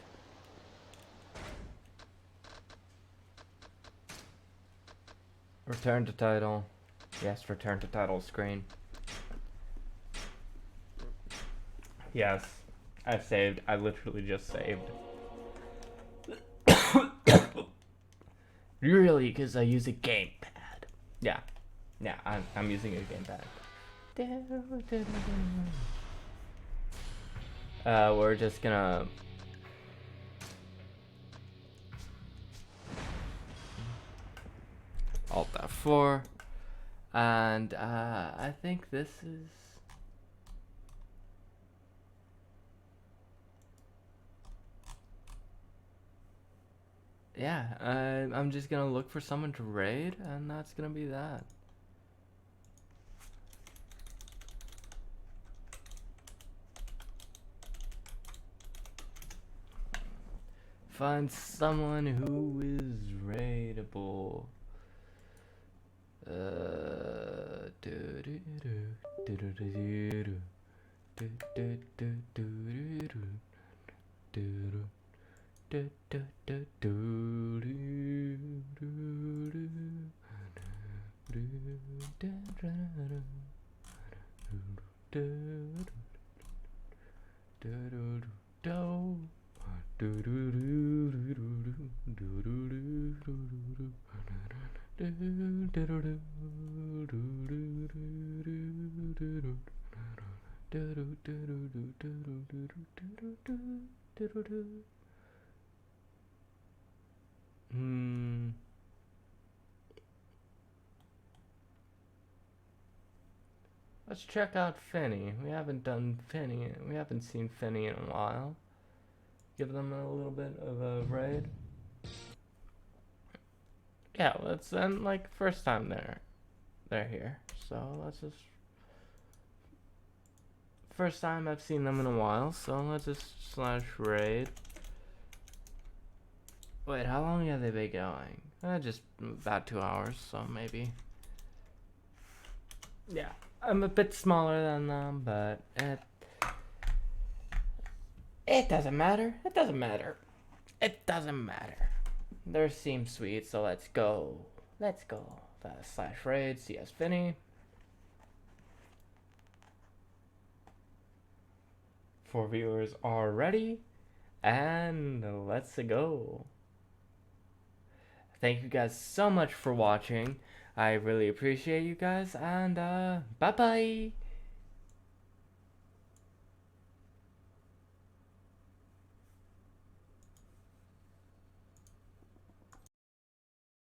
Return to title. Yes, return to title screen. Yes, I saved. I literally just saved. Really, because I use a gamepad. Yeah. Yeah, I'm using a gamepad. We're just gonna... Alt F4. And I think this is... Yeah, I'm just gonna look for someone to raid, and that's gonna be that. Find someone who is raidable. Let's check out Finny. We haven't done Finny. We haven't seen Finny in a while. Give them a little bit of a raid. Yeah, let's then, like, first time they're here. So let's just... First time I've seen them in a while, so let's just /raid. Wait, how long have they been going? Just about 2 hours, so maybe. Yeah, I'm a bit smaller than them, but it doesn't matter. It doesn't matter. It doesn't matter. They seem sweet, so let's go. Let's go. /raid, CS Finny. 4 viewers are ready, and let's go. Thank you guys so much for watching. I really appreciate you guys, and bye bye.